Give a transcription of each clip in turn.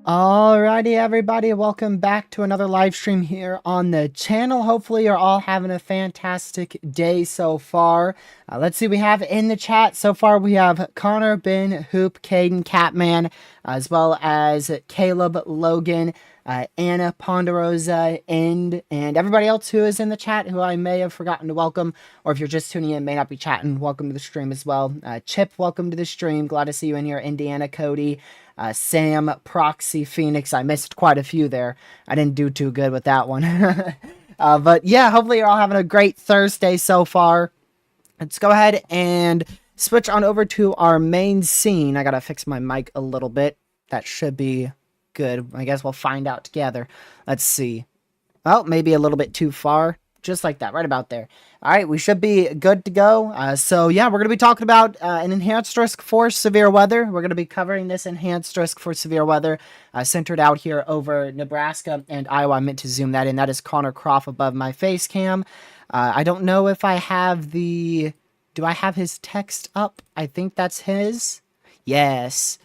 Alrighty, everybody, welcome back to another live stream here on the channel. Hopefully you're all having a fantastic day so far. Let's see, we have in the chat so far, we have Connor, Ben, Hoop, Caden, Catman, as well as Caleb, Logan, Anna, Ponderosa, and everybody else who is in the chat who I may have forgotten to welcome, or if you're just tuning in, may not be chatting, welcome to the stream as well. Chip, welcome to the stream. Glad to see you in here. Indiana, Cody, Sam, Proxy, Phoenix. I missed quite a few there. I didn't do too good with that one. But yeah, hopefully you're all having a great Thursday so far. Let's go ahead and switch on over to our main scene. I gotta fix my mic a little bit. That should be good. I guess we'll find out together. Let's see. Well, maybe a little bit too far. Just like that, right about there. All right, we should be good to go. So yeah, we're going to be talking about an enhanced risk for severe weather. We're going to be covering this enhanced risk for severe weather centered out here over Nebraska and Iowa. I meant to zoom that in. That is Connor Croft above my face cam. I don't know if I have the... Do I have his text up? I think that's his. Yes.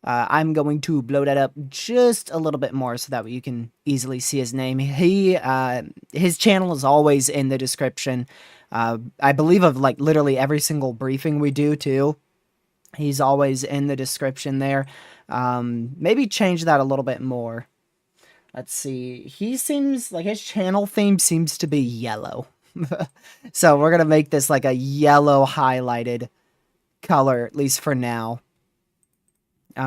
I'm going to blow that up just a little bit more so that way you can easily see his name. His channel is always in the description. I believe of like literally every single briefing we do too. He's always in the description there. Maybe change that a little bit more. Let's see. He seems like his channel theme seems to be yellow. So we're going to make this like a yellow highlighted color, at least for now.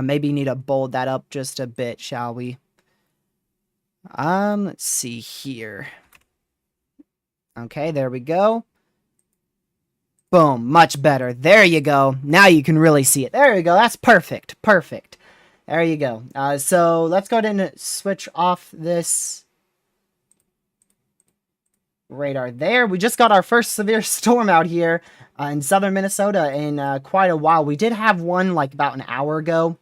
Maybe need to bold that up just a bit, shall we? Let's see here. Okay, there we go. Boom, much better. There you go. Now you can really see it. There you go. That's perfect. Perfect. There you go. So let's go ahead and switch off this radar there. We just got our first severe storm out here in southern Minnesota in quite a while. We did have one like about an hour ago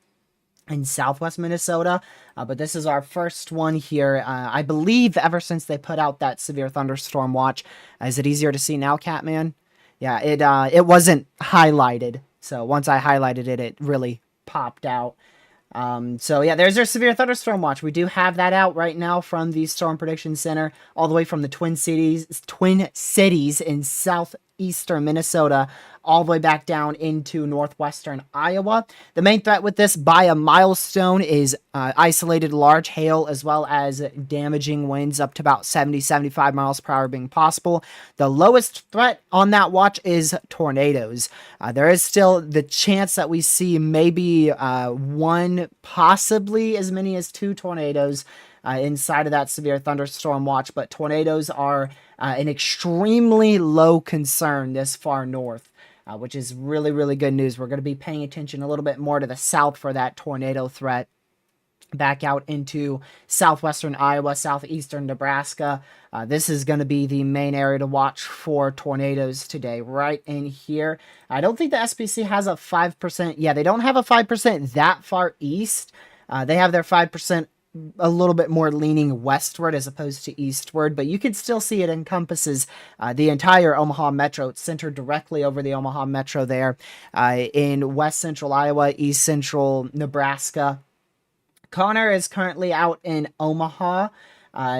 in southwest Minnesota, but this is our first one here. I believe ever since they put out that severe thunderstorm watch. Is it easier to see now, Catman? Yeah, it wasn't highlighted, so once I highlighted it, it really popped out. So yeah, there's our severe thunderstorm watch. We do have that out right now from the Storm Prediction Center, all the way from the Twin Cities in southeastern Minnesota, all the way back down into northwestern Iowa. The main threat with this by a milestone is isolated large hail, as well as damaging winds up to about 70-75 miles per hour being possible. The lowest threat on that watch is tornadoes. There is still the chance that we see maybe one, possibly as many as two tornadoes inside of that severe thunderstorm watch, but tornadoes are an extremely low concern this far north, which is really, really good news. We're going to be paying attention a little bit more to the south for that tornado threat. Back out into southwestern Iowa, southeastern Nebraska. This is going to be the main area to watch for tornadoes today, right in here. I don't think the SPC has a 5%. Yeah, they don't have a 5% that far east. They have their 5% a little bit more leaning westward as opposed to eastward, but you can still see it encompasses the entire Omaha Metro. It's centered directly over the Omaha Metro there in west central Iowa, east central Nebraska. Connor is currently out in Omaha.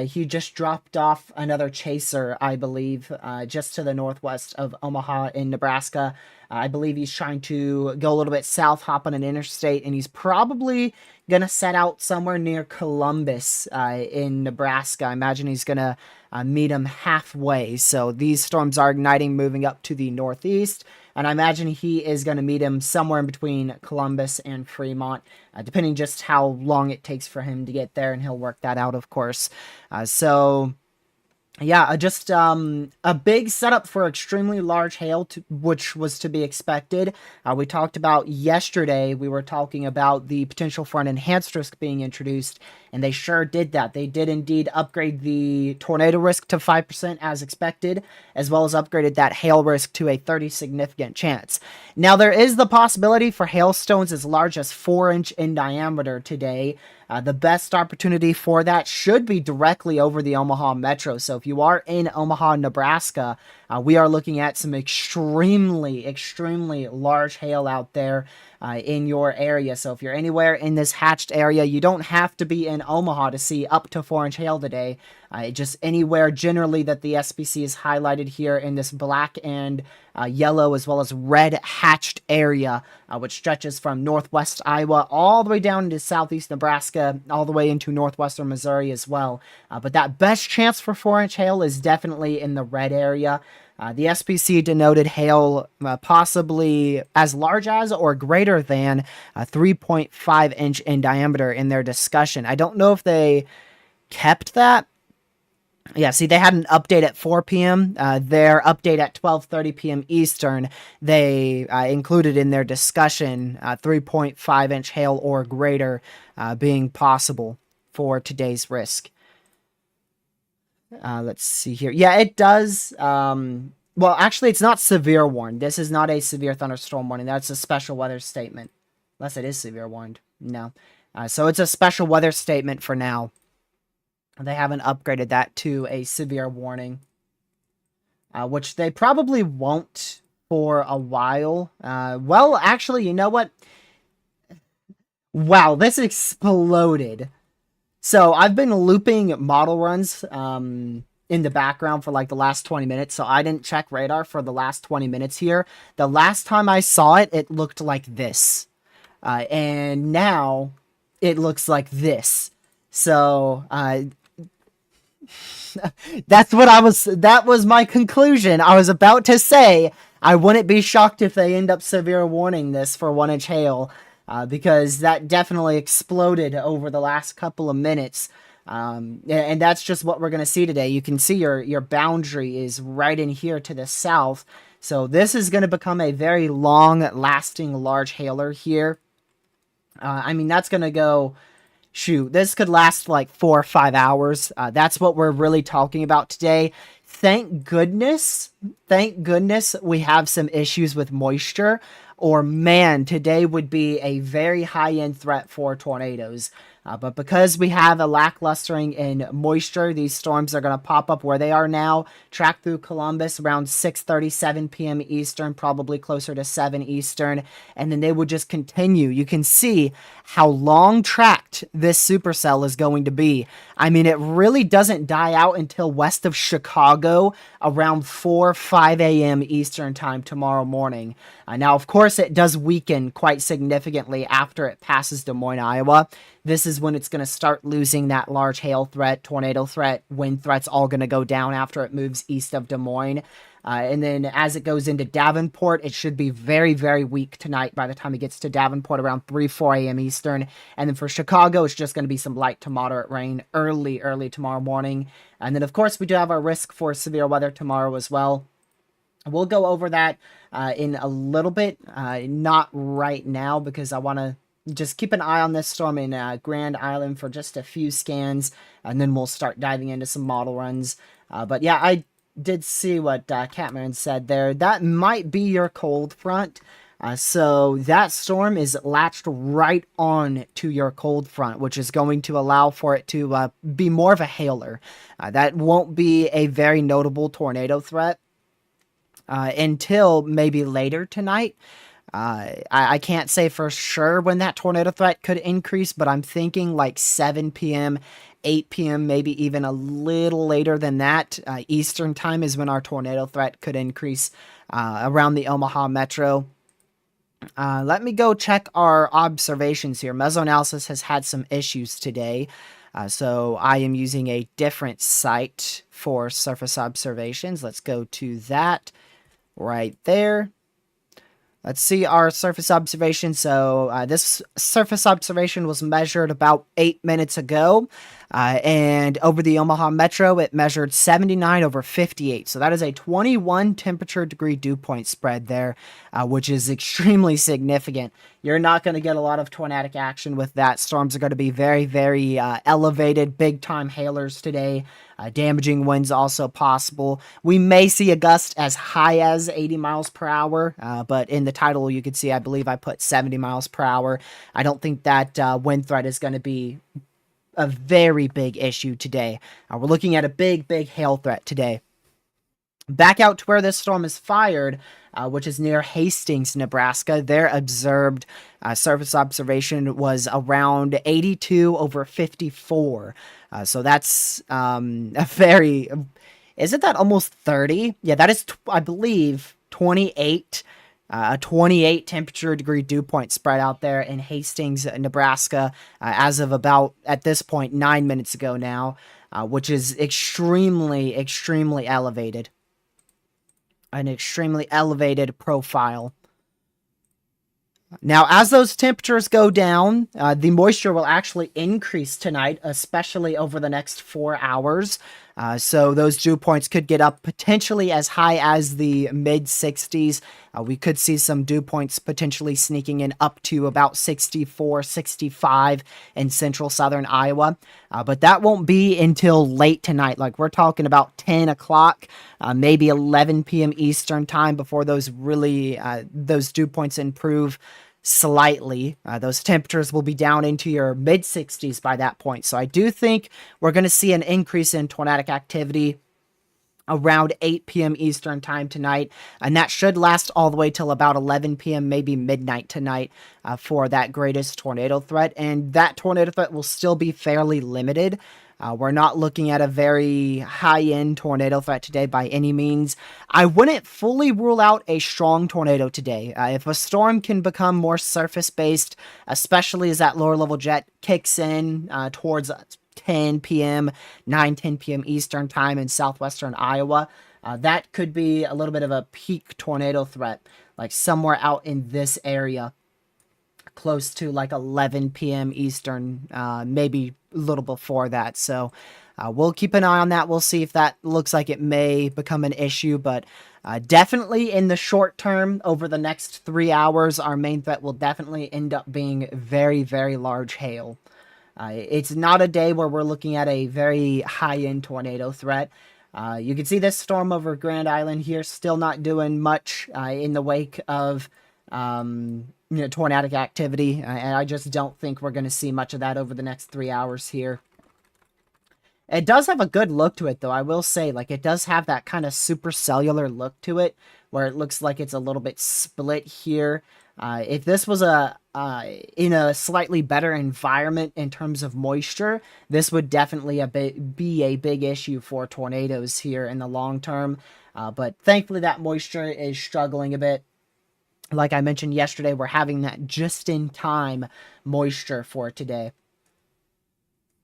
He just dropped off another chaser, I believe, just to the northwest of Omaha in Nebraska. I believe he's trying to go a little bit south, hop on an interstate, and he's probably going to set out somewhere near Columbus in Nebraska. I imagine he's going to meet him halfway. So these storms are igniting, moving up to the northeast. And I imagine he is going to meet him somewhere in between Columbus and Fremont, depending just how long it takes for him to get there. And he'll work that out, of course. Yeah, just a big setup for extremely large hail, which was to be expected. We talked about yesterday, we were talking about the potential for an enhanced risk being introduced, and they sure did that. They did indeed upgrade the tornado risk to 5% as expected, as well as upgraded that hail risk to a 30 significant chance. Now, there is the possibility for hailstones as large as 4-inch in diameter today. The best opportunity for that should be directly over the Omaha Metro. So if you are in Omaha, Nebraska, we are looking at some extremely, extremely large hail out there in your area. So if you're anywhere in this hatched area, you don't have to be in Omaha to see up to 4-inch hail today. Just anywhere generally that the SPC is highlighted here in this black and yellow as well as red hatched area, which stretches from northwest Iowa all the way down into southeast Nebraska, all the way into northwestern Missouri as well. But that best chance for 4-inch hail is definitely in the red area. The SPC denoted hail possibly as large as or greater than 3.5-inch in diameter in their discussion. I don't know if they kept that. Yeah, see, they had an update at 4 p.m. Their update at 12:30 p.m. Eastern, they included in their discussion 3.5-inch hail or greater being possible for today's risk. Let's see here. Yeah, it does. Well, actually, it's not severe warned. This is not a severe thunderstorm warning. That's a special weather statement. Unless it is severe warned. No. So it's a special weather statement for now. They haven't upgraded that to a severe warning, which they probably won't for a while. Well, actually, you know what? Wow, this exploded. So I've been looping model runs in the background for like the last 20 minutes, so I didn't check radar for the last 20 minutes here. The last time I saw it, it looked like this. And now it looks like this. So that was my conclusion. I was about to say I wouldn't be shocked if they end up severe warning this for 1-inch hail, because that definitely exploded over the last couple of minutes. And that's just what we're going to see today. You can see your boundary is right in here to the south. So this is going to become a very long-lasting large hailer here. I mean, that's going to go... Shoot, this could last like 4 or 5 hours. That's what we're really talking about today. Thank goodness we have some issues with moisture, or man, today would be a very high-end threat for tornadoes. But because we have a lacklustering in moisture, these storms are going to pop up where they are now, track through Columbus around 6:37 p.m. Eastern, probably closer to 7 Eastern, and then they would just continue. You can see how long tracked this supercell is going to be. I mean, it really doesn't die out until west of Chicago around 4-5 a.m. Eastern time tomorrow morning. Now, of course, it does weaken quite significantly after it passes Des Moines, Iowa. This is when it's going to start losing that large hail threat, tornado threat, wind threat's all going to go down after it moves east of Des Moines. And then as it goes into Davenport, it should be very, very weak tonight by the time it gets to Davenport around 4 a.m. Eastern. And then for Chicago, it's just going to be some light to moderate rain early tomorrow morning. And then, of course, we do have our risk for severe weather tomorrow as well. We'll go over that in a little bit, not right now, because I want to just keep an eye on this storm in Grand Island for just a few scans, and then we'll start diving into some model runs. But yeah, I did see what Catman said there. That might be your cold front. So that storm is latched right on to your cold front, which is going to allow for it to be more of a hailer. That won't be a very notable tornado threat until maybe later tonight. I can't say for sure when that tornado threat could increase, but I'm thinking like 7 p.m., 8 p.m., maybe even a little later than that. Eastern time is when our tornado threat could increase around the Omaha metro. Let me go check our observations here. Mesoanalysis has had some issues today. So I am using a different site for surface observations. Let's go to that right there. Let's see our surface observation. So this surface observation was measured about 8 minutes ago. And over the Omaha Metro, it measured 79 over 58. So that is a 21 temperature degree dew point spread there, which is extremely significant. You're not going to get a lot of tornadic action with that. Storms are going to be very, very elevated, big-time hailers today. Damaging winds also possible. We may see a gust as high as 80 miles per hour, but in the title you can see, I believe I put 70 miles per hour. I don't think that wind threat is going to be a very big issue today. We're looking at a big hail threat today. Back out to where this storm is fired, which is near Hastings, Nebraska. Their observed surface observation was around 82 over 54. So that's a very... Isn't that almost 30? Yeah, that is, I believe, 28. A 28 temperature degree dew point spread out there in Hastings, Nebraska, as of about, at this point, 9 minutes ago now, which is extremely elevated. An extremely elevated profile. Now, as those temperatures go down, the moisture will actually increase tonight, especially over the next 4 hours. So those dew points could get up potentially as high as the mid-60s. We could see some dew points potentially sneaking in up to about 64, 65 in central southern Iowa. But that won't be until late tonight. Like, we're talking about 10 o'clock, maybe 11 p.m. Eastern time before those really, those dew points improve slightly. Those temperatures will be down into your mid-60s by that point. So I do think we're going to see an increase in tornadic activity around 8 p.m. Eastern time tonight, and that should last all the way till about 11 p.m., maybe midnight tonight for that greatest tornado threat. And that tornado threat will still be fairly limited. We're not looking at a very high-end tornado threat today by any means. I wouldn't fully rule out a strong tornado today. If a storm can become more surface-based, especially as that lower-level jet kicks in towards 10 p.m., 10 p.m. Eastern time in southwestern Iowa, that could be a little bit of a peak tornado threat, like somewhere out in this area, close to like 11 p.m. Eastern, maybe a little before that. So we'll keep an eye on that. We'll see if that looks like it may become an issue, but definitely in the short term, over the next 3 hours, our main threat will definitely end up being very, very large hail. It's not a day where we're looking at a very high-end tornado threat. You can see this storm over Grand Island here still not doing much in the wake of tornadic activity, and I just don't think we're going to see much of that over the next 3 hours here. It does have a good look to it, though, I will say. Like, it does have that kind of supercellular look to it, where it looks like it's a little bit split here. If this was in a slightly better environment in terms of moisture, this would definitely be a big issue for tornadoes here in the long term. But thankfully, that moisture is struggling a bit. Like I mentioned yesterday, we're having that just-in-time moisture for today.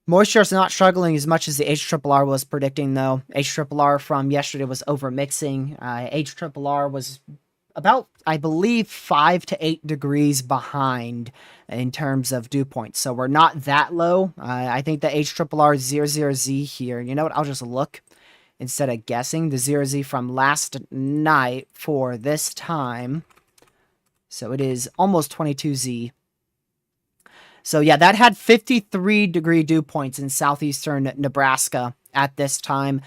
Moisture is not struggling as much as the HRRR was predicting, though. HRRR from yesterday was overmixing. HRRR was about, I believe, 5 to 8 degrees behind in terms of dew points. So we're not that low. I think the HRRR 00Z here, you know what? I'll just look instead of guessing. The 0Z from last night for this time. So it is almost 22Z. So yeah, that had 53 degree dew points in southeastern Nebraska at this time.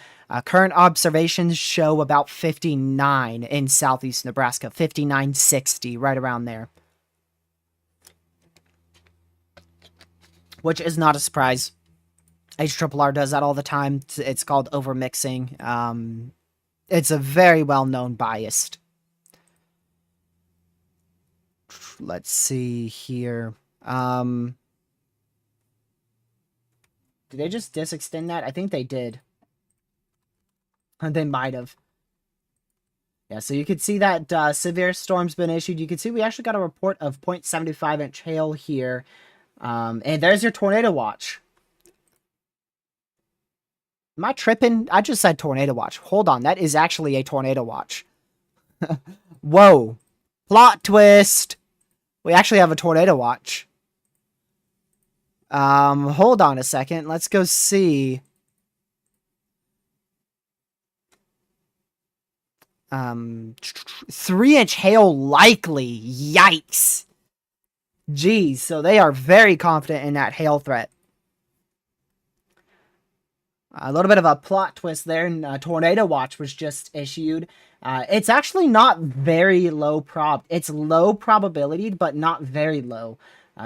Current observations show about 59 in southeast Nebraska, 5960, right around there. Which is not a surprise. HRRR does that all the time. It's called overmixing. It's a very well-known bias. Let's see here. Did they just disextend that? I think they did. They might have. Yeah, so you can see that severe storm's been issued. You can see we actually got a report of 0.75 inch hail here. And there's your tornado watch. Am I tripping? I just said tornado watch. Hold on, that is actually a tornado watch. Whoa. Plot twist. We actually have a tornado watch. Hold on a second. Let's go see. 3-inch hail likely. Yikes. Geez, so they are very confident in that hail threat. A little bit of a plot twist there, and tornado watch was just issued. It's actually not very low prob. It's low probability, but not very low.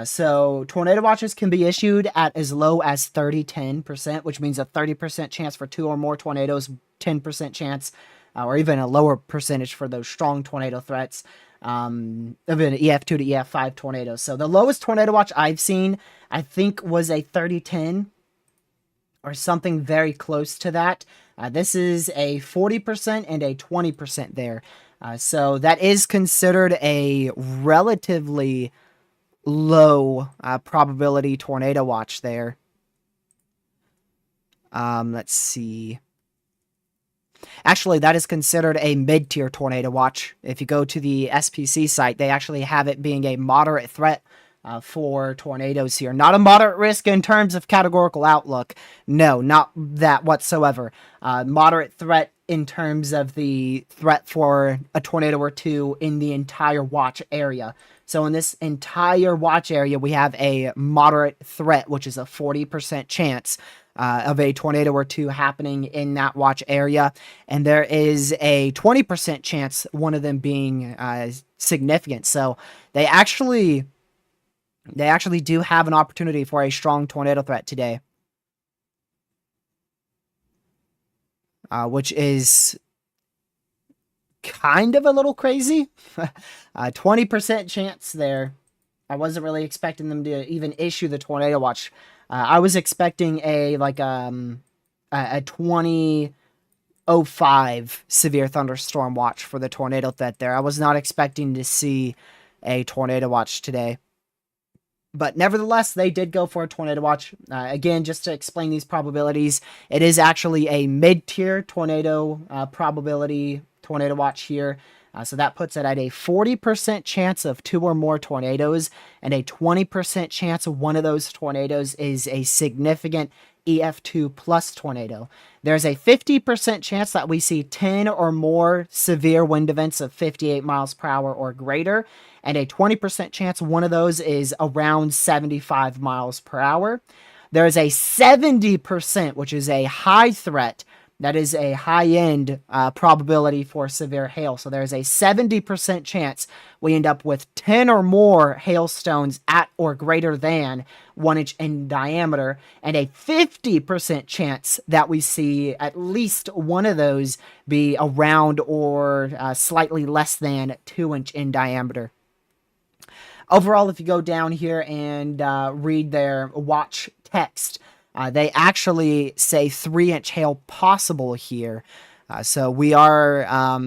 So tornado watches can be issued at as low as 30-10%, which means a 30% chance for 2 or more tornadoes, 10% chance, or even a lower percentage for those strong tornado threats of an EF2 to EF5 tornado. So the lowest tornado watch I've seen, I think, was a 30-10 or something very close to that. This is a 40% and a 20% there. So that is considered a relatively low probability tornado watch there. Let's see. Actually, that is considered a mid-tier tornado watch. If you go to the SPC site, they actually have it being a moderate threat for tornadoes here. Not a moderate risk in terms of categorical outlook. No, not that whatsoever. Moderate threat in terms of the threat for a tornado or two in the entire watch area. So in this entire watch area, we have a moderate threat, which is a 40% chance of a tornado or two happening in that watch area. And there is a 20% chance one of them being significant. So they actually do have an opportunity for a strong tornado threat today. Which is kind of a little crazy. 20% chance there. I wasn't really expecting them to even issue the tornado watch. I was expecting a 2005 severe thunderstorm watch for the tornado threat there. I was not expecting to see a tornado watch today. But nevertheless, they did go for a tornado watch. Again, just to explain these probabilities, it is actually a mid-tier tornado probability tornado watch here. So that puts it at a 40% chance of 2 or more tornadoes, and a 20% chance of one of those tornadoes is a significant EF2 plus tornado. There's a 50% chance that we see 10 or more severe wind events of 58 miles per hour or greater, and a 20% chance one of those is around 75 miles per hour. There's a 70%, which is a high threat. That is a high-end probability for severe hail. So there's a 70% chance we end up with 10 or more hailstones at or greater than 1 inch in diameter, and a 50% chance that we see at least one of those be around or slightly less than 2 inch in diameter. Overall, if you go down here and read their watch text, they actually say 3-inch hail possible here. So we are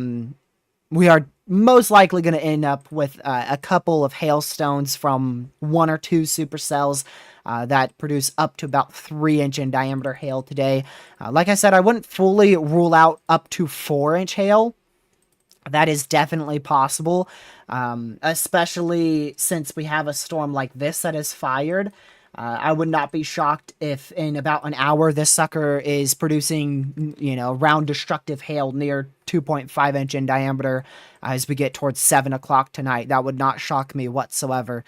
most likely going to end up with a couple of hailstones from 1 or 2 supercells. that produce up to about 3-inch in diameter hail today. Like I said, I wouldn't fully rule out up to 4-inch hail. That is definitely possible, especially since we have a storm like this that is fired. I would not be shocked if in about an hour this sucker is producing, round destructive hail near 2.5-inch in diameter as we get towards 7 o'clock tonight. That would not shock me whatsoever.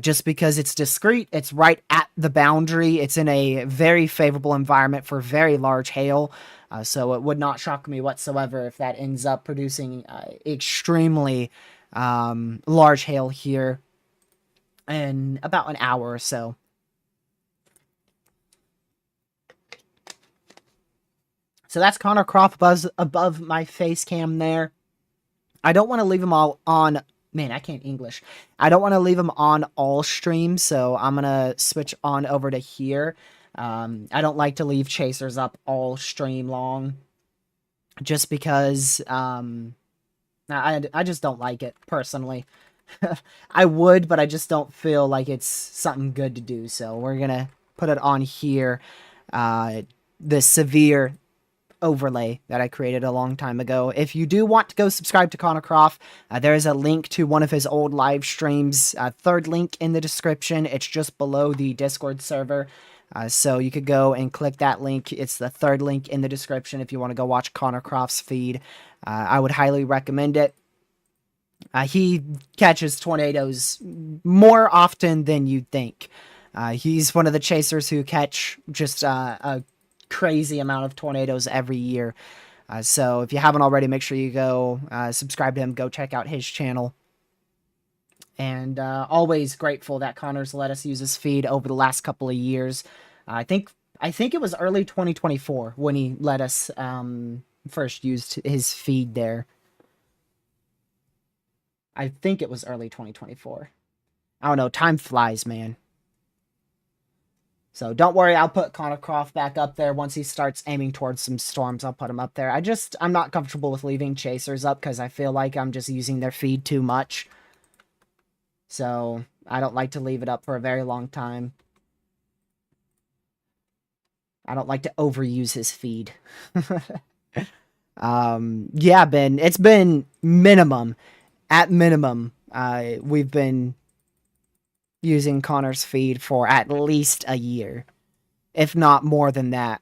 Just because it's discrete, it's right at the boundary, it's in a very favorable environment for very large hail. So it would not shock me whatsoever if that ends up producing extremely large hail here in about an hour or so. So that's Connor Croft above my face cam there. I don't want to leave them all on. Man, I can't English. I don't want to leave them on all streams, so I'm going to switch on over to here. I don't like to leave chasers up all stream long, just because I just don't like it, personally. I would, but I just don't feel like it's something good to do, so we're going to put it on here. The severe overlay that I created a long time ago. If you do want to go subscribe to Connor Croft, there is a link to one of his old live streams. Third link in the description. It's just below the Discord server. So you could go and click that link. It's the third link in the description if you want to go watch Connor Croft's feed. I would highly recommend it. He catches tornadoes more often than you'd think. He's one of the chasers who catch just a crazy amount of tornadoes every year. So if you haven't already, make sure you go subscribe to him, go check out his channel. And always grateful that Connor's let us use his feed over the last couple of years. I think it was early 2024 when he let us first use his feed there. I think it was early 2024. I don't know, time flies, man. So don't worry, I'll put Connor Croft back up there once he starts aiming towards some storms. I'll put him up there. I'm not comfortable with leaving chasers up because I feel like I'm just using their feed too much. So I don't like to leave it up for a very long time. I don't like to overuse his feed. Yeah, Ben, it's been at minimum, we've been using Connor's feed for at least a year, if not more than that.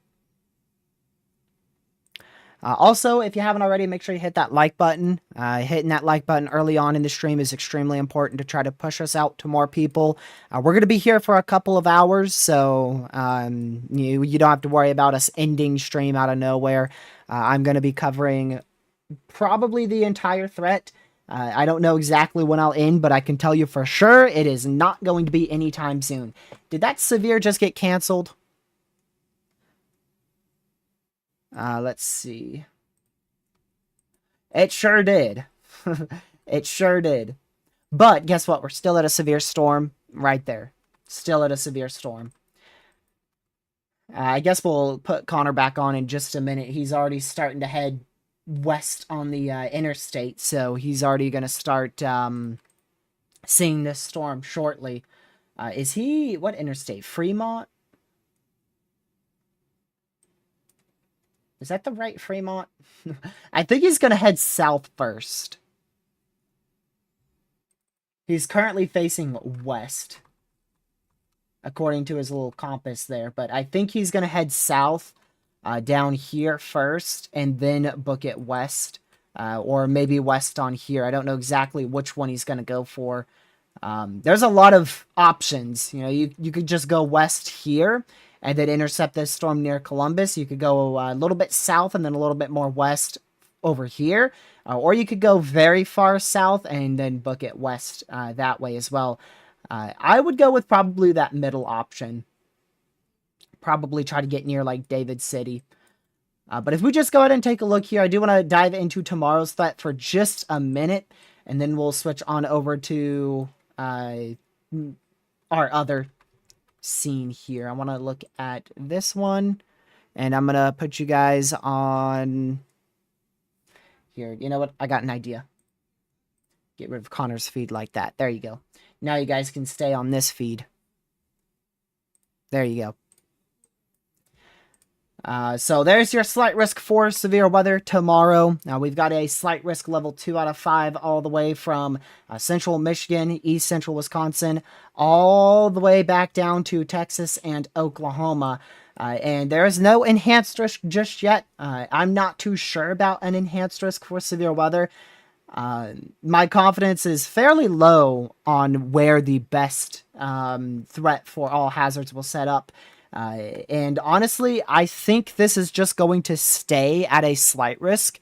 Also, if you haven't already, make sure you hit that like button. Hitting that like button early on in the stream is extremely important to try to push us out to more people. We're going to be here for a couple of hours, so you don't have to worry about us ending stream out of nowhere. I'm going to be covering probably the entire threat. I don't know exactly when I'll end, but I can tell you for sure it is not going to be anytime soon. Did that severe just get canceled? Let's see. It sure did. It sure did. But guess what? We're still at a severe storm right there. Still at a severe storm. I guess we'll put Connor back on in just a minute. He's already starting to head west on the interstate, so he's already going to start seeing this storm shortly. Is he... what interstate? Fremont? Is that the right Fremont? I think he's going to head south first. He's currently facing west, according to his little compass there. But I think he's going to head south down here first, and then book it west. Or maybe west on here. I don't know exactly which one he's going to go for. There's a lot of options. You know, you could just go west here and then intercept this storm near Columbus. You could go a little bit south and then a little bit more west over here. Or you could go very far south and then book it west that way as well. I would go with probably that middle option. Probably try to get near like David City. But if we just go ahead and take a look here, I do want to dive into tomorrow's threat for just a minute. And then we'll switch on over to our other scene here. I want to look at this one, and I'm gonna put you guys on here. You know what? I got an idea. Get rid of Connor's feed like that. There you go. Now you guys can stay on this feed. There you go. So there's your slight risk for severe weather tomorrow. We've got a slight risk level 2 out of 5 all the way from central Michigan, east central Wisconsin, all the way back down to Texas and Oklahoma. And there is no enhanced risk just yet. I'm not too sure about an enhanced risk for severe weather. My confidence is fairly low on where the best threat for all hazards will set up. And honestly, I think this is just going to stay at a slight risk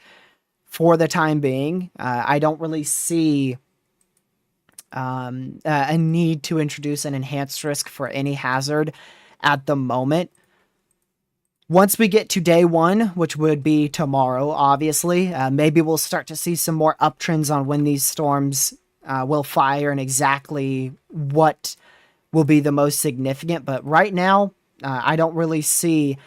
for the time being. I don't really see a need to introduce an enhanced risk for any hazard at the moment. Once we get to day 1, which would be tomorrow, obviously, maybe we'll start to see some more uptrends on when these storms will fire and exactly what will be the most significant. But right now, I don't really see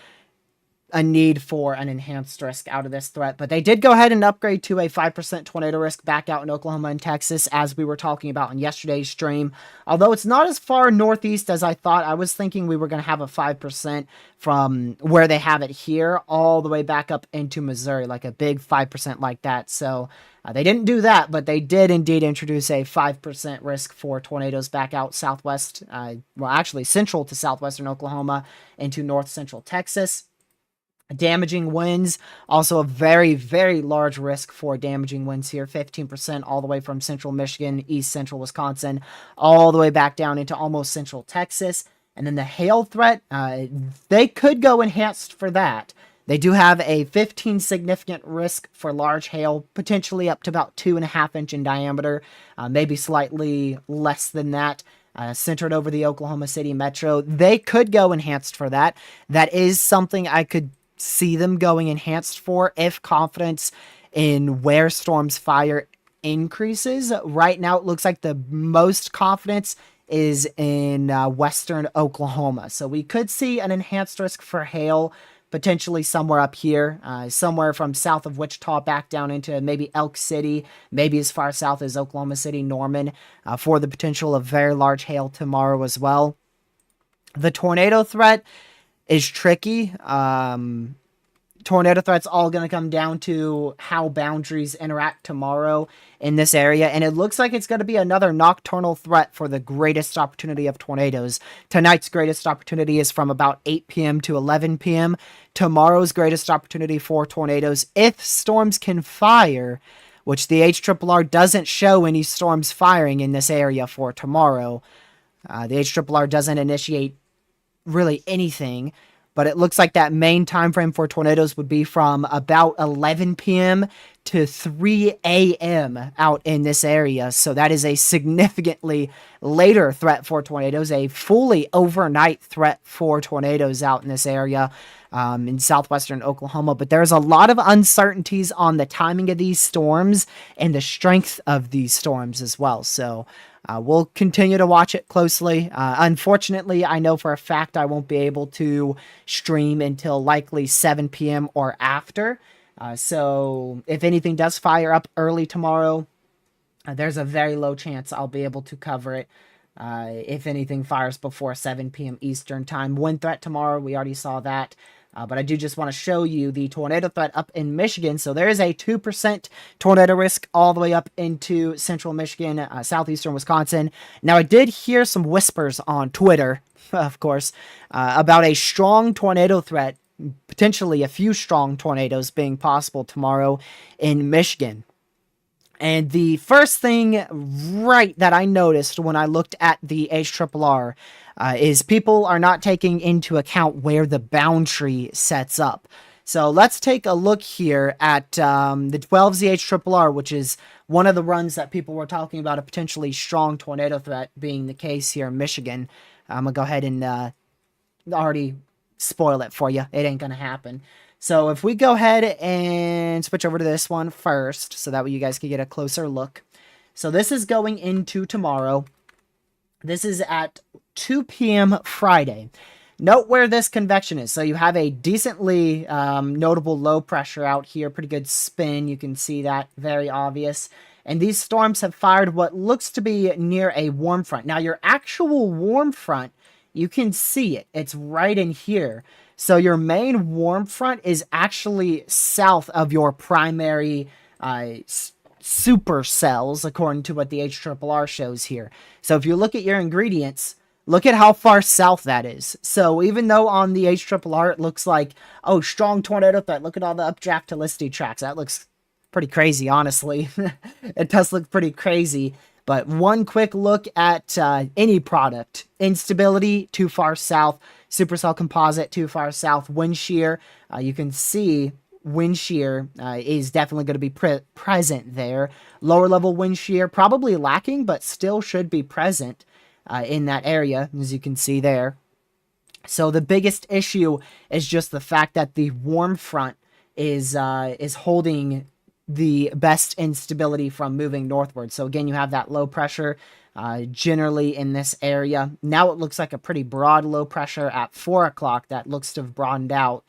a need for an enhanced risk out of this threat. But they did go ahead and upgrade to a 5% tornado risk back out in Oklahoma and Texas, as we were talking about in yesterday's stream. Although it's not as far northeast as I thought. I was thinking we were going to have a 5% from where they have it here all the way back up into Missouri, like a big 5% like that. So they didn't do that, but they did indeed introduce a 5% risk for tornadoes back out southwest, well, actually central to southwestern Oklahoma into north central Texas. Damaging winds, also a very, very large risk for damaging winds here. 15% all the way from central Michigan, east central Wisconsin, all the way back down into almost central Texas. And then the hail threat, they could go enhanced for that. They do have a 15 significant risk for large hail, potentially up to about 2.5 inch in diameter, maybe slightly less than that. Centered over the Oklahoma City metro. They could go enhanced for that. That is something I could see them going enhanced for if confidence in where storms fire increases. Right now, it looks like the most confidence is in western Oklahoma. So we could see an enhanced risk for hail, potentially somewhere up here, somewhere from south of Wichita back down into maybe Elk City, maybe as far south as Oklahoma City, Norman, for the potential of very large hail tomorrow as well. The tornado threat is tricky. Tornado threat's all going to come down to how boundaries interact tomorrow in this area, and it looks like it's going to be another nocturnal threat for the greatest opportunity of tornadoes. Tonight's greatest opportunity is from about 8 p.m. to 11 p.m. Tomorrow's greatest opportunity for tornadoes, if storms can fire, which the HRRR doesn't show any storms firing in this area for tomorrow. The HRRR doesn't initiate really anything, but it looks like that main time frame for tornadoes would be from about 11 p.m. to 3 a.m. out in this area. So that is a significantly later threat for tornadoes, a fully overnight threat for tornadoes out in this area in southwestern Oklahoma. But there's a lot of uncertainties on the timing of these storms and the strength of these storms as well. So we'll continue to watch it closely. Unfortunately, I know for a fact I won't be able to stream until likely 7 p.m. or after. So if anything does fire up early tomorrow, there's a very low chance I'll be able to cover it. If anything fires before 7 p.m. Eastern time. Wind threat tomorrow, we already saw that. But I do just want to show you the tornado threat up in Michigan. So there is a 2% tornado risk all the way up into central Michigan, southeastern Wisconsin. Now, I did hear some whispers on Twitter, of course, about a strong tornado threat, potentially a few strong tornadoes being possible tomorrow in Michigan. And the first thing right that I noticed when I looked at the HRRR is people are not taking into account where the boundary sets up. So let's take a look here at the 12Z HRRR, which is one of the runs that people were talking about a potentially strong tornado threat being the case here in Michigan. I'm going to go ahead and already spoil it for you. It ain't going to happen. So if we go ahead and switch over to this one first, so that way you guys can get a closer look. So this is going into tomorrow. This is at 2 p.m. Friday. Note where this convection is. So you have a decently notable low pressure out here. Pretty good spin. You can see that. Very obvious. And these storms have fired what looks to be near a warm front. Now your actual warm front you can see it. It's right in here. So your main warm front is actually south of your primary supercells, according to what the HRRR shows here. So if you look at your ingredients, look at how far south that is. So even though on the HRRR it looks like, oh, strong tornado threat, look at all the updraft to Listy tracks. That looks pretty crazy, honestly. It does look pretty crazy. But one quick look at any product. Instability, too far south. Supercell composite, too far south. Wind shear, you can see wind shear is definitely going to be present there. Lower level wind shear, probably lacking, but still should be present in that area, as you can see there. So the biggest issue is just the fact that the warm front is holding the best instability from moving northward. So again, you have that low pressure generally in this area. Now it looks like a pretty broad low pressure at 4 o'clock that looks to have broadened out.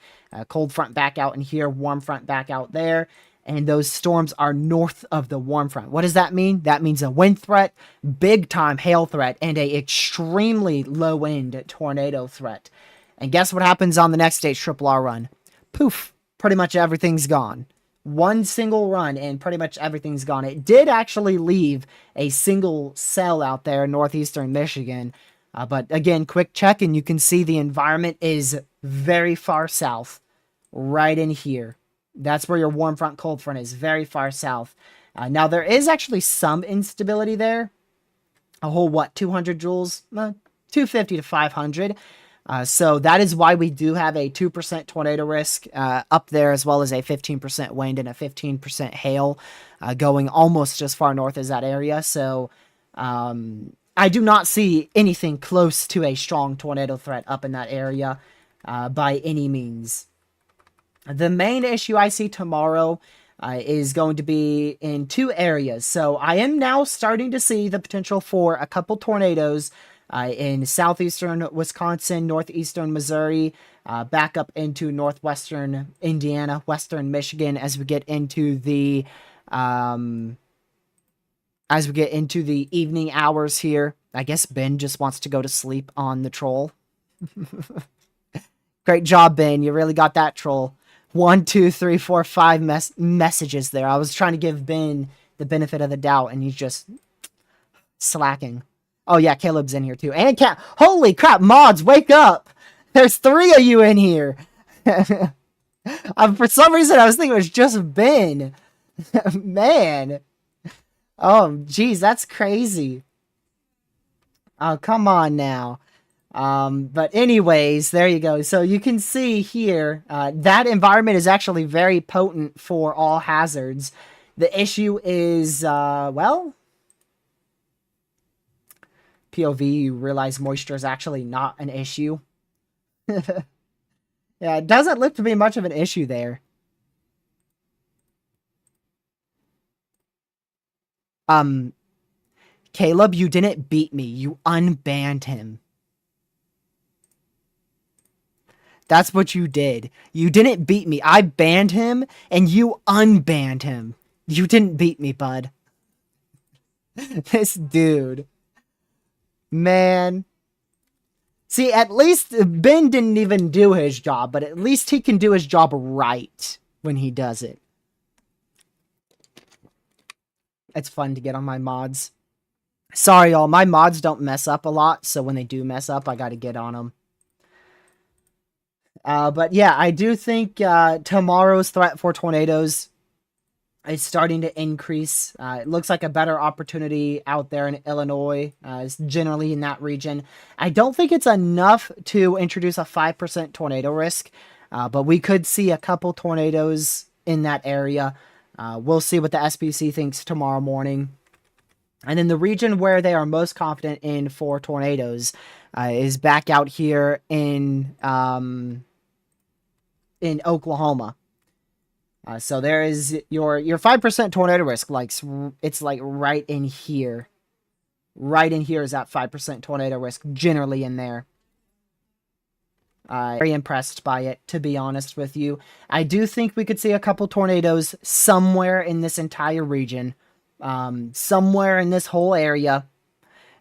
Cold front back out in here, warm front back out there. And those storms are north of the warm front. What does that mean? That means a wind threat, big time hail threat, and a extremely low wind tornado threat. And guess what happens on the next HRRR run? Poof, pretty much everything's gone. One single run and pretty much everything's gone. It did actually leave a single cell out there in northeastern Michigan. But again, quick check and you can see the environment is very far south, right in here. That's where your warm front, cold front is, very far south. Now, there is actually some instability there. A whole, 200 joules? 250 to 500. So that is why we do have a 2% tornado risk up there, as well as a 15% wind and a 15% hail going almost as far north as that area. So I do not see anything close to a strong tornado threat up in that area by any means. The main issue I see tomorrow is going to be in two areas. So I am now starting to see the potential for a couple tornadoes in southeastern Wisconsin, northeastern Missouri, back up into northwestern Indiana, western Michigan, as we get into the evening hours here. I guess Ben just wants to go to sleep on the troll. Great job, Ben. You really got that troll. 1, 2, 3, 4, 5 messages there. I was trying to give Ben the benefit of the doubt, and he's just slacking. Oh, yeah, Caleb's in here, too. And Cat. Holy crap, mods, wake up! There's 3 of you in here! For some reason, I was thinking it was just Ben. Man. Oh, geez, that's crazy. Oh, come on now. But anyways, there you go. So you can see here, that environment is actually very potent for all hazards. The issue is, well, POV, you realize moisture is actually not an issue. Yeah, it doesn't look to be much of an issue there. Caleb, you didn't beat me. You unbanned him. That's what you did. You didn't beat me. I banned him, and you unbanned him. You didn't beat me, bud. This dude. Man. See, at least Ben didn't even do his job, but at least he can do his job right when he does it. It's fun to get on my mods. Sorry, y'all. My mods don't mess up a lot, so when they do mess up, I gotta get on them. But yeah, I do think tomorrow's threat for tornadoes is starting to increase. It looks like a better opportunity out there in Illinois, generally in that region. I don't think it's enough to introduce a 5% tornado risk, but we could see a couple tornadoes in that area. We'll see what the SPC thinks tomorrow morning. And then the region where they are most confident in for tornadoes is back out here in Oklahoma. So there is your 5% tornado risk. Like, it's like right in here. Right in here is that 5% tornado risk, generally in there. Very impressed by it, to be honest with you. I do think we could see a couple tornadoes somewhere in this entire region. Somewhere in this whole area.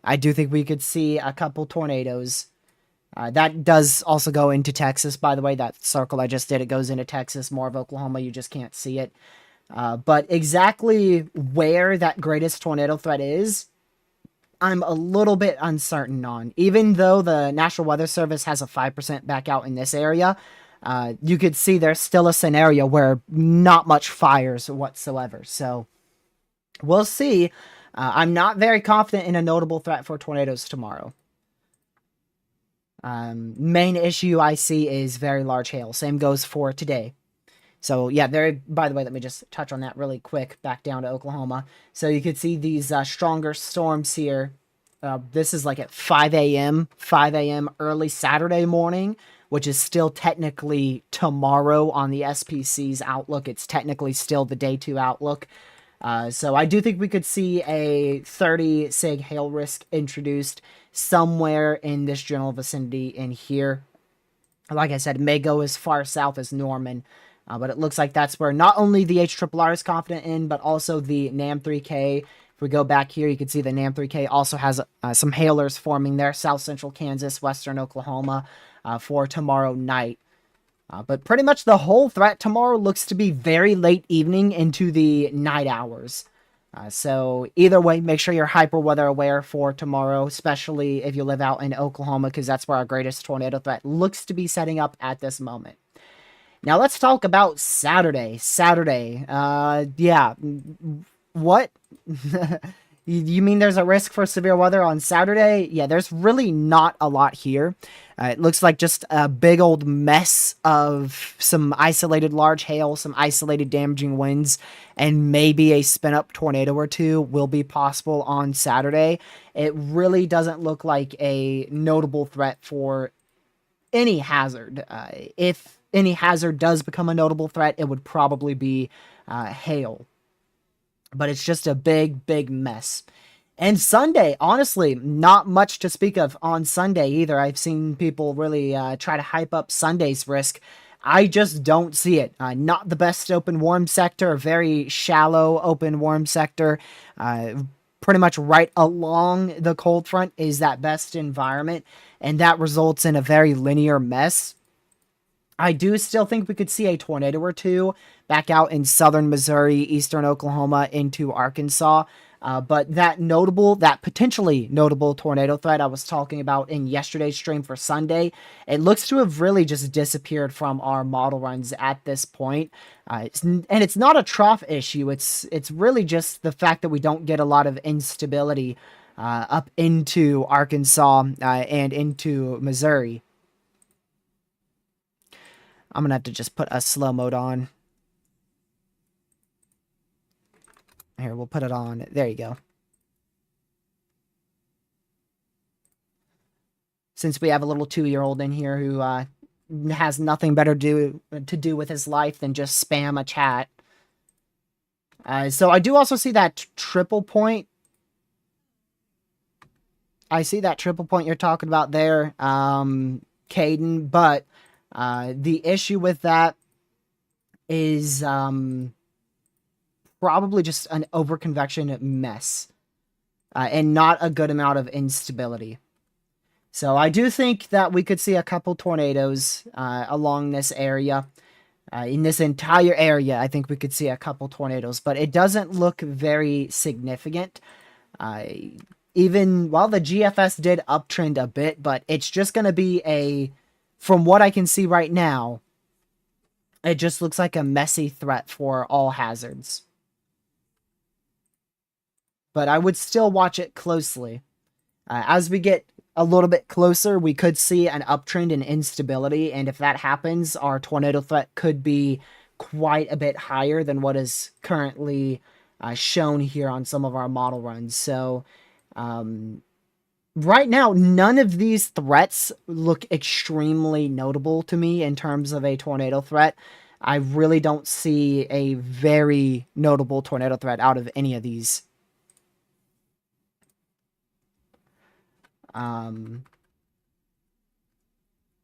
I do think we could see a couple tornadoes. That does also go into Texas, by the way. That circle I just did, it goes into Texas, more of Oklahoma. You just can't see it. But exactly where that greatest tornado threat is, I'm a little bit uncertain on. Even though the National Weather Service has a 5% back out in this area, you could see there's still a scenario where not much fires whatsoever. So we'll see. I'm not very confident in a notable threat for tornadoes tomorrow. Main issue I see is very large hail. Same goes for today. So yeah, by the way, let me just touch on that really quick, back down to Oklahoma. So you could see these stronger storms here. This is like at 5 a.m. early Saturday morning, which is still technically tomorrow on the SPC's outlook. It's technically still the day 2 outlook. So I do think we could see a 30 sig hail risk introduced somewhere in this general vicinity in here. Like I said, it may go as far south as Norman. But it looks like that's where not only the HRRR is confident in, but also the NAM3K. If we go back here, you can see the NAM3K also has some hailers forming there, south central Kansas, western Oklahoma, for tomorrow night. But pretty much the whole threat tomorrow looks to be very late evening into the night hours. So either way, make sure you're hyper weather aware for tomorrow, especially if you live out in Oklahoma, because that's where our greatest tornado threat looks to be setting up at this moment. Now let's talk about Saturday. Yeah. What? You mean there's a risk for severe weather on Saturday? Yeah, there's really not a lot here. It looks like just a big old mess of some isolated large hail, some isolated damaging winds, and maybe a spin-up tornado or two will be possible on Saturday. It really doesn't look like a notable threat for any hazard. If any hazard does become a notable threat, it would probably be hail. But it's just a big mess. And Sunday, honestly, not much to speak of on Sunday either. I've seen people really try to hype up Sunday's risk. I just don't see it. Not the best open warm sector, very shallow open warm sector. Pretty much right along the cold front is that best environment, and that results in a very linear mess. I do still think we could see a tornado or two back out in southern Missouri, eastern Oklahoma, into Arkansas. But that potentially notable tornado threat I was talking about in yesterday's stream for Sunday, it looks to have really just disappeared from our model runs at this point. And it's not a trough issue. It's really just the fact that we don't get a lot of instability up into Arkansas and into Missouri. I'm going to have to just put a slow mode on. Here, we'll put it on. There you go. Since we have a little 2-year-old in here who has nothing better to do with his life than just spam a chat. So I do also see that triple point. I see that triple point you're talking about there, Caden, but the issue with that is probably just an overconvection mess and not a good amount of instability. So I do think that we could see a couple tornadoes along this area. In this entire area, I think we could see a couple tornadoes, but it doesn't look very significant. Even while the GFS did uptrend a bit, but it's just going to be from what I can see right now, it just looks like a messy threat for all hazards. But I would still watch it closely. As we get a little bit closer, we could see an uptrend in instability, and if that happens, our tornado threat could be quite a bit higher than what is currently shown here on some of our model runs. So, right now, none of these threats look extremely notable to me in terms of a tornado threat. I really don't see a very notable tornado threat out of any of these.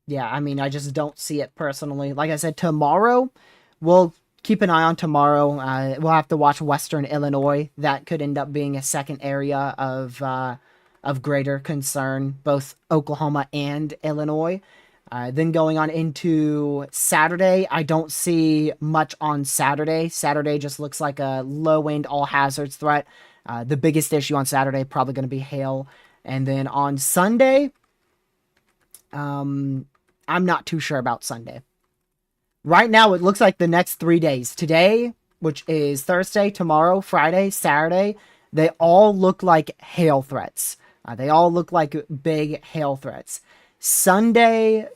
Yeah, I mean, I just don't see it personally. Like I said, tomorrow, we'll keep an eye on tomorrow. We'll have to watch Western Illinois. That could end up being a second area of of greater concern, both Oklahoma and Illinois. Then going on into Saturday, I don't see much on Saturday. Saturday just looks like a low-end all-hazards threat. The biggest issue on Saturday probably going to be hail. And then on Sunday, I'm not too sure about Sunday. Right now, it looks like the next 3 days. Today, which is Thursday, tomorrow, Friday, Saturday, they all look like hail threats. They all look like big hail threats. Sunday,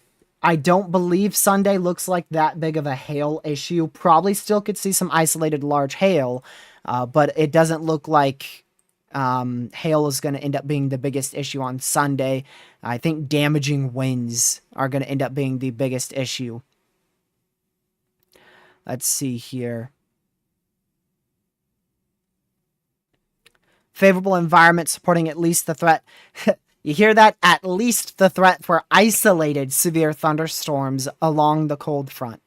I don't believe Sunday looks like that big of a hail issue. Probably still could see some isolated large hail, but it doesn't look like hail is going to end up being the biggest issue on Sunday. I think damaging winds are going to end up being the biggest issue. Let's see here. Favorable environment supporting at least the threat. You hear that? At least the threat for isolated severe thunderstorms along the cold front.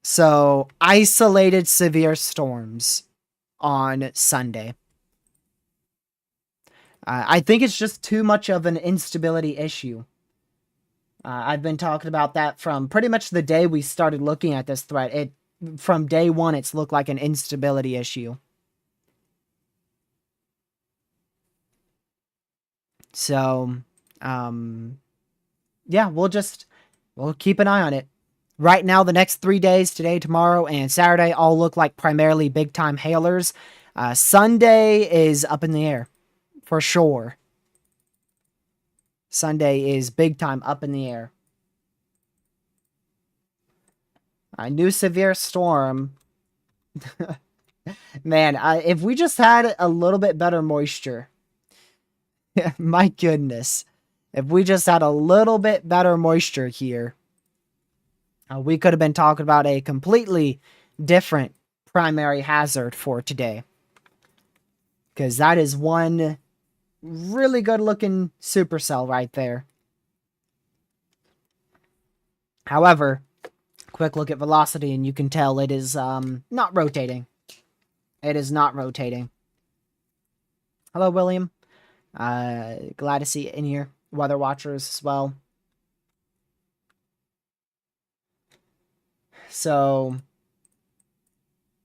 So, isolated severe storms on Sunday. I think it's just too much of an instability issue. I've been talking about that from pretty much the day we started looking at this threat. From day one, it's looked like an instability issue. So, yeah, we'll keep an eye on it. Right now, the next 3 days, today, tomorrow, and Saturday, all look like primarily big-time hailers. Sunday is up in the air, for sure. Sunday is big-time up in the air. A new severe storm. Man, if we just had a little bit better moisture. My goodness. If we just had a little bit better moisture here, we could have been talking about a completely different primary hazard for today. Because that is one really good looking supercell right there. However, quick look at velocity and you can tell it is not rotating. It is not rotating. Hello, William. Glad to see you in here. Weather watchers as well. So,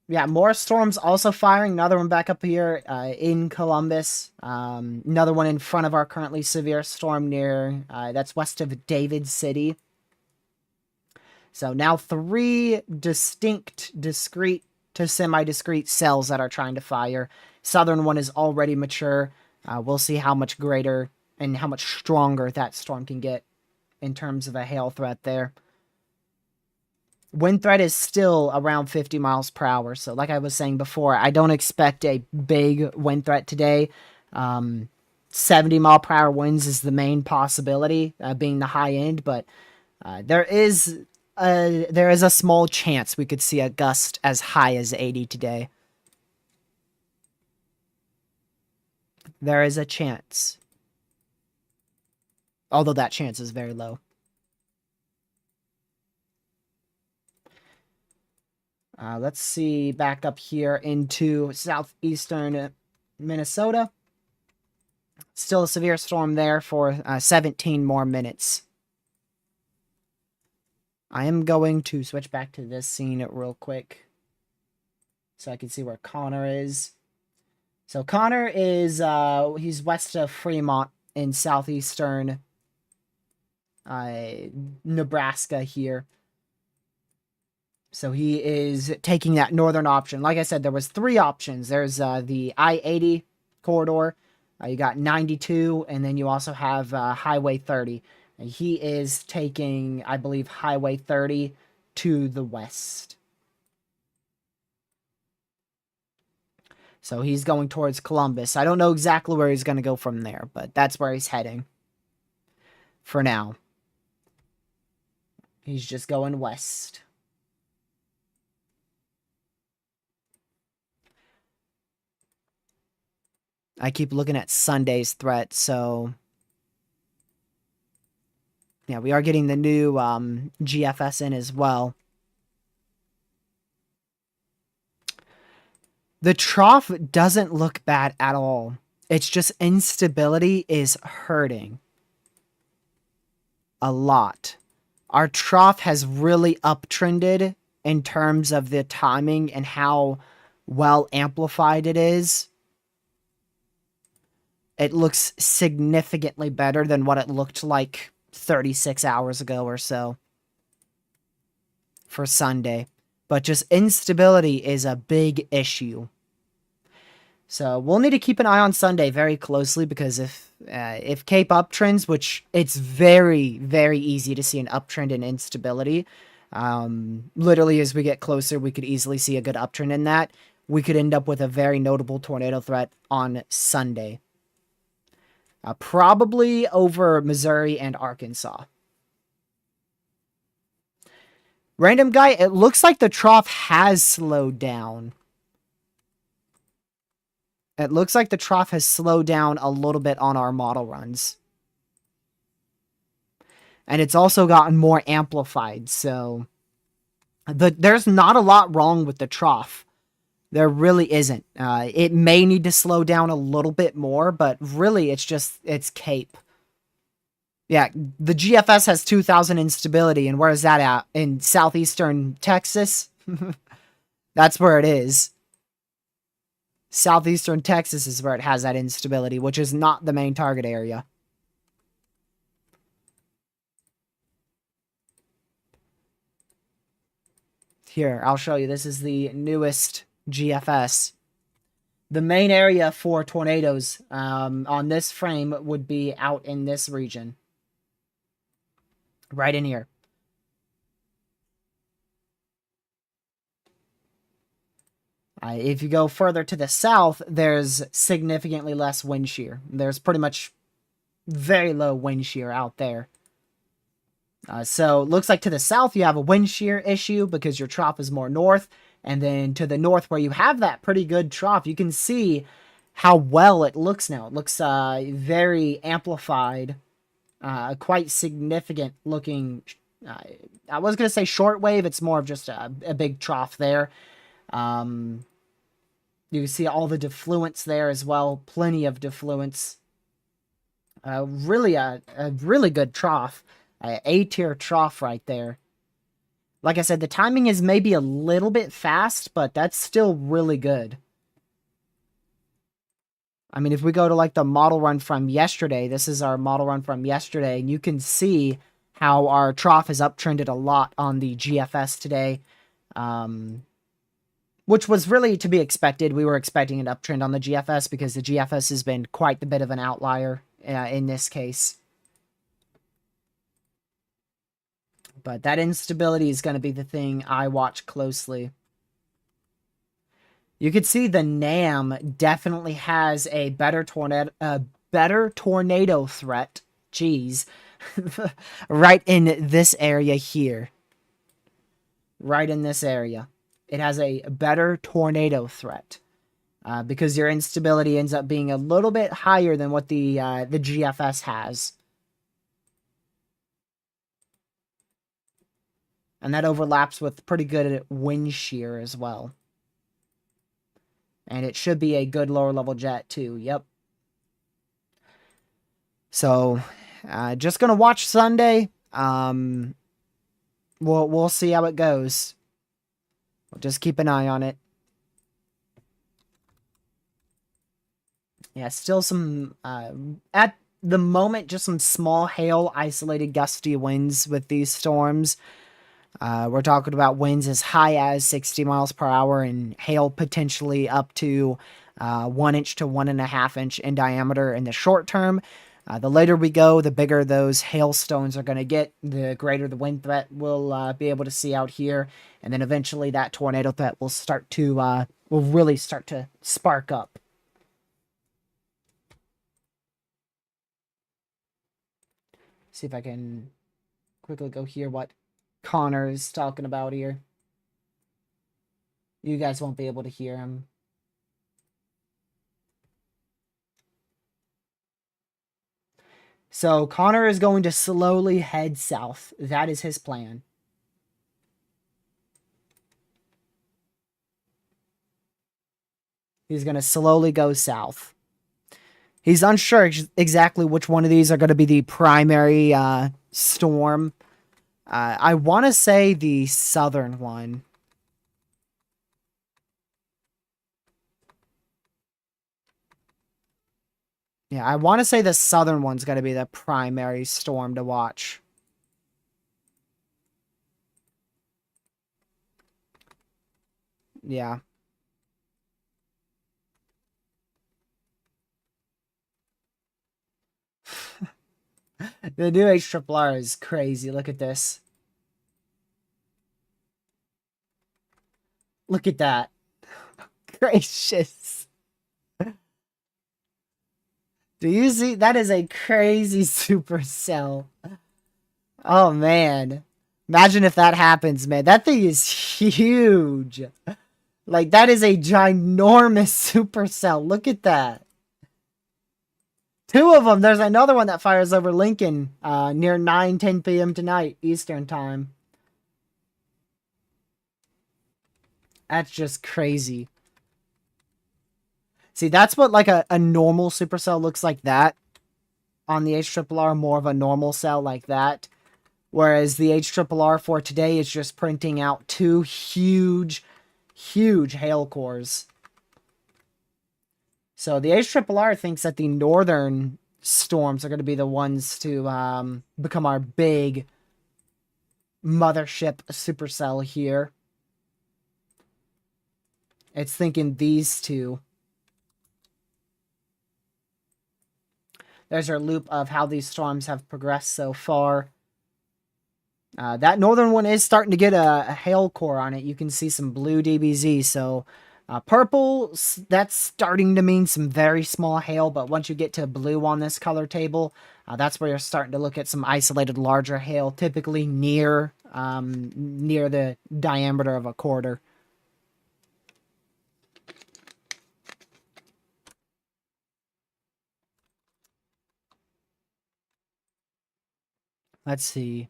yeah, more storms also firing. Another one back up here in Columbus. Another one in front of our currently severe storm near, that's west of David City. So now 3 distinct, discrete to semi-discrete cells that are trying to fire. Southern one is already mature. We'll see how much greater and how much stronger that storm can get in terms of a hail threat there. Wind threat is still around 50 miles per hour. So like I was saying before, I don't expect a big wind threat today. 70 mile per hour winds is the main possibility, being the high end, but there is a small chance we could see a gust as high as 80 today. There is a chance. Although that chance is very low. Let's see, back up here into southeastern Minnesota. Still a severe storm there for 17 more minutes. I am going to switch back to this scene real quick so I can see where Connor is. So Connor is, he's west of Fremont in southeastern Nebraska here. So he is taking that northern option. Like I said, there was 3 options. There's the I-80 corridor. You got 92, and then you also have Highway 30. And he is taking, I believe, Highway 30 to the west. So he's going towards Columbus. I don't know exactly where he's going to go from there, but that's where he's heading for now. He's just going west. I keep looking at Sunday's threat, so yeah, we are getting the new GFS in as well. The trough doesn't look bad at all. It's just instability is hurting a lot. Our trough has really uptrended in terms of the timing and how well amplified it is. It looks significantly better than what it looked like 36 hours ago or so for Sunday. But just instability is a big issue. So we'll need to keep an eye on Sunday very closely, because if Cape uptrends, which it's very, very easy to see an uptrend in instability, literally as we get closer, we could easily see a good uptrend in that. We could end up with a very notable tornado threat on Sunday. Probably over Missouri and Arkansas. Random guy, it looks like the trough has slowed down. It looks like the trough has slowed down a little bit on our model runs. And it's also gotten more amplified, so there's not a lot wrong with the trough. There really isn't. It may need to slow down a little bit more, but really it's Cape. Yeah, the GFS has 2,000 instability, and where is that at? In southeastern Texas? That's where it is. Southeastern Texas is where it has that instability, which is not the main target area. Here, I'll show you. This is the newest GFS. The main area for tornadoes on this frame would be out in this region. Right in here. If you go further to the south, there's significantly less wind shear. There's pretty much very low wind shear out there. So it looks like to the south you have a wind shear issue because your trough is more north. And then to the north where you have that pretty good trough, you can see how well it looks now. It looks very amplified, quite significant looking. I was going to say shortwave. It's more of just a big trough there. You can see all the defluence there as well. Plenty of defluence. Really a really good trough. A-tier trough right there. Like I said, the timing is maybe a little bit fast, but that's still really good. I mean, if we go to like the model run from yesterday, this is our model run from yesterday, and you can see how our trough has uptrended a lot on the GFS today. Which was really to be expected. We were expecting an uptrend on the GFS because the GFS has been quite a bit of an outlier in this case. But that instability is going to be the thing I watch closely. You can see the NAM definitely has a better tornado threat. Jeez. Right in this area here. Right in this area. It has a better tornado threat. Because your instability ends up being a little bit higher than what the GFS has. And that overlaps with pretty good wind shear as well. And it should be a good lower level jet too. Yep. So, just gonna watch Sunday. We'll see how it goes. We'll just keep an eye on it. Yeah, still some at the moment, just some small hail, isolated gusty winds with these storms. We're talking about winds as high as 60 miles per hour and hail potentially up to 1 inch to 1.5 inch in diameter in the short term. The later we go, the bigger those hailstones are going to get, the greater the wind threat we'll be able to see out here. And then eventually that tornado threat will start to, will really start to spark up. See if I can quickly go hear what Connor is talking about here. You guys won't be able to hear him. So Connor is going to slowly head south. That is his plan. He's going to slowly go south. He's unsure exactly which one of these are going to be the primary storm. I want to say the southern one. Yeah, I want to say the southern one's going to be the primary storm to watch. Yeah. The new HRRR is crazy. Look at this. Look at that. Gracious. Do you see? That is a crazy supercell. Oh, man. Imagine if that happens, man. That thing is huge. Like, that is a ginormous supercell. Look at that. Two of them. There's another one that fires over Lincoln near 9-10 p.m. tonight, Eastern time. That's just crazy. See, that's what like a normal supercell looks like that. On the HRRR, more of a normal cell like that. Whereas the HRRR for today is just printing out two huge hail cores. So the HRRR thinks that the northern storms are going to be the ones to become our big mothership supercell here. It's thinking these two. There's our loop of how these storms have progressed so far. That northern one is starting to get a hail core on it. You can see some blue DBZ. So purple, that's starting to mean some very small hail. But once you get to blue on this color table, that's where you're starting to look at some isolated larger hail, typically near the diameter of a quarter. Let's see.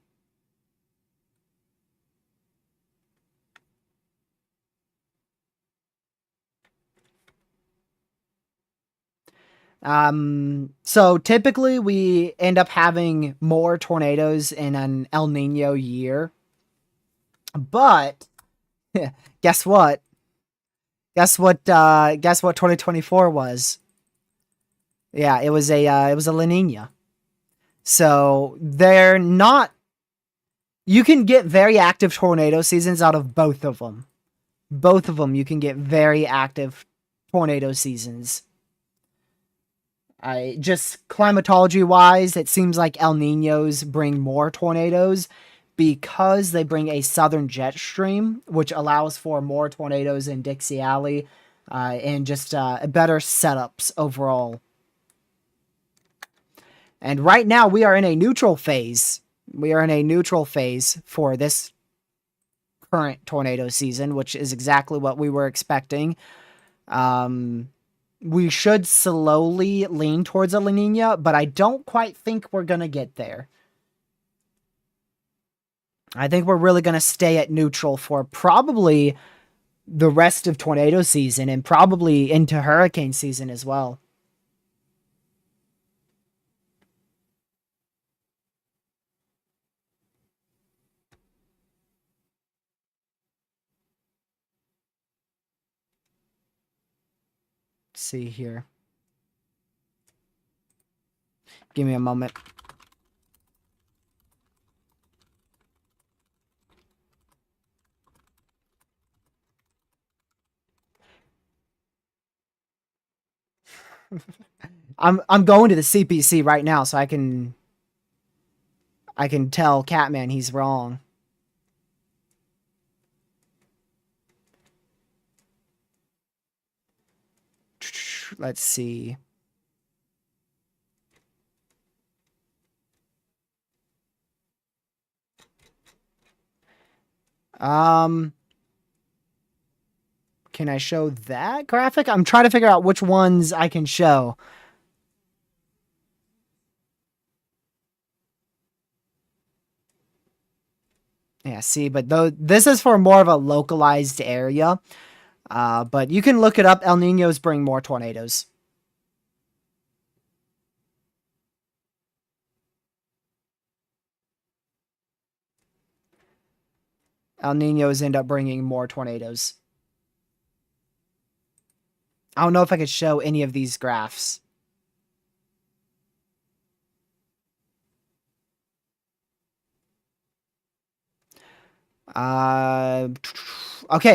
So typically we end up having more tornadoes in an El Nino year. But guess what? Guess what 2024 was? Yeah, it was a La Nina. So they're not, you can get very active tornado seasons out of both of them. Both of them you can get very active tornado seasons. Just climatology wise, it seems like El Ninos bring more tornadoes because they bring a southern jet stream, which allows for more tornadoes in Dixie Alley and just better setups overall. And right now we are in a neutral phase. We are in a neutral phase for this current tornado season, which is exactly what we were expecting. We should slowly lean towards a La Nina, but I don't quite think we're going to get there. I think we're really going to stay at neutral for probably the rest of tornado season and probably into hurricane season as well. Let's see here. Give me a moment. I'm going to the CPC right now so I can tell Catman he's wrong. Let's see. Can I show that graphic? I'm trying to figure out which ones I can show. Yeah, see, but though this is for more of a localized area. But you can look it up. El Niños bring more tornadoes. El Niños end up bringing more tornadoes. I don't know if I could show any of these graphs. Okay,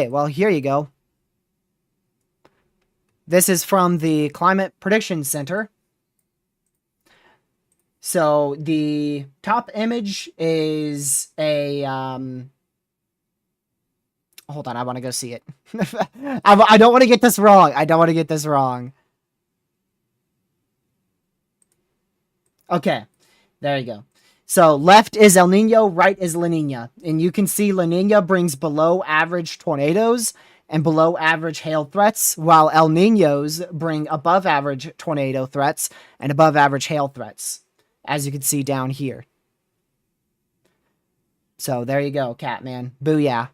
well, here you go. This is from the Climate Prediction Center. So the top image is a hold on, I want to go see it. I don't want to get this wrong. I don't want to get this wrong. Okay, there you go. So left is El Nino, right is La Nina. And you can see La Nina brings below average tornadoes and below average hail threats, while El Ninos bring above average tornado threats and above average hail threats, as you can see down here. So there you go, Catman. Booyah.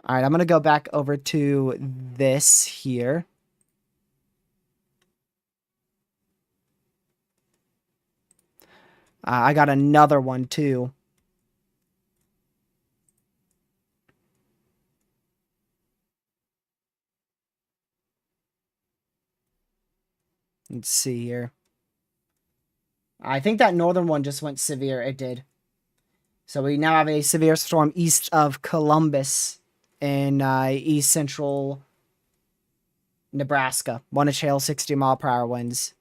All right, I'm going to go back over to this here. I got another one too. Let's see here. I think that northern one just went severe. It did. So we now have a severe storm east of Columbus in east central Nebraska. 1-inch hail, 60-mile-per-hour winds.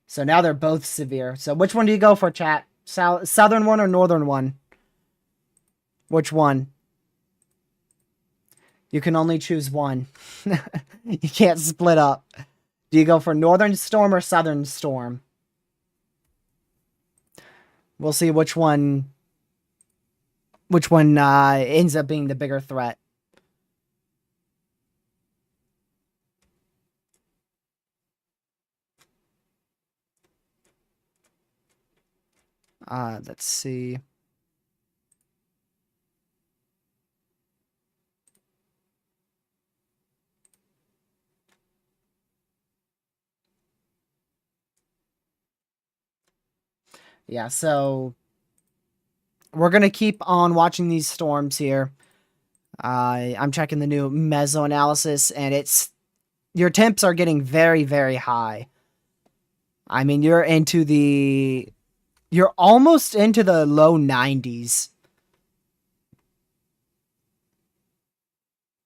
So now they're both severe. So which one do you go for, chat? Southern one or northern one? Which one? You can only choose one. You can't split up. Do you go for northern storm or southern storm? We'll see which one ends up being the bigger threat. Let's see. Yeah, so we're going to keep on watching these storms here. I'm checking the new meso analysis, and your temps are getting very, very high. I mean, you're almost into the low 90s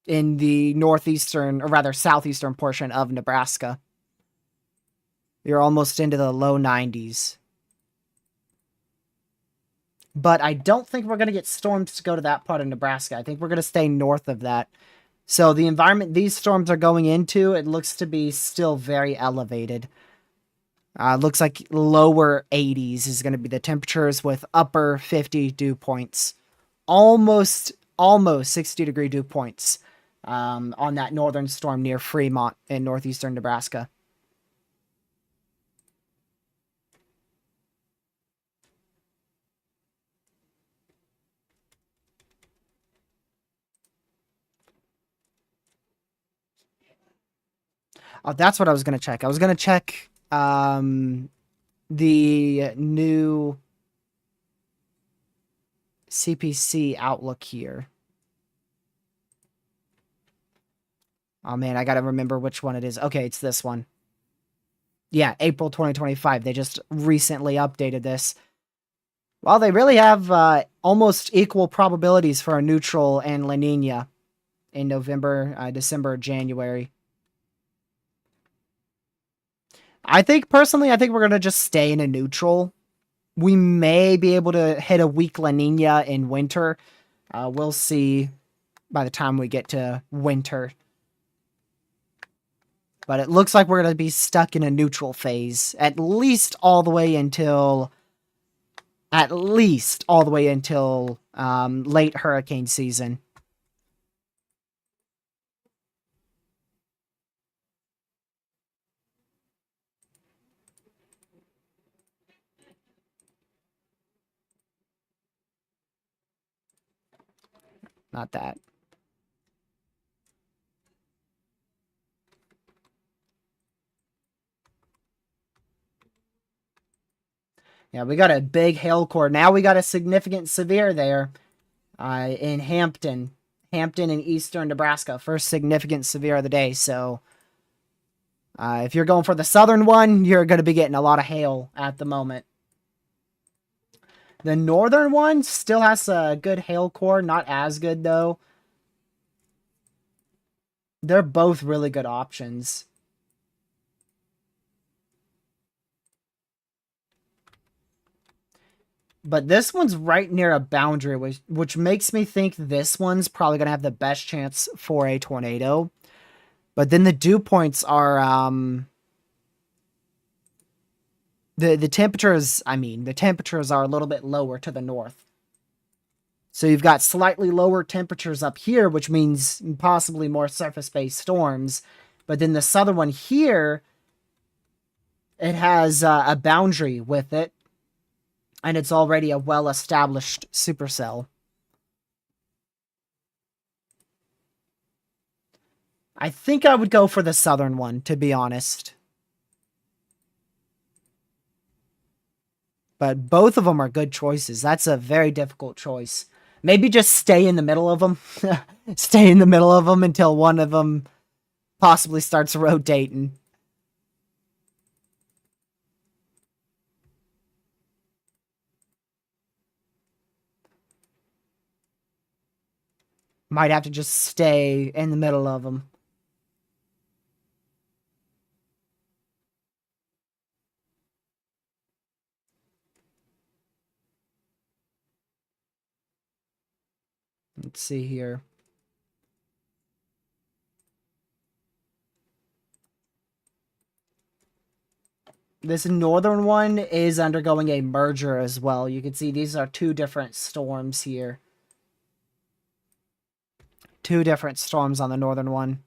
in the northeastern, or rather southeastern portion of Nebraska. You're almost into the low 90s. But I don't think we're going to get storms to go to that part of Nebraska. I think we're going to stay north of that. So the environment these storms are going into, it looks to be still very elevated. Looks like lower 80s is going to be the temperatures with upper 50 dew points. Almost 60-degree dew points on that northern storm near Fremont in northeastern Nebraska. Oh, that's what I was going to check. I was going to check the new CPC outlook here. Oh, man, I got to remember which one it is. Okay, it's this one. Yeah, April 2025. They just recently updated this. Well, they really have almost equal probabilities for a neutral and La Nina in November, December, January. Personally, I think we're going to just stay in a neutral. We may be able to hit a weak La Nina in winter. We'll see by the time we get to winter. But it looks like we're going to be stuck in a neutral phase, at least all the way until late hurricane season. not that. Yeah, we got a big hail core. Now we got a significant severe there in Hampton. Hampton in eastern Nebraska. First significant severe of the day. So if you're going for the southern one, you're going to be getting a lot of hail at the moment. The northern one still has a good hail core. Not as good, though. They're both really good options. But this one's right near a boundary, which makes me think this one's probably going to have the best chance for a tornado. But then the dew points are... The temperatures, the temperatures are a little bit lower to the north. So you've got slightly lower temperatures up here, which means possibly more surface-based storms. But then the southern one here, it has a boundary with it. And it's already a well-established supercell. I think I would go for the southern one, to be honest. But both of them are good choices. That's a very difficult choice. Maybe just stay in the middle of them. Stay in the middle of them until one of them possibly starts rotating. Might have to just stay in the middle of them. Let's see here. This northern one is undergoing a merger as well. You can see these are two different storms here. Two different storms on the northern one.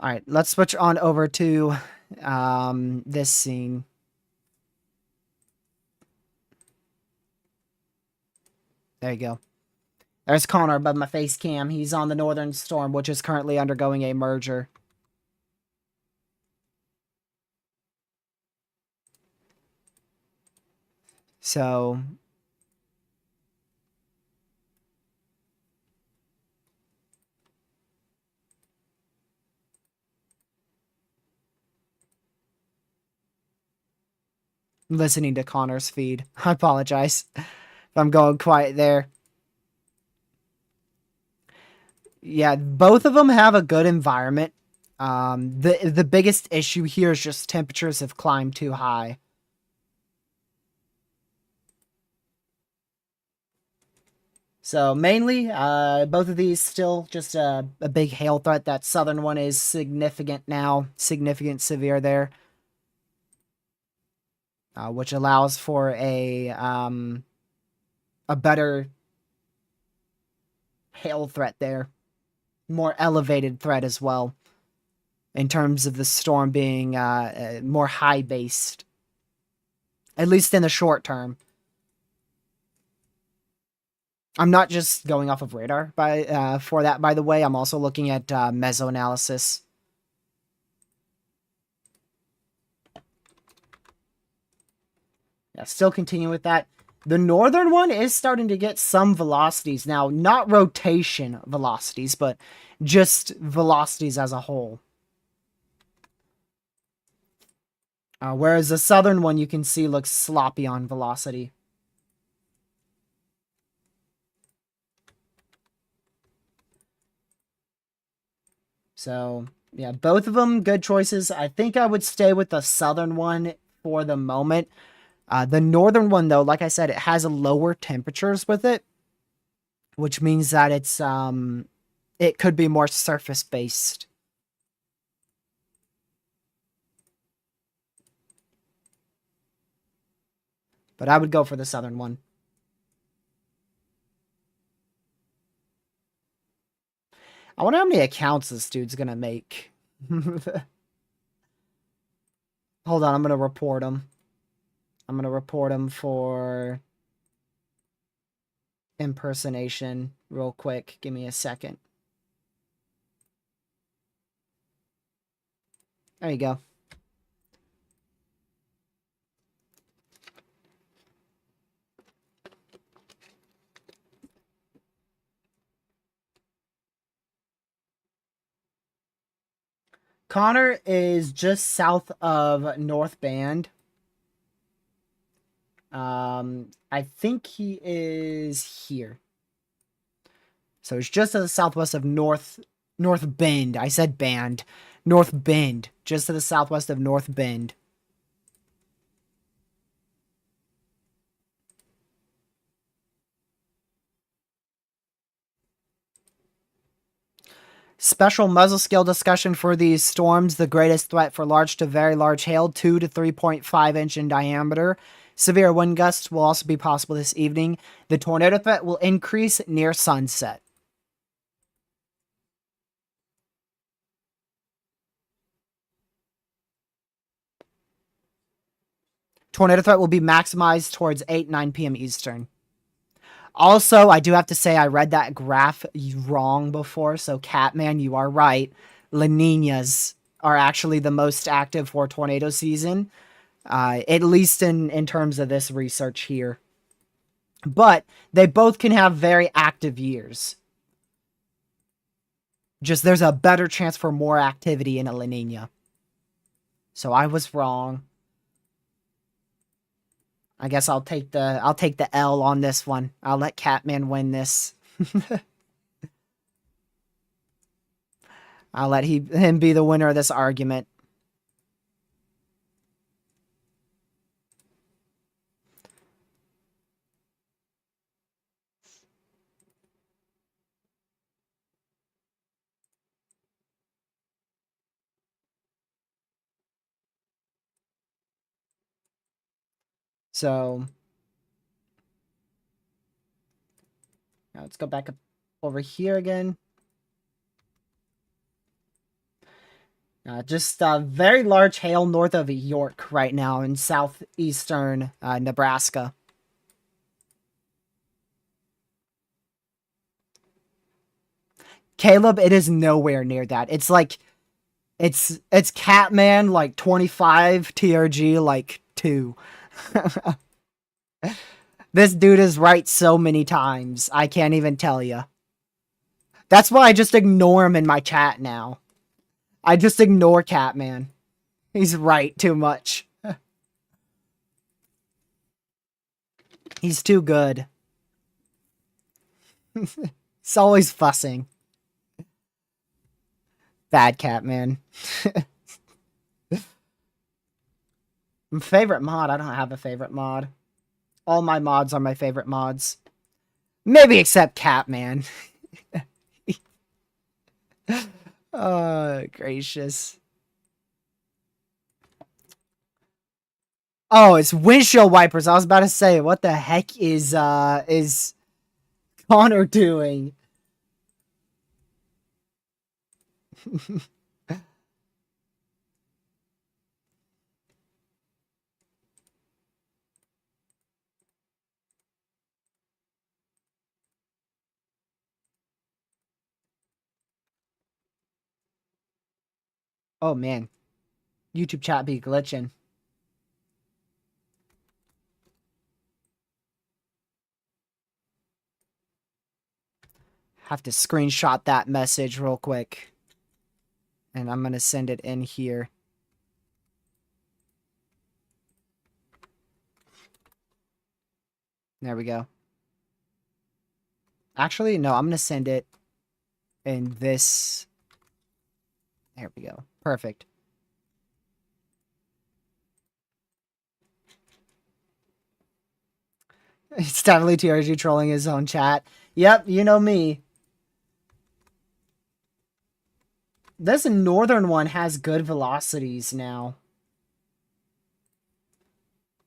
All right, let's switch on over to this scene. There you go. There's Connor above my face cam. He's on the northern storm, which is currently undergoing a merger. So listening to Connor's feed. I apologize if I'm going quiet there. Yeah, both of them have a good environment. The biggest issue here is just temperatures have climbed too high. So mainly, both of these still just a big hail threat. That southern one is significant now, significant severe there. Which allows for a better hail threat there. More elevated threat as well. In terms of the storm being more high-based. At least in the short term. I'm not just going off of radar for that, by the way. I'm also looking at mesoanalysis. Yeah, still continue with that. The northern one is starting to get some velocities now. Not rotation velocities, but just velocities as a whole. Whereas the southern one, you can see, looks sloppy on velocity. So, yeah, both of them good choices. I think I would stay with the southern one for the moment. The northern one, though, like I said, it has lower temperatures with it, which means that it could be more surface-based. But I would go for the southern one. I wonder how many accounts this dude's gonna make. Hold on, I'm going to report him. I'm going to report him for impersonation real quick. Give me a second. There you go. Connor is just south of North Band. I think he is here. So it's just to the southwest of North Bend. I said Band. North Bend. Just to the southwest of North Bend. Special mesoscale discussion for these storms. The greatest threat for large to very large hail, 2 to 3.5 inch in diameter. Severe wind gusts will also be possible this evening. The tornado threat will increase near sunset. Tornado threat will be maximized towards 9 p.m. Eastern. Also, I do have to say I read that graph wrong before, so Catman, you are right. La Ninas are actually the most active for tornado season, at least in terms of this research here. But they both can have very active years. Just there's a better chance for more activity in a La Nina. So I was wrong. I guess I'll take the L on this one. I'll let Catman win this. I'll let him be the winner of this argument. So now let's go back up over here again. Just very large hail north of York right now in southeastern Nebraska. Caleb, it is nowhere near that. It's like, it's Catman like 25, TRG like 2. This dude is right so many times. I can't even tell you. That's why I just ignore him in my chat now. I just ignore Catman. He's right too much. He's too good. He's always fussing. Bad Catman. Favorite mod? I don't have a favorite mod. All my mods are my favorite mods. Maybe except Catman. Oh, gracious. Oh, it's windshield wipers. I was about to say, what the heck is Connor doing? Oh man, YouTube chat be glitching. Have to screenshot that message real quick. And I'm going to send it in here. There we go. Actually, no, I'm going to send it in this. There we go. Perfect. It's definitely TRG trolling his own chat. Yep, you know me. This northern one has good velocities now.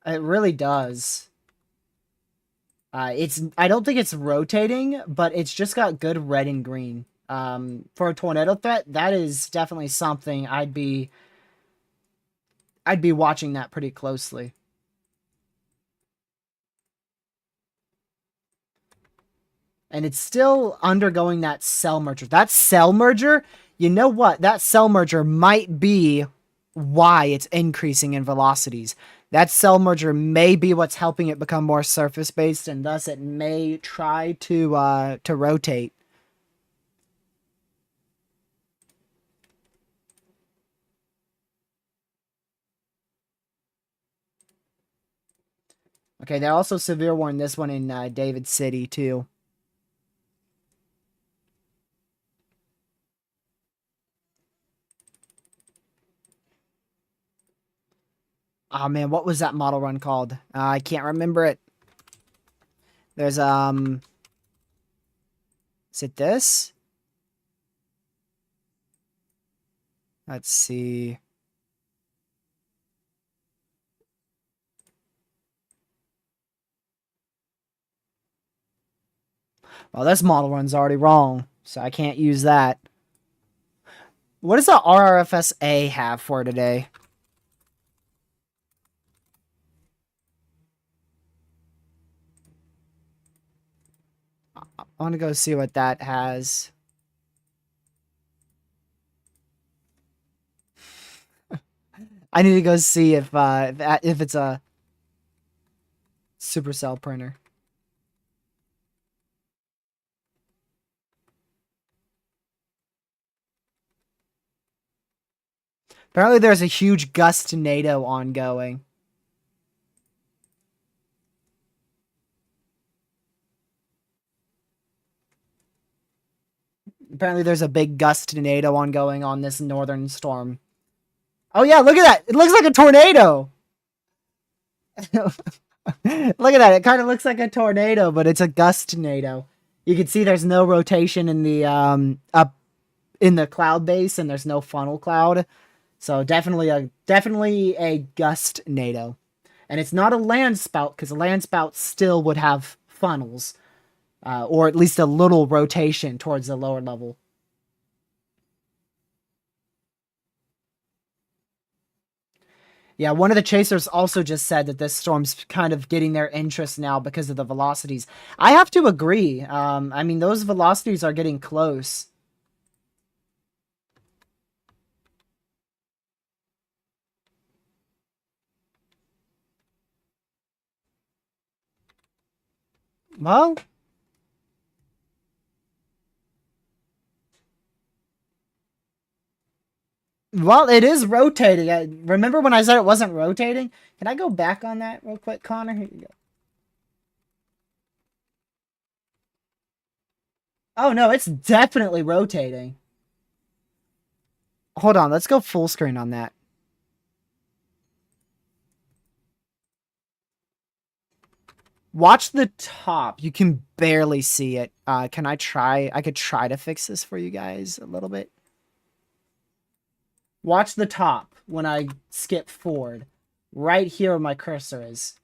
It really does. I don't think it's rotating, but it's just got good red and green. for a tornado threat, that is definitely something I'd be watching that pretty closely. And it's still undergoing that cell merger. That cell merger, you know what? That cell merger might be why it's increasing in velocities. That cell merger may be what's helping it become more surface based, and thus it may try to rotate. Okay, they also severe warned this one in David City too. Oh man, what was that model run called? I can't remember it. There's is it this? Let's see. Well, this model run's already wrong, so I can't use that. What does the RRFSA have for today? I want to go see what that has. I need to go see if it's a Supercell printer. Apparently, there's a huge gust NATO ongoing. Apparently, there's a big gust tornado ongoing on this northern storm. Oh yeah, look at that! It looks like a tornado. Look at that! It kind of looks like a tornado, but it's a gust tornado. You can see there's no rotation in the up in the cloud base, and there's no funnel cloud. So definitely a gust NATO, and it's not a land spout because a land spout still would have funnels. Or at least a little rotation towards the lower level. Yeah, one of the chasers also just said that this storm's kind of getting their interest now because of the velocities. I have to agree. I mean, those velocities are getting close. Well, it is rotating. Remember when I said it wasn't rotating? Can I go back on that real quick, Connor? Here you go. Oh no, it's definitely rotating. Hold on, let's go full screen on that. Watch the top. You can barely see it. Can I try? I could try to fix this for you guys a little bit. Watch the top when I skip forward. Right here where my cursor is.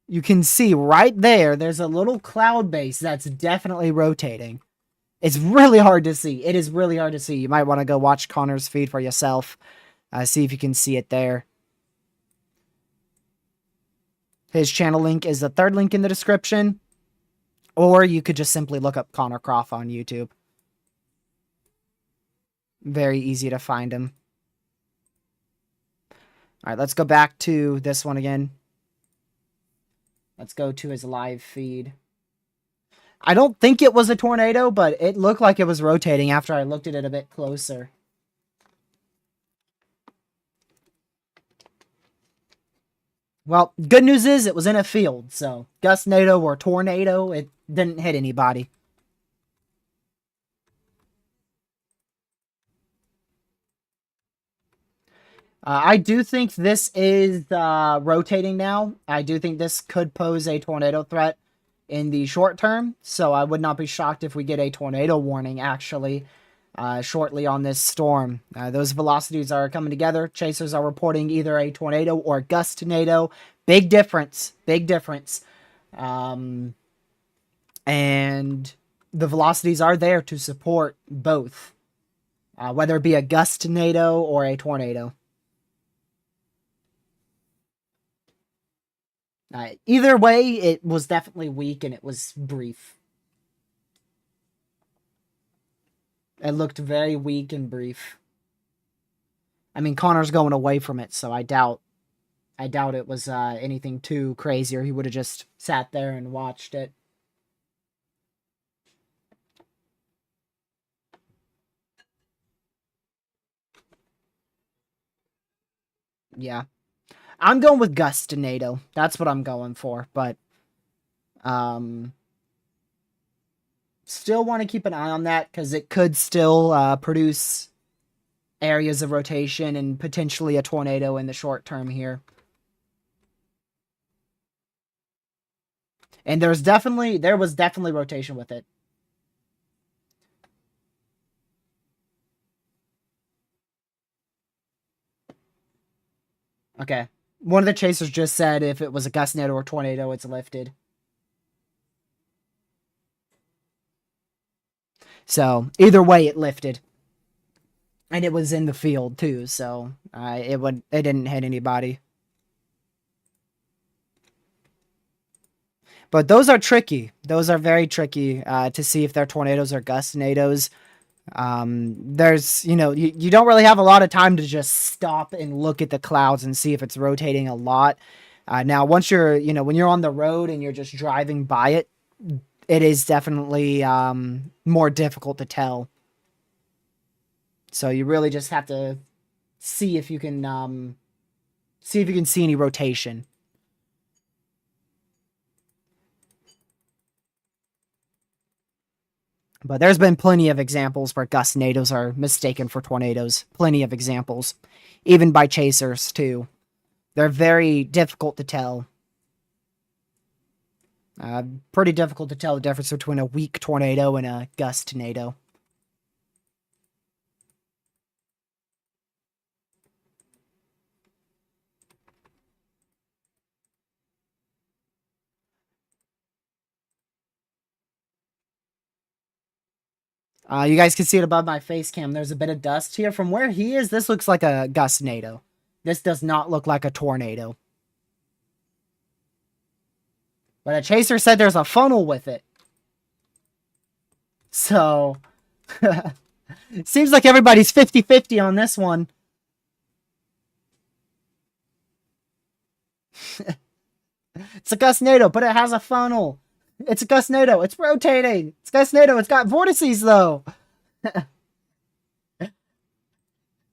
You can see right there, there's a little cloud base that's definitely rotating. It's really hard to see. It is really hard to see. You might want to go watch Connor's feed for yourself. See if you can see it there. His channel link is the third link in the description. Or you could just simply look up Connor Croft on YouTube. Very easy to find him. All right, let's go back to this one again. Let's go to his live feed. I don't think it was a tornado, but it looked like it was rotating after I looked at it a bit closer. Well, good news is it was in a field, so gust NATO or tornado, it didn't hit anybody. I do think this is rotating now. I do think this could pose a tornado threat in the short term, so I would not be shocked if we get a tornado warning, actually, shortly on this storm. Those velocities are coming together. Chasers are reporting either a tornado or gust tornado. Big difference. Big difference. And the velocities are there to support both, whether it be a gust tornado or a tornado. Either way, it was definitely weak and it was brief. It looked very weak and brief. I mean, Connor's going away from it, so I doubt it was anything too crazy, or he would have just sat there and watched it. Yeah. I'm going with gust tornado. That's what I'm going for, but still want to keep an eye on that because it could still produce areas of rotation and potentially a tornado in the short term here. And there was definitely rotation with it. Okay. One of the chasers just said if it was a gust tornado or tornado, it's lifted. So either way, it lifted, and it was in the field too. So it didn't hit anybody. But those are tricky. Those are very tricky to see if they're tornadoes or gust tornadoes. There's, you don't really have a lot of time to just stop and look at the clouds and see if it's rotating a lot. Now, once you're, when you're on the road and you're just driving by it, it is definitely more difficult to tell. So you really just have to see if you can see any rotation. But there's been plenty of examples where gust tornadoes are mistaken for tornadoes. Plenty of examples. Even by chasers, too. They're very difficult to tell. Pretty difficult to tell the difference between a weak tornado and a gust tornado. You guys can see it above my face cam. There's a bit of dust here. From where he is, this looks like a gust tornado. This does not look like a tornado. But a chaser said there's a funnel with it. So, seems like everybody's 50-50 on this one. It's a gust tornado, but it has a funnel. It's a gust tornado. It's rotating. It's gust tornado. It's got vortices, though.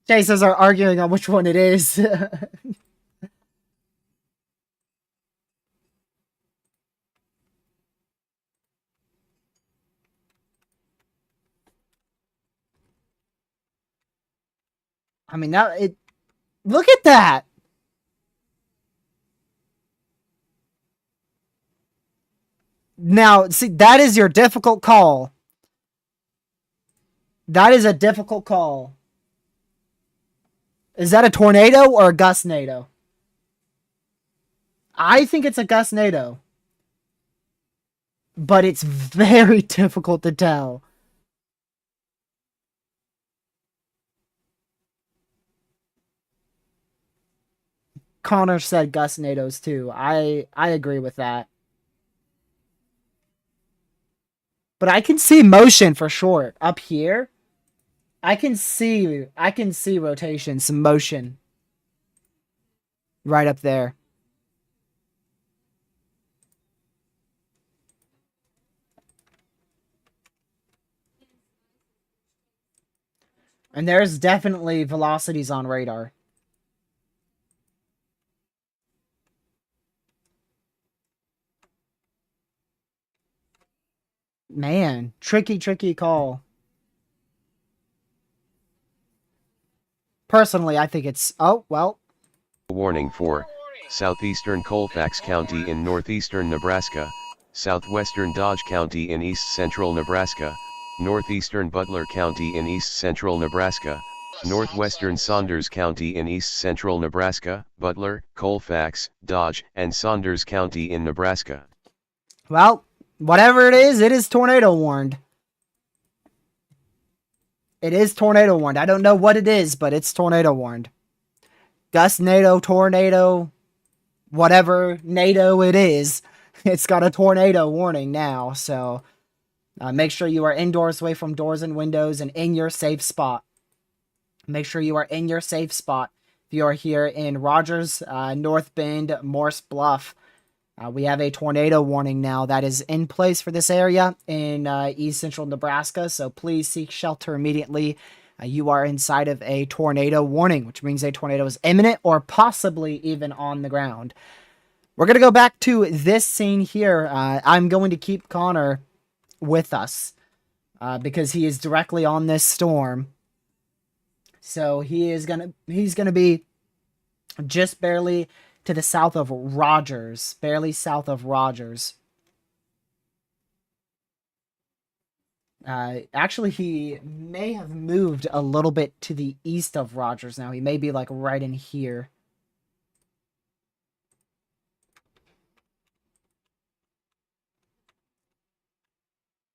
Chasers are arguing on which one it is. I mean, look at that. Now, see, that is your difficult call. That is a difficult call. Is that a tornado or a gust tornado? I think it's a gust tornado. But it's very difficult to tell. Connor said gust tornadoes too. I agree with that. But I can see motion for sure. Up here, I can see rotation, some motion. Right up there. And there's definitely velocities on radar. Man, tricky call. Personally, I think it's... Oh, well. Warning for southeastern Colfax County in northeastern Nebraska, southwestern Dodge County in east-central Nebraska, northeastern Butler County in east-central Nebraska, northwestern Saunders County in east-central Nebraska, Butler, Colfax, Dodge, and Saunders County in Nebraska. Well, whatever it is tornado warned. It is tornado warned. I don't know what it is, but it's tornado warned. Gust NATO, tornado, whatever NATO it is, it's got a tornado warning now. So make sure you are indoors, away from doors and windows, and in your safe spot. Make sure you are in your safe spot. If you are here in Rogers, North Bend, Morse Bluff, we have a tornado warning now that is in place for this area in east central Nebraska. So please seek shelter immediately. You are inside of a tornado warning, which means a tornado is imminent or possibly even on the ground. We're going to go back to this scene here. I'm going to keep Connor with us because he is directly on this storm. So he's gonna be just barely to the south of Rogers, barely south of Rogers. Actually, he may have moved a little bit to the east of Rogers now. He may be like right in here.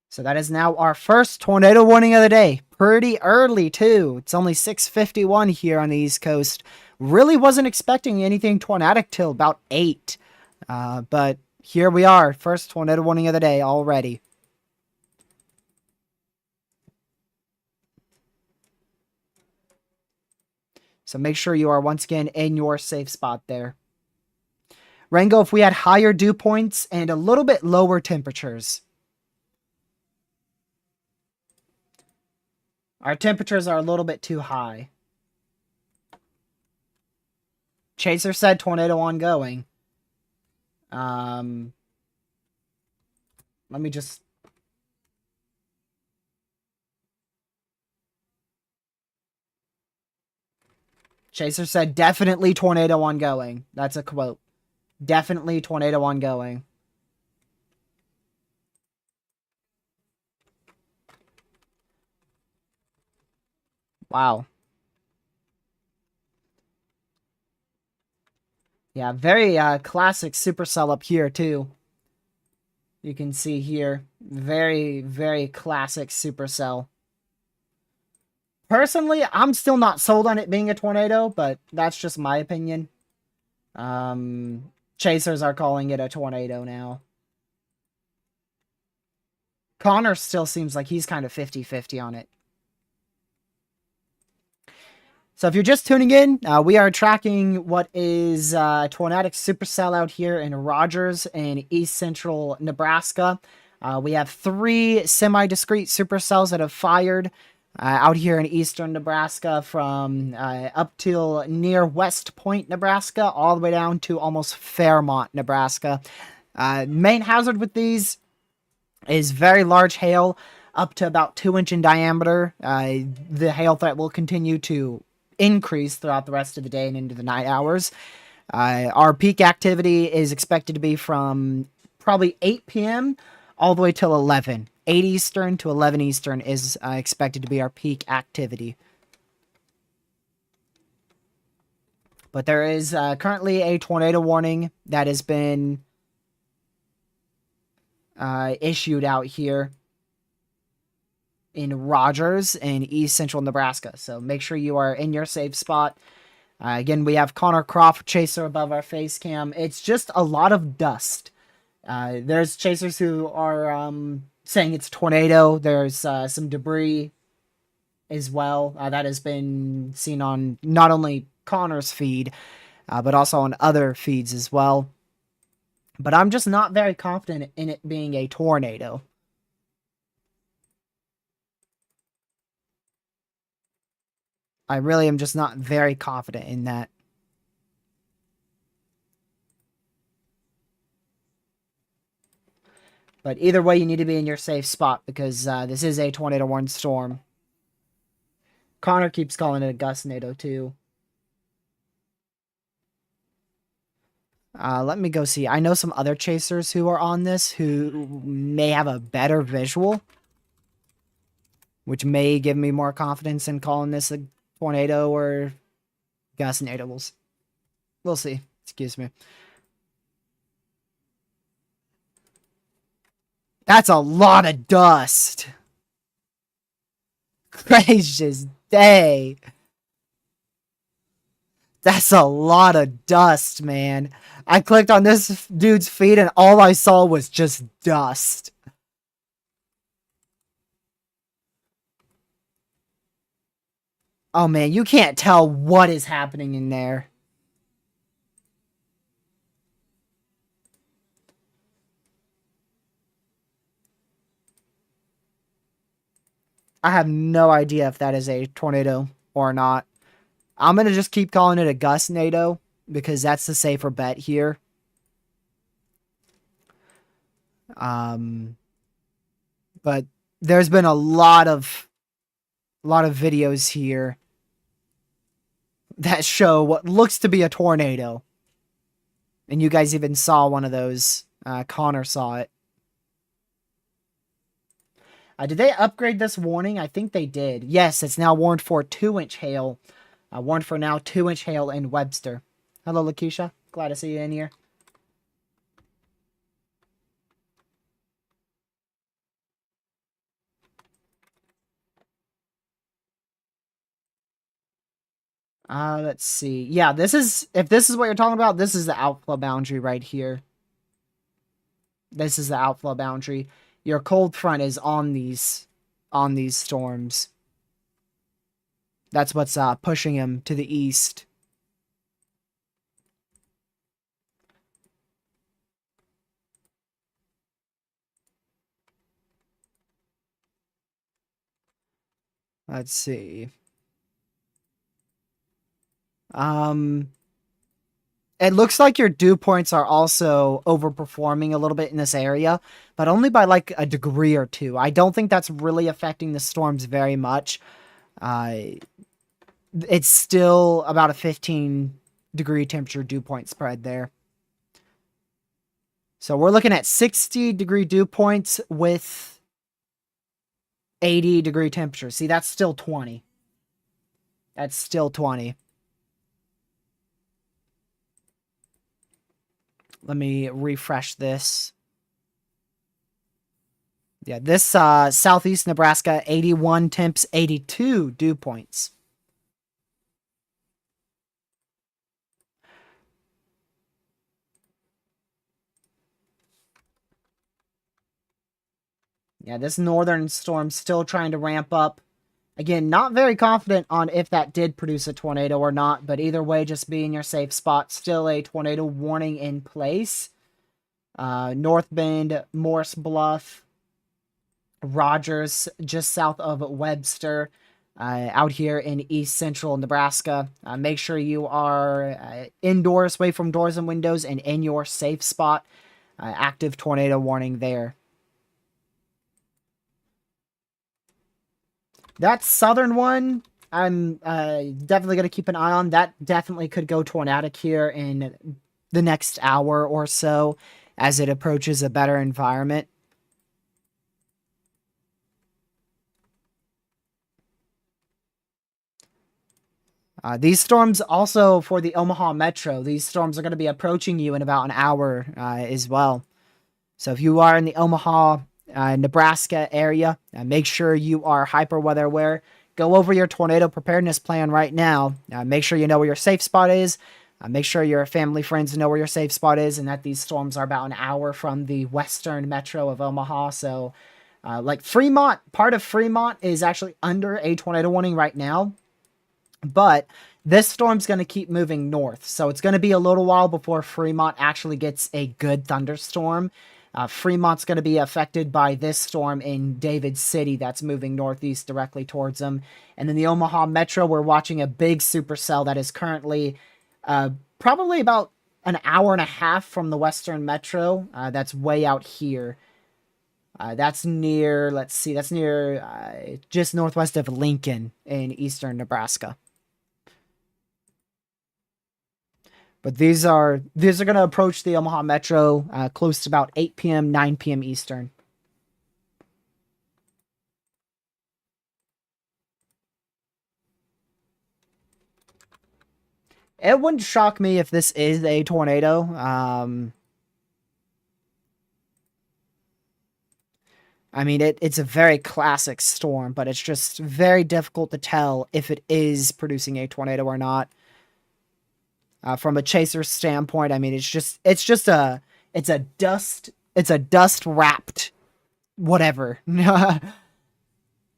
So that is now our first tornado warning of the day. Pretty early, too. It's only 6:51 here on the East Coast. Really wasn't expecting anything tornadic till about 8. But here we are. First tornado warning of the day already. So make sure you are once again in your safe spot there. Rango, if we had higher dew points and a little bit lower temperatures. Our temperatures are a little bit too high. Chaser said tornado ongoing. Let me just... Chaser said definitely tornado ongoing. That's a quote. Definitely tornado ongoing. Wow. Yeah, very classic Supercell up here, too. You can see here. Very, very classic Supercell. Personally, I'm still not sold on it being a tornado, but that's just my opinion. Chasers are calling it a tornado now. Connor still seems like he's kind of 50-50 on it. So if you're just tuning in, we are tracking what is tornadic supercell out here in Rogers in east central Nebraska. We have 3 semi-discrete supercells that have fired out here in eastern Nebraska from up till near West Point, Nebraska, all the way down to almost Fairmont, Nebraska. Main hazard with these is very large hail, up to about 2-inch in diameter. The hail threat will continue to increase throughout the rest of the day and into the night hours. Our peak activity is expected to be from probably 8 p.m. all the way till 11. 8 Eastern to 11 Eastern is expected to be our peak activity. But there is currently a tornado warning that has been issued out here in Rogers in east central Nebraska. So make sure you are in your safe spot. Again, we have Connor Croft Chaser above our face cam. It's just a lot of dust. There's chasers who are saying it's tornado. There's some debris as well. That has been seen on not only Connor's feed, but also on other feeds as well. But I'm just not very confident in it being a tornado. I really am just not very confident in that. But either way, you need to be in your safe spot because this is a tornado warned storm. Connor keeps calling it a gustnado too. Let me go see. I know some other chasers who are on this who may have a better visual, which may give me more confidence in calling this a tornado or gustnado. We'll see. Excuse me. That's a lot of dust. Gracious day. That's a lot of dust, man. I clicked on this dude's feed and all I saw was just dust. Oh man, you can't tell what is happening in there. I have no idea if that is a tornado or not. I'm going to just keep calling it a gust-nado because that's the safer bet here. But there's been a lot of videos here that show what looks to be a tornado. And you guys even saw one of those. Connor saw it. Did they upgrade this warning? I think they did. Yes, it's now warned for 2-inch hail. Warned for now 2-inch hail in Webster. Hello, Lakeisha. Glad to see you in here. Let's see. Yeah, this is, if this is what you're talking about, this is the outflow boundary right here. This is the outflow boundary. Your cold front is on these storms. That's what's pushing him to the east. Let's see. It looks like your dew points are also overperforming a little bit in this area, but only by like a degree or two. I don't think that's really affecting the storms very much. It's still about a 15-degree temperature dew point spread there. So we're looking at 60-degree dew points with 80-degree temperature. See, that's still 20. That's still 20. Let me refresh this. Yeah, this southeast Nebraska, 81 temps, 82 dew points. Yeah, this northern storm still trying to ramp up. Again, not very confident on if that did produce a tornado or not, but either way, just be in your safe spot. Still a tornado warning in place. North Bend, Morse Bluff, Rogers, just south of Webster, out here in east central Nebraska. Make sure you are indoors, away from doors and windows, and in your safe spot. Active tornado warning there. That southern one, I'm definitely going to keep an eye on. That definitely could go tornadic here in the next hour or so as it approaches a better environment. These storms also for the Omaha Metro, these storms are going to be approaching you in about an hour as well. So if you are in the Omaha, Nebraska area, make sure you are hyper weather aware. Go over your tornado preparedness plan right now. Make sure you know where your safe spot is. Make sure your family, friends know where your safe spot is and that these storms are about an hour from the western metro of Omaha. So like Fremont, part of Fremont is actually under a tornado warning right now. But this storm's going to keep moving north. So it's going to be a little while before Fremont actually gets a good thunderstorm. Fremont's going to be affected by this storm in David City that's moving northeast directly towards them. And then the Omaha Metro, we're watching a big supercell that is currently probably about an hour and a half from the western metro. That's way out here. That's near, let's see, that's near just northwest of Lincoln in eastern Nebraska. But these are going to approach the Omaha Metro close to about 8 p.m., 9 p.m. Eastern. It wouldn't shock me if this is a tornado. I mean, it's a very classic storm, but it's just very difficult to tell if it is producing a tornado or not. From a chaser standpoint, I mean, it's a dust wrapped whatever.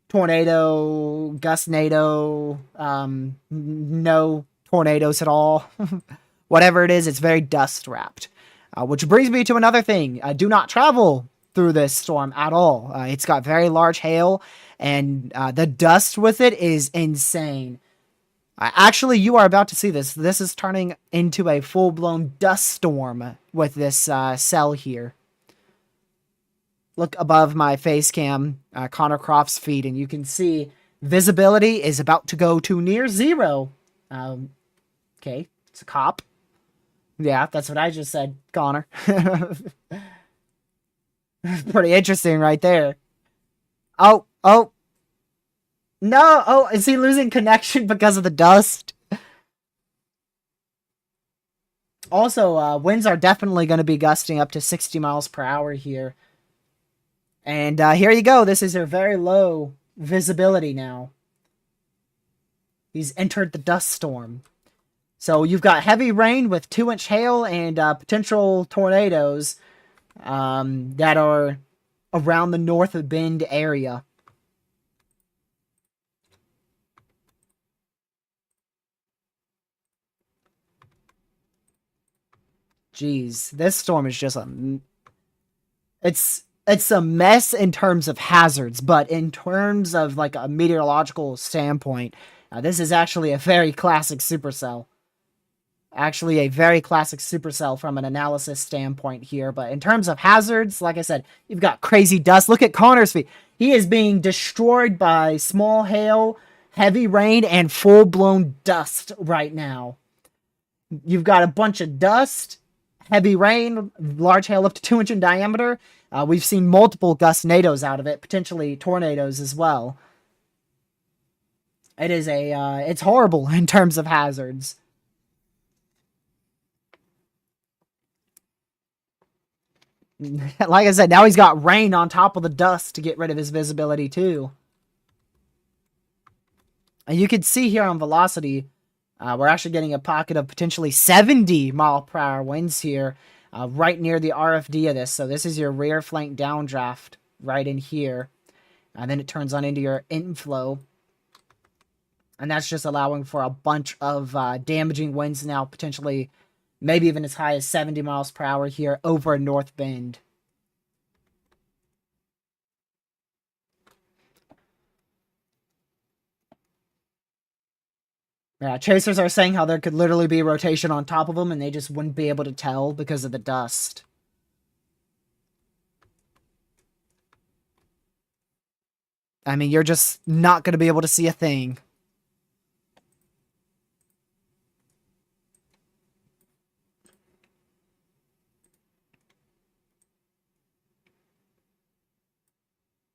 Tornado, gustnado, no tornadoes at all. Whatever it is, it's very dust wrapped. Which brings me to another thing. Do not travel through this storm at all. It's got very large hail, and the dust with it is insane. Actually, you are about to see this. This is turning into a full-blown dust storm with this cell here. Look above my face cam, Connor Croft's feed, and you can see visibility is about to go to near zero. Okay, it's a cop. Yeah, that's what I just said, Connor. Pretty interesting right there. Oh. No, oh, is he losing connection because of the dust? Also, winds are definitely going to be gusting up to 60 miles per hour here. And here you go. This is a very low visibility now. He's entered the dust storm. So you've got heavy rain with 2-inch hail and potential tornadoes that are around the North Bend area. Jeez, this storm is just it's a mess in terms of hazards, but in terms of like a meteorological standpoint, this is actually a very classic supercell. Actually, a very classic supercell from an analysis standpoint here. But in terms of hazards, like I said, you've got crazy dust. Look at Connor's feet. He is being destroyed by small hail, heavy rain, and full-blown dust right now. You've got a bunch of dust, heavy rain, large hail up to 2 inch in diameter. We've seen multiple gustnados out of it, potentially tornadoes as well. It is it's horrible in terms of hazards. Like I said, now he's got rain on top of the dust to get rid of his visibility too. And you can see here on velocity, we're actually getting a pocket of potentially 70 mile per hour winds here, right near the RFD of this. So this is your rear flank downdraft right in here. And then it turns on into your inflow. And that's just allowing for a bunch of damaging winds now, potentially maybe even as high as 70 miles per hour here over North Bend. Yeah, chasers are saying how there could literally be rotation on top of them and they just wouldn't be able to tell because of the dust. I mean, you're just not going to be able to see a thing.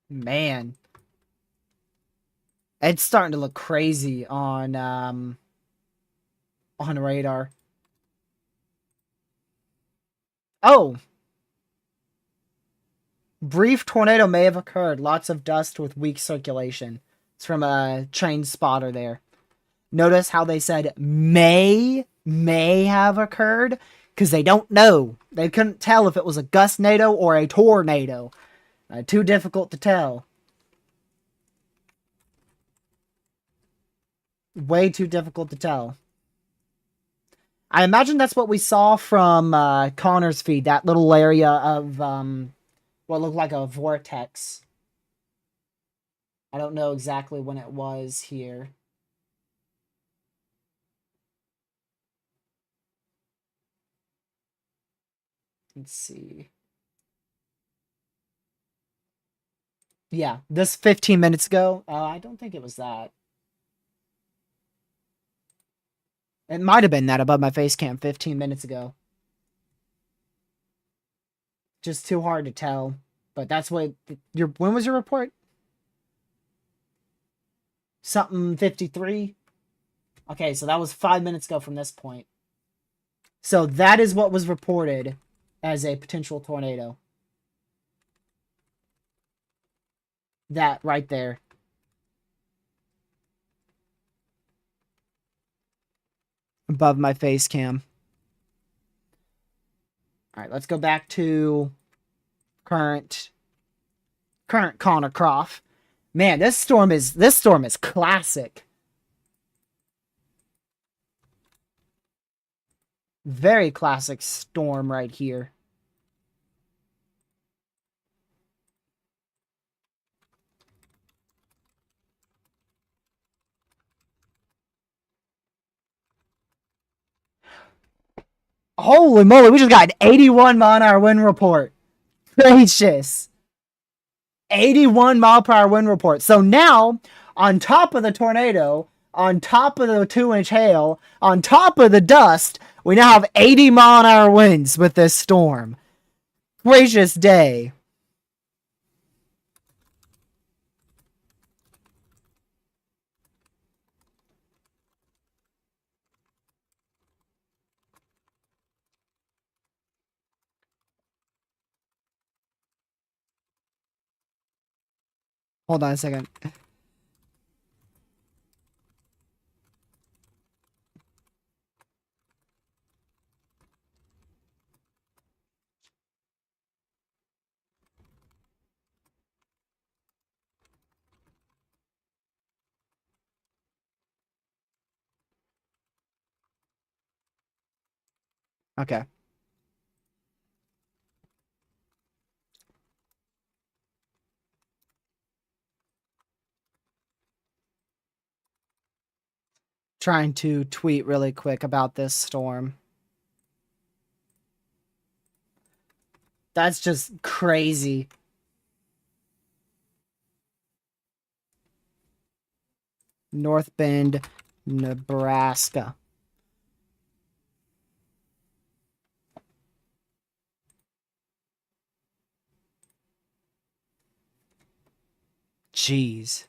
Man. It's starting to look crazy on radar. Oh! Brief tornado may have occurred. Lots of dust with weak circulation. It's from a train spotter there. Notice how they said may have occurred? Because they don't know. They couldn't tell if it was a gustnado or a tornado. Too difficult to tell. Way too difficult to tell. I imagine that's what we saw from Connor's feed. That little area of what looked like a vortex. I don't know exactly when it was here. Let's see. Yeah, this 15 minutes ago. I don't think it was that. It might have been that above my face cam 15 minutes ago. Just too hard to tell. But that's what when was your report? Something 53. Okay, so that was 5 minutes ago from this point. So that is what was reported as a potential tornado. That right there. Above my face cam. All right, let's go back to current Connor Croft. Man, this storm is classic. Very classic storm right here. Holy moly, we just got an 81 mile an hour wind report. Gracious. 81 mile per hour wind report. So now, on top of the tornado, on top of the 2-inch hail, on top of the dust, we now have 80 mile an hour winds with this storm. Gracious day. Hold on a second. Okay. Trying to tweet really quick about this storm. That's just crazy. North Bend, Nebraska. Jeez.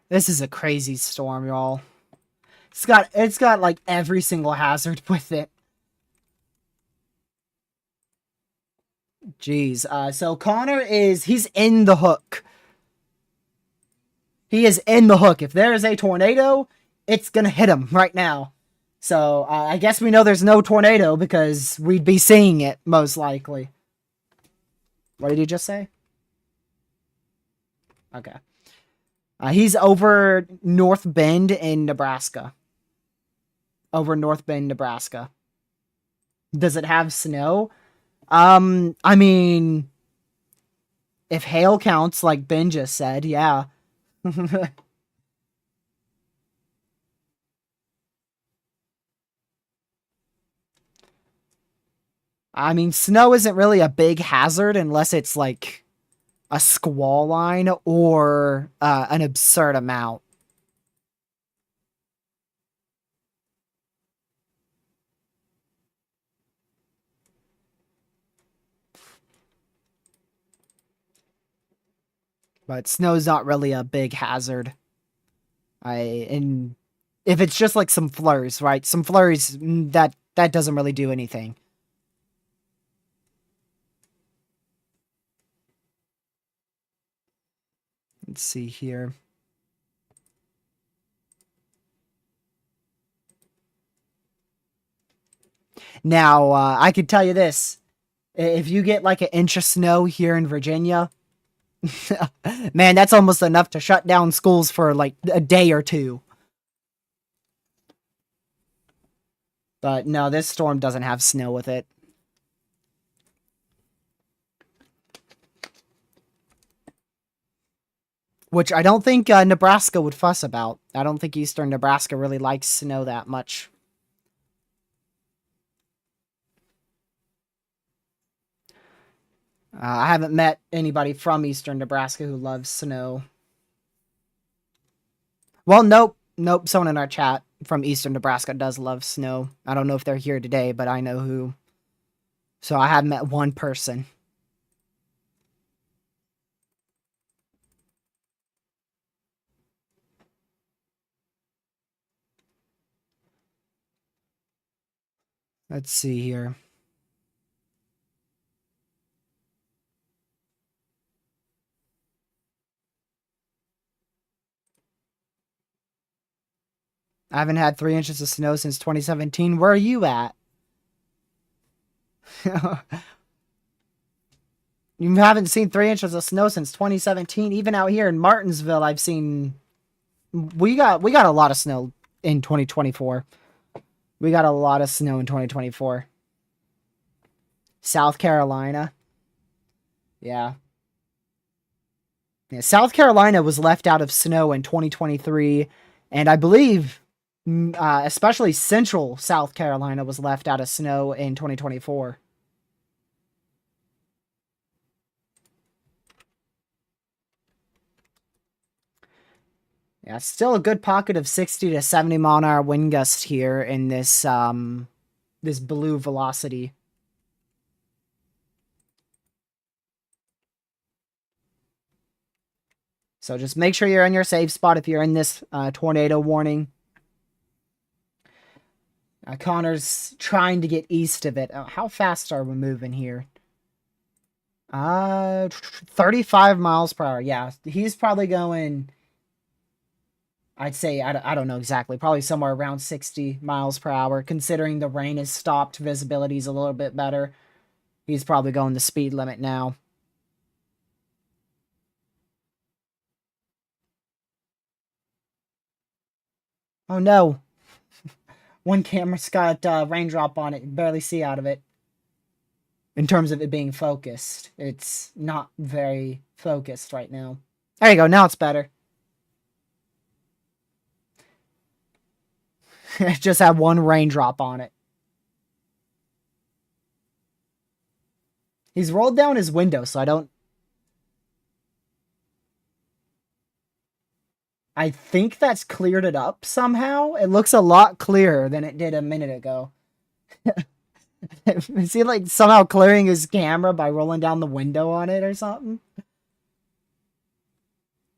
This is a crazy storm, y'all. It's got like every single hazard with it. Jeez. So Connor he's in the hook. He is in the hook. If there is a tornado, it's gonna hit him right now. So I guess we know there's no tornado because we'd be seeing it most likely. What did you just say? Okay. He's over North Bend in Nebraska. Over North Bend, Nebraska. Does it have snow? I mean, if hail counts, like Ben just said, yeah. I mean, snow isn't really a big hazard unless it's like a squall line or an absurd amount. But snow's not really a big hazard. And if it's just like some flurries, right? Some flurries that doesn't really do anything. Let's see here. Now, I could tell you this. If you get like an inch of snow here in Virginia, man, that's almost enough to shut down schools for like a day or two. But no, this storm doesn't have snow with it. Which I don't think Nebraska would fuss about. I don't think eastern Nebraska really likes snow that much. I haven't met anybody from eastern Nebraska who loves snow. Well, nope. Nope. Someone in our chat from eastern Nebraska does love snow. I don't know if they're here today, but I know who. So I have met one person. Let's see here. I haven't had 3 inches of snow since 2017. Where are you at? You haven't seen 3 inches of snow since 2017. Even out here in Martinsville, I've seen. We got a lot of snow in 2024. We got a lot of snow in 2024. South Carolina. Yeah. Yeah, South Carolina was left out of snow in 2023, and I believe, especially central South Carolina was left out of snow in 2024. Yeah, still a good pocket of 60 to 70 mile an hour wind gust here in this this blue velocity. So just make sure you're in your safe spot if you're in this tornado warning. Connor's trying to get east of it. How fast are we moving here? 35 miles per hour. Yeah, he's probably going, I'd say, I don't know exactly, probably somewhere around 60 miles per hour. Considering the rain has stopped, visibility's a little bit better. He's probably going the speed limit now. Oh no. One camera's got raindrop on it. You barely see out of it. In terms of it being focused. It's not very focused right now. There you go. Now it's better. It just had one raindrop on it. He's rolled down his window, so I don't... I think that's cleared it up somehow. It looks a lot clearer than it did a minute ago. Is he like somehow clearing his camera by rolling down the window on it or something?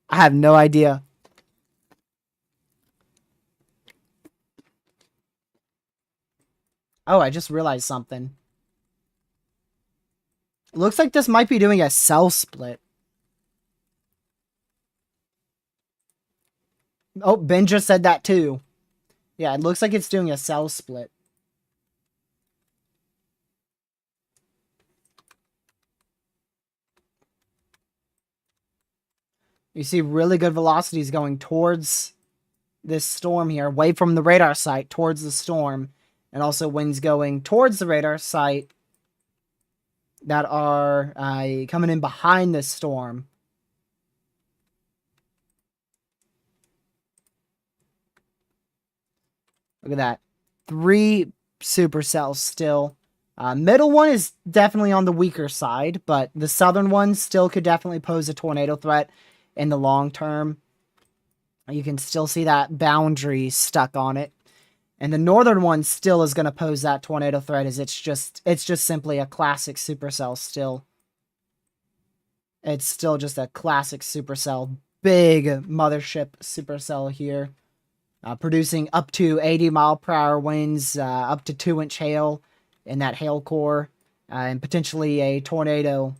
I have no idea. Oh, I just realized something. It looks like this might be doing a cell split. Oh, Ben just said that too. Yeah, it looks like it's doing a cell split. You see really good velocities going towards this storm here, away from the radar site, towards the storm. And also winds going towards the radar site that are coming in behind this storm. Look at that. 3 supercells still. Middle one is definitely on the weaker side, but the southern one still could definitely pose a tornado threat in the long term. You can still see that boundary stuck on it. And the northern one still is going to pose that tornado threat, as it's just simply a classic supercell still. It's still just a classic supercell. Big mothership supercell here. Producing up to 80 mile per hour winds, up to 2-inch hail in that hail core, and potentially a tornado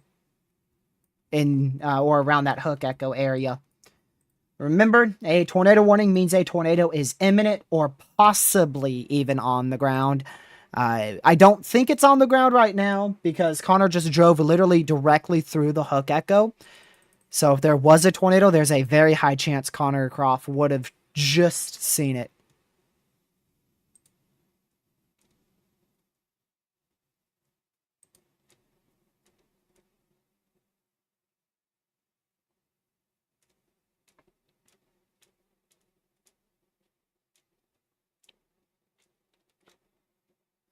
in or around that hook echo area. Remember, a tornado warning means a tornado is imminent or possibly even on the ground. I don't think it's on the ground right now because Connor just drove literally directly through the hook echo. So if there was a tornado, there's a very high chance Connor Croft would have just seen it.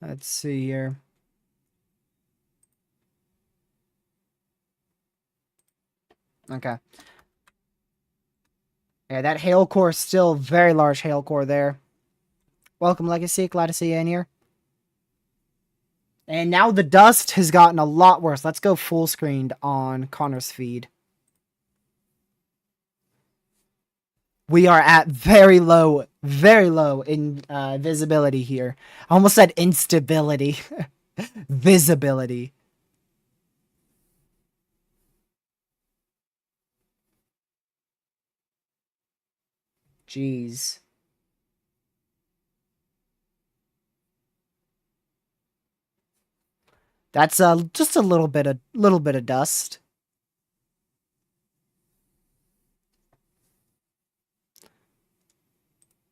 Let's see here. Okay. Yeah, that hail core is still very large hail core there. Welcome, Legacy. Glad to see you in here. And now the dust has gotten a lot worse. Let's go full screened on Connor's feed. We are at very low in visibility here. I almost said instability. Visibility. Jeez. That's just a little bit of dust.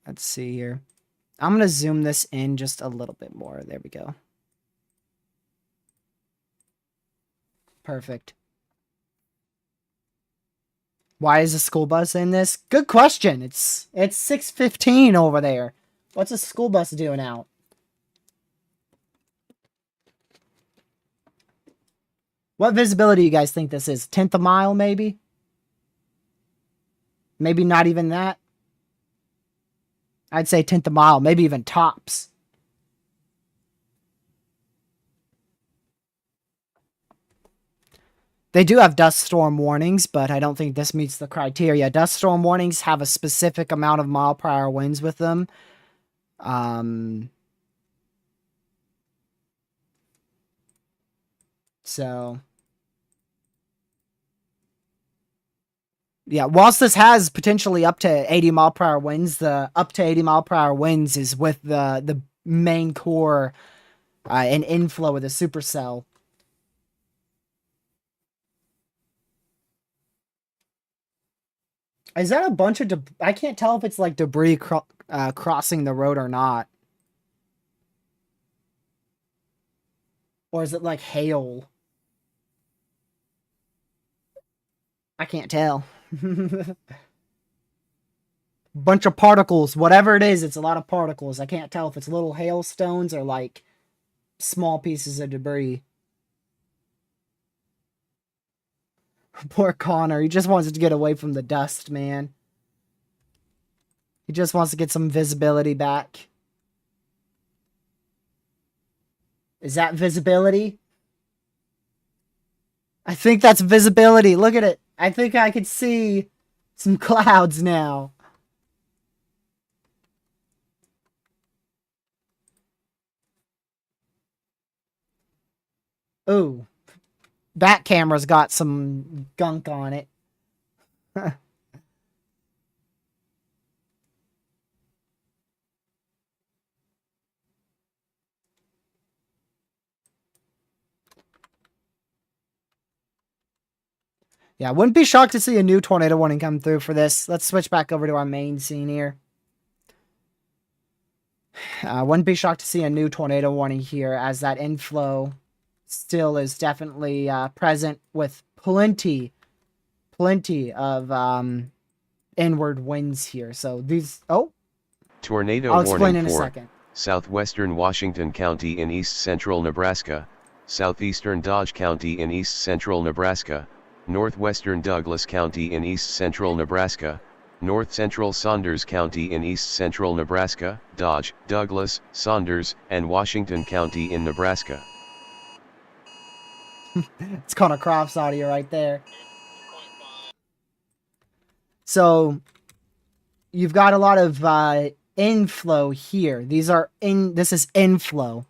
Let's see here. I'm going to zoom this in just a little bit more. There we go. Perfect. Why is a school bus in this? Good question. It's 6:15 over there. What's a school bus doing out? What visibility do you guys think this is? 1/10 a mile, maybe? Maybe not even that. I'd say 1/10 a mile, maybe even tops. They do have dust storm warnings, but I don't think this meets the criteria. Dust storm warnings have a specific amount of mile-per-hour winds with them. So, yeah, whilst this has potentially up to 80 mile-per-hour winds, the up to 80 mile-per-hour winds is with the main core and inflow of the supercell. Is that a bunch of I can't tell if it's like debris crossing the road or not. Or is it like hail? I can't tell. Bunch of particles. Whatever it is, it's a lot of particles. I can't tell if it's little hailstones or like small pieces of debris. Poor Connor. He just wants to get away from the dust, man. He just wants to get some visibility back. Is that visibility? I think that's visibility. Look at it. I think I could see some clouds now. Ooh. Back camera's got some gunk on it. Yeah, wouldn't be shocked to see a new tornado warning come through for this. Let's switch back over to our main scene here. Wouldn't be shocked to see a new tornado warning here, as that inflow still is definitely present with plenty of inward winds here. So these... Oh! Tornado I'll explain warning in a for second. southwestern Washington County in east-central Nebraska, southeastern Dodge County in east-central Nebraska, northwestern Douglas County in east-central Nebraska, north-central Saunders County in east-central Nebraska, Dodge, Douglas, Saunders, and Washington County in Nebraska. It's Connor Croft's audio right there. So you've got a lot of inflow here. This is inflow.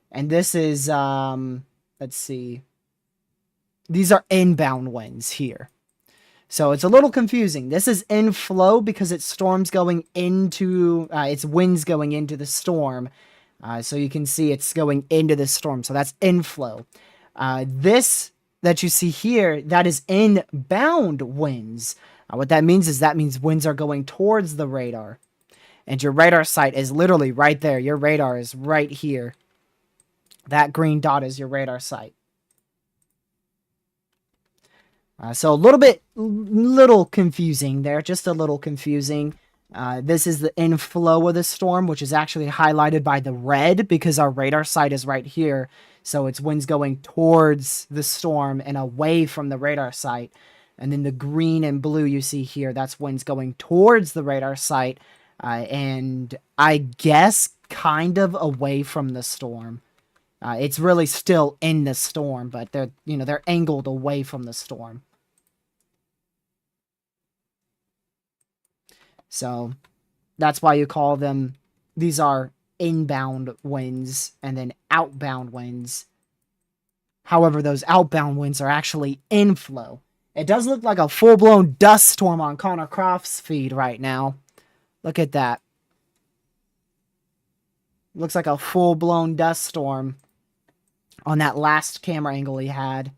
And this is let's see. These are inbound winds here. So it's a little confusing. This is inflow because it's storms going into it's winds going into the storm. So you can see it's going into the storm. So that's inflow. This that you see here, that is inbound winds. What that means is winds are going towards the radar. And your radar site is literally right there. Your radar is right here. That green dot is your radar site. So a little confusing there. Just a little confusing. This is the inflow of the storm, which is actually highlighted by the red because our radar site is right here. So it's winds going towards the storm and away from the radar site. And then the green and blue you see here, that's winds going towards the radar site. And I guess kind of away from the storm. It's really still in the storm, but they're angled away from the storm. So that's why you call them, these are inbound winds and then outbound winds. However, those outbound winds are actually inflow. It does look like a full-blown dust storm on Connor Croft's feed right now. Look at that. Looks like a full-blown dust storm on that last camera angle he had.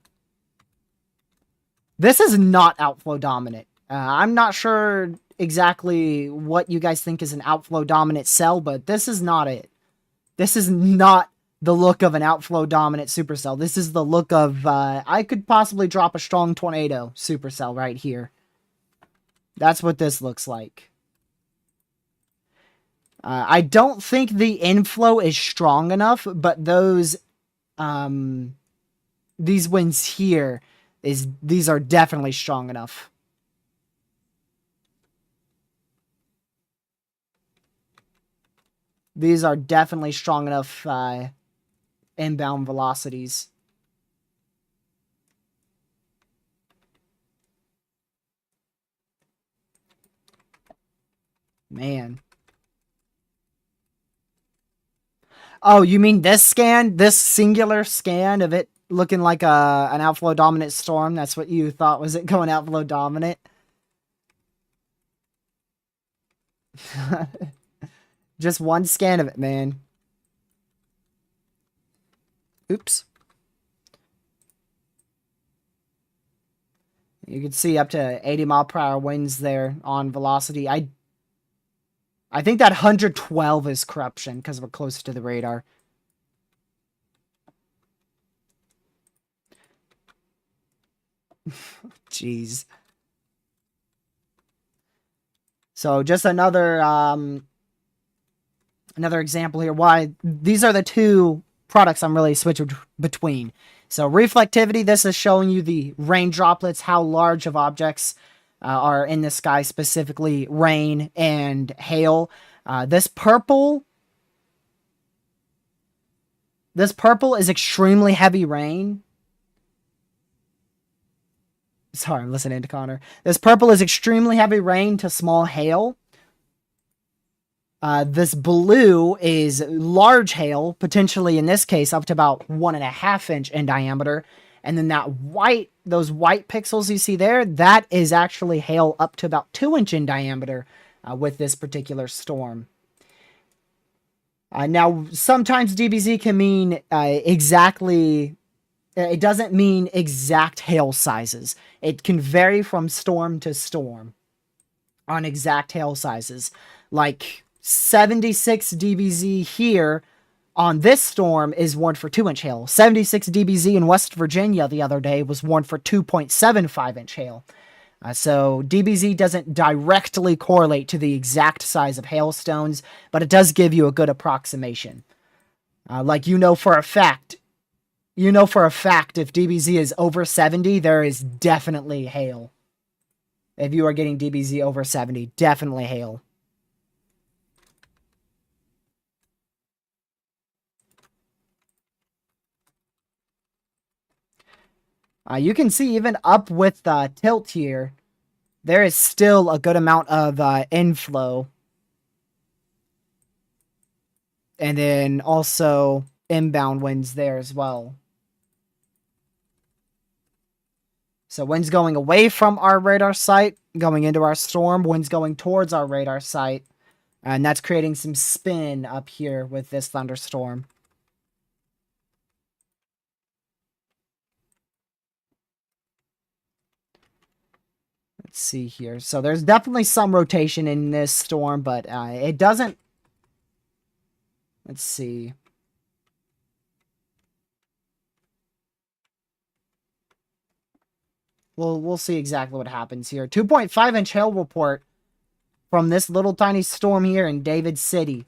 This is not outflow dominant. I'm not sure exactly what you guys think is an outflow dominant cell, but this is not it. This is not the look of an outflow dominant supercell. This is the look of, I could possibly drop a strong tornado supercell right here. That's what this looks like. I don't think the inflow is strong enough, but those, these winds here, these are definitely strong enough. These are definitely strong enough inbound velocities. Man. Oh, you mean this scan? This singular scan of it looking like an outflow dominant storm? That's what you thought was it going outflow dominant? Just one scan of it, man. Oops. You can see up to 80 mile per hour winds there on velocity. I think that 112 is corruption because we're close to the radar. Jeez. So just another example here. Why these are the two products I'm really switching between. So reflectivity, this is showing you the rain droplets, how large of objects are in the sky, specifically rain and hail. This purple is extremely heavy rain. Sorry, I'm listening to Connor. This purple is extremely heavy rain to small hail. This blue is large hail, potentially in this case up to about 1.5 inch in diameter. And then that white, those white pixels you see there, that is actually hail up to about 2 inch in diameter with this particular storm. Now, sometimes DBZ can mean exactly, it doesn't mean exact hail sizes. It can vary from storm to storm on exact hail sizes. Like 76 DBZ here on this storm is warned for 2 inch hail. 76 DBZ in West Virginia the other day was warned for 2.75 inch hail. So DBZ doesn't directly correlate to the exact size of hailstones, but it does give you a good approximation. Like you know for a fact if DBZ is over 70, there is definitely hail. If you are getting DBZ over 70, definitely hail. You can see even up with the tilt here, there is still a good amount of inflow. And then also inbound winds there as well. So winds going away from our radar site, going into our storm, winds going towards our radar site. And that's creating some spin up here with this thunderstorm. Let's see here. So there's definitely some rotation in this storm, but it doesn't... Let's see. We'll see exactly what happens here. 2.5 inch hail report from this little tiny storm here in David City.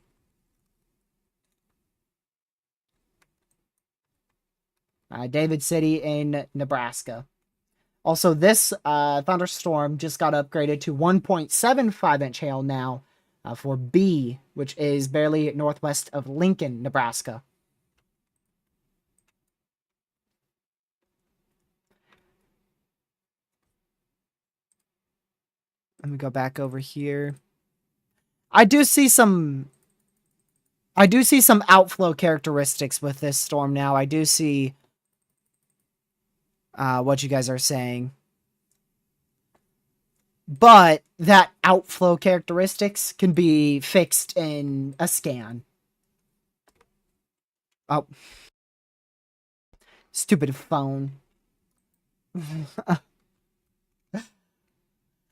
David City in Nebraska. Also, this thunderstorm just got upgraded to 1.75 inch hail now for B, which is barely northwest of Lincoln, Nebraska. Let me go back over here. I do see some outflow characteristics with this storm now. I do see what you guys are saying. But that outflow characteristics can be fixed in a scan. Oh. Stupid phone.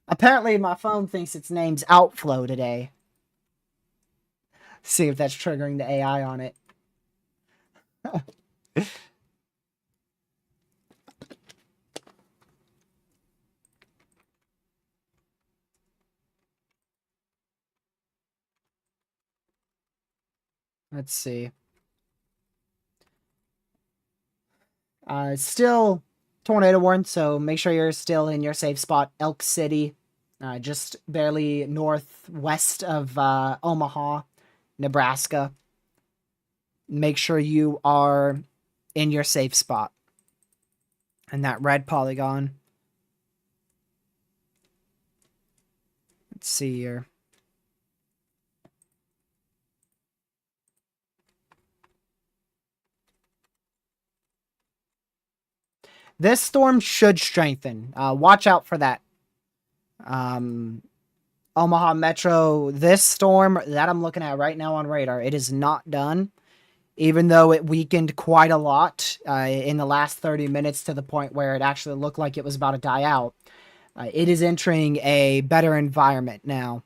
Apparently my phone thinks its name's Outflow today. See if that's triggering the AI on it. Let's see. Still tornado warned, so make sure you're still in your safe spot. Elk City, just barely northwest of Omaha, Nebraska. Make sure you are in your safe spot. And that red polygon. Let's see here. This storm should strengthen. Watch out for that. Omaha Metro, this storm that I'm looking at right now on radar, it is not done. Even though it weakened quite a lot in the last 30 minutes to the point where it actually looked like it was about to die out. It is entering a better environment now.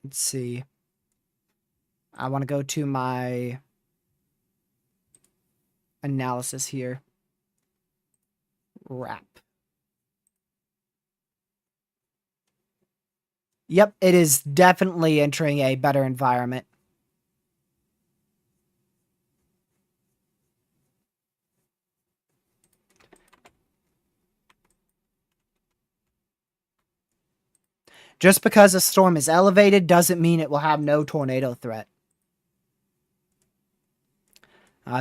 Let's see. I want to go to my analysis here. Wrap. Yep, it is definitely entering a better environment. Just because a storm is elevated doesn't mean it will have no tornado threat.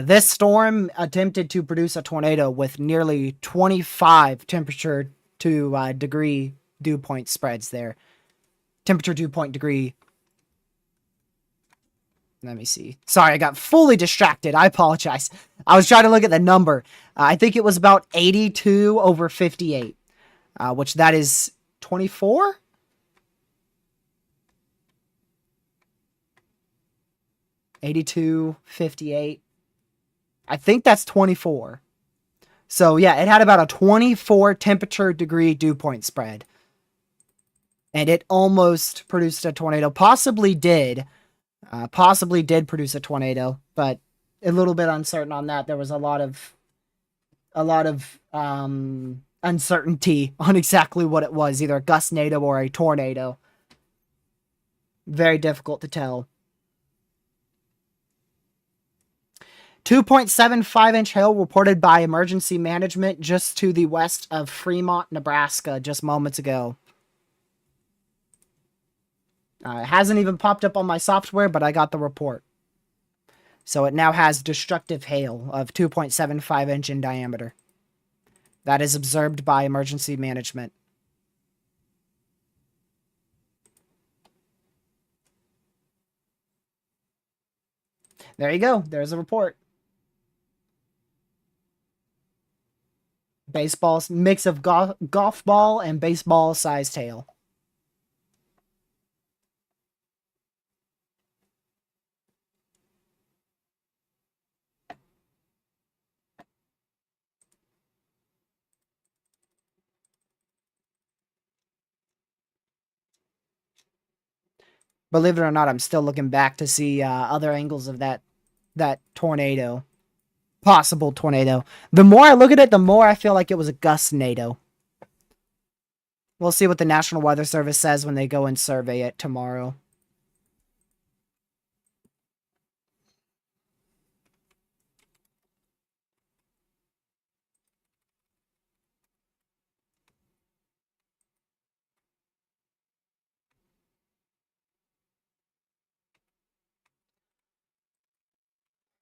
This storm attempted to produce a tornado with nearly 25 temperature to degree dew point spreads there. Temperature dew point degree. Let me see. Sorry, I got fully distracted. I apologize. I was trying to look at the number. I think it was about 82 over 58, which that is 24? $82.58. I think that's 24. So yeah, it had about a 24 temperature degree dew point spread. And it almost produced a tornado. Possibly did produce a tornado, but a little bit uncertain on that. There was a lot of uncertainty on exactly what it was, either a gustnado or a tornado. Very difficult to tell. 2.75-inch hail reported by emergency management just to the west of Fremont, Nebraska, just moments ago. It hasn't even popped up on my software, but I got the report. So it now has destructive hail of 2.75-inch in diameter. That is observed by emergency management. There you go. There's a report. Baseball, mix of golf ball and baseball sized hail. Believe it or not, I'm still looking back to see other angles of that tornado. Possible tornado. The more I look at it, the more I feel like it was a gustnado. We'll see what the National Weather Service says when they go and survey it tomorrow.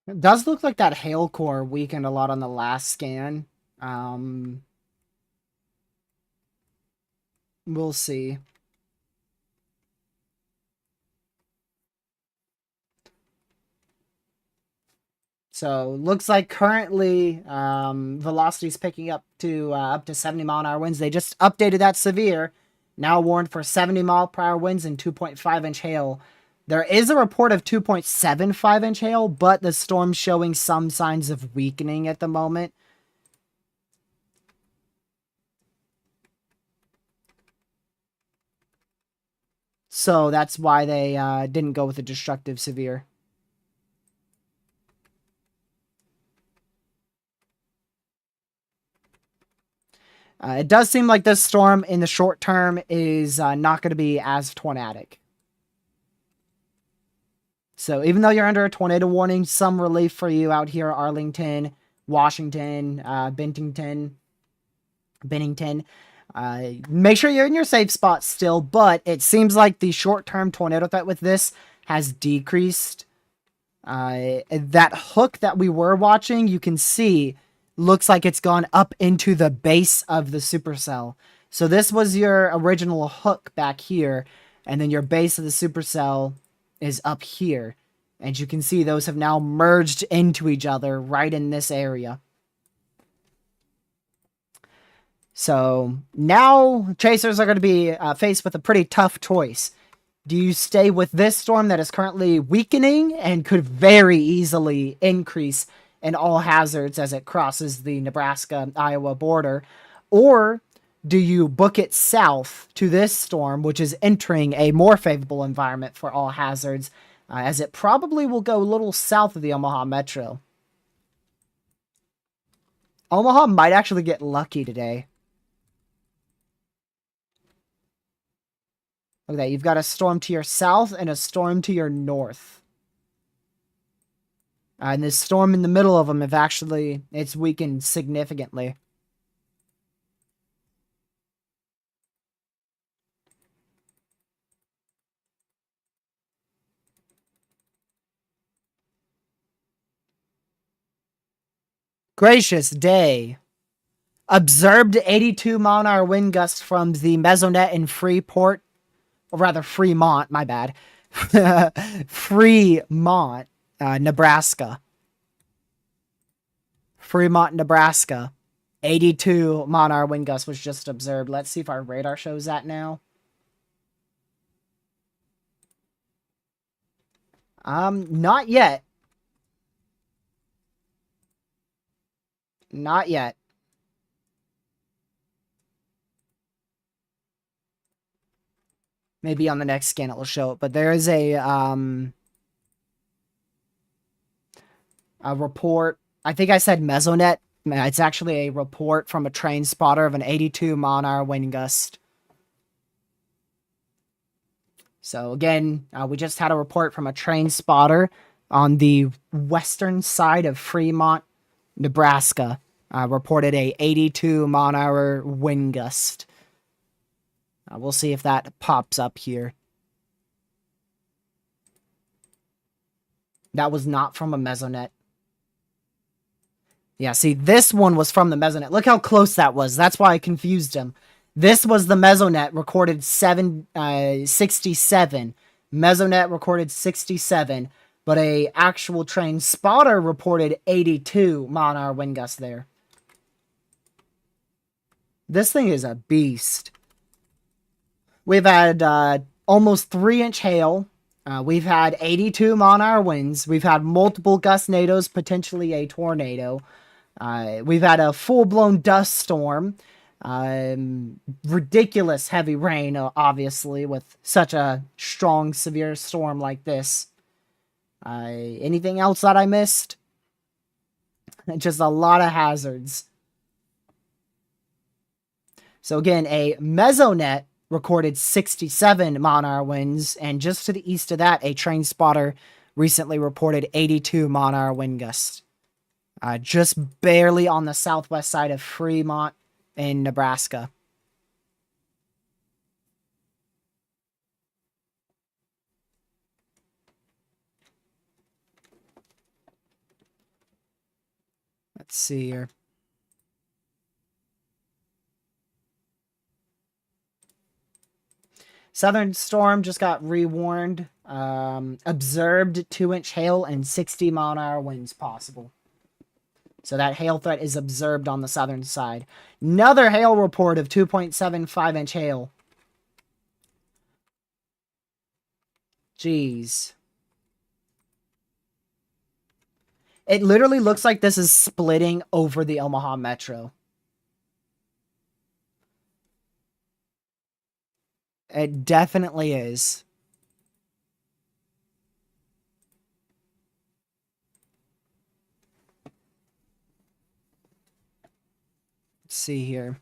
It does look like that hail core weakened a lot on the last scan. Um, we'll see. So looks like currently velocity is picking up to 70 mile an hour winds. They just updated that severe. Now warned for 70 mile per hour winds and 2.5-inch hail. There is a report of 2.75-inch hail, but the storm's showing some signs of weakening at the moment. So that's why they didn't go with a destructive severe. It does seem like this storm in the short term is not going to be as tornadic. So even though you're under a tornado warning, some relief for you out here, Arlington, Washington, Bennington. Make sure you're in your safe spot still, but it seems like the short-term tornado threat with this has decreased. That hook that we were watching, you can see, looks like it's gone up into the base of the supercell. So this was your original hook back here, and then your base of the supercell is up here. And you can see those have now merged into each other right in this area. So now chasers are going to be faced with a pretty tough choice. Do you stay with this storm that is currently weakening and could very easily increase in all hazards as it crosses the Nebraska-Iowa border? Or do you book it south to this storm, which is entering a more favorable environment for all hazards, as it probably will go a little south of the Omaha Metro? Omaha might actually get lucky today. Look at that. You've got a storm to your south and a storm to your north. And this storm in the middle of them it's weakened significantly. Gracious day. Observed 82 mile an hour wind gusts from the Mesonet in Freeport, or rather Fremont, my bad. Fremont, Nebraska. Fremont, Nebraska. 82 mile an hour wind gust was just observed. Let's see if our radar shows that now. Not yet. Not yet. Maybe on the next scan it will show it, but there is a report. I think I said Mesonet. It's actually a report from a train spotter of an 82 mile an hour wind gust. So again, we just had a report from a train spotter on the western side of Fremont, Nebraska. Reported a 82 mile an hour wind gust. We'll see if that pops up here. That was not from a Mesonet. Yeah, see, this one was from the Mesonet. Look how close that was. That's why I confused him. This was the Mesonet, recorded 67. Mesonet recorded 67, but a actual train spotter reported 82 mile an hour wind gust there. This thing is a beast. We've had almost 3-inch hail. We've had 82 mile an hour winds. We've had multiple gustnados, potentially a tornado. We've had a full-blown dust storm. Ridiculous heavy rain, obviously, with such a strong, severe storm like this. Anything else that I missed? Just a lot of hazards. So again, a Mesonet recorded 67 mile an hour winds, and just to the east of that, a train spotter recently reported 82 mile an hour wind gusts. Just barely on the southwest side of Fremont in Nebraska. Let's see here. Southern Storm just got rewarned. Observed 2-inch hail and 60-mile-an-hour winds possible. So that hail threat is observed on the southern side. Another hail report of 2.75-inch hail. Jeez. It literally looks like this is splitting over the Omaha Metro. It definitely is. Let's see here.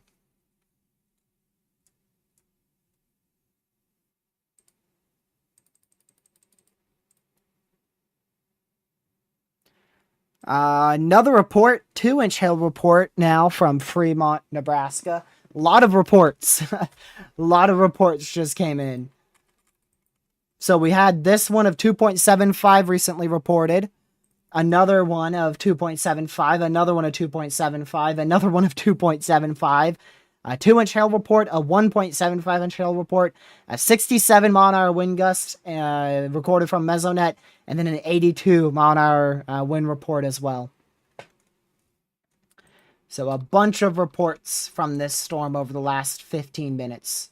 Another report, 2-inch hail report now from Fremont, Nebraska. A lot of reports. A lot of reports just came in. So we had this one of 2.75 recently reported. Another one of 2.75. Another one of 2.75. Another one of 2.75. A 2-inch hail report. A 1.75-inch hail report. A 67-mile-an-hour wind gust recorded from Mesonet. And then an 82-mile-an-hour wind report as well. So a bunch of reports from this storm over the last 15 minutes.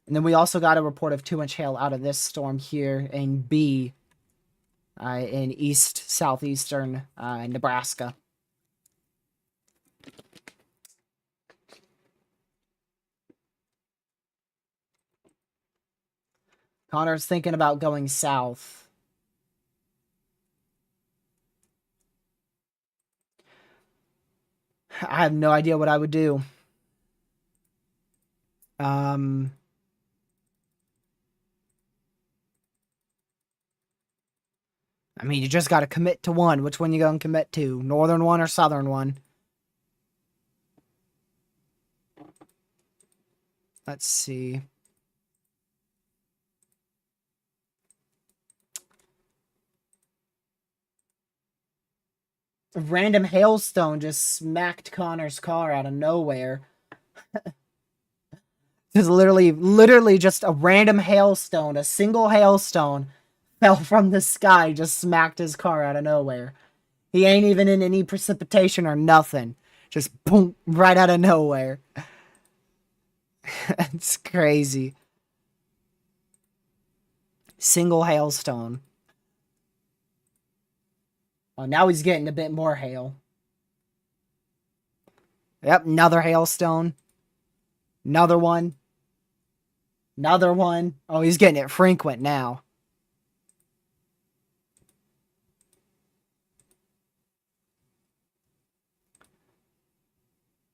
And then we also got a report of 2-inch hail out of this storm here in B, in southeastern Nebraska. Connor's thinking about going south. I have no idea what I would do. I mean, you just got to commit to one. Which one you going to commit to? Northern one or southern one? Let's see. A random hailstone just smacked Connor's car out of nowhere. It's literally just a random hailstone, a single hailstone fell from the sky, just smacked his car out of nowhere. He ain't even in any precipitation or nothing. Just boom, right out of nowhere. It's crazy. Single hailstone. Oh, now he's getting a bit more hail. Yep, another hailstone. Another one. Another one. Oh, he's getting it frequent now.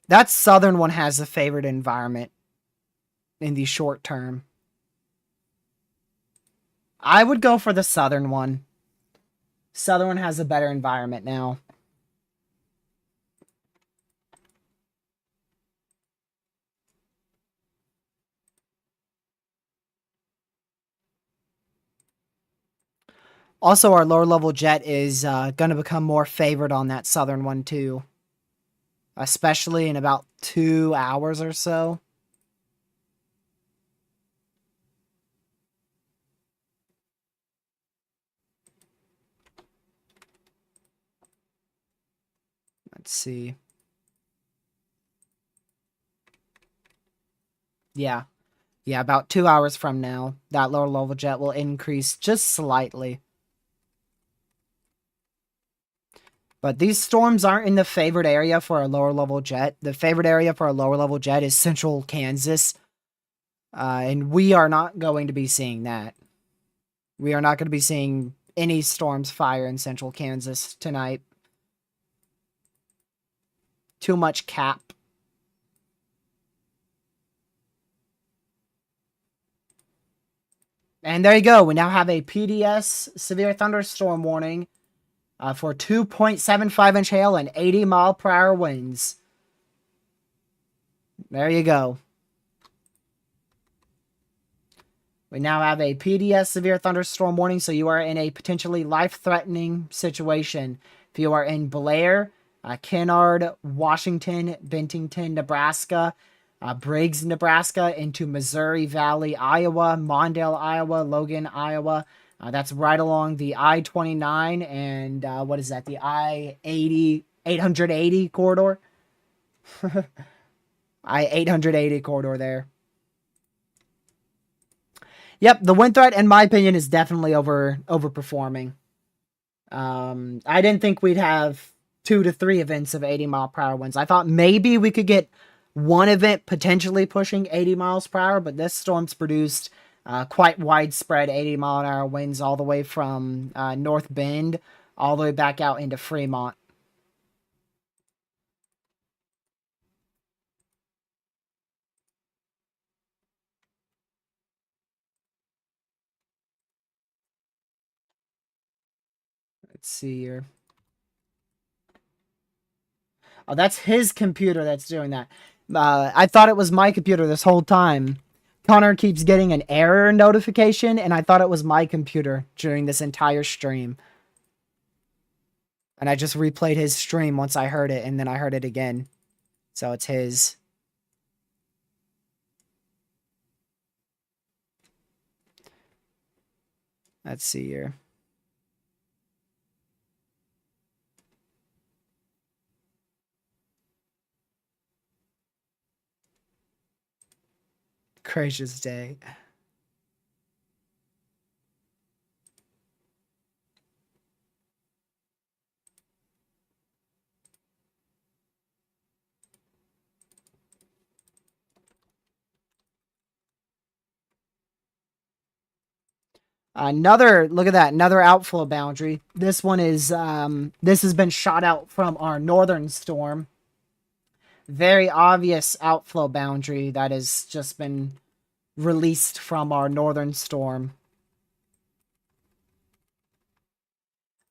That southern one has a favored environment in the short term. I would go for the southern one. Southern one has a better environment now. Also, our lower level jet is going to become more favored on that southern one too. Especially in about 2 hours or so. Let's see. Yeah. Yeah, about 2 hours from now, that lower level jet will increase just slightly. But these storms aren't in the favored area for a lower level jet. The favored area for a lower level jet is central Kansas. And we are not going to be seeing that. We are not going to be seeing any storms fire in central Kansas tonight. Too much cap. And there you go. We now have a PDS severe thunderstorm warning for 2.75-inch hail and 80-mile-per-hour winds. There you go. We now have a PDS severe thunderstorm warning, so you are in a potentially life-threatening situation. If you are in Blair, Kennard, Washington, Bentington, Nebraska, Briggs, Nebraska into Missouri Valley, Iowa, Mondale, Iowa, Logan, Iowa. That's right along the I-29 and what is that? The I-80, 880 corridor. I-880 corridor there. Yep, the wind threat, in my opinion, is definitely overperforming. I didn't think we'd have 2 to 3 events of 80-mile-per-hour winds. I thought maybe we could get one event potentially pushing 80 miles per hour, but this storm's produced quite widespread 80-mile-an-hour winds all the way from North Bend all the way back out into Fremont. Let's see here. Oh, that's his computer that's doing that. I thought it was my computer this whole time. Connor keeps getting an error notification, and I thought it was my computer during this entire stream. And I just replayed his stream once I heard it, and then I heard it again. So it's his. Let's see here. Gracious day. Look at that, another outflow boundary. This one is, this has been shot out from our northern storm. Very obvious outflow boundary that has just been released from our northern storm.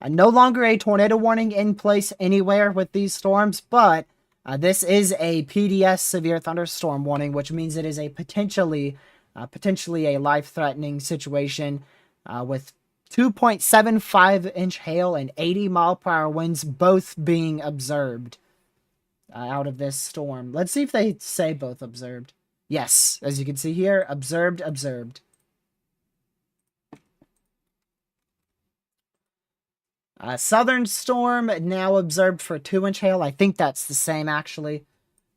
No longer a tornado warning in place anywhere with these storms, but this is a PDS severe thunderstorm warning, which means it is a potentially a life-threatening situation with 2.75-inch hail and 80-mile-per-hour winds both being observed out of this storm. Let's see if they say both observed. Yes, as you can see here, observed, observed. Southern storm now observed for 2-inch hail. I think that's the same, actually.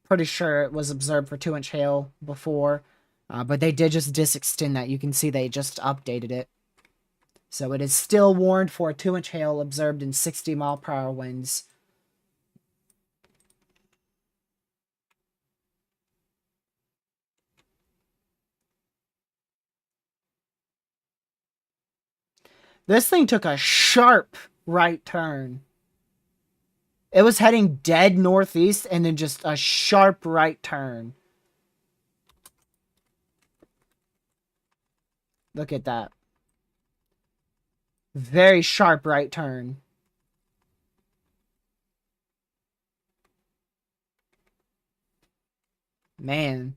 Pretty sure it was observed for 2-inch hail before. But they did just disextend that. You can see they just updated it. So it is still warned for a 2-inch hail observed in 60-mile-per-hour winds. This thing took a sharp right turn. It was heading dead northeast and then just a sharp right turn. Look at that. Very sharp right turn. Man.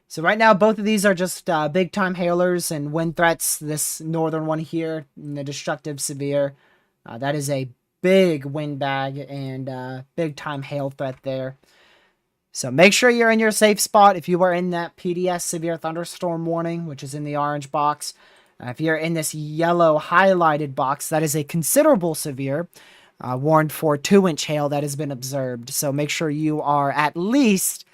So right now, both of these are just big-time hailers and wind threats. This northern one here, the destructive severe, that is a big wind bag and big-time hail threat there. So make sure you're in your safe spot if you are in that PDS severe thunderstorm warning, which is in the orange box. If you're in this yellow highlighted box, that is a considerable severe, warned for 2-inch hail that has been observed. So make sure you are at least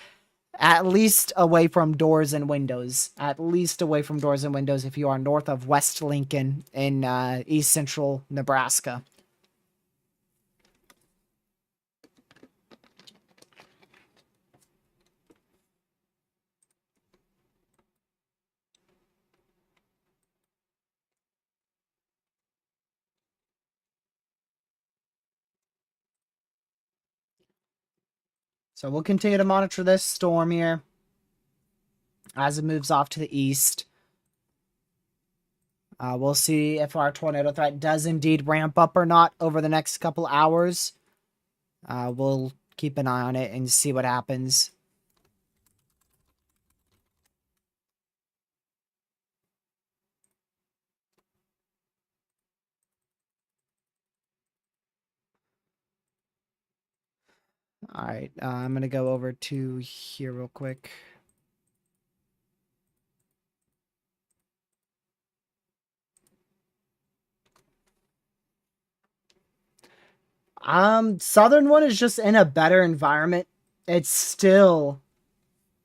away from doors and windows. At least away from doors and windows if you are north of West Lincoln in east central Nebraska. So we'll continue to monitor this storm here as it moves off to the east. We'll see if our tornado threat does indeed ramp up or not over the next couple hours. We'll keep an eye on it and see what happens. All right, I'm going to go over to here real quick. Southern one is just in a better environment. It's still,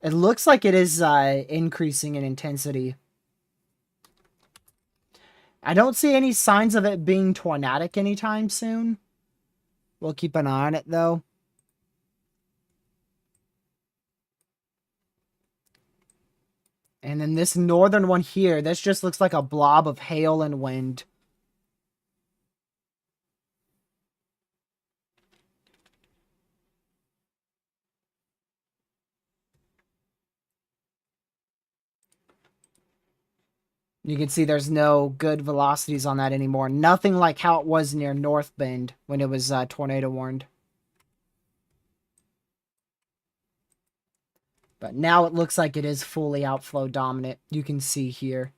it looks like it is increasing in intensity. I don't see any signs of it being tornadic anytime soon. We'll keep an eye on it though. And then this northern one here, this just looks like a blob of hail and wind. You can see there's no good velocities on that anymore. Nothing like how it was near North Bend when it was tornado warned. But now it looks like it is fully outflow dominant. You can see here.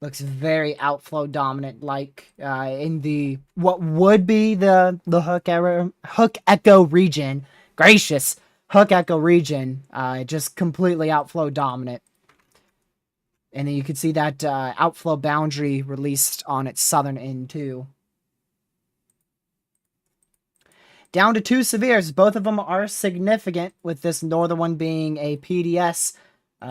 Looks very outflow dominant, like in the what would be the hook echo region. Gracious, hook echo region. Just completely outflow dominant. And then you can see that outflow boundary released on its southern end too. Down to 2 severes. Both of them are significant, with this northern one being a PDS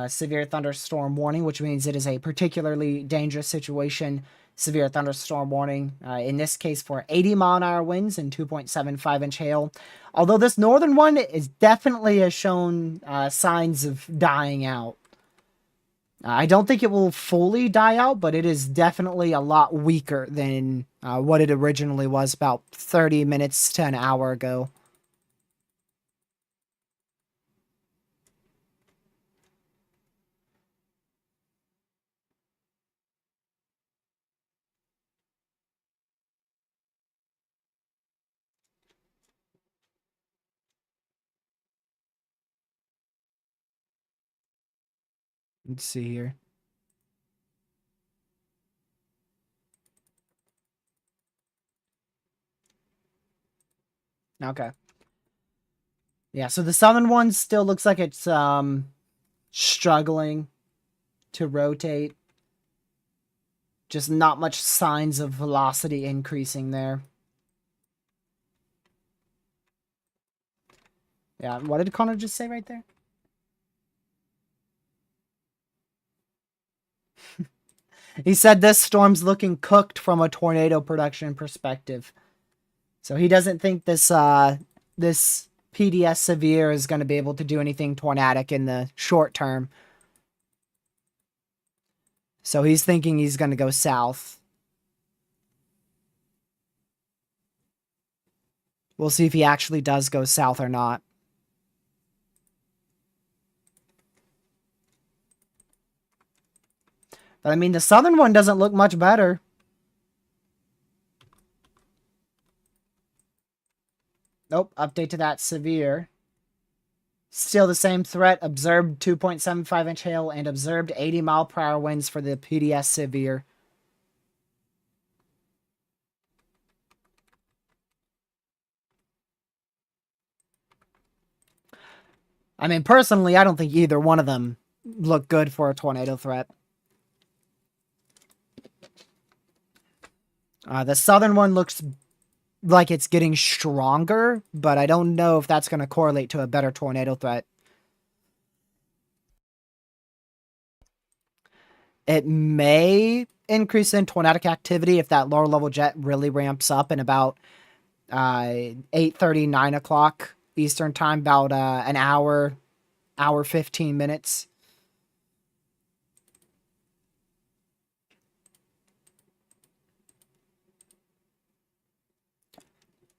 severe thunderstorm warning, which means it is a particularly dangerous situation. Severe thunderstorm warning, in this case for 80-mile-an-hour winds and 2.75-inch hail. Although this northern one is definitely has shown signs of dying out. I don't think it will fully die out, but it is definitely a lot weaker than what it originally was about 30 minutes to an hour ago. Let's see here. Okay. Yeah, so the southern one still looks like it's struggling to rotate. Just not much signs of velocity increasing there. Yeah, what did Connor just say right there? He said this storm's looking cooked from a tornado production perspective. So he doesn't think this this PDS severe is going to be able to do anything tornadic in the short term. So he's thinking he's going to go south. We'll see if he actually does go south or not. But I mean, the southern one doesn't look much better. Nope, update to that severe. Still the same threat. Observed 2.75-inch hail and observed 80-mile-per-hour winds for the PDS severe. I mean, personally, I don't think either one of them look good for a tornado threat. The southern one looks like it's getting stronger, but I don't know if that's going to correlate to a better tornado threat. It may increase in tornadic activity if that lower level jet really ramps up in about 8:30, 9 o'clock Eastern time, about an hour 15 minutes.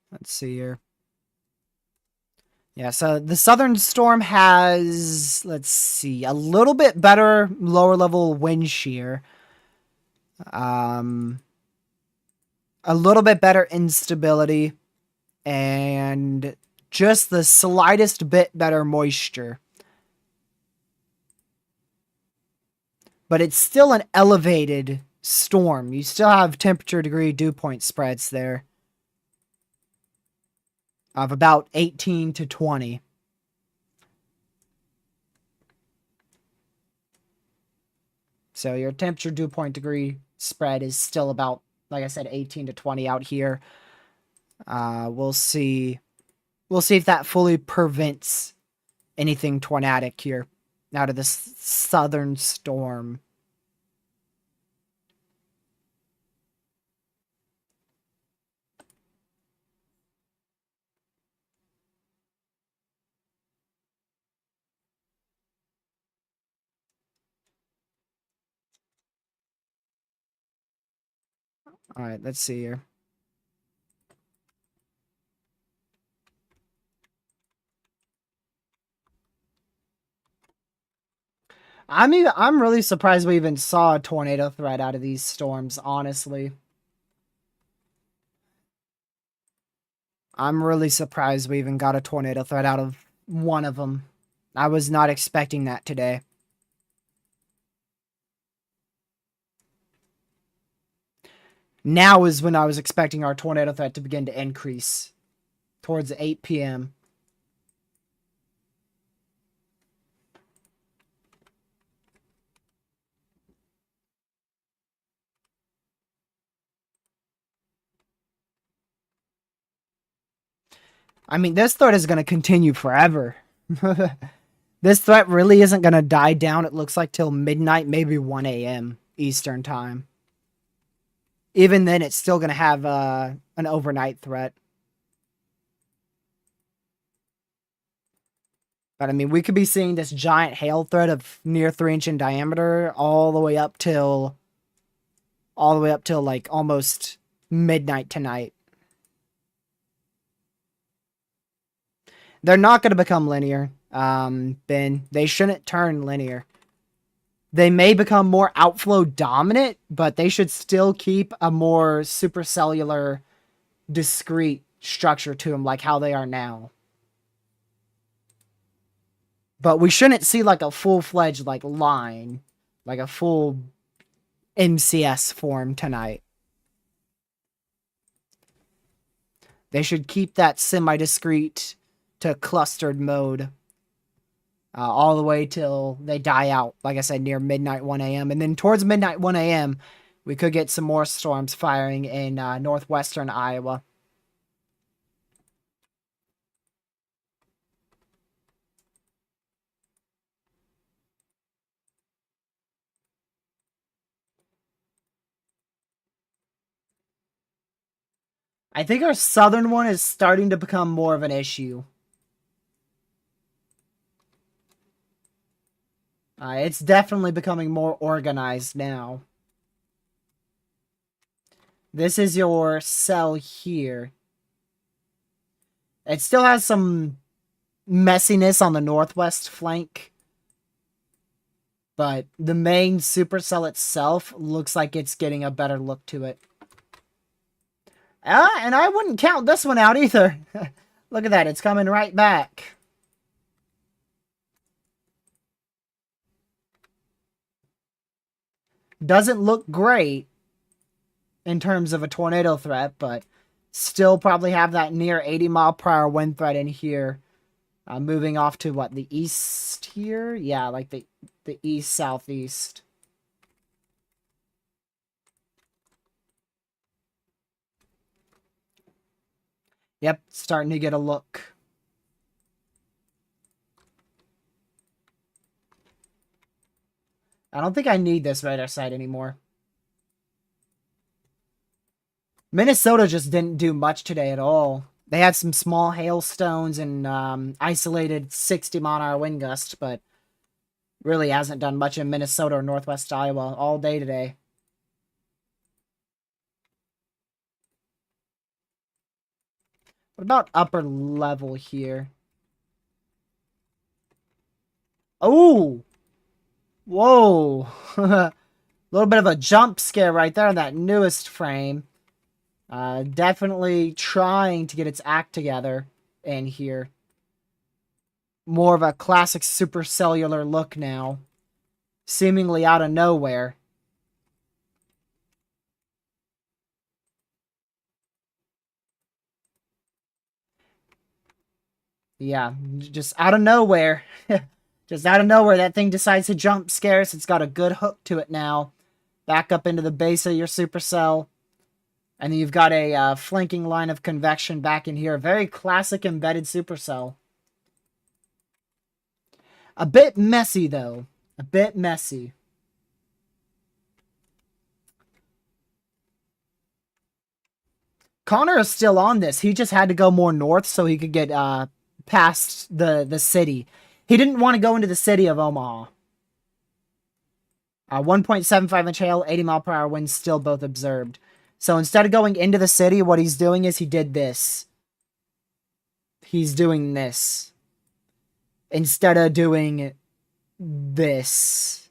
Let's see here. Yeah, so the southern storm has, let's see, a little bit better lower level wind shear. A little bit better instability. And just the slightest bit better moisture. But it's still an elevated storm. You still have temperature degree dew point spreads there. of about 18 to 20. So your temperature dew point degree spread is still about, like I said, 18 to 20 out here. We'll see. We'll see if that fully prevents anything tornadic here out of this southern storm. All right, let's see here. I'm really surprised we even saw a tornado threat out of these storms, honestly. I'm really surprised we even got a tornado threat out of one of them. I was not expecting that today. Now is when I was expecting our tornado threat to begin to increase towards 8 p.m. I mean, this threat is going to continue forever. This threat really isn't going to die down, it looks like, till midnight, maybe 1 a.m. Eastern time. Even then, it's still going to have an overnight threat. But I mean, we could be seeing this giant hail threat of near 3-inch in diameter all the way up till like almost midnight tonight. They're not going to become linear, Ben. They shouldn't turn linear. They may become more outflow dominant, but they should still keep a more supercellular, discrete structure to them, like how they are now. But we shouldn't see like a full-fledged like line, like a full MCS form tonight. They should keep that semi-discrete to clustered mode all the way till they die out, like I said, near midnight 1 a.m. And then towards midnight 1 a.m., we could get some more storms firing in northwestern Iowa. I think our southern one is starting to become more of an issue. It's definitely becoming more organized now. This is your cell here. It still has some messiness on the northwest flank, but the main supercell itself looks like it's getting a better look to it. And I wouldn't count this one out either. Look at that, it's coming right back. Doesn't look great in terms of a tornado threat, but still probably have that near 80-mile-per-hour wind threat in here. Moving off to, what, the east here? Yeah, like the east-southeast. Yep, starting to get a look. I don't think I need this radar site anymore. Minnesota just didn't do much today at all. They had some small hailstones and isolated 60-mile-an-hour wind gusts, but really hasn't done much in Minnesota or northwest Iowa all day today. What about upper level here? Oh! Whoa! A little bit of a jump scare right there on that newest frame. Definitely trying to get its act together in here. More of a classic supercellular look now. Seemingly out of nowhere. Yeah, just out of nowhere. Just out of nowhere, that thing decides to jump scares. It's got a good hook to it now. Back up into the base of your supercell. And then you've got a flanking line of convection back in here. Very classic embedded supercell. A bit messy, though. A bit messy. Connor is still on this. He just had to go more north so he could get past the city. He didn't want to go into the city of Omaha. 1.75 inch hail, 80 mile per hour winds still both observed. So instead of going into the city, what he's doing is he did this. He's doing this. Instead of doing this.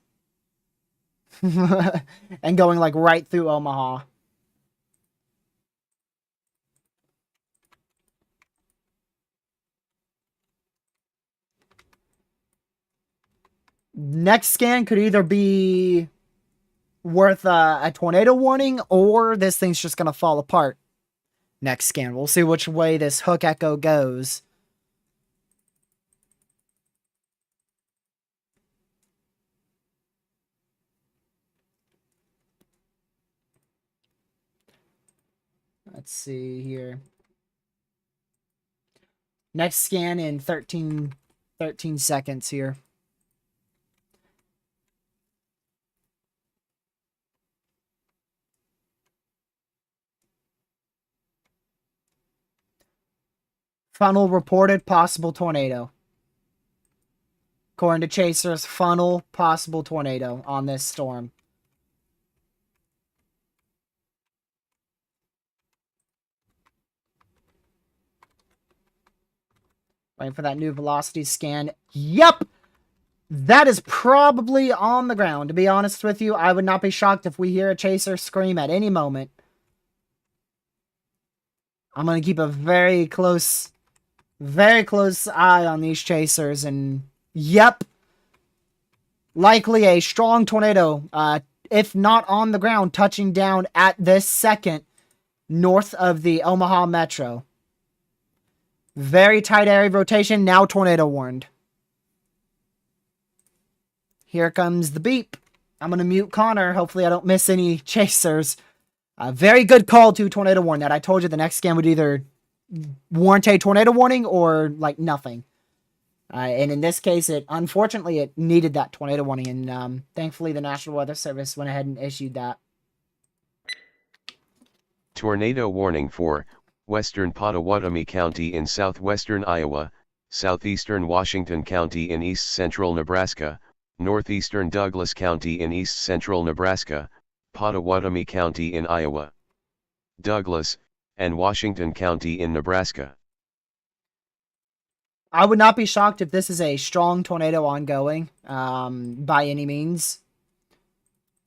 And going like right through Omaha. Next scan could either be worth a tornado warning or this thing's just going to fall apart. Next scan. We'll see which way this hook echo goes. Let's see here. Next scan in 13 seconds here. Funnel reported possible tornado. According to Chasers, funnel possible tornado on this storm. Waiting for that new velocity scan. Yep! That is probably on the ground. To be honest with you, I would not be shocked if we hear a Chaser scream at any moment. I'm going to keep a very close eye on these Chasers. And yep, likely a strong tornado, if not on the ground, touching down at this second north of the Omaha Metro. Very tight area of rotation, now tornado warned. Here comes the beep. I'm going to mute Connor. Hopefully I don't miss any Chasers. Very good call to tornado warn that. I told you the next scan would either warrant a tornado warning or like nothing. And in this case, unfortunately, it needed that tornado warning. And thankfully, the National Weather Service went ahead and issued that. Tornado warning for western Pottawatomie County in southwestern Iowa, southeastern Washington County in east-central Nebraska, northeastern Douglas County in east-central Nebraska, Pottawatomie County in Iowa, Douglas, and Washington County in Nebraska. I would not be shocked if this is a strong tornado ongoing, by any means.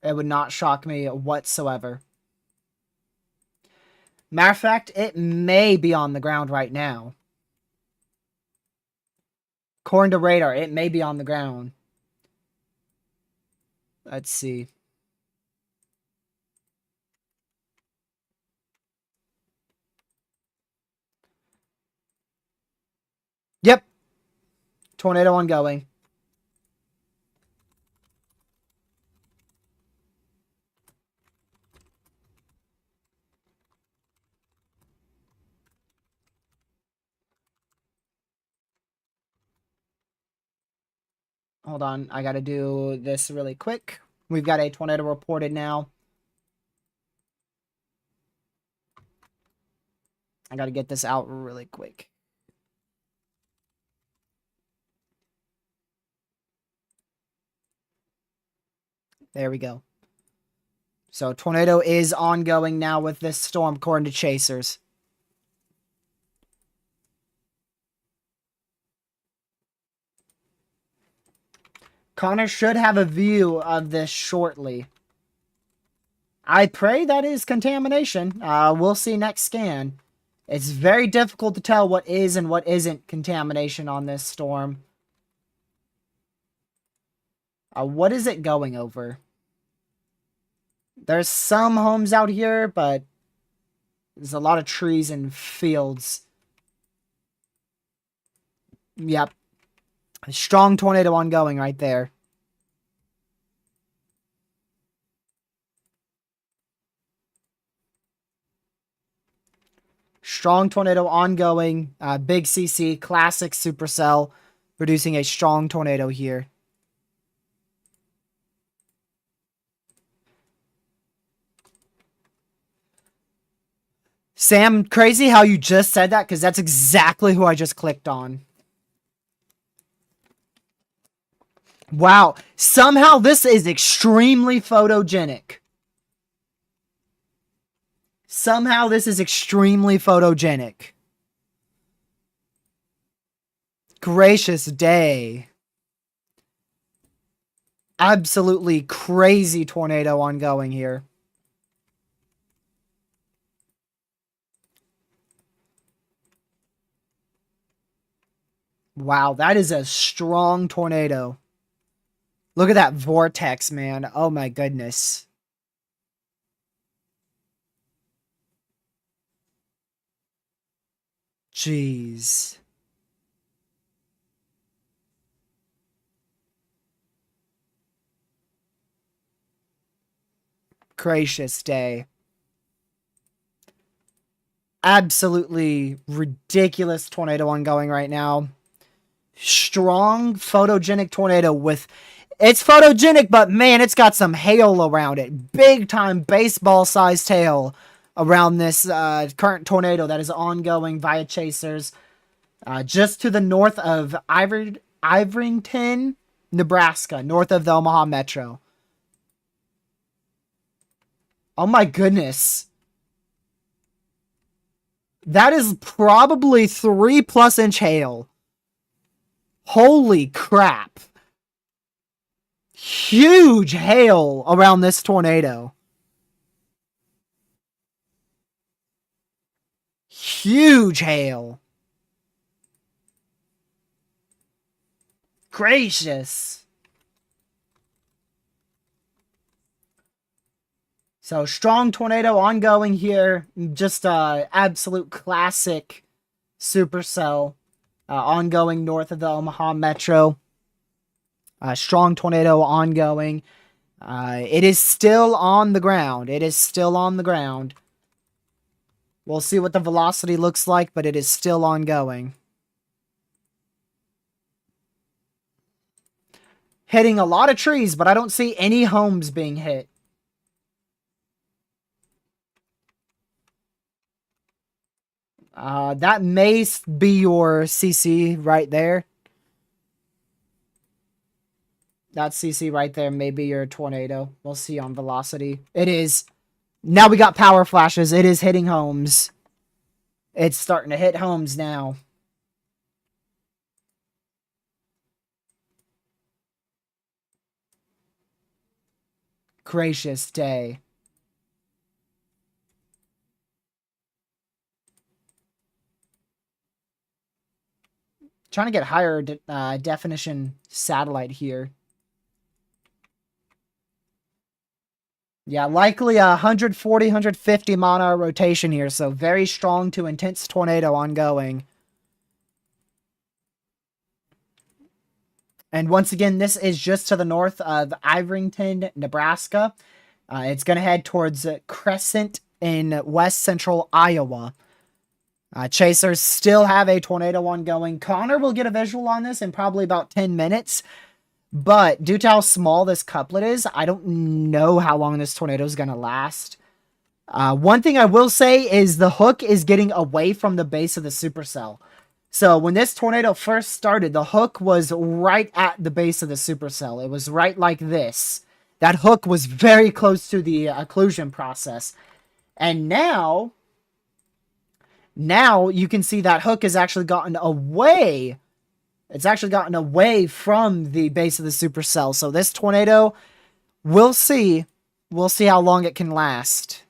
It would not shock me whatsoever. Matter of fact, it may be on the ground right now. According to radar, it may be on the ground. Let's see. Yep. Tornado ongoing. Hold on, I gotta do this really quick. We've got a tornado reported now. I gotta get this out really quick. There we go. So tornado is ongoing now with this storm, according to Chasers. Connor should have a view of this shortly. I pray that is contamination. We'll see next scan. It's very difficult to tell what is and what isn't contamination on this storm. What is it going over? There's some homes out here, but there's a lot of trees and fields. Yep. A strong tornado ongoing right there. Strong tornado ongoing. Big CC, classic Supercell, producing a strong tornado here. Sam, crazy how you just said that, because that's exactly who I just clicked on. Wow. Somehow this is extremely photogenic. Somehow this is extremely photogenic. Gracious day. Absolutely crazy tornado ongoing here. Wow, that is a strong tornado. Look at that vortex, man. Oh my goodness. Jeez. Gracious day. Absolutely ridiculous tornado ongoing right now. Strong photogenic tornado with... It's photogenic, but man, it's got some hail around it. Big time baseball sized hail around this current tornado that is ongoing via chasers. Just to the north of Iverington, Nebraska, north of the Omaha Metro. Oh my goodness. That is probably 3+ inch hail. Holy crap. Huge hail around this tornado. Huge hail. Gracious. So strong tornado ongoing here. Just absolute classic Supercell ongoing north of the Omaha Metro. Strong tornado ongoing. It is still on the ground. It is still on the ground. We'll see what the velocity looks like, but it is still ongoing. Hitting a lot of trees, but I don't see any homes being hit. That may be your CC right there. That CC right there may be your tornado. We'll see on velocity. It is. Now we got power flashes. It is hitting homes. It's starting to hit homes now. Gracious day. Trying to get higher definition satellite here. Yeah, likely 140, 150 mile-an-hour rotation here, so very strong to intense tornado ongoing. And once again, this is just to the north of Iverington, Nebraska. It's going to head towards Crescent in west central Iowa. Chasers still have a tornado ongoing. Connor will get a visual on this in probably about 10 minutes. But due to how small this couplet is, I don't know how long this tornado is going to last. One thing I will say is the hook is getting away from the base of the supercell. So when this tornado first started, the hook was right at the base of the supercell. It was right like this. That hook was very close to the occlusion process. And now you can see that hook has actually gotten away. It's actually gotten away from the base of the supercell. So this tornado, we'll see. We'll see how long it can last.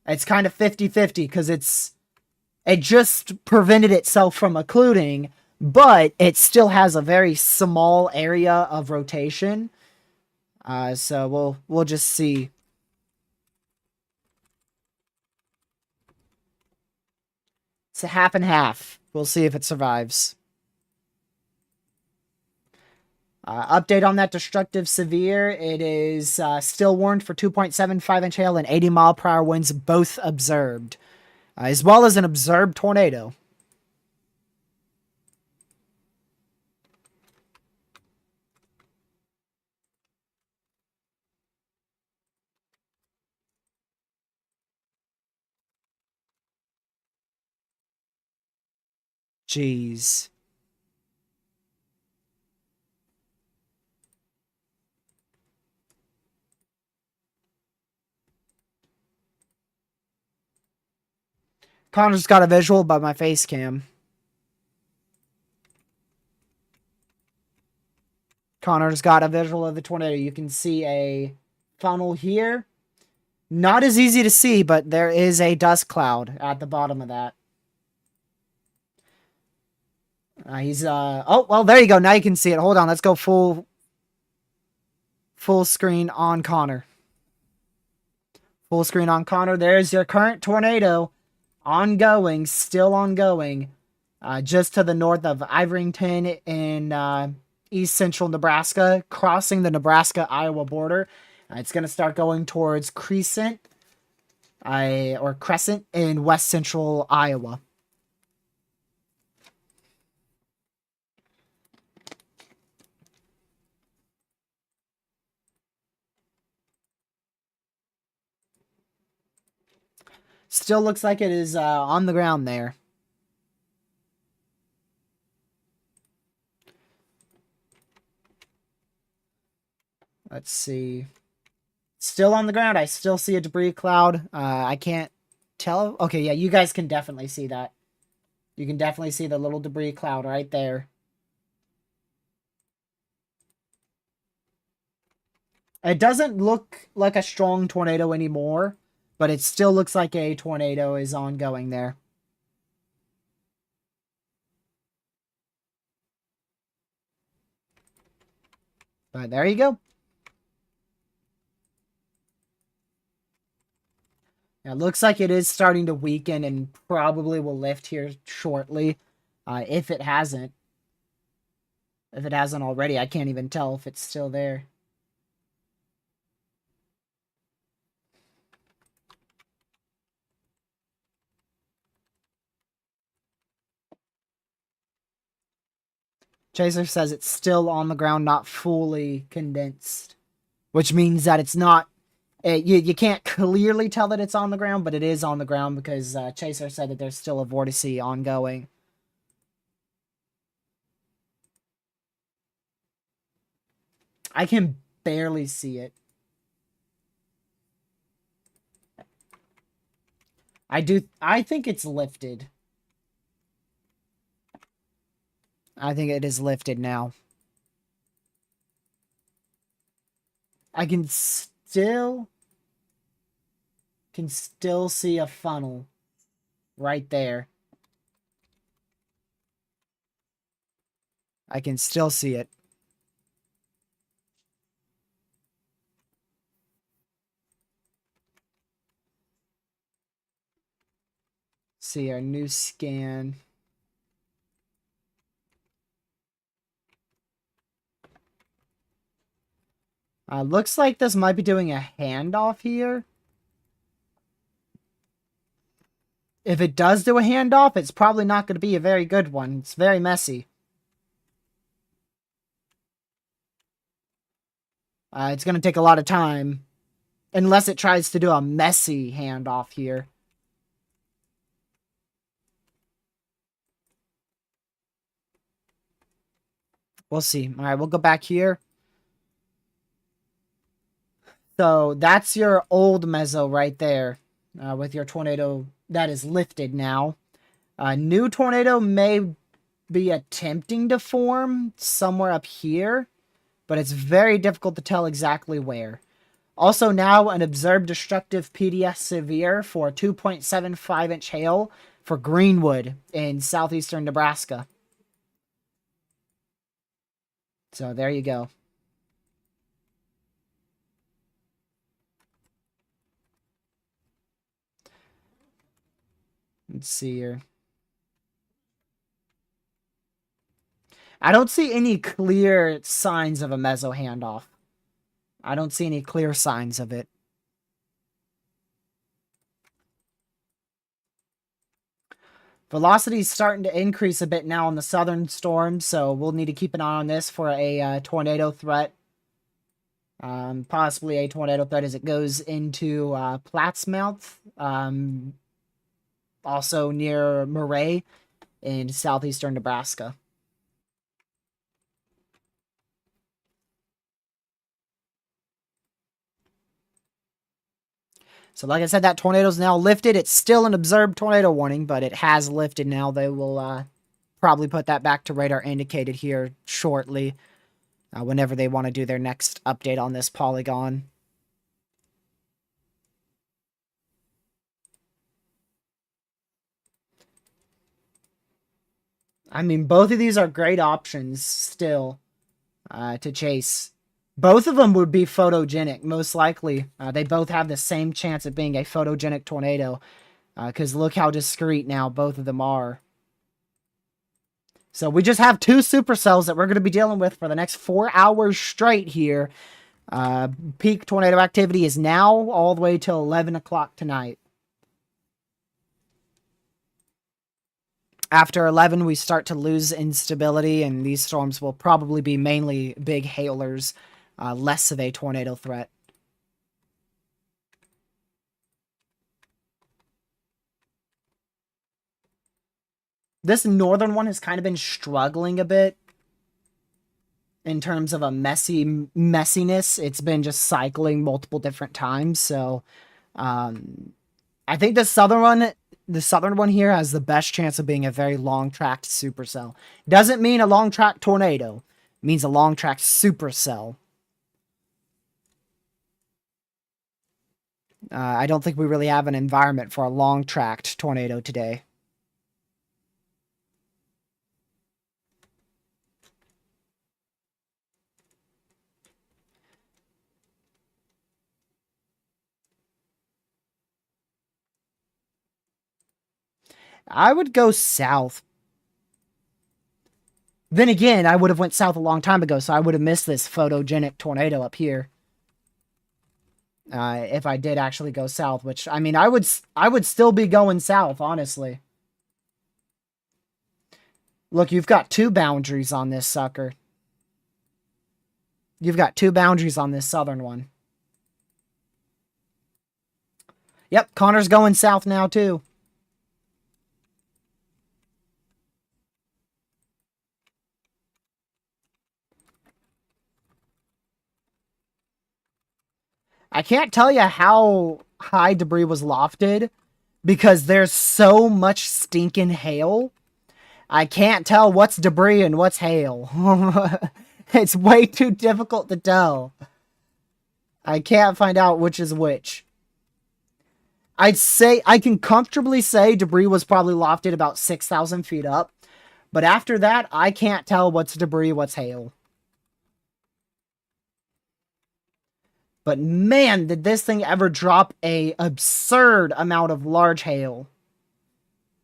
It's kind of 50-50 because it just prevented itself from occluding, but it still has a very small area of rotation. So we'll just see. It's a half and half. We'll see if it survives. Update on that destructive severe. It is still warned for 2.75-inch hail and 80-mile-per-hour winds, both observed, as well as an observed tornado. Jeez. Connor's got a visual by my face cam. Connor's got a visual of the tornado. You can see a funnel here. Not as easy to see, but there is a dust cloud at the bottom of that. Oh, well, there you go. Now you can see it. Hold on. Let's go full screen on Connor. Full screen on Connor. There's your current tornado. Ongoing. Still ongoing. Just to the north of Iverington in east central Nebraska, crossing the Nebraska-Iowa border. It's going to start going towards Crescent in west central Iowa. Still looks like it is on the ground there. Let's see. Still on the ground. I still see a debris cloud. I can't tell. Okay, yeah, you guys can definitely see that. You can definitely see the little debris cloud right there. It doesn't look like a strong tornado anymore, but it still looks like a tornado is ongoing there. But there you go. It looks like it is starting to weaken and probably will lift here shortly. If it hasn't. If it hasn't already, I can't even tell if it's still there. Chaser says it's still on the ground, not fully condensed. Which means that it's not... you can't clearly tell that it's on the ground, but it is on the ground because Chaser said that there's still a vortice ongoing. I can barely see it. I think it's lifted. I think it is lifted now. I can still see a funnel right there. I can still see it. See our new scan. Looks like this might be doing a handoff here. If it does do a handoff, it's probably not going to be a very good one. It's very messy. It's going to take a lot of time. Unless it tries to do a messy handoff here. We'll see. All right, we'll go back here. So that's your old mezzo right there with your tornado that is lifted now. New tornado may be attempting to form somewhere up here, but it's very difficult to tell exactly where. Also now an observed destructive PDS severe for 2.75-inch hail for Greenwood in southeastern Nebraska. So there you go. Let's see here. I don't see any clear signs of a meso handoff. I don't see any clear signs of it. Velocity is starting to increase a bit now on the southern storm, so we'll need to keep an eye on this for a tornado threat. Possibly a tornado threat as it goes into Plattsmouth, also near Murray in southeastern Nebraska. So like I said, that tornado's now lifted. It's still an observed tornado warning, but it has lifted now. They will probably put that back to radar indicated here shortly, whenever they want to do their next update on this polygon. I mean, both of these are great options still to chase. Both of them would be photogenic, most likely. They both have the same chance of being a photogenic tornado, because look how discreet now both of them are. So we just have two supercells that we're going to be dealing with for the next 4 hours straight here. Peak tornado activity is now all the way till 11 o'clock tonight. After 11, we start to lose instability, and these storms will probably be mainly big hailers, less of a tornado threat. This northern one has kind of been struggling a bit in terms of a messiness. It's been just cycling multiple different times, so I think the southern one here has the best chance of being a very long-tracked supercell. Doesn't mean a long-tracked tornado. It means a long-tracked supercell. I don't think we really have an environment for a long-tracked tornado today. I would go south. Then again, I would have went south a long time ago, so I would have missed this photogenic tornado up here. If I did actually go south, which, I mean, I would still be going south, honestly. Look, you've got two boundaries on this sucker. You've got two boundaries on this southern one. Yep, Connor's going south now, too. I can't tell you how high debris was lofted because there's so much stinking hail. I can't tell what's debris and what's hail. It's way too difficult to tell. I can't find out which is which. I'd say, I can comfortably say debris was probably lofted about 6,000 feet up. But after that, I can't tell what's debris, what's hail. But man, did this thing ever drop a absurd amount of large hail.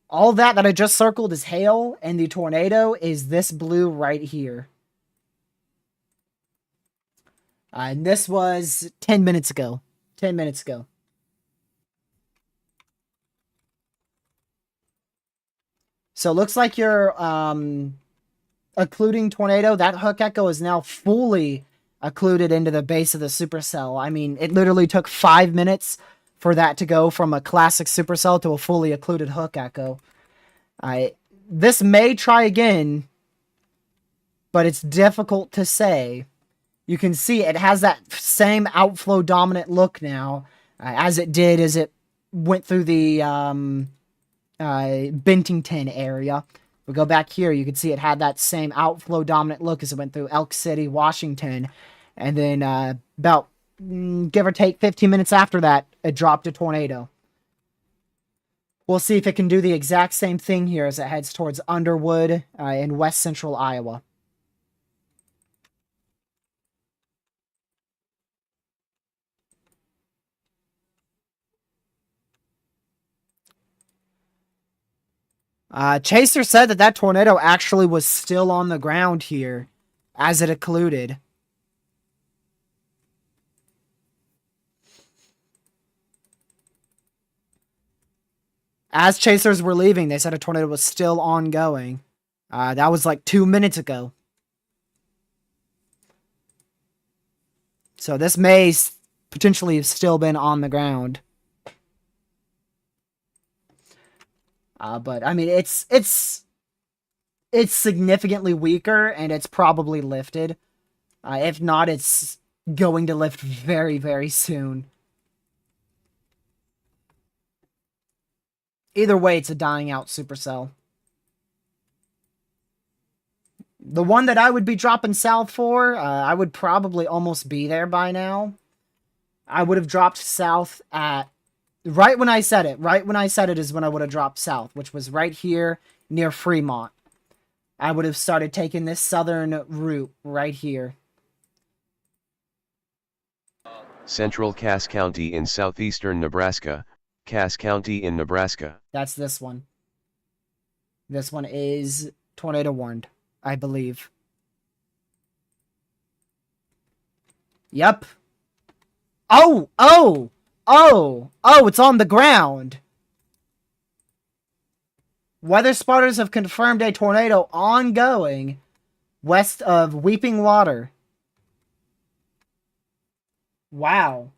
All that I just circled is hail, and the tornado is this blue right here. And this was 10 minutes ago. 10 minutes ago. So it looks like your occluding tornado, that hook echo is now fully occluded into the base of the supercell. I mean, it literally took 5 minutes for that to go from a classic supercell to a fully occluded hook echo. This may try again, but it's difficult to say. You can see it has that same outflow dominant look now, as it did as it went through the Bentington area. We go back here, you can see it had that same outflow dominant look as it went through Elk City, Washington, and then about give or take 15 minutes after that, it dropped a tornado. We'll see if it can do the exact same thing here as it heads towards Underwood in west central Iowa. Chaser said that that tornado actually was still on the ground here as it occluded. As chasers were leaving, they said a tornado was still ongoing. That was like 2 minutes ago. So this may potentially have still been on the ground. But I mean, it's significantly weaker, and it's probably lifted. If not, it's going to lift very, very soon. Either way, it's a dying out supercell. The one that I would be dropping south for, I would probably almost be there by now. I would have dropped south at... Right when I said it. Right when I said it is when I would have dropped south, which was right here near Fremont. I would have started taking this southern route right here. Central Cass County in southeastern Nebraska, Cass County in Nebraska. That's this one. This one is tornado warned, I believe. Yep. Oh! Oh! Oh! Oh, it's on the ground! Weather spotters have confirmed a tornado ongoing west of Weeping Water. Wow.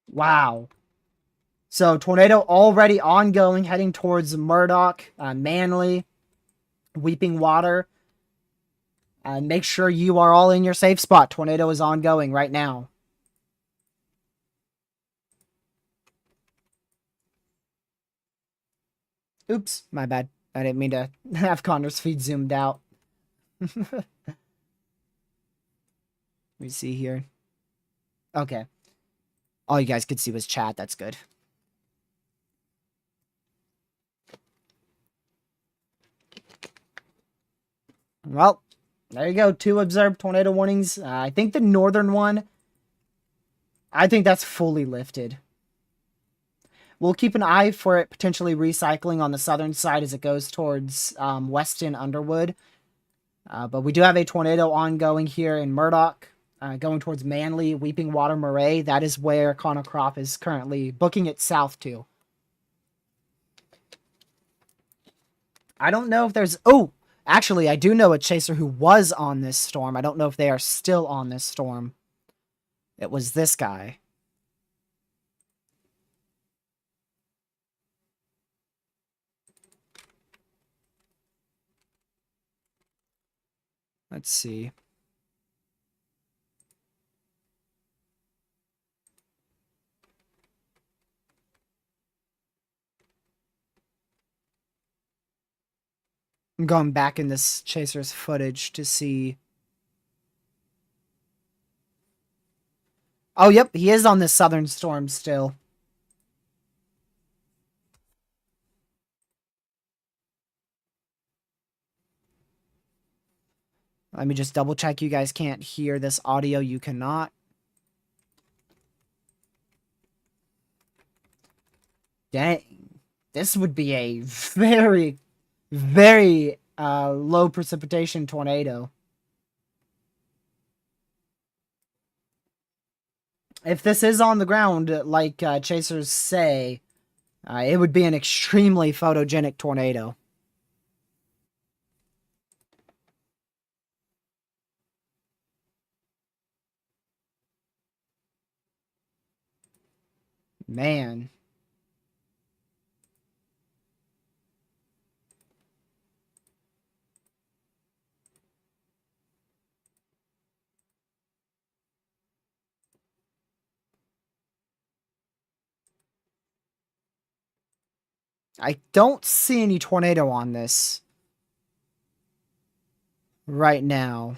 Wow. So, tornado already ongoing, heading towards Murdoch, Manly, Weeping Water. Make sure you are all in your safe spot. Tornado is ongoing right now. Oops, my bad. I didn't mean to have Connor's feed zoomed out. Let me see here. Okay. All you guys could see was chat. That's good. Well, there you go. 2 observed tornado warnings. I think the northern one, I think that's fully lifted. We'll keep an eye for it potentially recycling on the southern side as it goes towards Weston Underwood. But we do have a tornado ongoing here in Murdoch, going towards Manly, Weeping Water, Murray. That is where Connor Crop is currently booking it south to. I don't know if there's... Oh! Actually, I do know a chaser who was on this storm. I don't know if they are still on this storm. It was this guy. Let's see. I'm going back in this chaser's footage to see. Oh, yep, he is on this southern storm still. Let me just double check you guys can't hear this audio. You cannot. Dang. This would be a very, very low precipitation tornado. If this is on the ground, like chasers say, it would be an extremely photogenic tornado. Man. I don't see any tornado on this right now.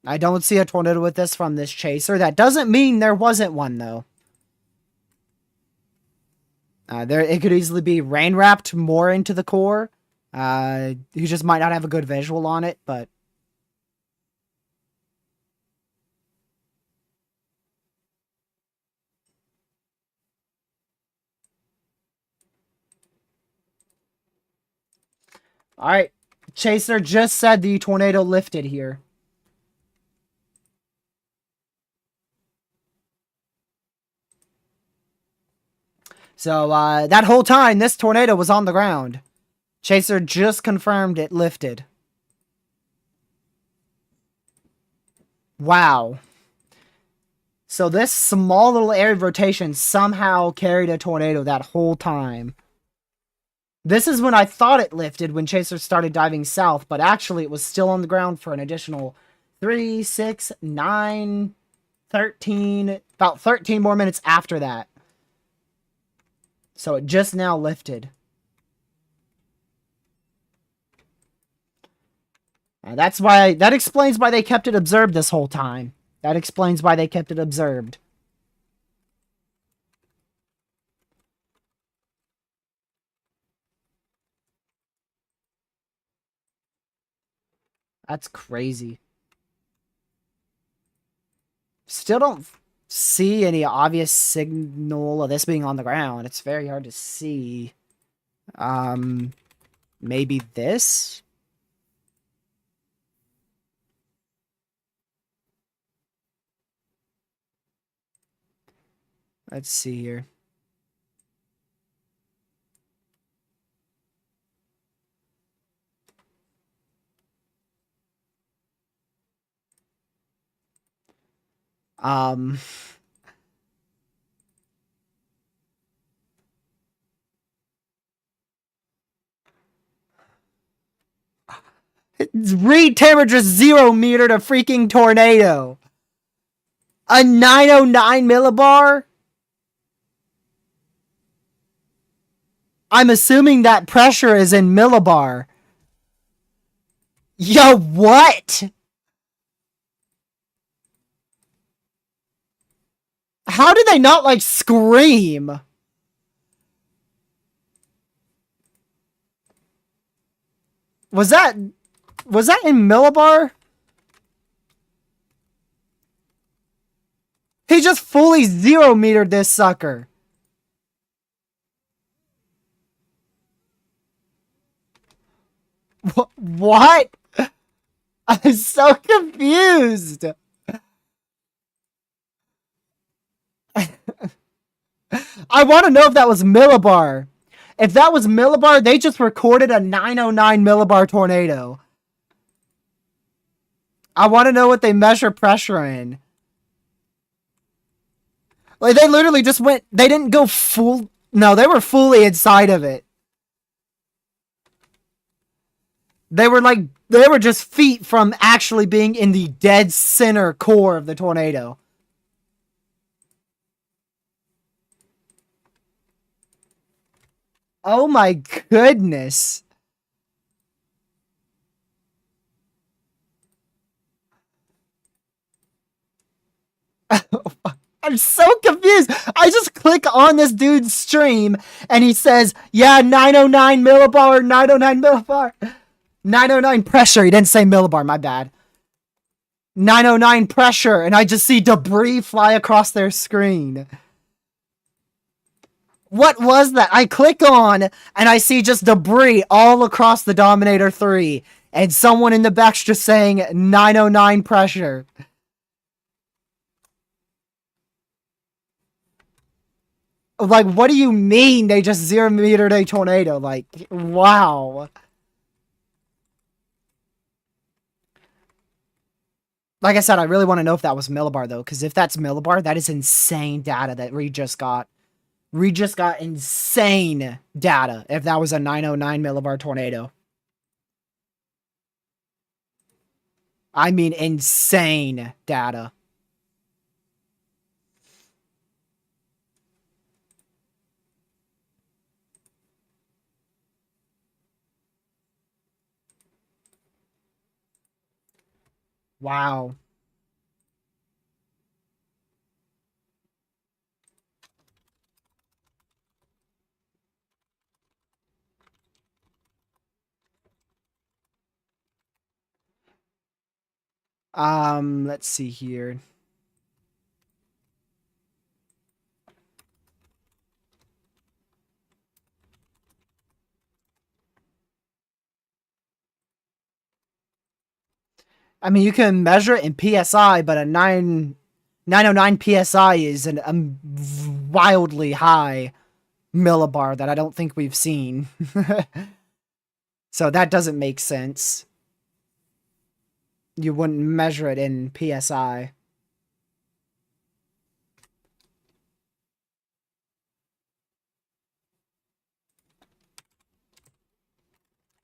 I don't see a tornado with this from this chaser. That doesn't mean there wasn't one, though. It could easily be rain wrapped more into the core You just might not have a good visual on it, but all right. Chaser just said the tornado lifted here. So that whole time, this tornado was on the ground. Chaser just confirmed it lifted. Wow. So this small little area of rotation somehow carried a tornado that whole time. This is when I thought it lifted when Chaser started diving south, but actually it was still on the ground for an additional 3, 6, 9, 13, about 13 more minutes after that. So it just now lifted. That explains why they kept it observed this whole time. That explains why they kept it observed. That's crazy. Still don't see any obvious signal of this being on the ground. It's very hard to see. Maybe this? Let's see here. Um, Reed temperature 0 meter to freaking tornado. A 909 millibar? I'm assuming that pressure is in millibar. Yo, what? How did they not, like, scream? Was that in millibar? He just fully 0 metered this sucker. What? I'm so confused. I want to know if that was millibar. If that was millibar, they just recorded a 909 millibar tornado. I want to know what they measure pressure in. Like, they literally just went, they didn't go full, no, they were fully inside of it. They were just feet from actually being in the dead center core of the tornado. Oh my goodness. I'm so confused. I just click on this dude's stream and he says, yeah, 909 millibar, 909 millibar. 909 pressure. He didn't say millibar, my bad. 909 pressure, and I just see debris fly across their screen. What was that? I click on and I see just debris all across the Dominator 3 and someone in the back's just saying 909 pressure. Like, what do you mean they just 0 metered a tornado? Like, wow. Like I said, I really want to know if that was millibar, though, because if that's millibar, that is insane data that Reed just got. Reed just got insane data if that was a 909 millibar tornado. I mean, insane data. Wow. Let's see here. I mean, you can measure it in PSI, but a 909 PSI is a wildly high millibar that I don't think we've seen. So that doesn't make sense. You wouldn't measure it in PSI.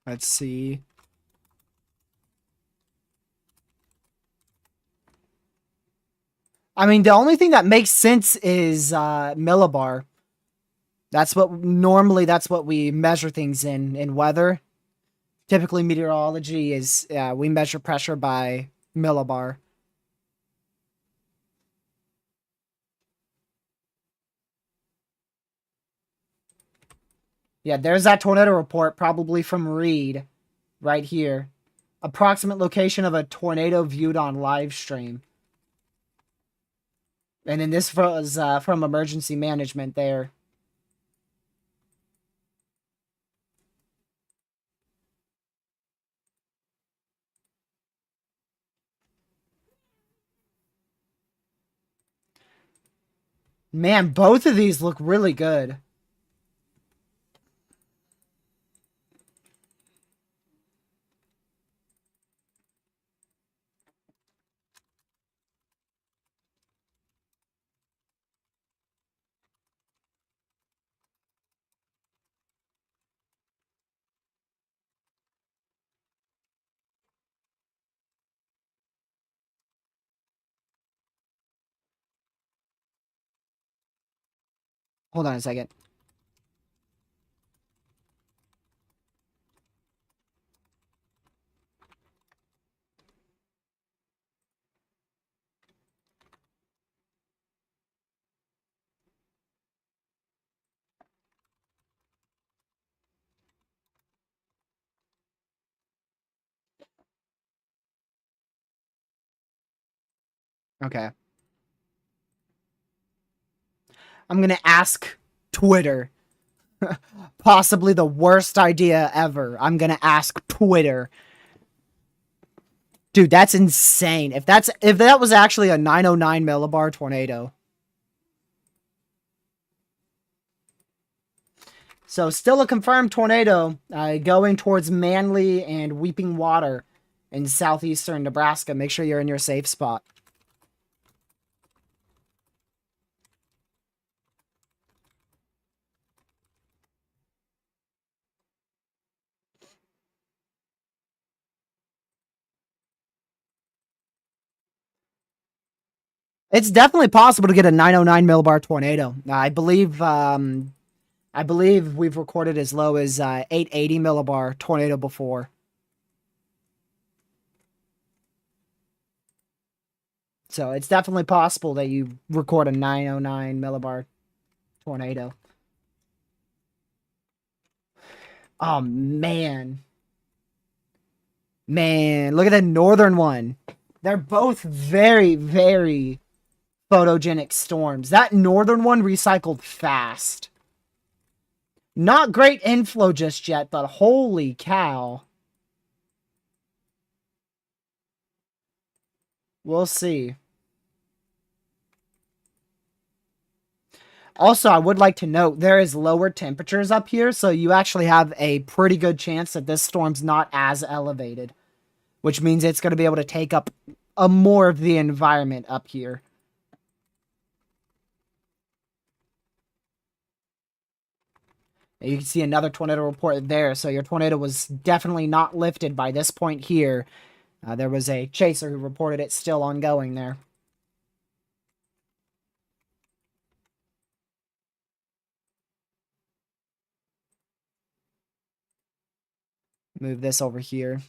Let's see. I mean, the only thing that makes sense is millibar. That's what we measure things in weather. Typically, meteorology is we measure pressure by millibar. Yeah, there's that tornado report, probably from Reed, right here. Approximate location of a tornado viewed on live stream. And then this was from emergency management there. Man, both of these look really good. Hold on a second. Okay. I'm going to ask Twitter. Possibly the worst idea ever. I'm going to ask Twitter. Dude, that's insane. If that was actually a 909 millibar tornado. So still a confirmed tornado going towards Manly and Weeping Water in southeastern Nebraska. Make sure you're in your safe spot. It's definitely possible to get a 909 millibar tornado. I believe we've recorded as low as 880 millibar tornado before. So it's definitely possible that you record a 909 millibar tornado. Oh man. Man, look at the northern one. They're both very, very photogenic storms. That northern one recycled fast. Not great inflow just yet, but holy cow. We'll see. Also, I would like to note there is lower temperatures up here, so you actually have a pretty good chance that this storm's not as elevated, which means it's going to be able to take up a more of the environment up here. You can see another tornado report there, so your tornado was definitely not lifted by this point here. There was a chaser who reported it still ongoing there. Move this over here.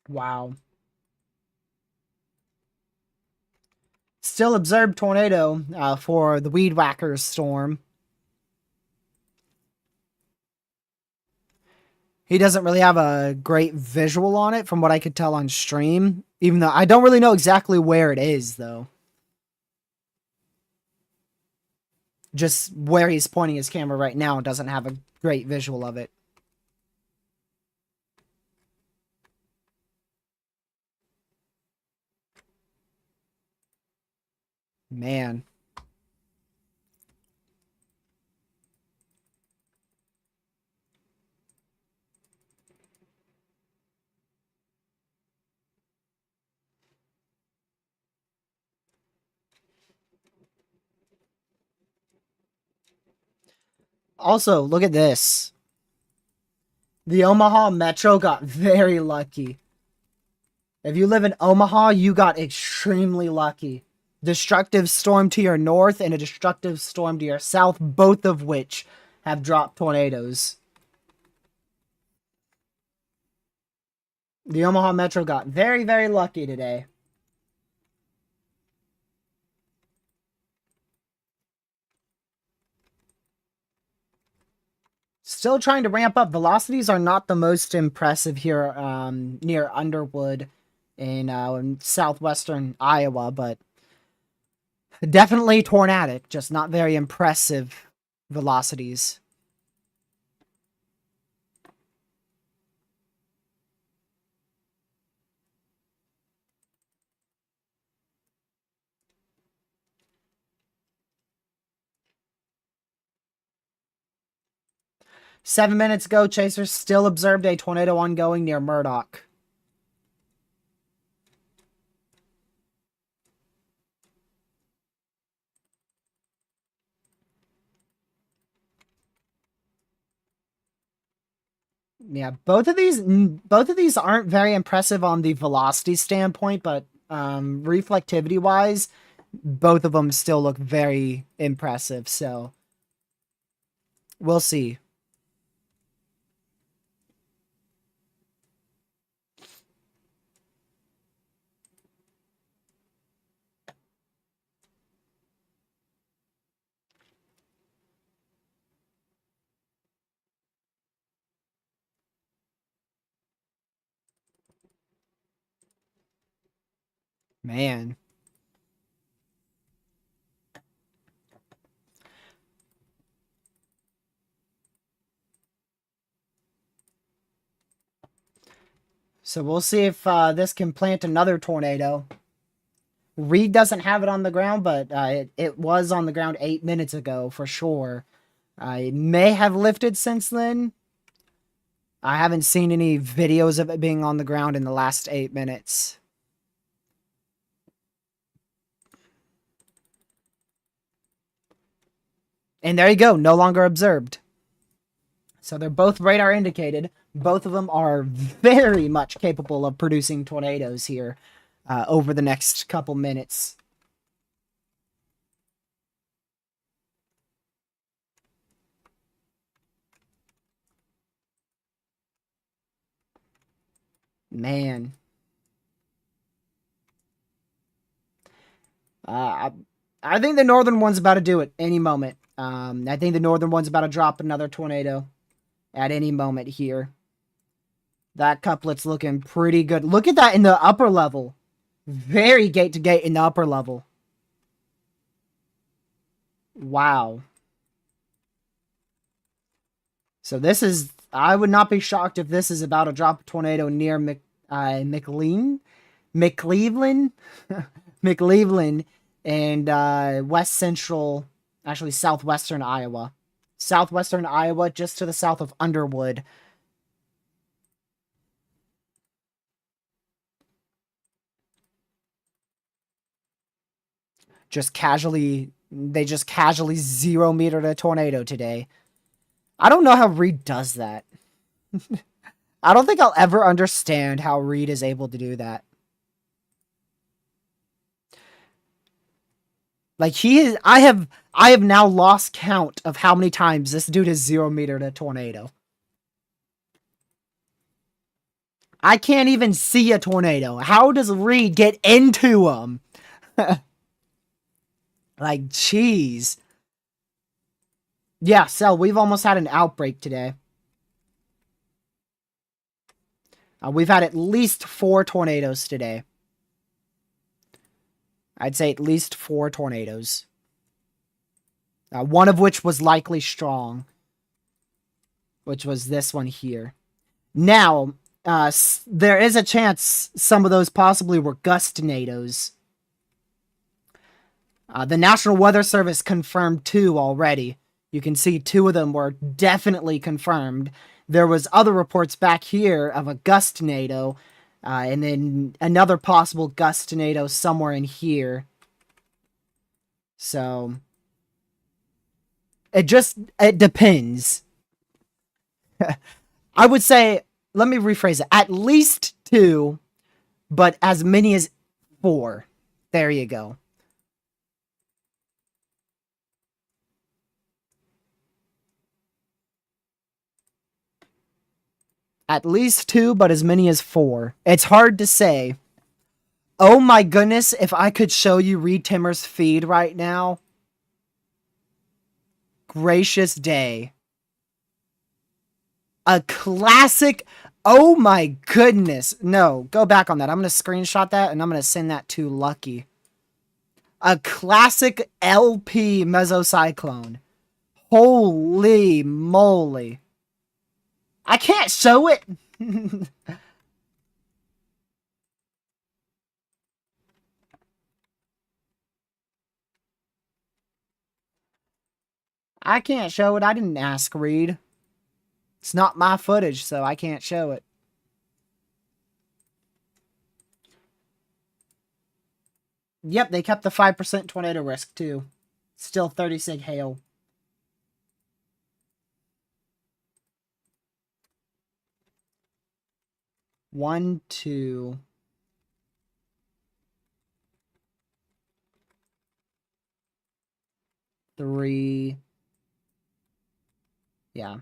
Wow. Still observed tornado for the Weed Whackers storm. He doesn't really have a great visual on it from what I could tell on stream, even though I don't really know exactly where it is, though. Just where he's pointing his camera right now doesn't have a great visual of it. Man. Also, look at this. The Omaha Metro got very lucky. If you live in Omaha, you got extremely lucky. Destructive storm to your north and a destructive storm to your south, both of which have dropped tornadoes. The Omaha Metro got very, very lucky today. Still trying to ramp up. Velocities are not the most impressive here near Underwood in southwestern Iowa, but definitely tornadic, just not very impressive velocities. Seven minutes ago, Chasers still observed a tornado ongoing near Murdoch. Yeah, both of these aren't very impressive on the velocity standpoint, but reflectivity wise, both of them still look very impressive. So we'll see. Man. So we'll see if this can plant another tornado. Reed doesn't have it on the ground, but it was on the ground 8 minutes ago for sure. It may have lifted since then. I haven't seen any videos of it being on the ground in the last 8 minutes. And there you go, no longer observed. So they're both radar indicated. Both of them are very much capable of producing tornadoes here over the next couple minutes. Man. I think the northern one's about to do it any moment. I think the northern one's about to drop another tornado at any moment here. That couplet's looking pretty good. Look at that in the upper level. Very gate to gate in the upper level. Wow. So this is... I would not be shocked if this is about to drop a tornado near McCleveland? McCleveland and west central... Actually, southwestern Iowa. Southwestern Iowa, just to the south of Underwood. They just casually 0-metered a tornado today. I don't know how Reed does that. I don't think I'll ever understand how Reed is able to do that. Like I have now lost count of how many times this dude has 0-metered a tornado. I can't even see a tornado. How does Reed get into them? Like, jeez. Yeah, so we've almost had an outbreak today. We've had at least 4 tornadoes today. I'd say at least 4 tornadoes. One of which was likely strong. Which was this one here. Now, there is a chance some of those possibly were gust tornadoes. The National Weather Service confirmed 2 already. You can see 2 of them were definitely confirmed. There was other reports back here of a gust tornado, and then another possible gust tornado somewhere in here. So, it depends. I would say, let me rephrase it, at least 2, but as many as 4. There you go. At least 2, but as many as 4. It's hard to say. Oh my goodness, if I could show you Reed Timmer's feed right now. Gracious day. A classic. Oh my goodness. No, go back on that. I'm going to screenshot that and I'm going to send that to Lucky. A classic LP mesocyclone. Holy moly. I can't show it. I can't show it. I didn't ask Reed. It's not my footage, so I can't show it. Yep, they kept the 5% tornado risk, too. Still 30 sig hail. One, 2... 3... Yeah.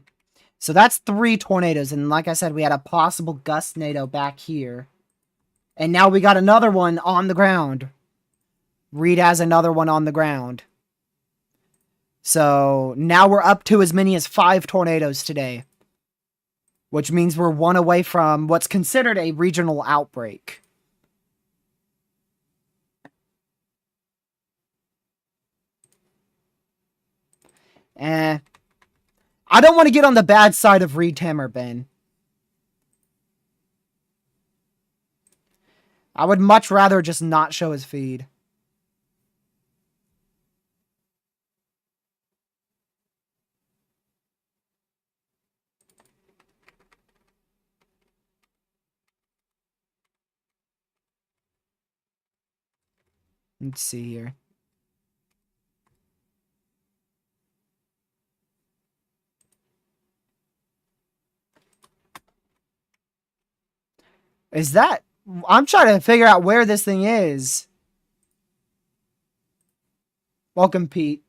So that's 3 tornadoes, and like I said, we had a possible gust tornado back here. And now we got another one on the ground. Reed has another one on the ground. So now we're up to as many as 5 tornadoes today. Which means we're 1 away from what's considered a regional outbreak. I don't want to get on the bad side of Reed Timmer, Ben. I would much rather just not show his feed. Let's see here. Is that... I'm trying to figure out where this thing is. Welcome, Pete.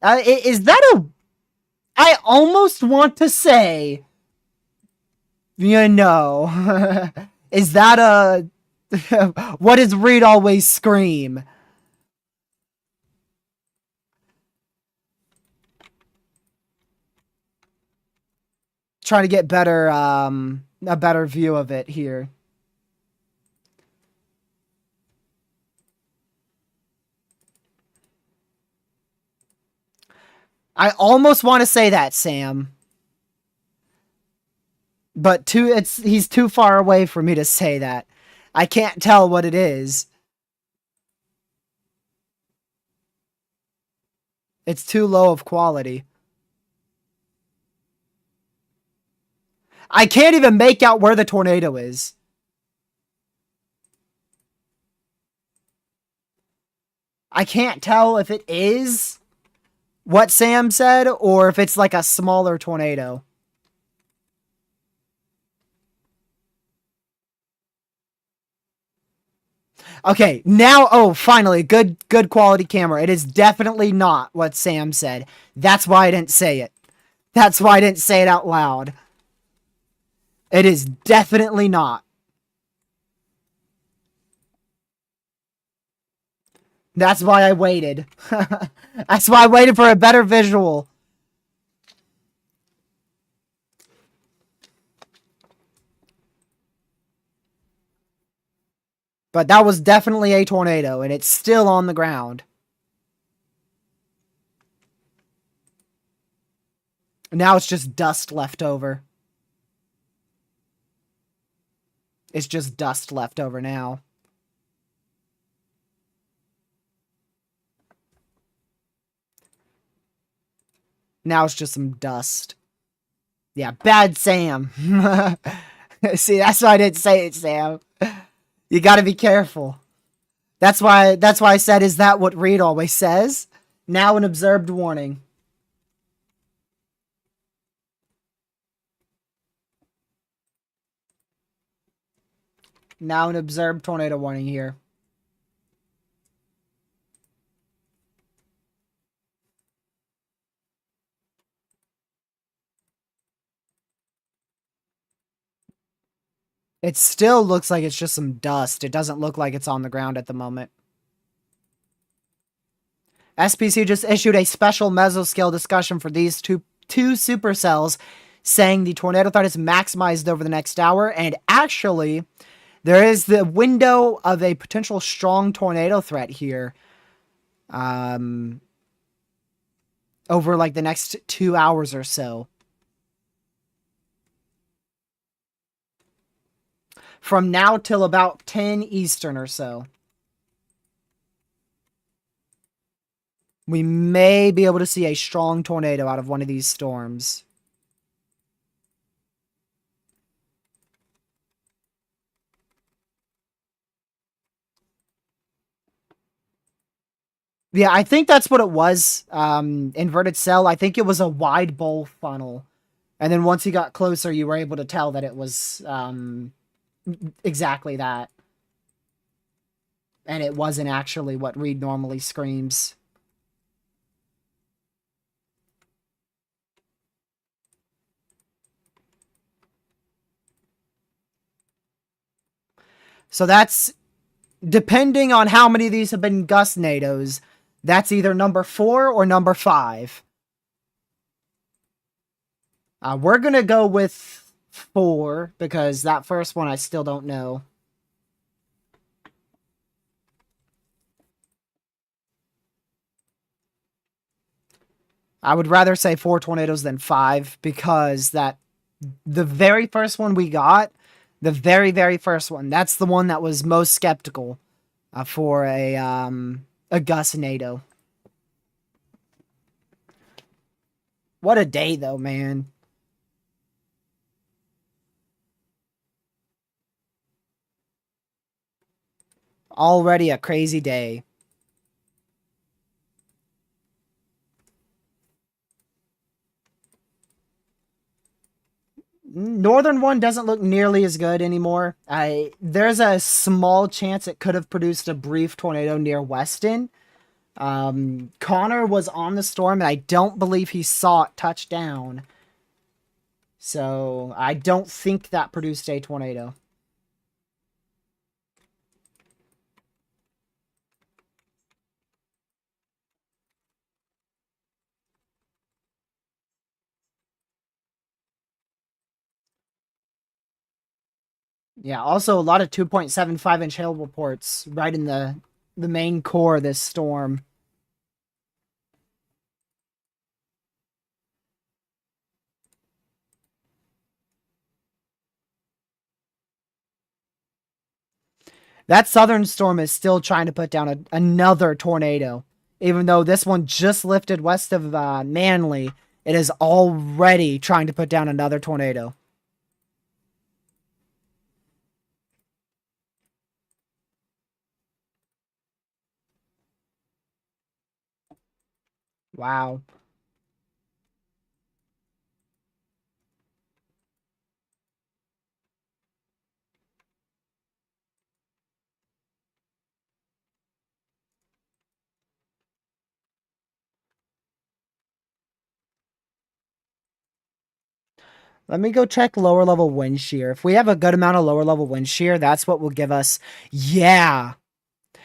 Is that a... I almost want to say... You know... Is that a... What does Reed always scream? Trying to get better, a better view of it here. I almost want to say that, Sam. But he's too far away for me to say that. I can't tell what it is. It's too low of quality. I can't even make out where the tornado is. I can't tell if it is what Sam said or if it's like a smaller tornado. Okay, now, oh, finally, good quality camera. It is definitely not what Sam said. That's why I didn't say it. That's why I didn't say it out loud. It is definitely not. That's why I waited. That's why I waited for a better visual. But that was definitely a tornado, and it's still on the ground. Now it's just dust left over. It's just dust left over now. Now it's just some dust. Yeah, bad Sam. See, that's why I didn't say it, Sam. You gotta be careful. That's why I said, is that what Reed always says? Now an observed warning. Now an observed tornado warning here. It still looks like it's just some dust. It doesn't look like it's on the ground at the moment. SPC just issued a special mesoscale discussion for these two supercells, saying the tornado threat is maximized over the next hour, and actually, there is the window of a potential strong tornado threat here. Over like the next 2 hours or so. From now till about 10 Eastern or so. We may be able to see a strong tornado out of one of these storms. Yeah, I think that's what it was. Inverted cell. I think it was a wide bowl funnel. And then once you got closer, you were able to tell that it was exactly that. And it wasn't actually what Reed normally screams. So that's, depending on how many of these have been gustnados, that's either number 4 or number 5. We're going to go with 4 because that first one I still don't know. I would rather say 4 tornadoes than 5 because the very first one we got, the very, very first one, that's the one that was most skeptical for a gustnado. What a day, though, man. Already a crazy day. Northern one doesn't look nearly as good anymore. There's a small chance it could have produced a brief tornado near Weston. Connor was on the storm, and I don't believe he saw it touch down. So I don't think that produced a tornado. Yeah, also a lot of 2.75-inch hail reports right in the main core of this storm. That southern storm is still trying to put down another tornado. Even though this one just lifted west of Manly, it is already trying to put down another tornado. Wow. Let me go check lower level wind shear. If we have a good amount of lower level wind shear, that's what will give us. Yeah.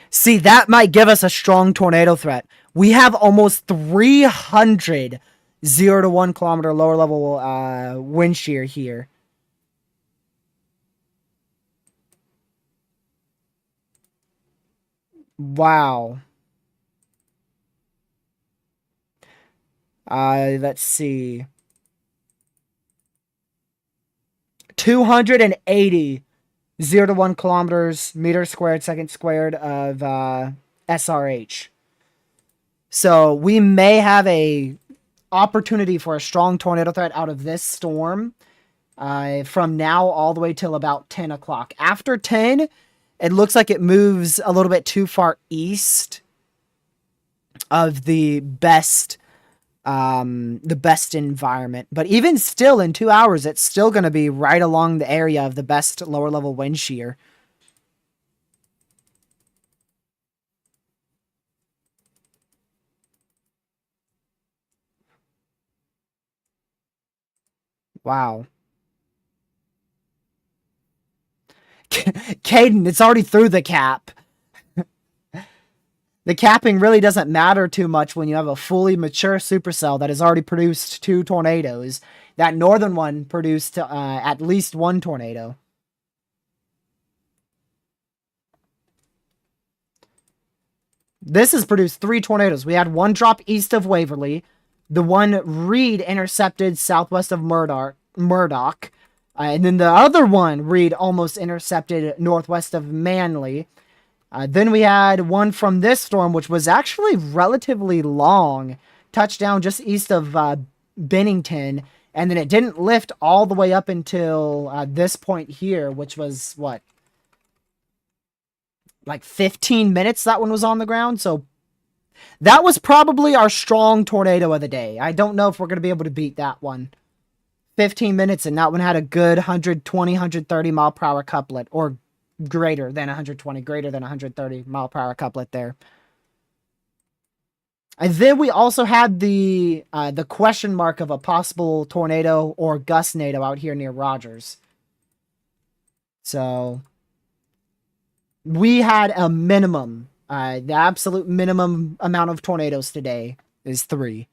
See, that might give us a strong tornado threat. We have almost 300 0 to 1 kilometer lower level wind shear here. Wow. Let's see. 280 0 to 1 kilometers, meters squared, second squared of SRH. So we may have a opportunity for a strong tornado threat out of this storm from now all the way till about 10 o'clock. After 10, it looks like it moves a little bit too far east of the best environment. But even still, in 2 hours, it's still going to be right along the area of the best lower level wind shear. Wow. Caden, it's already through the cap. The capping really doesn't matter too much when you have a fully mature supercell that has already produced 2 tornadoes. That northern one produced at least 1 tornado. This has produced 3 tornadoes. We had one drop east of Waverly. The one Reed intercepted southwest of Murdoch. And then the other one Reed almost intercepted northwest of Manly. Then we had one from this storm, which was actually relatively long. Touchdown just east of Bennington. And then it didn't lift all the way up until this point here, which was, what? Like 15 minutes that one was on the ground. So that was probably our strong tornado of the day. I don't know if we're going to be able to beat that one. 15 minutes, and that one had a good 120, 130 mile per hour couplet, or greater than 120, greater than 130 mile per hour couplet there. And then we also had the question mark of a possible tornado or gustnado out here near Rogers. So we had a minimum, the absolute minimum amount of tornadoes today is 3.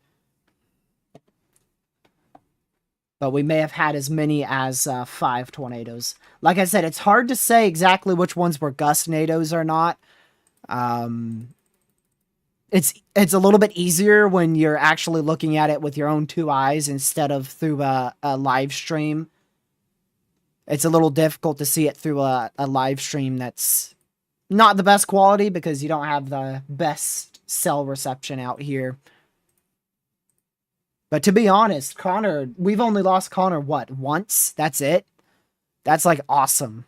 But we may have had as many as 5 tornadoes. Like I said, it's hard to say exactly which ones were gustnados or not. It's a little bit easier when you're actually looking at it with your own 2 eyes instead of through a live stream. It's a little difficult to see it through a live stream that's not the best quality because you don't have the best cell reception out here. But to be honest, Connor, we've only lost Connor, what, once? That's it? That's, like, awesome.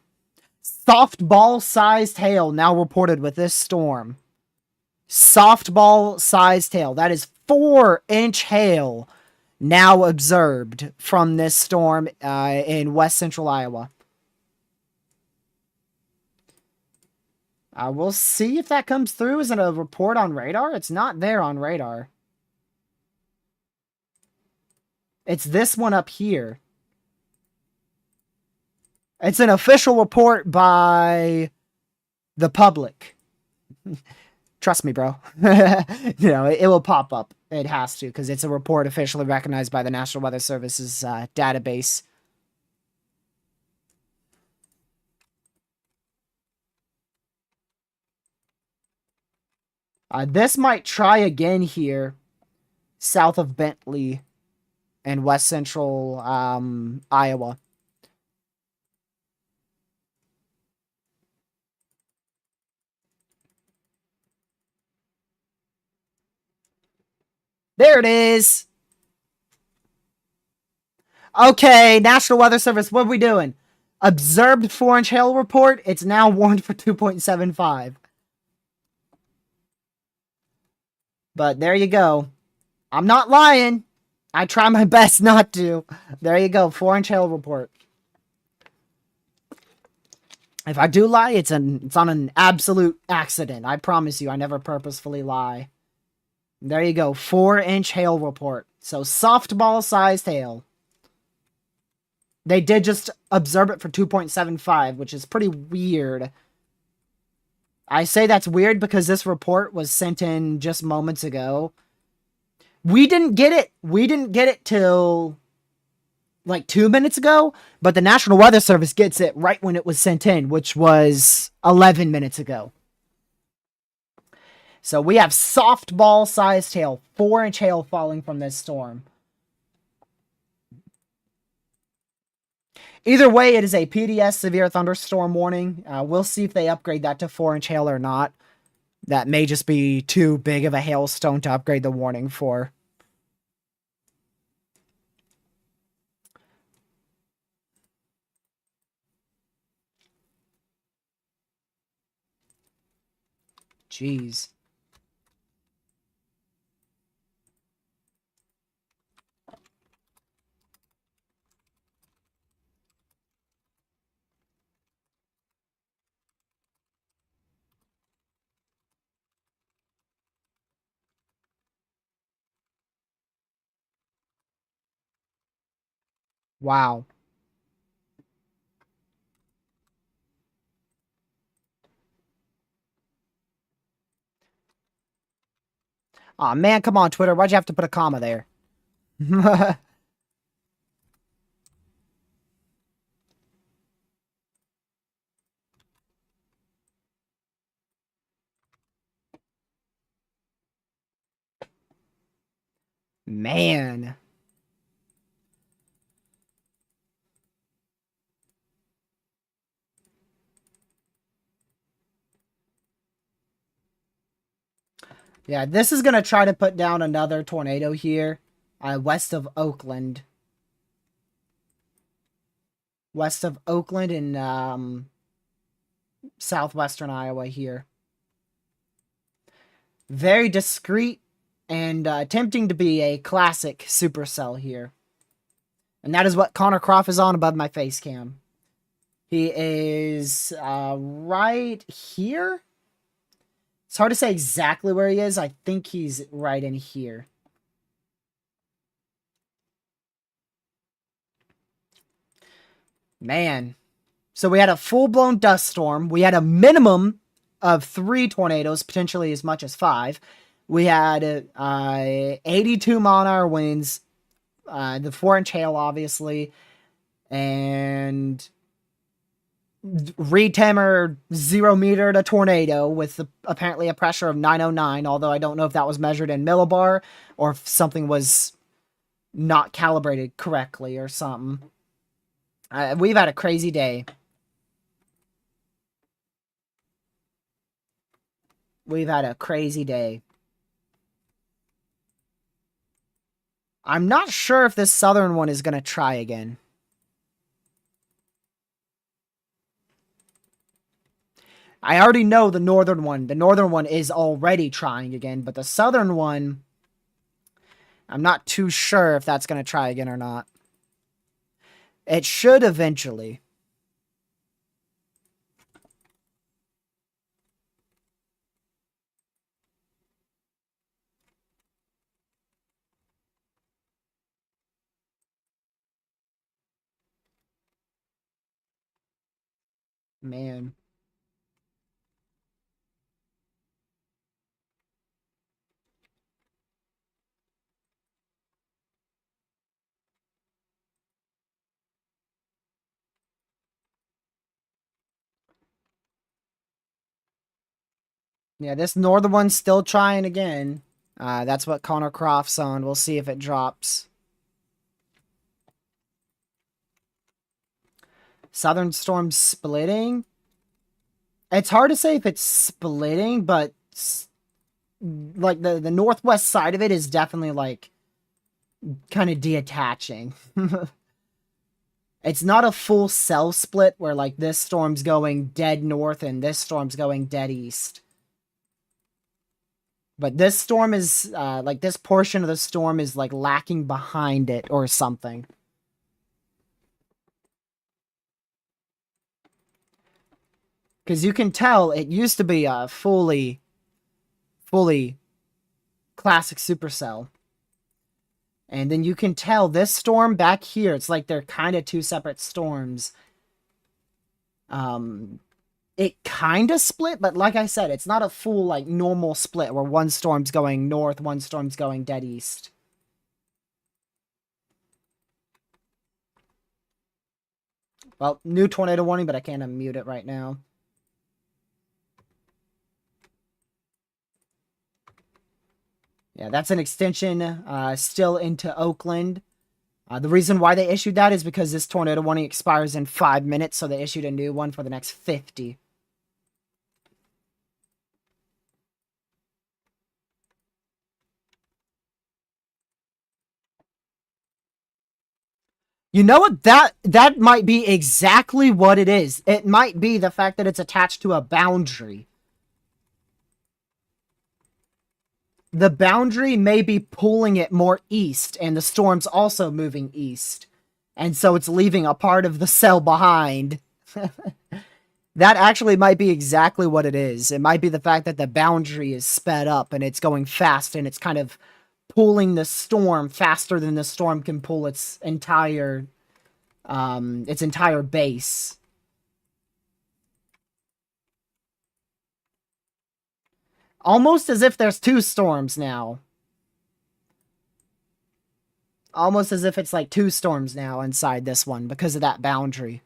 Softball-sized hail now reported with this storm. Softball-sized hail. That is 4-inch hail now observed from this storm in west central Iowa. We'll see if that comes through. Is it a report on radar? It's not there on radar. It's this one up here. It's an official report by the public. Trust me, bro. You know, it will pop up. It has to, because it's a report officially recognized by the National Weather Service's database. This might try again here, south of Bentley and west central Iowa. There it is. Okay, National Weather Service, what are we doing? Observed 4-inch hail report. It's now warned for 2.75. But there you go. I'm not lying. I try my best not to. There you go, 4-inch hail report. If I do lie, it's on an absolute accident. I promise you, I never purposefully lie. There you go, 4-inch hail report. So softball-sized hail. They did just observe it for 2.75, which is pretty weird. I say that's weird because this report was sent in just moments ago. We didn't get it. We didn't get it till like 2 minutes ago, but the National Weather Service gets it right when it was sent in, which was 11 minutes ago. So we have softball-sized hail, 4-inch hail falling from this storm. Either way, it is a PDS Severe Thunderstorm Warning. We'll see if they upgrade that to 4-inch hail or not. That may just be too big of a hailstone to upgrade the warning for. Jeez. Wow. Aw, man, come on, Twitter. Why'd you have to put a comma there? Man. Yeah, this is going to try to put down another tornado here, west of Oakland. West of Oakland in southwestern Iowa here. Very discreet and attempting to be a classic supercell here. And that is what Connor Croft is on above my face cam. He is right here. It's hard to say exactly where he is. I think he's right in here. Man. So we had a full-blown dust storm. We had a minimum of 3 tornadoes, potentially as much as 5. We had 82 mile-an-hour winds, the 4-inch hail, obviously, and Reed Timmer 0 meter to tornado with apparently a pressure of 909, although I don't know if that was measured in millibar or if something was not calibrated correctly or something. We've had a crazy day. We've had a crazy day. I'm not sure if this southern one is going to try again. I already know the northern one. The northern one is already trying again, but the southern one, I'm not too sure if that's going to try again or not. It should eventually. Man. Yeah, this northern one's still trying again. That's what Connor Croft's on. We'll see if it drops. Southern storm splitting. It's hard to say if it's splitting, but like the northwest side of it is definitely like kind of detaching. It's not a full cell split where like this storm's going dead north and this storm's going dead east. But this storm is, like, this portion of the storm is, like, lacking behind it or something. Because you can tell it used to be a fully classic supercell. And then you can tell this storm back here, it's like they're kind of two separate storms. It kind of split, but like I said, it's not a full, like, normal split where one storm's going north, one storm's going dead east. Well, new tornado warning, but I can't unmute it right now. Yeah, that's an extension still into Oakland. The reason why they issued that is because this tornado warning expires in 5 minutes, so they issued a new one for the next 50. You know what? That might be exactly what it is. It might be the fact that it's attached to a boundary. The boundary may be pulling it more east, and the storm's also moving east. And so it's leaving a part of the cell behind. That actually might be exactly what it is. It might be the fact that the boundary is sped up and it's going fast and it's kind of pulling the storm faster than the storm can pull its entire base. Almost as if there's two storms now. Almost as if it's like two storms now inside this one because of that boundary.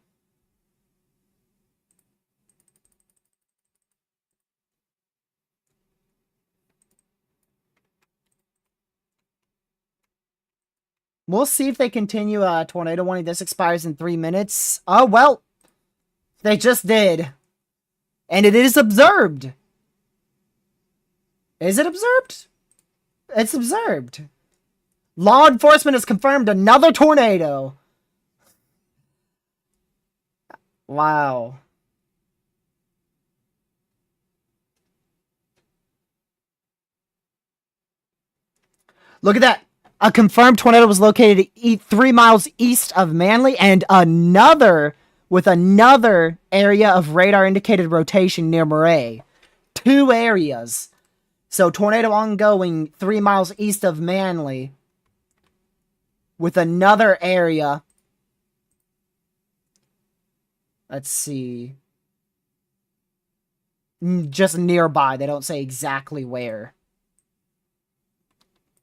We'll see if they continue tornado warning. This expires in 3 minutes. Oh, well. They just did. And it is observed. Is it observed? It's observed. Law enforcement has confirmed another tornado. Wow. Look at that. A confirmed tornado was located 3 miles east of Manly, and another with another area of radar indicated rotation near Murray. 2 areas. So tornado ongoing 3 miles east of Manly with another area. Let's see. Just nearby. They don't say exactly where.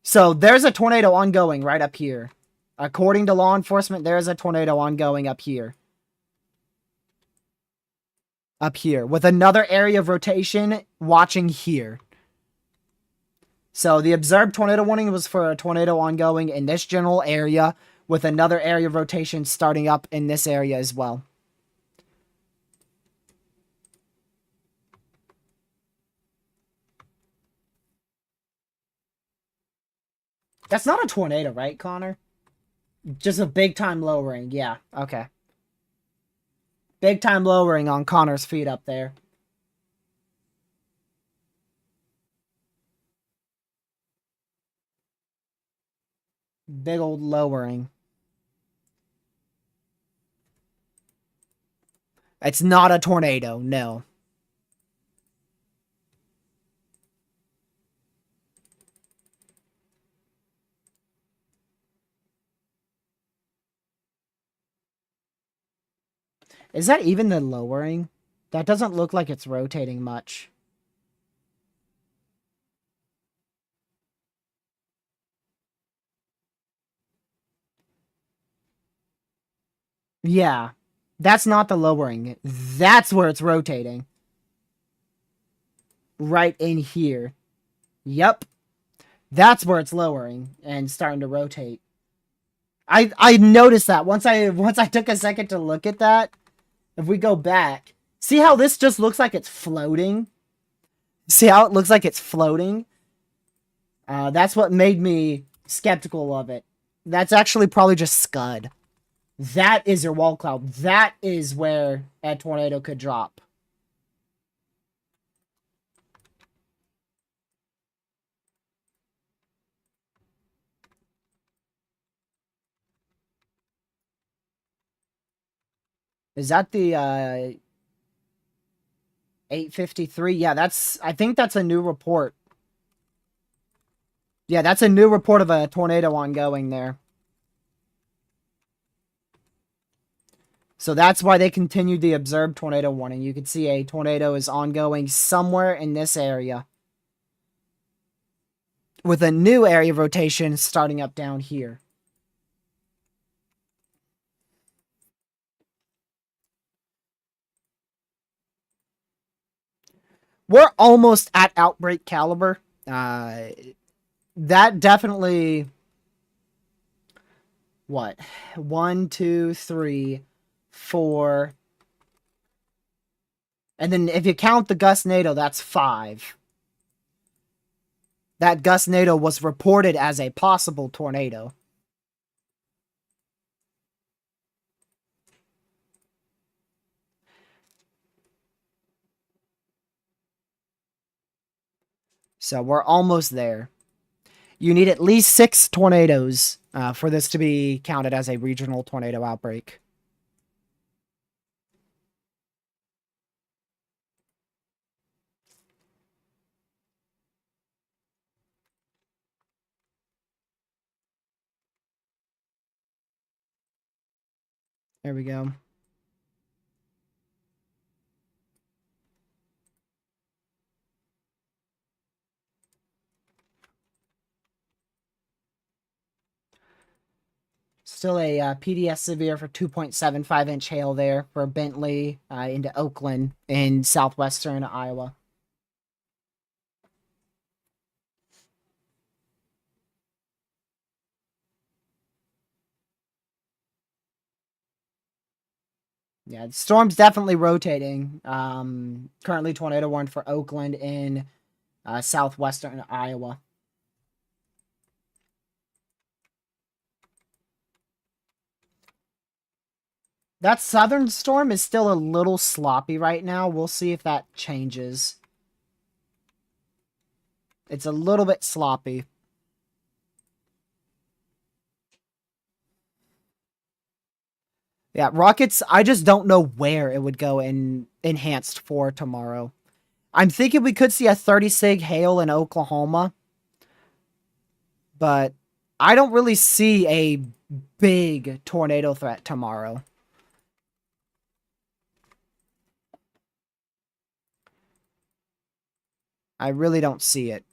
So there's a tornado ongoing right up here. According to law enforcement, there's a tornado ongoing up here. Up here. With another area of rotation watching here. So the observed tornado warning was for a tornado ongoing in this general area, with another area of rotation starting up in this area as well. That's not a tornado, right, Connor? Just a big time lowering. Yeah, okay. Big time lowering on Connor's feet up there. Big old lowering. It's not a tornado, no. Is that even the lowering? That doesn't look like it's rotating much. Yeah. That's not the lowering. That's where it's rotating. Right in here. Yep. That's where it's lowering and starting to rotate. I noticed that once I took a second to look at that. If we go back, see how this just looks like it's floating? See how it looks like it's floating? That's what made me skeptical of it. That's actually probably just scud. That is your wall cloud. That is where a tornado could drop. Is that the 853? Yeah, I think that's a new report. Yeah, that's a new report of a tornado ongoing there. So that's why they continued the observed tornado warning. You can see a tornado is ongoing somewhere in this area, with a new area of rotation starting up down here. We're almost at outbreak caliber. That definitely... What? 1, 2, 3, 4. And then if you count the gustnado, that's 5. That gustnado was reported as a possible tornado. So we're almost there. You need at least 6 tornadoes for this to be counted as a regional tornado outbreak. There we go. Still a PDS severe for 2.75-inch hail there for Bentley into Oakland in southwestern Iowa. Yeah, the storm's definitely rotating. Currently tornado warned for Oakland in southwestern Iowa. That southern storm is still a little sloppy right now. We'll see if that changes. It's a little bit sloppy. Yeah, rockets, I just don't know where it would go in enhanced for tomorrow. I'm thinking we could see a 30 sig hail in Oklahoma. But I don't really see a big tornado threat tomorrow. I really don't see it.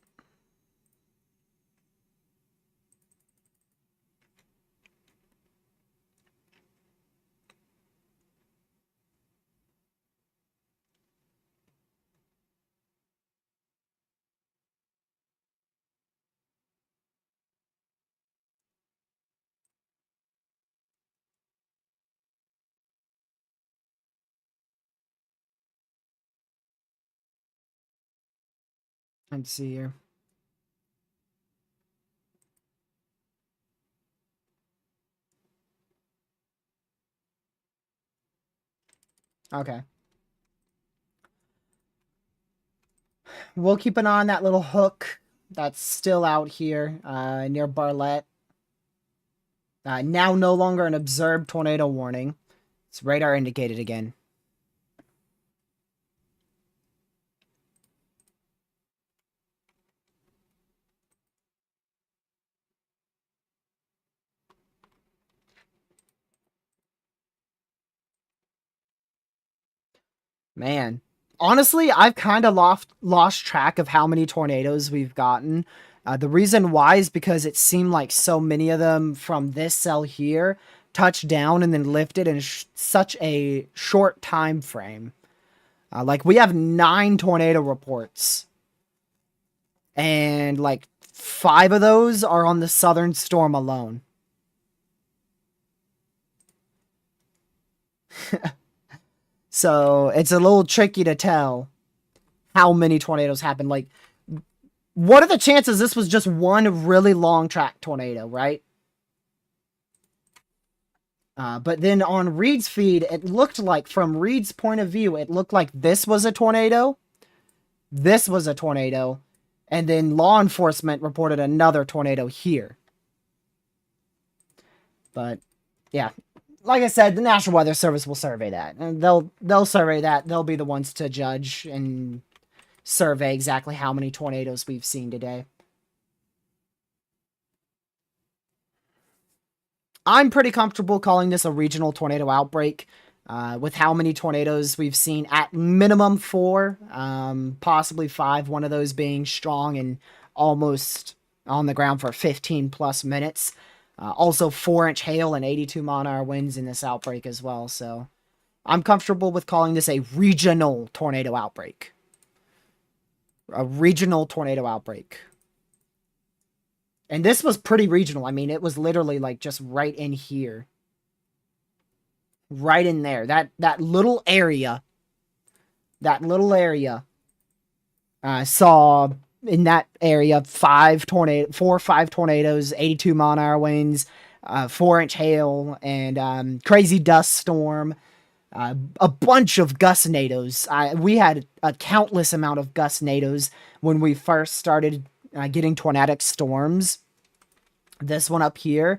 Let's see here. Okay. We'll keep an eye on that little hook that's still out here near Barlett. Now no longer an observed tornado warning. It's radar indicated again. Man, honestly, I've kind of lost track of how many tornadoes we've gotten. The reason why is because it seemed like so many of them from this cell here touched down and then lifted in such a short time frame. Like, we have 9 tornado reports. And, like, 5 of those are on the southern storm alone. So, it's a little tricky to tell how many tornadoes happened. Like, what are the chances this was just one really long track tornado, right? But then on Reed's feed, it looked like, from Reed's point of view, it looked like this was a tornado, this was a tornado, and then law enforcement reported another tornado here. But, yeah. Like I said, the National Weather Service will survey that. And they'll survey that. They'll be the ones to judge and survey exactly how many tornadoes we've seen today. I'm pretty comfortable calling this a regional tornado outbreak. With how many tornadoes we've seen, at minimum 4, possibly 5, one of those being strong and almost on the ground for 15 plus minutes. Also 4-inch hail and 82 mile-an-hour winds in this outbreak as well, so I'm comfortable with calling this a regional tornado outbreak. A regional tornado outbreak. And this was pretty regional. I mean, it was literally like just right in here. Right in there. That little area. Saw in that area 4 or 5 tornadoes, 82 mile-an-hour winds, 4-inch hail, and crazy dust storm. A bunch of gustnados. We had a countless amount of gustnados when we first started getting tornadic storms. This one up here,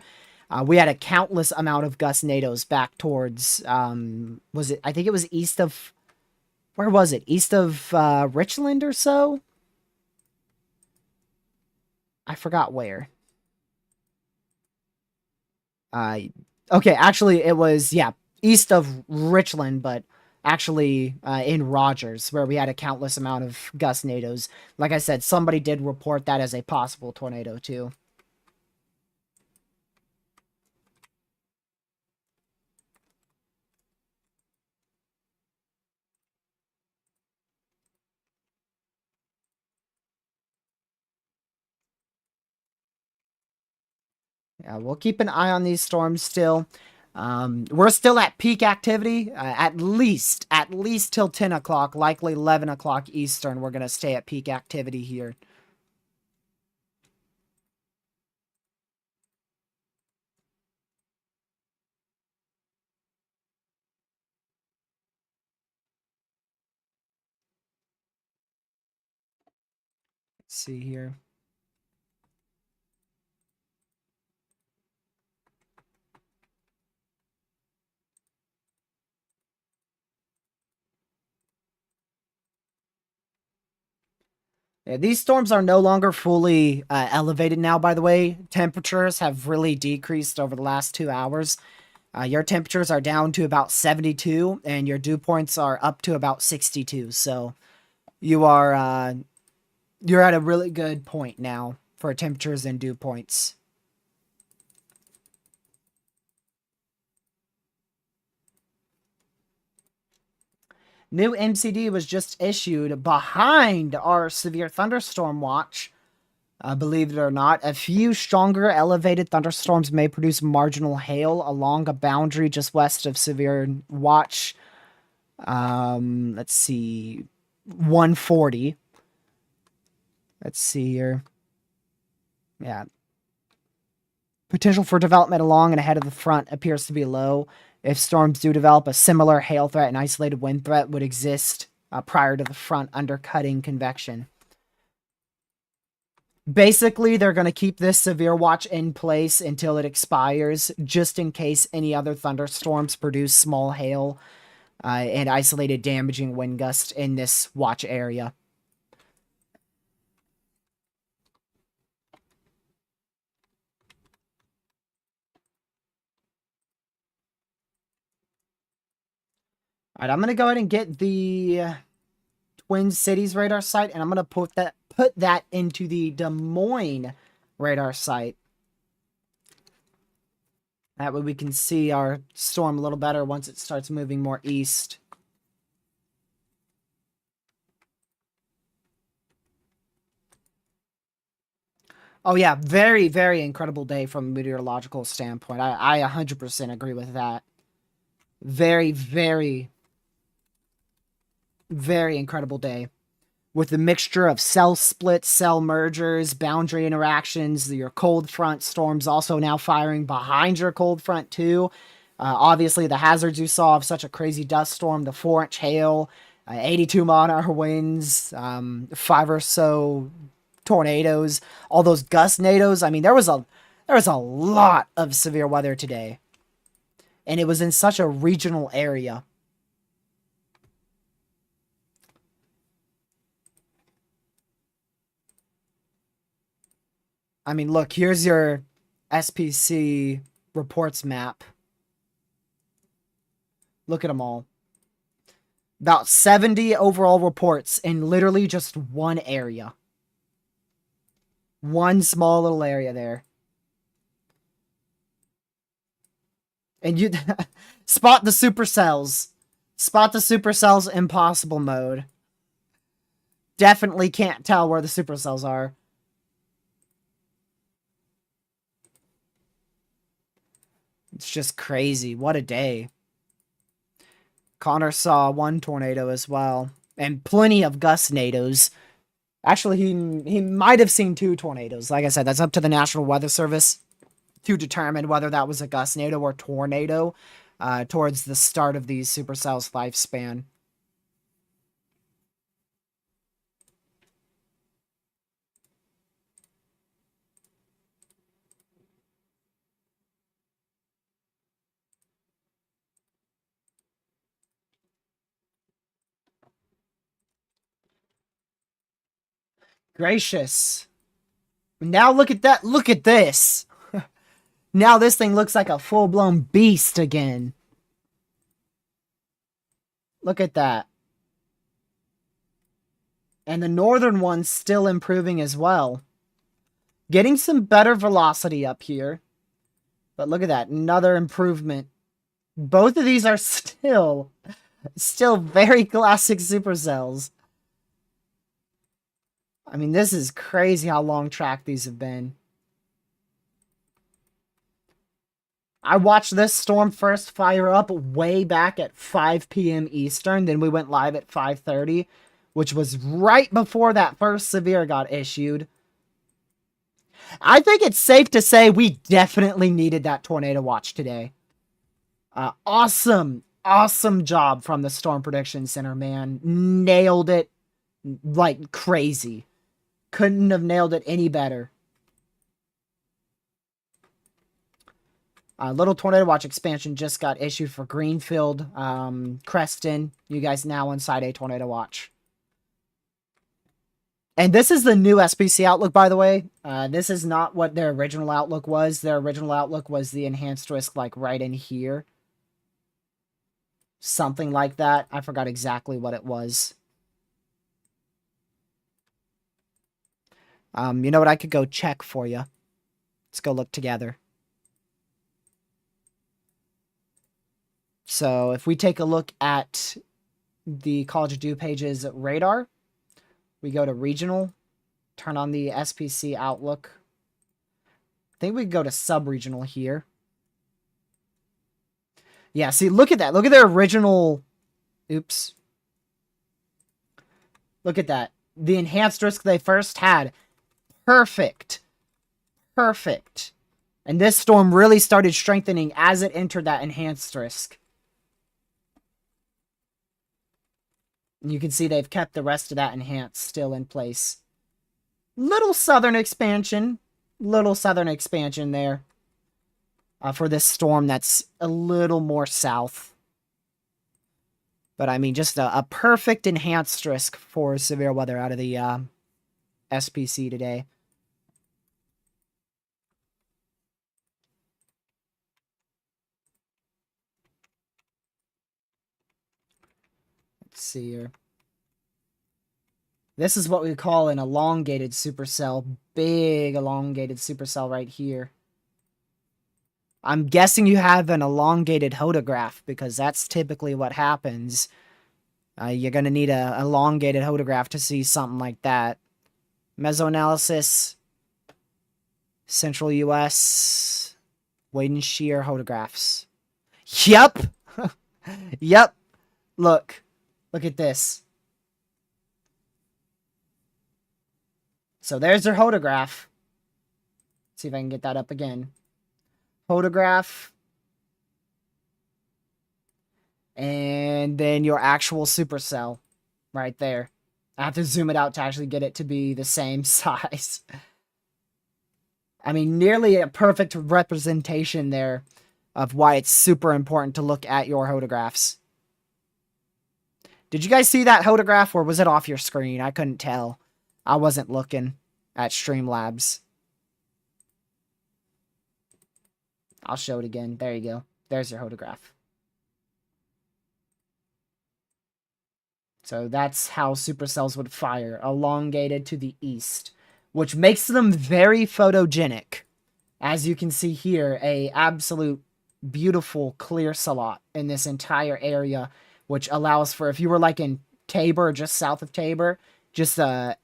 we had a countless amount of gustnados back towards, was it, I think it was east of, where was it? East of Richland or so? I forgot where. Okay, actually it was, yeah, east of Richland, but actually in Rogers, where we had a countless amount of gustnados. Like I said, somebody did report that as a possible tornado too. Yeah, we'll keep an eye on these storms still. We're still at peak activity, at least till 10 o'clock, likely 11 o'clock Eastern. We're going to stay at peak activity here. Let's see here. Yeah, these storms are no longer fully elevated now, by the way. Temperatures have really decreased over the last 2 hours. Your temperatures are down to about 72, and your dew points are up to about 62. So you are you're at a really good point now for temperatures and dew points. New MCD was just issued behind our severe thunderstorm watch. Believe it or not, a few stronger elevated thunderstorms may produce marginal hail along a boundary just west of severe watch. Let's see, 140. Let's see here. Yeah. Potential for development along and ahead of the front appears to be low. If storms do develop, a similar hail threat and isolated wind threat would exist prior to the front undercutting convection. Basically, they're going to keep this severe watch in place until it expires, just in case any other thunderstorms produce small hail and isolated damaging wind gusts in this watch area. All right, I'm going to go ahead and get the Twin Cities radar site, and I'm going to put that into the Des Moines radar site. That way we can see our storm a little better once it starts moving more east. Oh yeah, very, very incredible day from a meteorological standpoint. I 100% agree with that. Very, very, very incredible day. With the mixture of cell splits, cell mergers, boundary interactions, your cold front storms also now firing behind your cold front too. Obviously, the hazards you saw of such a crazy dust storm, the 4-inch hail, 82 mile-an-hour winds, 5 or so tornadoes, all those gustnados. I mean, there was a lot of severe weather today, and it was in such a regional area. I mean, look, here's your SPC reports map. Look at them all. About 70 overall reports in literally just one area. One small little area there. And you spot the supercells. Spot the supercells impossible mode. Definitely can't tell where the supercells are. It's just crazy. What a day. Connor saw one tornado as well. And plenty of gustnados. Actually, he might have seen 2 tornadoes. Like I said, that's up to the National Weather Service to determine whether that was a gustnado or tornado towards the start of these supercells' lifespan. Gracious. Now look at that. Look at this. Now this thing looks like a full-blown beast again. Look at that. And the northern one's still improving as well. Getting some better velocity up here. But look at that. Another improvement. Both of these are still very classic supercells. I mean, this is crazy how long track these have been. I watched this storm first fire up way back at 5 p.m. Eastern. Then we went live at 5:30, which was right before that first severe got issued. I think it's safe to say we definitely needed that tornado watch today. Awesome job from the Storm Prediction Center, man. Nailed it like crazy. Couldn't have nailed it any better. Little Tornado Watch expansion just got issued for Greenfield, Creston. You guys now inside a Tornado Watch. And this is the new SPC outlook, by the way. This is not what their original outlook was. Their original outlook was the enhanced risk, like, right in here. Something like that. I forgot exactly what it was. You know what? I could go check for you. Let's go look together. So if we take a look at the College of Dew page's radar, we go to regional, turn on the SPC outlook. I think we can go to sub-regional here. Yeah, see, look at that. Look at their original... Oops. Look at that. The enhanced risk they first had. Perfect. Perfect. And this storm really started strengthening as it entered that enhanced risk. And you can see they've kept the rest of that enhanced still in place. Little southern expansion. Little southern expansion there. For this storm that's a little more south. But I mean, just a perfect enhanced risk for severe weather out of the SPC today. Let's see here. This is what we call an elongated supercell. Big elongated supercell right here. I'm guessing you have an elongated hodograph because that's typically what happens. You're going to need an elongated hodograph to see something like that. Mesoanalysis. Central US. Wade and Shear hodographs. Yep. Yep. Look. Look at this. So there's their hodograph. Let's see if I can get that up again. Hodograph. And then your actual supercell right there. I have to zoom it out to actually get it to be the same size. I mean, nearly a perfect representation there of why it's super important to look at your hodographs. Did you guys see that hodograph, or was it off your screen? I couldn't tell. I wasn't looking at Streamlabs. I'll show it again. There you go. There's your photograph. So that's how supercells would fire, elongated to the east, which makes them very photogenic. As you can see here, a absolute beautiful clear salot in this entire area, which allows for, if you were like in Tabor, just south of Tabor, just a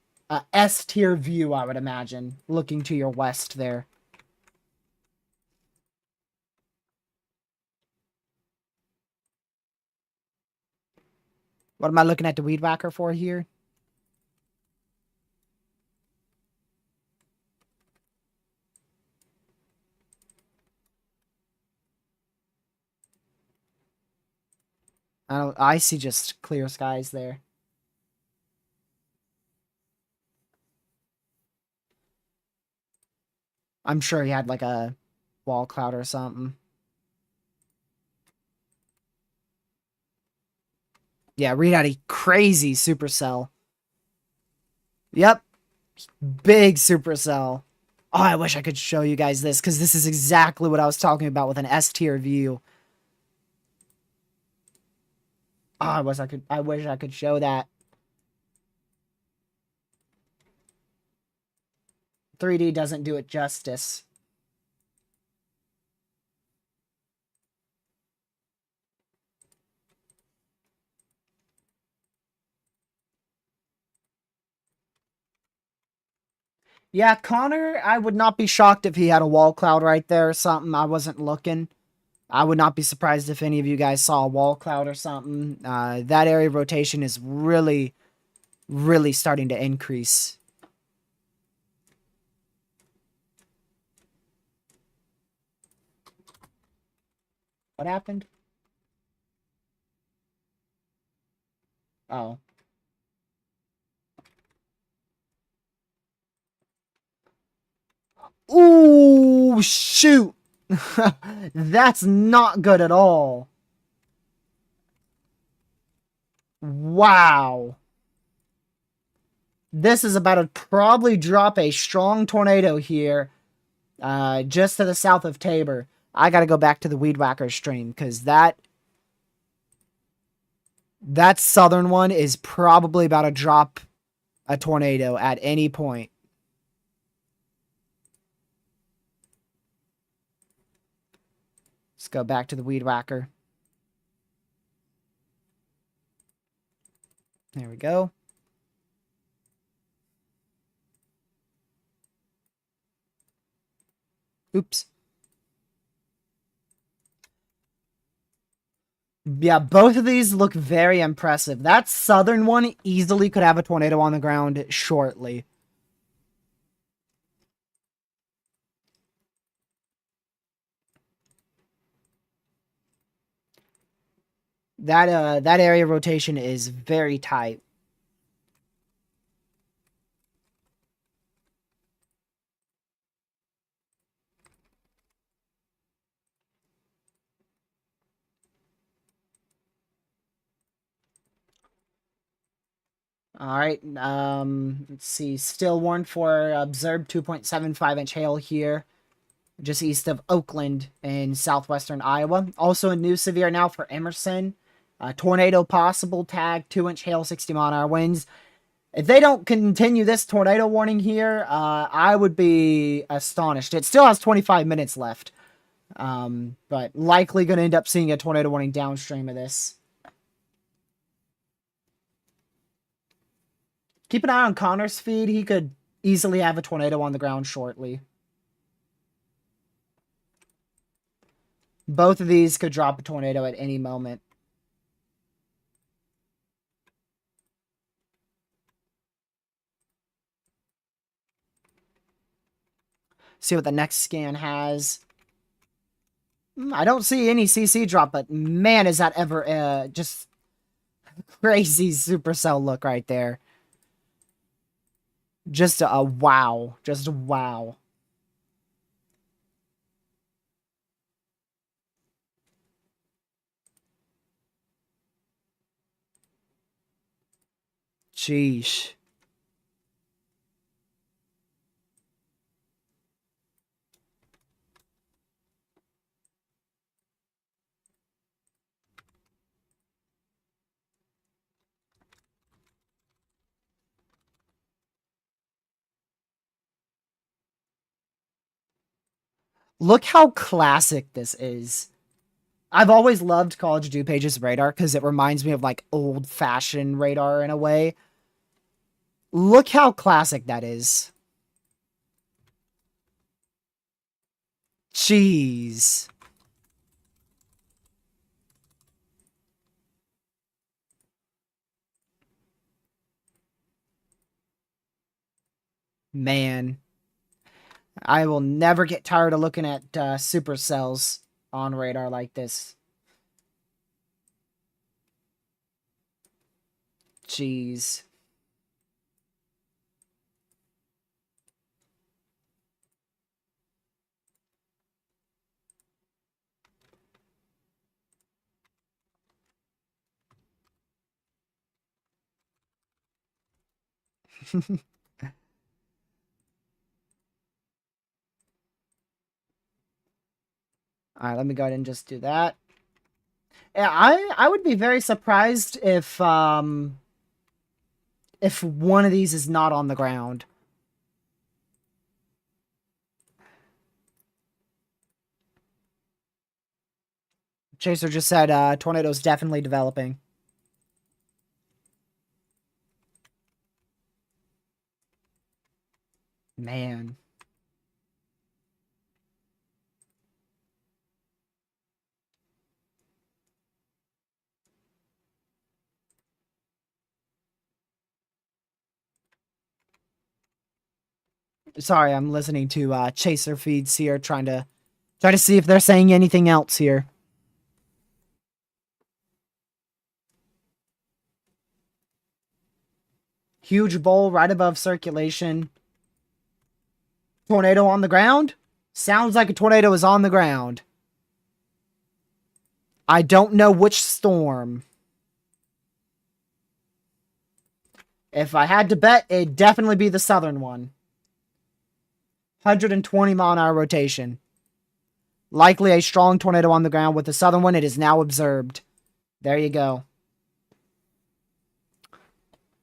S-tier view, I would imagine, looking to your west there. What am I looking at the weed whacker for here? I see just clear skies there. I'm sure he had like a wall cloud or something. Yeah, Reed had a crazy supercell. Yep. Big supercell. Oh, I wish I could show you guys this, because this is exactly what I was talking about with an S-tier view. Oh, I wish I could show that. 3D doesn't do it justice. Yeah, Connor, I would not be shocked if he had a wall cloud right there or something. I wasn't looking. I would not be surprised if any of you guys saw a wall cloud or something. That area of rotation is really, really starting to increase. What happened? Oh. Ooh, shoot. That's not good at all. Wow. This is about to probably drop a strong tornado here, just to the south of Tabor. I gotta go back to the Weed Whacker stream, because that southern one is probably about to drop a tornado at any point. Let's go back to the Weed Whacker. There we go. Oops. Yeah, both of these look very impressive. That southern one easily could have a tornado on the ground shortly. That area rotation is very tight. All right. Let's see. Still warned for observed 2.75-inch hail here, just east of Oakland in southwestern Iowa. Also a new severe now for Emerson. Tornado possible, tag 2-inch hail, 60-mile-an-hour winds. If they don't continue this tornado warning here, I would be astonished. It still has 25 minutes left, but likely going to end up seeing a tornado warning downstream of this. Keep an eye on Connor's feed. He could easily have a tornado on the ground shortly. Both of these could drop a tornado at any moment. See what the next scan has. I don't see any CC drop, but man, is that ever just crazy supercell look right there. Just a wow. Just wow. Sheesh. Look how classic this is. I've always loved College DuPage's radar because it reminds me of like old-fashioned radar in a way. Look how classic that is. Jeez. Man. I will never get tired of looking at supercells on radar like this. Jeez. All right, let me go ahead and just do that. Yeah, I would be very surprised if one of these is not on the ground. Chaser just said tornado's definitely developing. Man. Sorry, I'm listening to Chaser feeds here, trying to see if they're saying anything else here. Huge bowl right above circulation. Tornado on the ground? Sounds like a tornado is on the ground. I don't know which storm. If I had to bet, it'd definitely be the southern one. 120-mile-an-hour rotation. Likely a strong tornado on the ground with the southern one. It is now observed. There you go.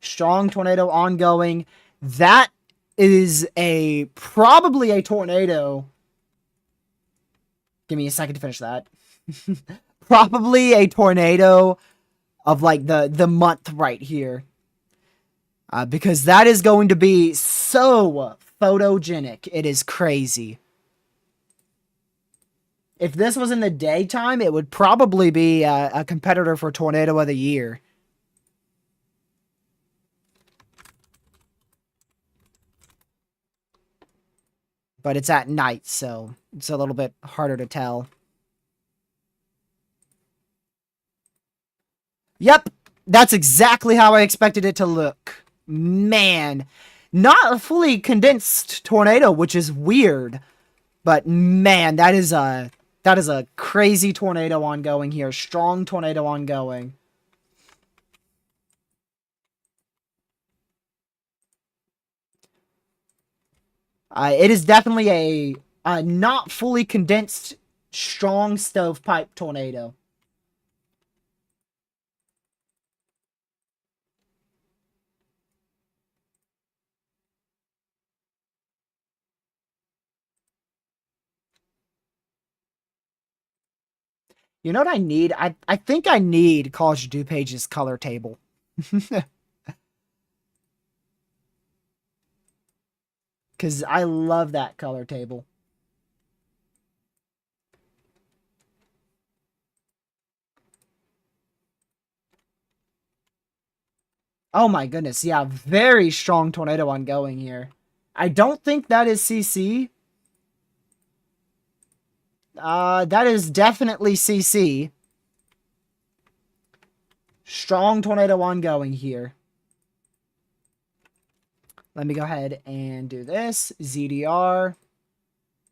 Strong tornado ongoing. That is probably a tornado. Give me a second to finish that. Probably a tornado of like the month right here. Because that is going to be so photogenic. It is crazy. If this was in the daytime, it would probably be a competitor for Tornado of the Year. But it's at night, so it's a little bit harder to tell. Yep, that's exactly how I expected it to look. Man, not a fully condensed tornado, which is weird. But man, that is a crazy tornado ongoing here. Strong tornado ongoing. It is definitely a not fully condensed, strong stovepipe tornado. You know what I need? I think I need College DuPage's color table. Because I love that color table. Oh my goodness, yeah, very strong tornado ongoing here. I don't think that is CC. That is definitely CC. Strong tornado ongoing here. Let me go ahead and do this. ZDR.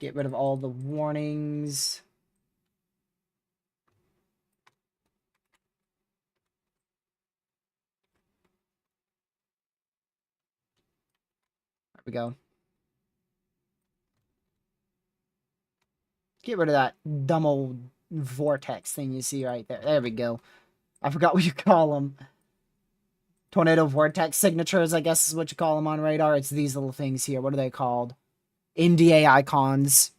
Get rid of all the warnings. There we go. Get rid of that dumb old vortex thing you see right there. There we go. I forgot what you call them. Tornado vortex signatures, I guess is what you call them on radar. It's these little things here. What are they called? NDA icons.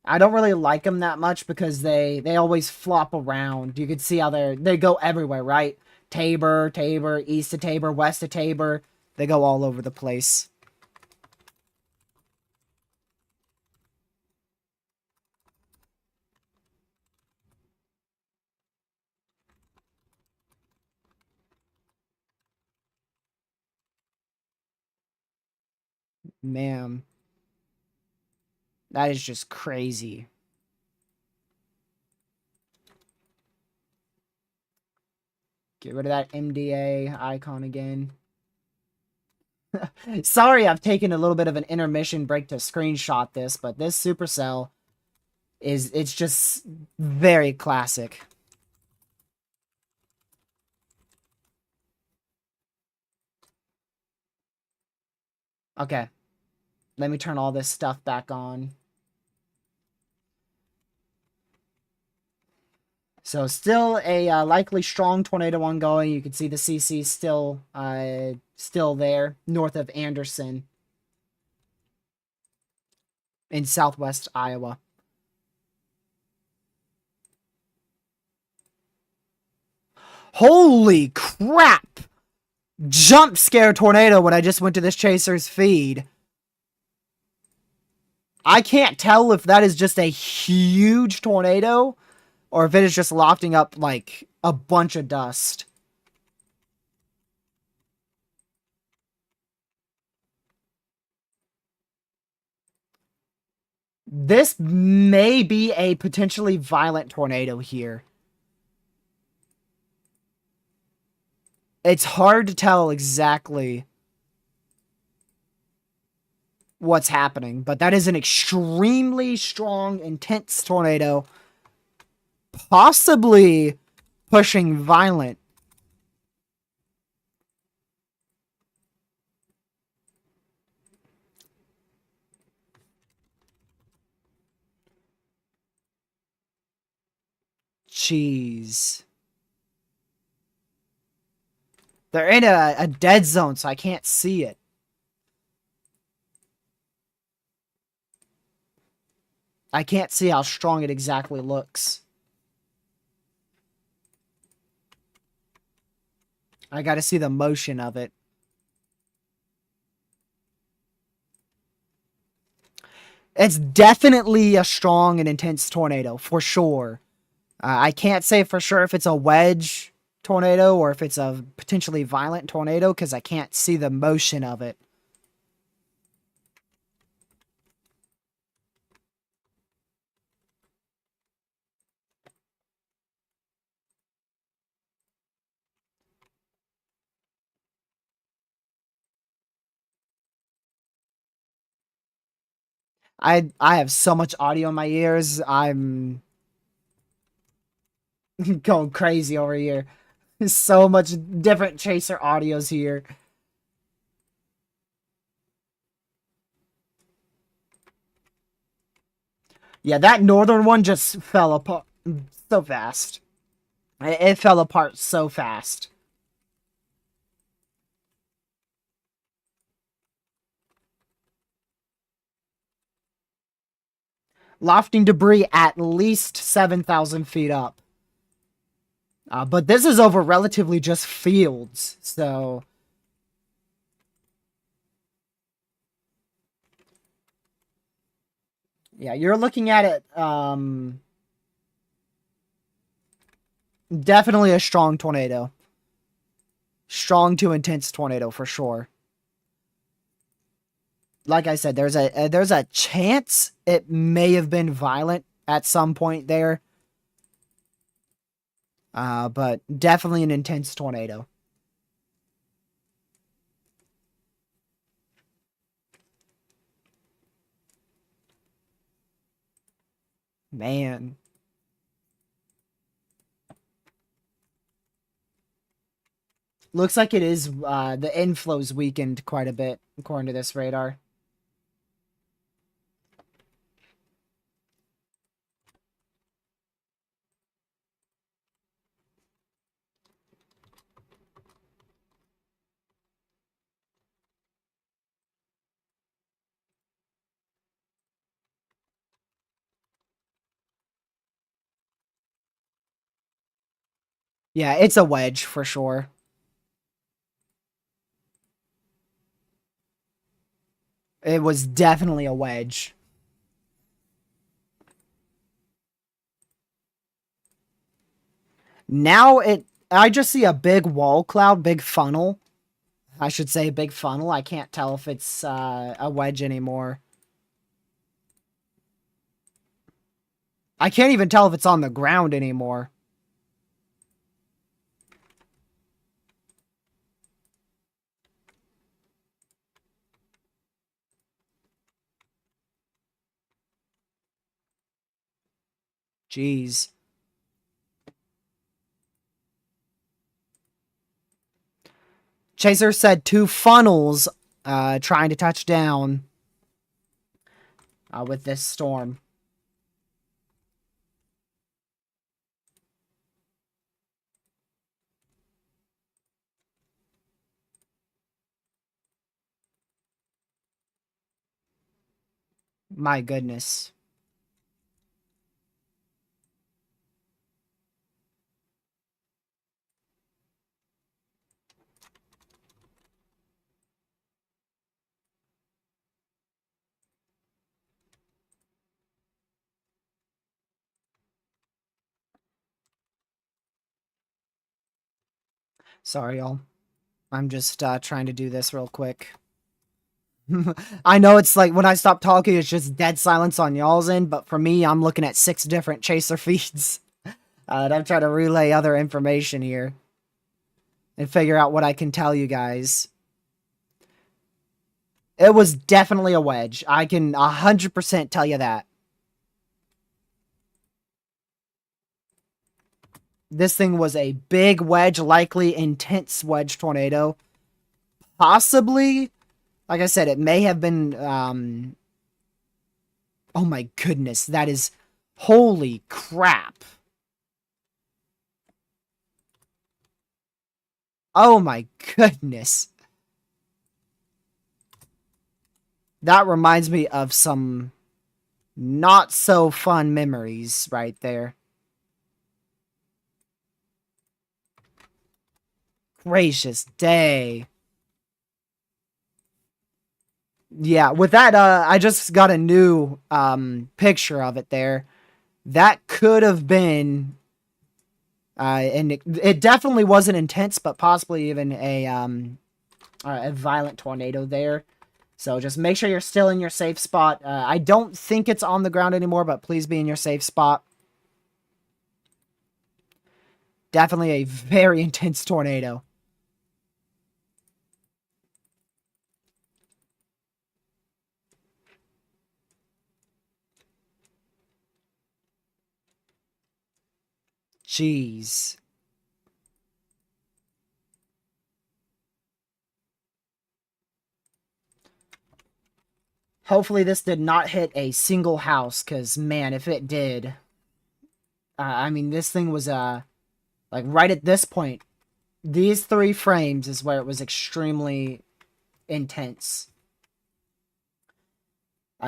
I don't really like them that much because they always flop around. You can see how they go everywhere, right? Tabor, Tabor, east of Tabor, west of Tabor. They go all over the place. Man, that is just crazy. Get rid of that MDA icon again. Sorry, I've taken a little bit of an intermission break to screenshot this, but this Supercell it's just very classic. Okay, let me turn all this stuff back on. So still a likely strong tornado ongoing. You can see the CC still there north of Anderson in southwest Iowa. Holy crap! Jump scare tornado when I just went to this chaser's feed. I can't tell if that is just a huge tornado or if it is just lofting up like a bunch of dust. This may be a potentially violent tornado here. It's hard to tell exactly what's happening, but that is an extremely strong, intense tornado. Possibly pushing violent. Jeez. They're in a dead zone, so I can't see it. I can't see how strong it exactly looks. I gotta see the motion of it. It's definitely a strong and intense tornado, for sure. I can't say for sure if it's a wedge tornado or if it's a potentially violent tornado because I can't see the motion of it. I have so much audio in my ears. I'm going crazy over here. So much different chaser audios here. Yeah, that northern one just fell apart so fast. It fell apart so fast. Lofting debris at least 7,000 feet up. But this is over relatively just fields, so... Yeah, you're looking at it, definitely a strong tornado. Strong to intense tornado, for sure. Like I said, there's a chance it may have been violent at some point there. But definitely an intense tornado. Man. Looks like it is, the inflow's weakened quite a bit, according to this radar. Yeah, it's a wedge for sure. It was definitely a wedge. Now I just see a big wall cloud, big funnel. I should say big funnel. I can't tell if it's a wedge anymore. I can't even tell if it's on the ground anymore. Jeez. Chaser said 2 funnels trying to touch down with this storm. My goodness. Sorry, y'all. I'm just trying to do this real quick. I know it's like when I stop talking, it's just dead silence on y'all's end, but for me, I'm looking at 6 different chaser feeds. And I'm trying to relay other information here and figure out what I can tell you guys. It was definitely a wedge. I can 100% tell you that. This thing was a big wedge, likely intense wedge tornado. Possibly, like I said, it may have been, oh my goodness, that is, holy crap. Oh my goodness. That reminds me of some not so fun memories right there. Gracious day. Yeah, with that, I just got a new picture of it there. That could have been, and it definitely wasn't intense, but possibly even a violent tornado there. So just make sure you're still in your safe spot. I don't think it's on the ground anymore, but please be in your safe spot. Definitely a very intense tornado. Jeez. Hopefully this did not hit a single house, because, man, if it did... I mean, this thing was, like, right at this point, these 3 frames is where it was extremely intense.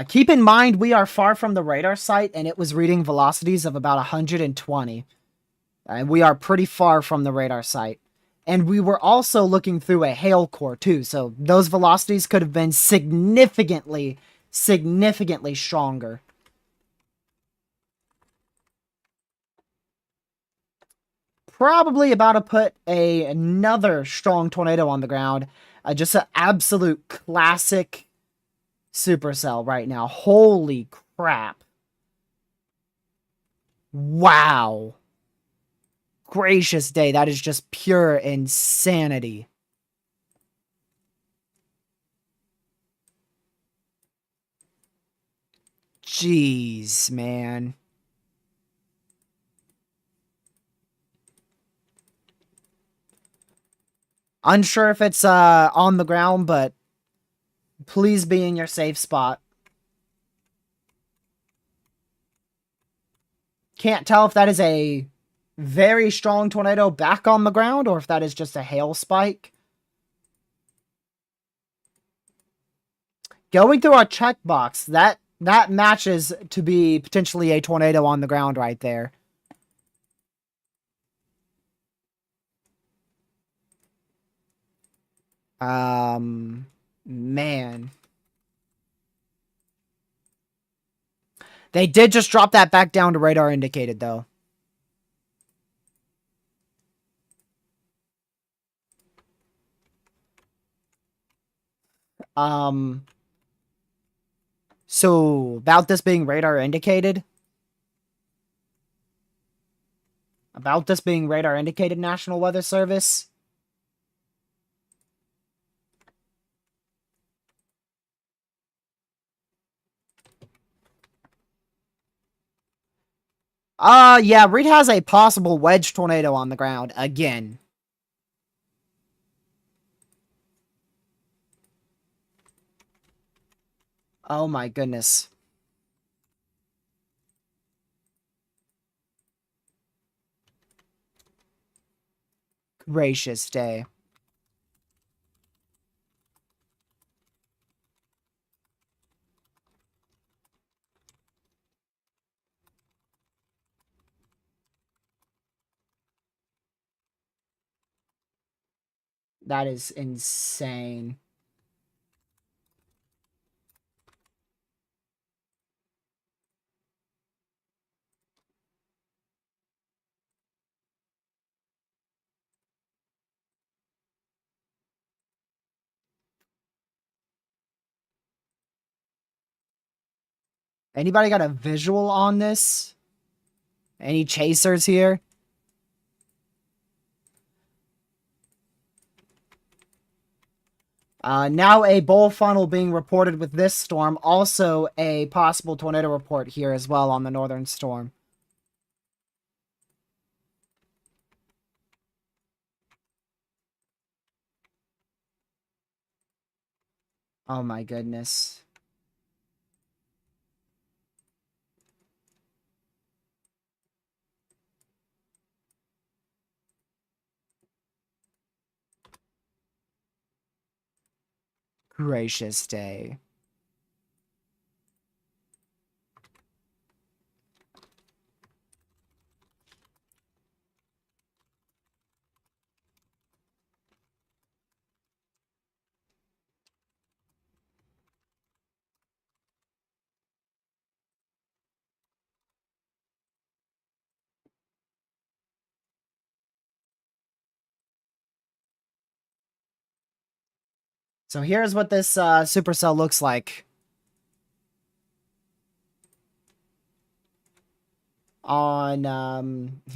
Keep in mind, we are far from the radar site, and it was reading velocities of about 120. And we are pretty far from the radar site. And we were also looking through a hail core, too, so those velocities could have been significantly stronger. Probably about to put another strong tornado on the ground. Just an absolute classic Supercell right now. Holy crap. Wow. Gracious day. That is just pure insanity. Jeez, man. Unsure if it's on the ground, but please be in your safe spot. Can't tell if that is a very strong tornado back on the ground or if that is just a hail spike. Going through our checkbox, that matches to be potentially a tornado on the ground right there. Man. They did just drop that back down to radar indicated, though. So about this being radar indicated? About this being radar indicated, National Weather Service? Yeah, Reed has a possible wedge tornado on the ground again. Oh my goodness. Gracious day. That is insane. Anybody got a visual on this? Any chasers here? Now a bowl funnel being reported with this storm. Also a possible tornado report here as well on the northern storm. Oh my goodness. Gracious day. So here's what this supercell looks like on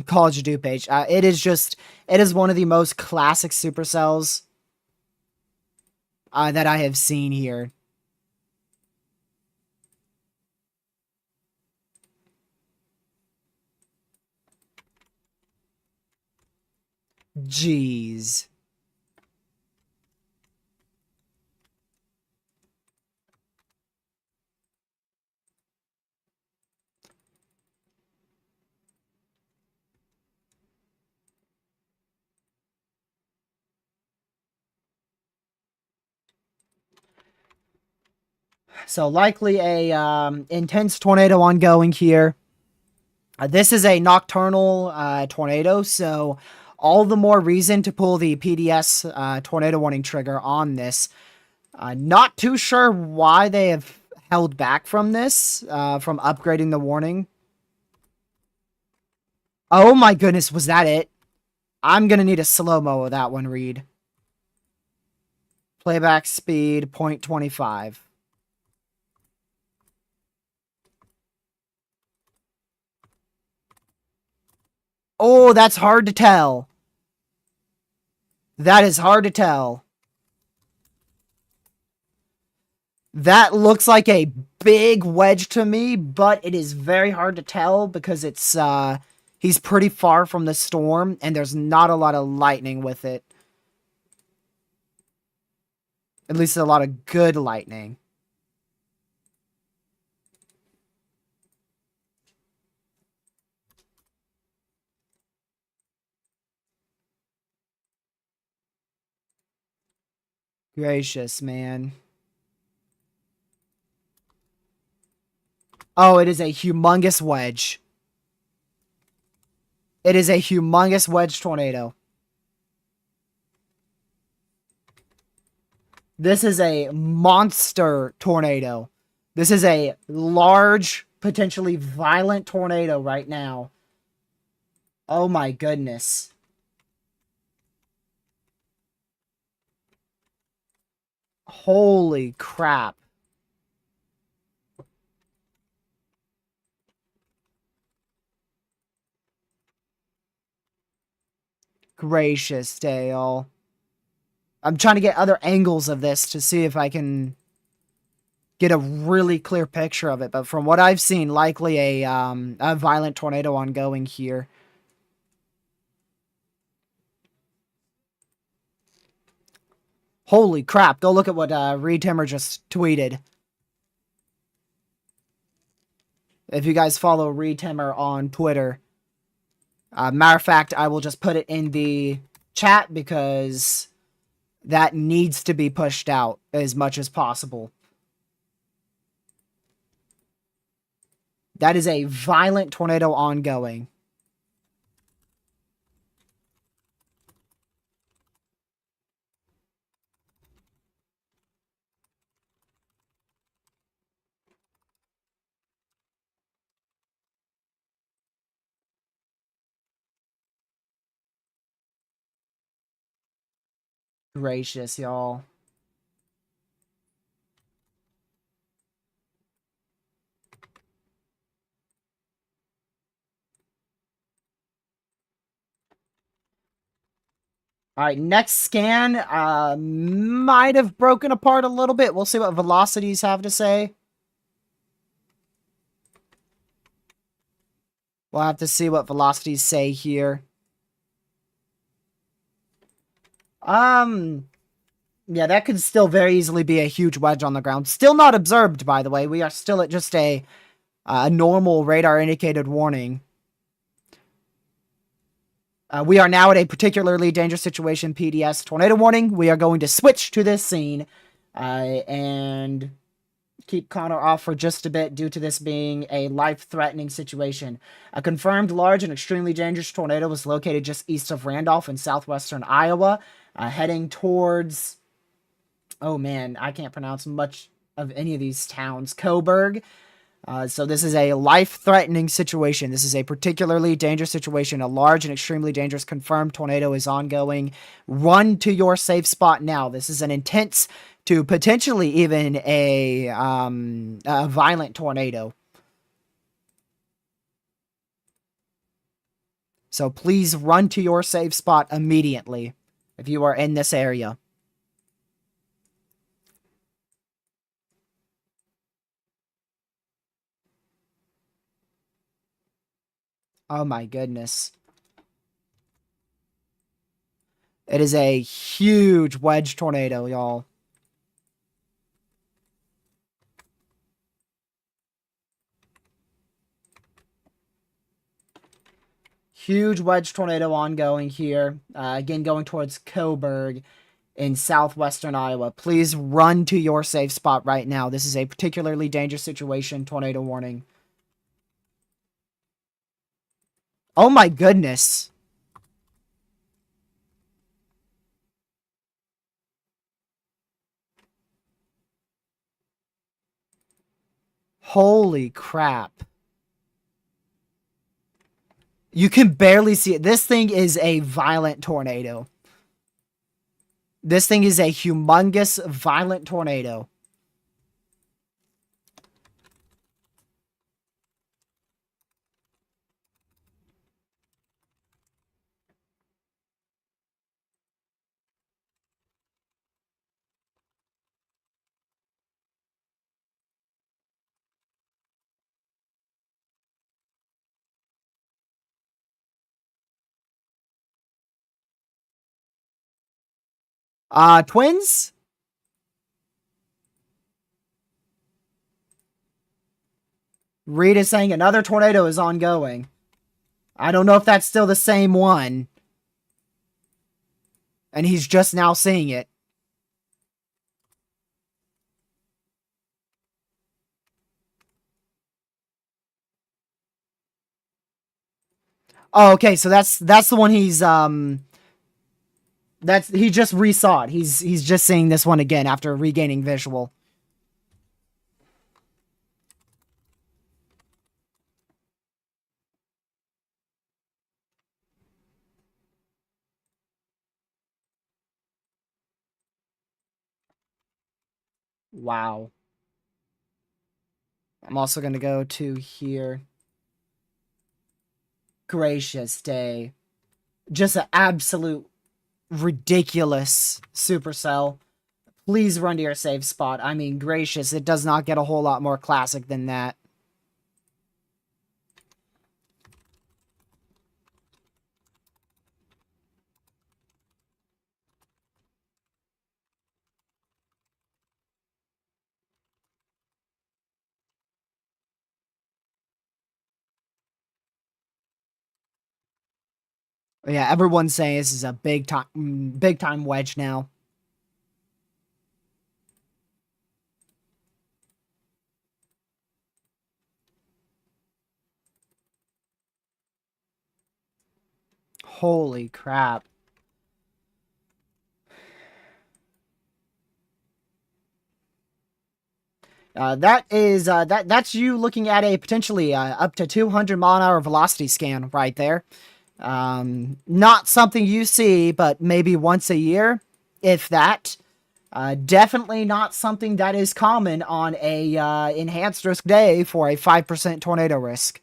College of Dupe page. It is one of the most classic supercells that I have seen here. Jeez. So likely a intense tornado ongoing here. This is a nocturnal tornado, so all the more reason to pull the PDS tornado warning trigger on this. Not too sure why they have held back from this, from upgrading the warning. Oh my goodness, was that it? I'm gonna need a slow-mo of that one, Reed. Playback speed, 0.25. Oh, that's hard to tell. That is hard to tell. That looks like a big wedge to me, but it is very hard to tell because it's, he's pretty far from the storm, and there's not a lot of lightning with it. At least a lot of good lightning. Gracious, man. Oh, it is a humongous wedge. It is a humongous wedge tornado. This is a monster tornado. This is a large, potentially violent tornado right now. Oh my goodness. Holy crap. Gracious Dale. I'm trying to get other angles of this to see if I can get a really clear picture of it, but from what I've seen, likely a violent tornado ongoing here. Holy crap, go look at what Reed Timmer just tweeted. If you guys follow Reed Timmer on Twitter. Matter of fact, I will just put it in the chat because that needs to be pushed out as much as possible. That is a violent tornado ongoing. Gracious, y'all. All right, next scan might have broken apart a little bit. We'll see what velocities have to say. We'll have to see what velocities say here. Yeah, that could still very easily be a huge wedge on the ground. Still not observed, by the way. We are still at just a normal radar indicated warning. We are now at a particularly dangerous situation, PDS tornado warning. We are going to switch to this scene and keep Connor off for just a bit due to this being a life-threatening situation. A confirmed large and extremely dangerous tornado was located just east of Randolph in southwestern Iowa, heading towards... Oh man, I can't pronounce much of any of these towns. Coburg. So this is a life-threatening situation. This is a particularly dangerous situation. A large and extremely dangerous confirmed tornado is ongoing. Run to your safe spot now. This is an intense to potentially even a violent tornado. So please run to your safe spot immediately if you are in this area. Oh my goodness. It is a huge wedge tornado, y'all. Huge wedge tornado ongoing here. Again, going towards Coburg in southwestern Iowa. Please run to your safe spot right now. This is a particularly dangerous situation. Tornado warning. Oh my goodness. Holy crap. You can barely see it. This thing is a violent tornado. This thing is a humongous, violent tornado. Twins? Reed is saying another tornado is ongoing. I don't know if that's still the same one. And he's just now seeing it. Oh, okay, so that's the one he's He just resaw it. He's just seeing this one again after regaining visual. Wow. I'm also going to go to here. Gracious day. Just an absolute ridiculous Supercell. Please run to your safe spot. I mean, gracious, it does not get a whole lot more classic than that. Yeah, everyone's saying this is a big time wedge now. Holy crap. That's you looking at a potentially up to 200-mile-an-hour velocity scan right there. Not something you see, but maybe once a year, if that. Definitely not something that is common on a enhanced risk day for a 5% tornado risk.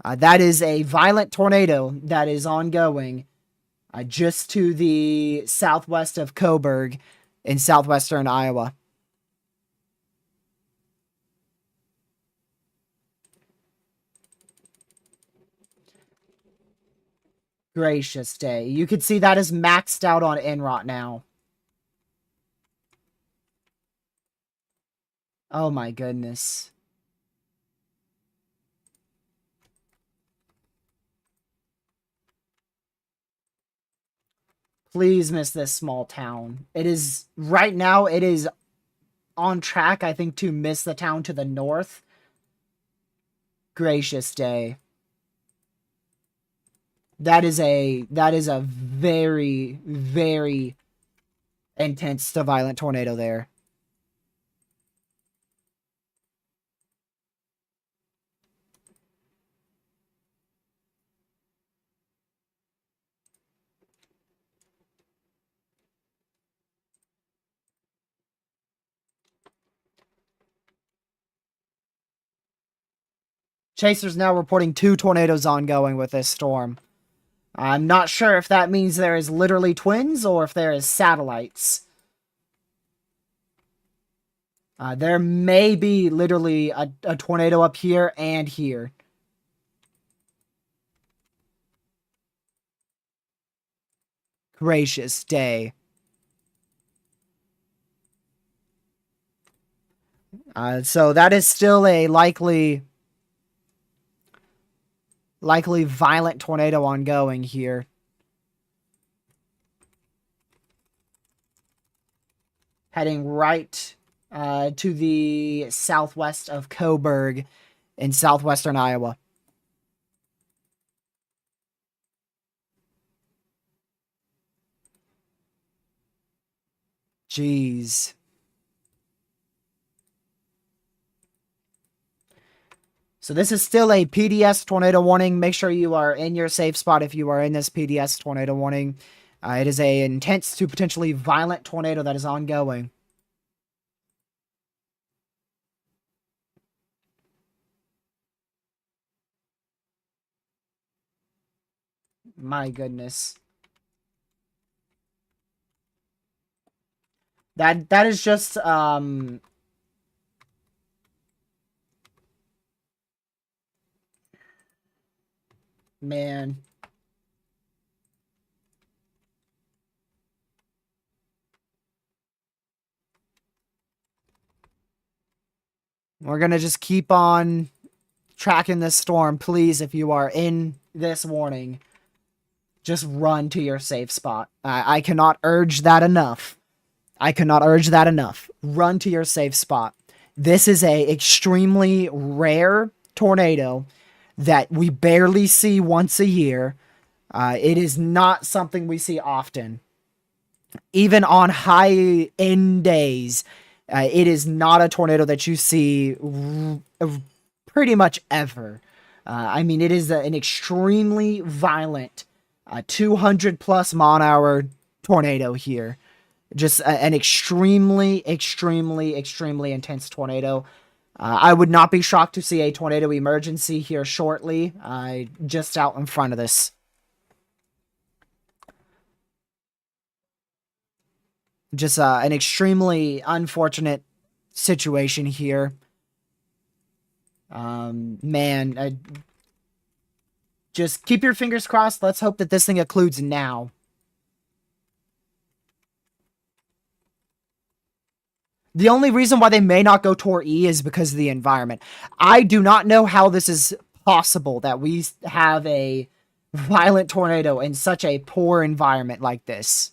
That is a violent tornado that is ongoing just to the southwest of Coburg in southwestern Iowa. Gracious day. You can see that is maxed out on Enrot now. Oh my goodness. Please miss this small town. It is, right now, it is on track, I think, to miss the town to the north. Gracious day. That is a very, very intense to violent tornado there. Chaser's now reporting 2 tornadoes ongoing with this storm. I'm not sure if that means there is literally twins or if there is satellites. There may be literally a tornado up here and here. Gracious day. So that is still a likely violent tornado ongoing here. Heading right to the southwest of Coburg in southwestern Iowa. Jeez. So this is still a PDS tornado warning. Make sure you are in your safe spot if you are in this PDS tornado warning. It is a intense to potentially violent tornado that is ongoing. My goodness. That is just man. We're going to just keep on tracking this storm. Please, if you are in this warning, just run to your safe spot. I cannot urge that enough. I cannot urge that enough. Run to your safe spot. This is a extremely rare tornado that we barely see once a year. It is not something we see often. Even on high end days, it is not a tornado that you see pretty much ever. I mean, it is an extremely violent 200 plus mile an hour tornado here. Just an extremely, extremely, extremely intense tornado. I would not be shocked to see a tornado emergency here shortly, just out in front of this. Just an extremely unfortunate situation here. Man, just keep your fingers crossed. Let's hope that this thing occludes now. The only reason why they may not go Tor E is because of the environment. I do not know how this is possible that we have a violent tornado in such a poor environment like this.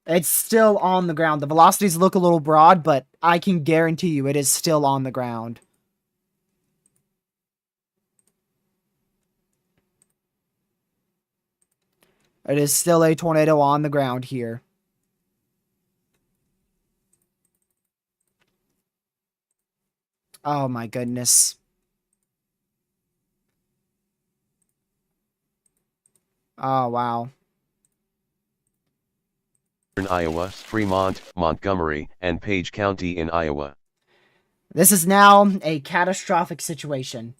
It's still on the ground. The velocities look a little broad, but I can guarantee you it is still on the ground. It is still a tornado on the ground here. Oh my goodness. Oh wow. Iowa, Fremont, Montgomery, and Page County in Iowa. This is now a catastrophic situation.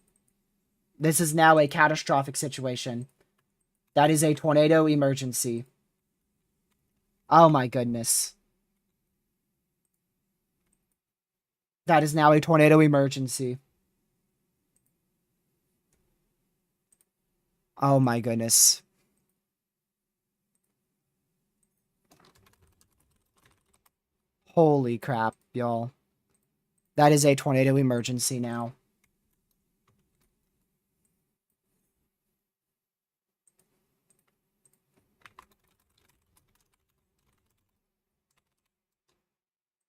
This is now a catastrophic situation. That is a tornado emergency. Oh my goodness. That is now a tornado emergency. Oh my goodness. Holy crap, y'all. That is a tornado emergency now.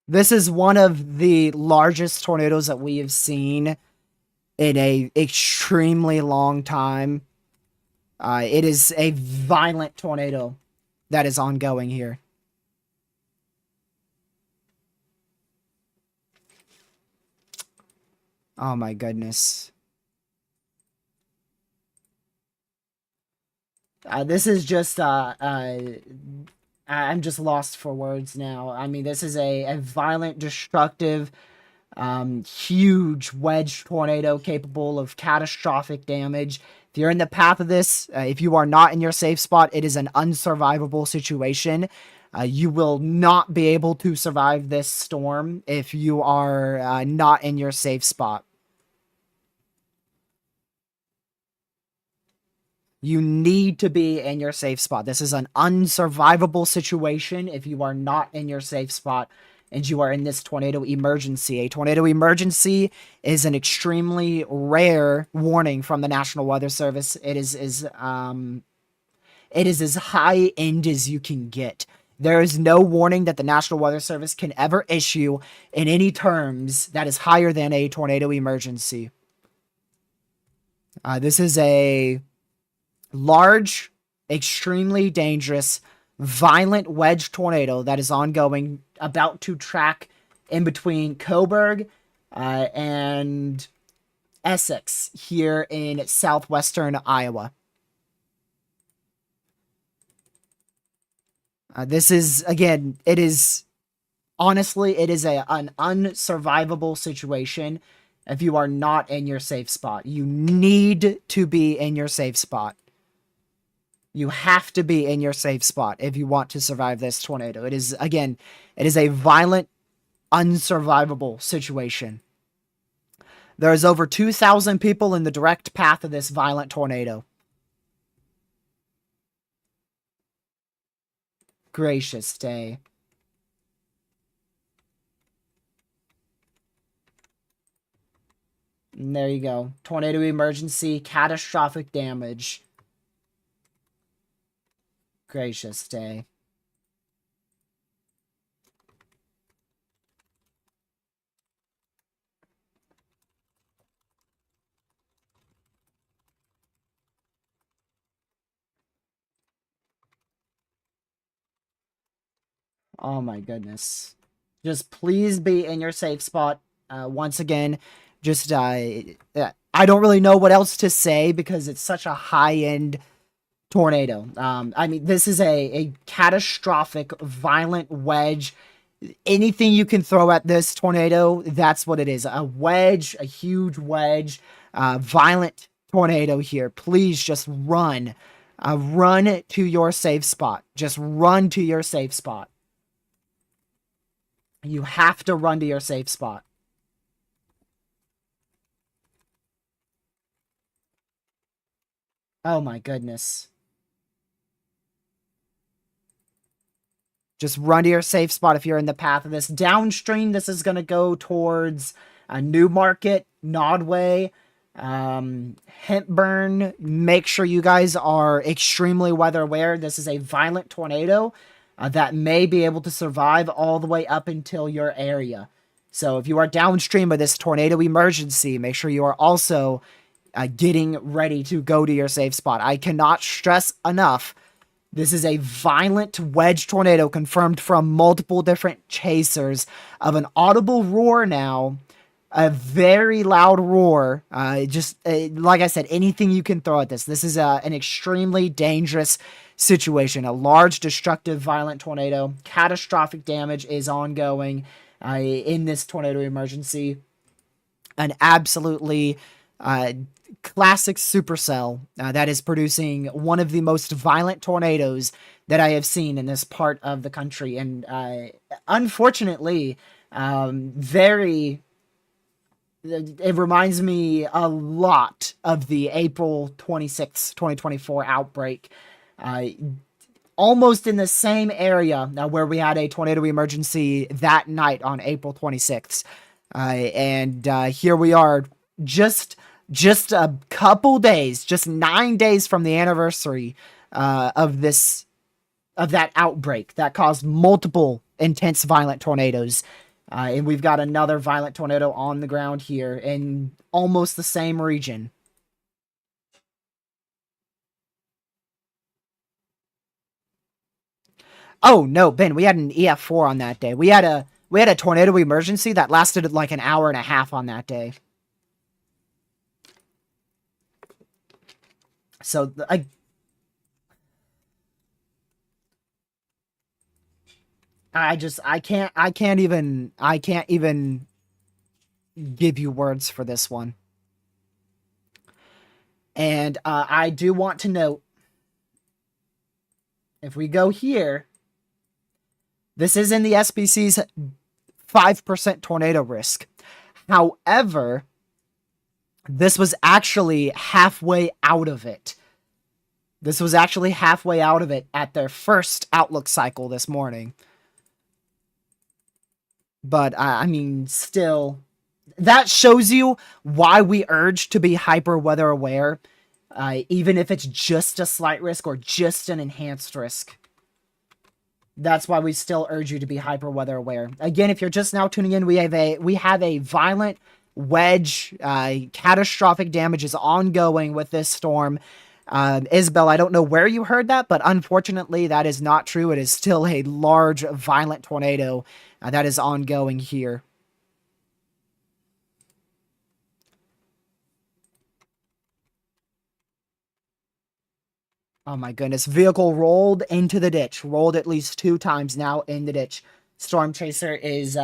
This is one of the largest tornadoes that we have seen in a extremely long time. It is a violent tornado that is ongoing here. Oh my goodness. This is just I'm just lost for words now. I mean, this is a violent, destructive, huge wedge tornado capable of catastrophic damage. If you're in the path of this, if you are not in your safe spot, it is an unsurvivable situation. You will not be able to survive this storm if you are not in your safe spot. You need to be in your safe spot. This is an unsurvivable situation if you are not in your safe spot and you are in this tornado emergency. A tornado emergency is an extremely rare warning from the National Weather Service. It is as high end as you can get. There is no warning that the National Weather Service can ever issue in any terms that is higher than a tornado emergency. This is a large, extremely dangerous, violent wedge tornado that is ongoing, about to track in between Coburg and Essex here in southwestern Iowa. This is, again, it is, honestly, it is an unsurvivable situation if you are not in your safe spot. You need to be in your safe spot. You have to be in your safe spot if you want to survive this tornado. It is, again, it is a violent, unsurvivable situation. There's over 2,000 people in the direct path of this violent tornado. Gracious day. And there you go. Tornado emergency, catastrophic damage. Gracious day. Oh my goodness. Just please be in your safe spot. Once again, just I don't really know what else to say because it's such a high-end tornado. I mean, this is a catastrophic, violent wedge. Anything you can throw at this tornado, that's what it is. A wedge, a huge wedge, violent tornado here. Please just run. Run to your safe spot. Just run to your safe spot. You have to run to your safe spot. Oh my goodness. Just run to your safe spot if you're in the path of this. Downstream, this is going to go towards Newmarket, Nodway, Hempburn. Make sure you guys are extremely weather aware. This is a violent tornado that may be able to survive all the way up until your area. So if you are downstream of this tornado emergency, make sure you are also getting ready to go to your safe spot. I cannot stress enough, this is a violent wedge tornado confirmed from multiple different chasers of an audible roar now. A very loud roar. Like I said, anything you can throw at this. This is an extremely dangerous situation. A large, destructive, violent tornado. Catastrophic damage is ongoing in this tornado emergency. An absolutely classic supercell that is producing one of the most violent tornadoes that I have seen in this part of the country. And unfortunately, it reminds me a lot of the April 26th, 2024 outbreak. Almost in the same area where we had a tornado emergency that night on April 26th. And here we are just a couple days, just 9 days from the anniversary of that outbreak that caused multiple intense violent tornadoes. And we've got another violent tornado on the ground here in almost the same region. Oh no, Ben, we had an EF4 on that day. We had a tornado emergency that lasted like an hour and a half on that day. So I can't even give you words for this one. And I do want to note, if we go here, this is in the SPC's 5% tornado risk. However, this was actually halfway out of it. This was actually halfway out of it at their first outlook cycle this morning. But, I mean, still, that shows you why we urge to be hyper weather aware, even if it's just a slight risk or just an enhanced risk. That's why we still urge you to be hyper weather aware. Again, if you're just now tuning in, we have a violent wedge. Catastrophic damage is ongoing with this storm. Isabel, I don't know where you heard that, but unfortunately that is not true. It is still a large, violent tornado that is ongoing here. Oh my goodness. Vehicle rolled into the ditch. Rolled at least 2 times now in the ditch. Storm Chaser is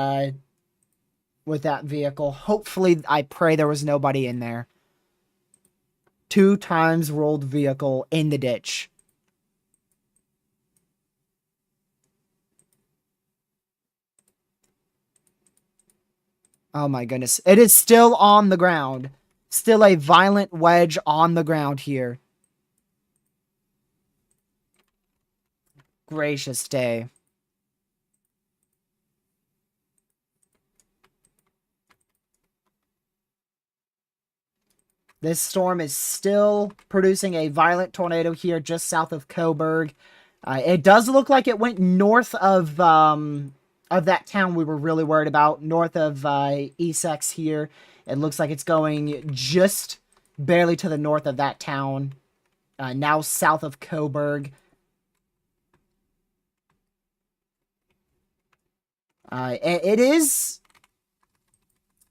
with that vehicle. Hopefully, I pray there was nobody in there. 2 times rolled vehicle in the ditch. Oh my goodness. It is still on the ground. Still a violent wedge on the ground here. Gracious day. This storm is still producing a violent tornado here just south of Coburg. It does look like it went north of that town we were really worried about, north of Essex here. It looks like it's going just barely to the north of that town, now south of Coburg.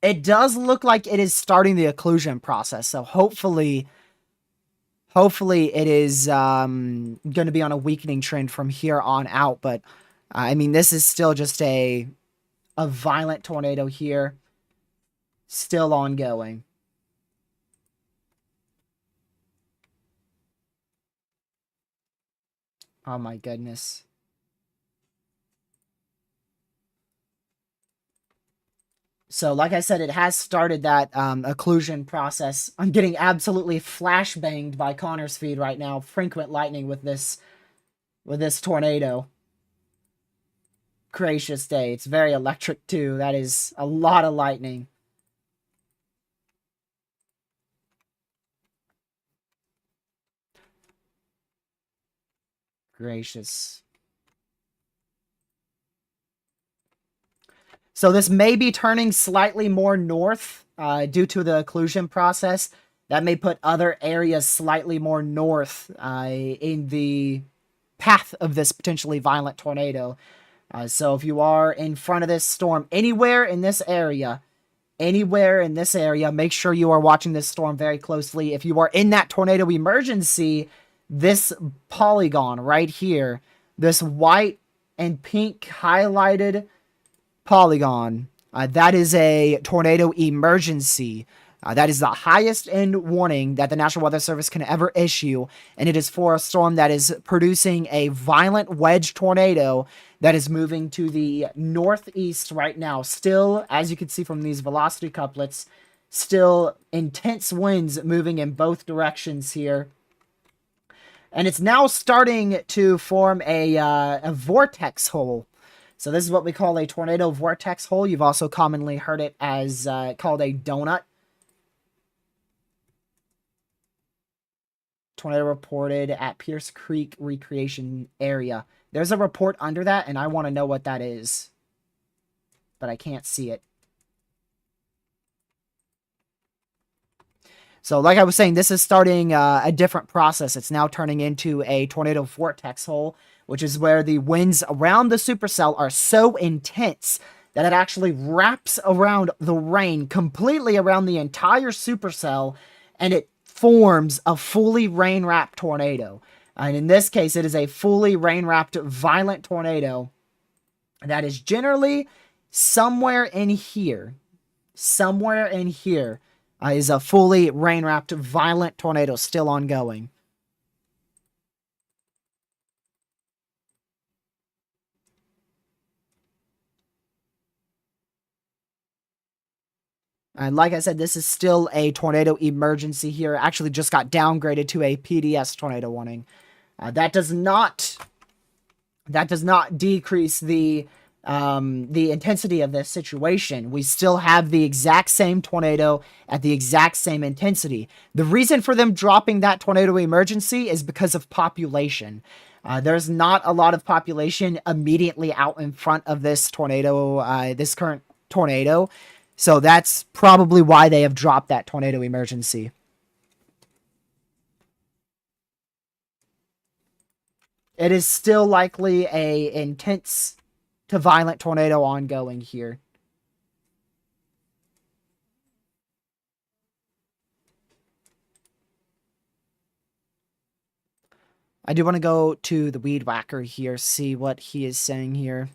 It does look like it is starting the occlusion process. So hopefully it is going to be on a weakening trend from here on out. But I mean, this is still just a violent tornado here, still ongoing. Oh my goodness. So, like I said, it has started that occlusion process. I'm getting absolutely flashbanged by Connor's feed right now. Frequent lightning with this tornado. Gracious day. It's very electric too. That is a lot of lightning. Gracious. So this may be turning slightly more north due to the occlusion process. That may put other areas slightly more north in the path of this potentially violent tornado. So if you are in front of this storm anywhere in this area, make sure you are watching this storm very closely. If you are in that tornado emergency, this polygon right here, this white and pink highlighted polygon, that is a tornado emergency. That is the highest end warning that the National Weather Service can ever issue, and it is for a storm that is producing a violent wedge tornado that is moving to the northeast right now. Still, as you can see from these velocity couplets, still intense winds moving in both directions here. And it's now starting to form a vortex hole. So this is what we call a tornado vortex hole. You've also commonly heard it as called a donut. Tornado reported at Pierce Creek Recreation Area. There's a report under that, and I want to know what that is. But I can't see it. So like I was saying, this is starting a different process. It's now turning into a tornado vortex hole, which is where the winds around the supercell are so intense that it actually wraps around the rain, completely around the entire supercell, and it forms a fully rain-wrapped tornado. And in this case, it is a fully rain-wrapped violent tornado that is generally somewhere in here. Somewhere in here is a fully rain-wrapped violent tornado still ongoing. And like I said, this is still a tornado emergency here. Actually just got downgraded to a PDS tornado warning. That does not decrease the intensity of this situation. We still have the exact same tornado at the exact same intensity. The reason for them dropping that tornado emergency is because of population. There's not a lot of population immediately out in front of this tornado, this current tornado. So that's probably why they have dropped that tornado emergency. It is still likely a intense to violent tornado ongoing here. I do want to go to the weed whacker here, see what he is saying here.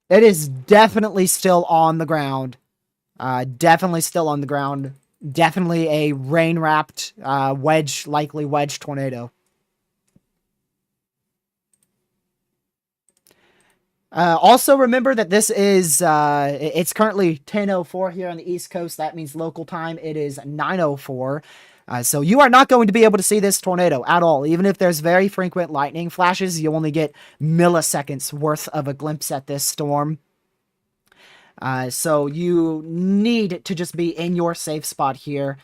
It is definitely still on the ground. Definitely still on the ground. Definitely a rain-wrapped, likely wedge tornado. Also remember that this is, it's currently 10:04 here on the East Coast. That means local time it is 9:04. So you are not going to be able to see this tornado at all. Even if there's very frequent lightning flashes, you only get milliseconds worth of a glimpse at this storm. So you need to just be in your safe spot here.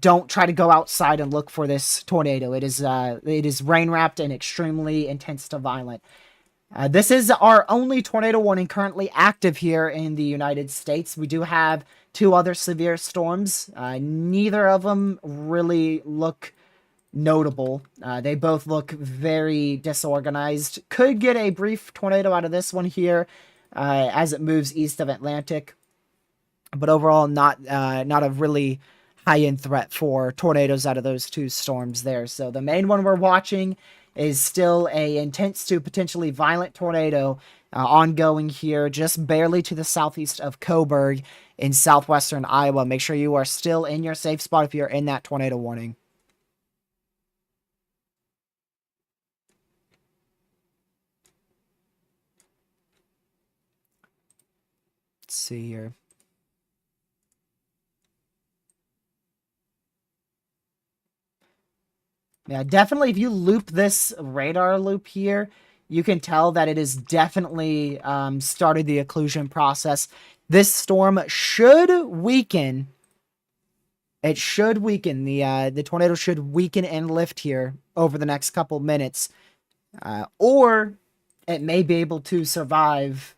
Don't try to go outside and look for this tornado. It is rain-wrapped and extremely intense to violent. This is our only tornado warning currently active here in the United States. We do have 2 other severe storms. Neither of them really look notable. They both look very disorganized. Could get a brief tornado out of this one here as it moves east of Atlantic, but overall not a really high-end threat for tornadoes out of those two storms there. So the main one we're watching is still a intense to potentially violent tornado ongoing here, just barely to the southeast of Coburg in southwestern Iowa. Make sure you are still in your safe spot if you're in that tornado warning. Let's see here. Yeah, definitely if you loop this radar loop here, you can tell that it has definitely started the occlusion process. This storm should weaken. It should weaken. The tornado should weaken and lift here over the next couple minutes. Or it may be able to survive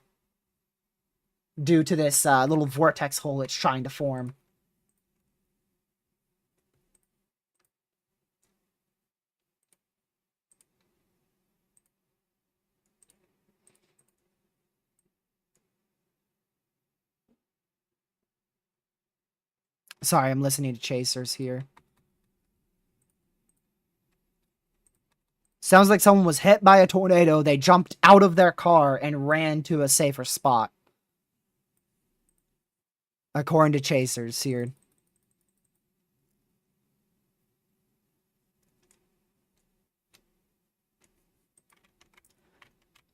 due to this little vortex hole it's trying to form. Sorry, I'm listening to chasers here. Sounds like someone was hit by a tornado. They jumped out of their car and ran to a safer spot. According to chasers here.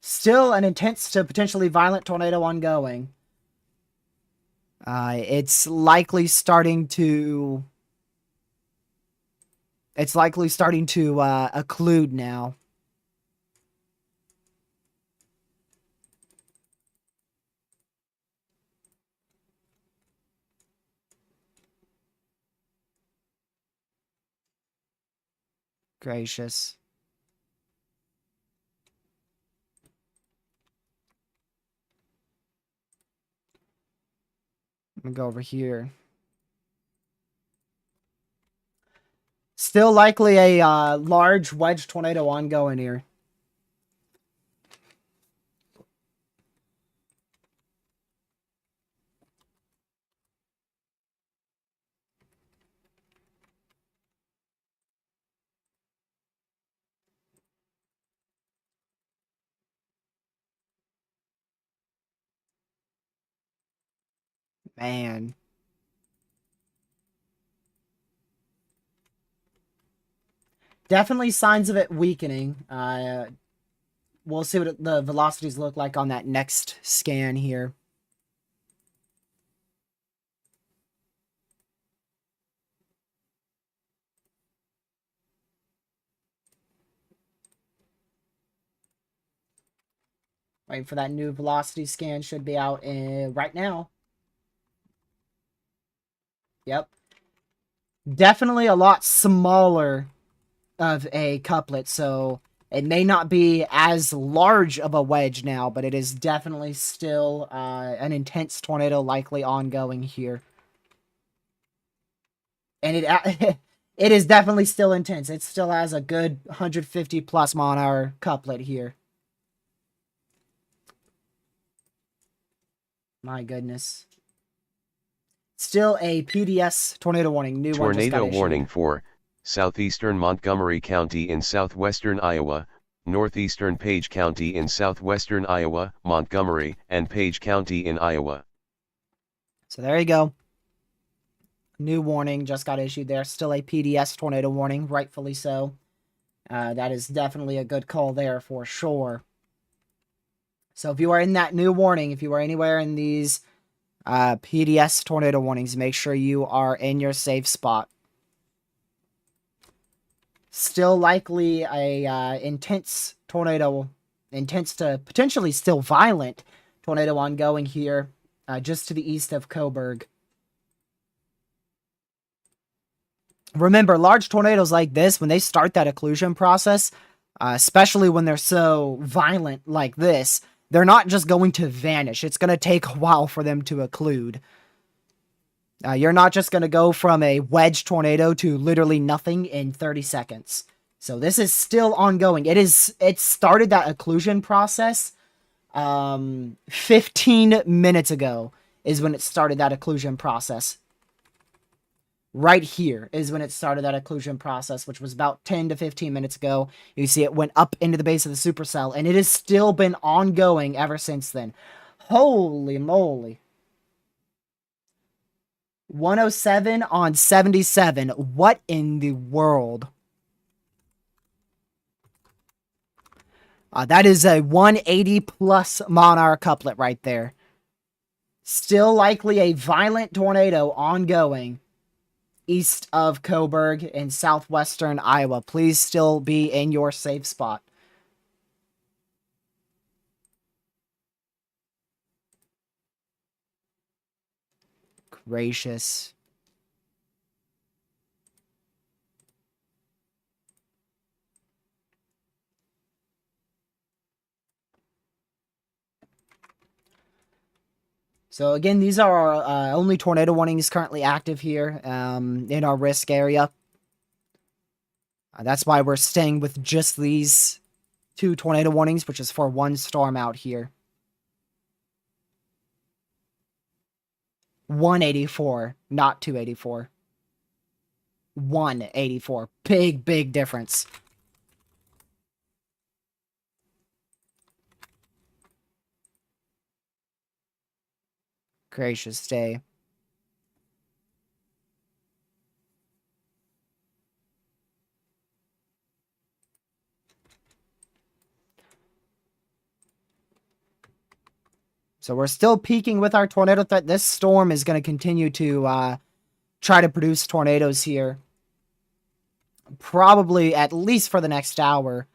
Still an intense to potentially violent tornado ongoing. It's likely starting to occlude now. Gracious. Let me go over here. Still likely a large wedge tornado ongoing here. Man. Definitely signs of it weakening. We'll see what the velocities look like on that next scan here. Waiting for that new velocity scan. Should be out right now. Yep. Definitely a lot smaller of a couplet, so it may not be as large of a wedge now, but it is definitely still an intense tornado likely ongoing here. And it it is definitely still intense. It still has a good 150 plus mile an hour couplet here. My goodness. Still a PDS tornado warning. New tornado warning for southeastern Montgomery County in southwestern Iowa, northeastern Page County in southwestern Iowa, Montgomery, and Page County in Iowa. So there you go. New warning just got issued there. Still a PDS tornado warning, rightfully so. That is definitely a good call there for sure. So if you are in that new warning, if you are anywhere in these PDS tornado warnings, make sure you are in your safe spot. Still likely a intense tornado, intense to potentially still violent tornado ongoing here, just to the east of Coburg. Remember, large tornadoes like this, when they start that occlusion process, especially when they're so violent like this, they're not just going to vanish. It's going to take a while for them to occlude. You're not just going to go from a wedge tornado to literally nothing in 30 seconds. So this is still ongoing. It started that occlusion process 15 minutes ago is when it started that occlusion process. Right here is when it started that occlusion process, which was about 10 to 15 minutes ago. You see it went up into the base of the supercell, and it has still been ongoing ever since then. Holy moly. 107 on 77. What in the world? That is a 180 plus Monarch couplet right there. Still likely a violent tornado ongoing east of Coburg in southwestern Iowa. Please still be in your safe spot. Gracious. So again, these are our only tornado warnings currently active here in our risk area. That's why we're staying with just these 2 tornado warnings, which is for 1 storm out here. 184, not 284. 184. Big, big difference. Gracious day. So we're still peaking with our tornado threat. This storm is going to continue to try to produce tornadoes here. Probably at least for the next hour.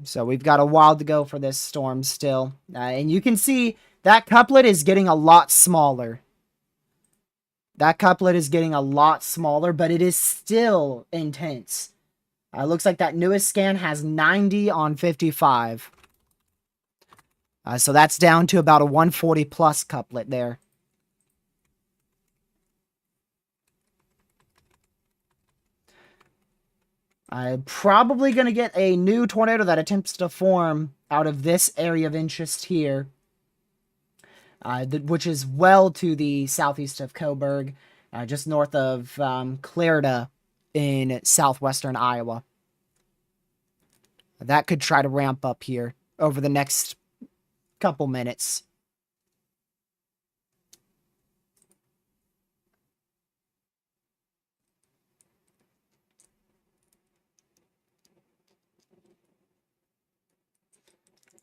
So we've got a while to go for this storm still. And you can see that couplet is getting a lot smaller. That couplet is getting a lot smaller, but it is still intense. Looks like that newest scan has 90 on 55. So that's down to about a 140 plus couplet there. I'm probably going to get a new tornado that attempts to form out of this area of interest here, which is well to the southeast of Coburg, just north of Clarida in southwestern Iowa. That could try to ramp up here over the next couple minutes.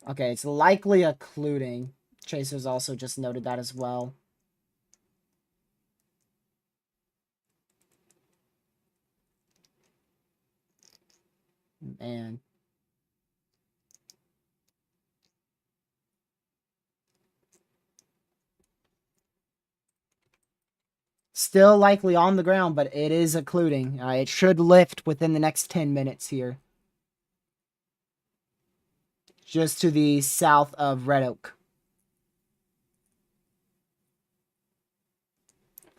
Okay, it's likely occluding. Chaser's also just noted that as well. Man. Still likely on the ground, but it is occluding. It should lift within the next 10 minutes here. Just to the south of Red Oak.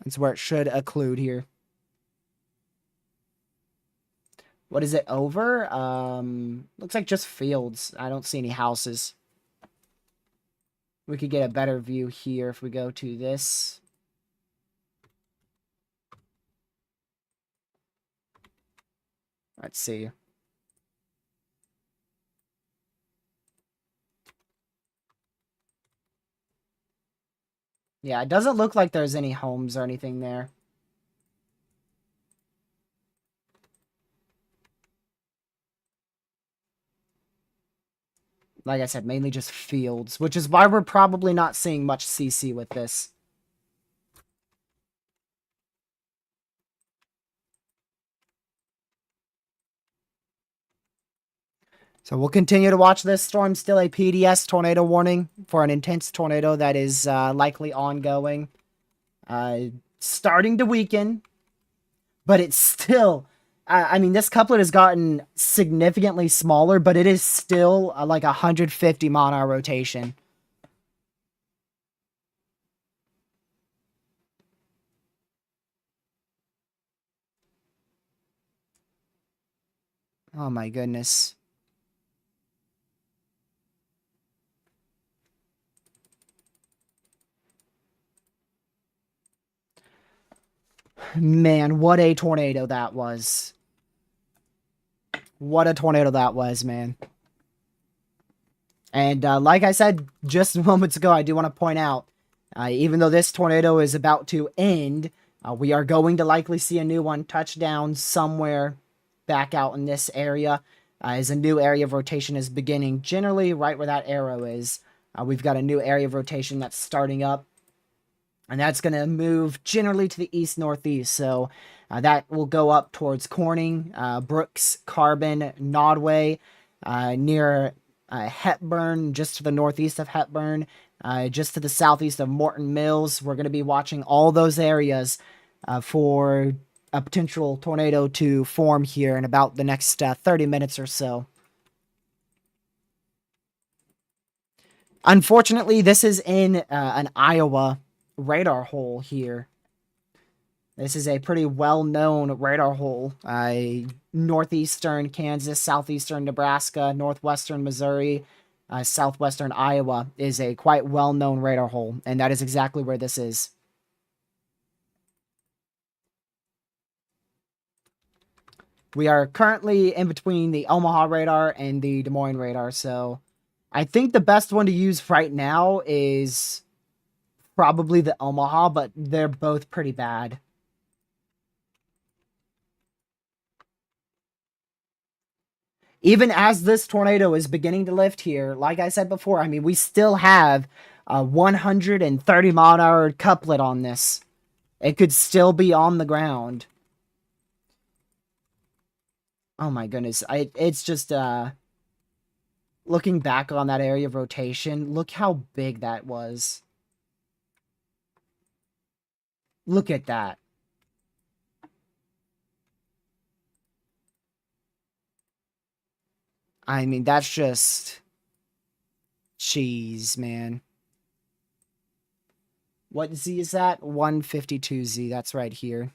That's where it should occlude here. What is it over? Looks like just fields. I don't see any houses. We could get a better view here if we go to this. Let's see. Yeah, it doesn't look like there's any homes or anything there. Like I said, mainly just fields, which is why we're probably not seeing much CC with this. So we'll continue to watch this storm. Still a PDS tornado warning for an intense tornado that is likely ongoing. Starting to weaken, but it's still I mean, this couplet has gotten significantly smaller, but it is still like 150-mile-an-hour rotation. Oh my goodness. Man, what a tornado that was. What a tornado that was, man. And like I said just moments ago, I do want to point out, even though this tornado is about to end, we are going to likely see a new one touch down somewhere back out in this area, as a new area of rotation is beginning, generally right where that arrow is. We've got a new area of rotation that's starting up, and that's going to move generally to the east-northeast. So that will go up towards Corning, Brooks, Carbon, Nodway, near Hepburn, just to the northeast of Hepburn, just to the southeast of Morton Mills. We're going to be watching all those areas for a potential tornado to form here in about the next 30 minutes or so. Unfortunately, this is in an Iowa radar hole here. This is a pretty well-known radar hole. Northeastern Kansas, southeastern Nebraska, northwestern Missouri, southwestern Iowa is a quite well-known radar hole, and that is exactly where this is. We are currently in between the Omaha radar and the Des Moines radar, so I think the best one to use right now is probably the Omaha, but they're both pretty bad. Even as this tornado is beginning to lift here, like I said before, I mean, we still have a 130-mile-an-hour couplet on this. It could still be on the ground. Oh my goodness. It's just, looking back on that area of rotation, look how big that was. Look at that. I mean, that's just cheese, man. What Z is that? 152Z. That's right here.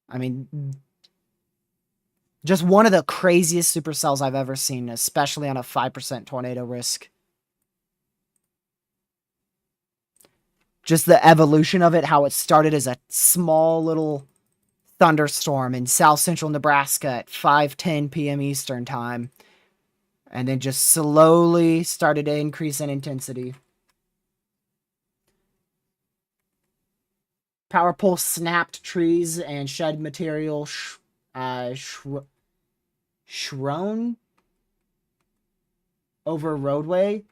I mean, just one of the craziest supercells I've ever seen, especially on a 5% tornado risk. Just the evolution of it, how it started as a small little thunderstorm in south central Nebraska at 5:10 p.m. Eastern time, and then just slowly started to increase in intensity. Power pole snapped trees and shed material shrown over roadway.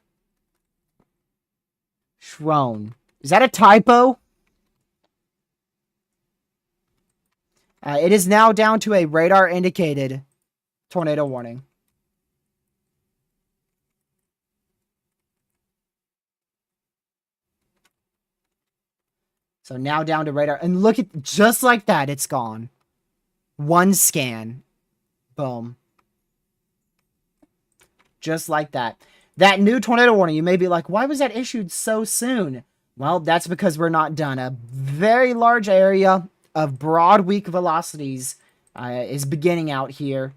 Shrown. Is that a typo? It is now down to a radar indicated tornado warning. So now down to radar. And look at, just like that, it's gone. One scan. Boom. Just like that. That new tornado warning, you may be like, why was that issued so soon? Well, that's because we're not done. A very large area of broad weak velocities is beginning out here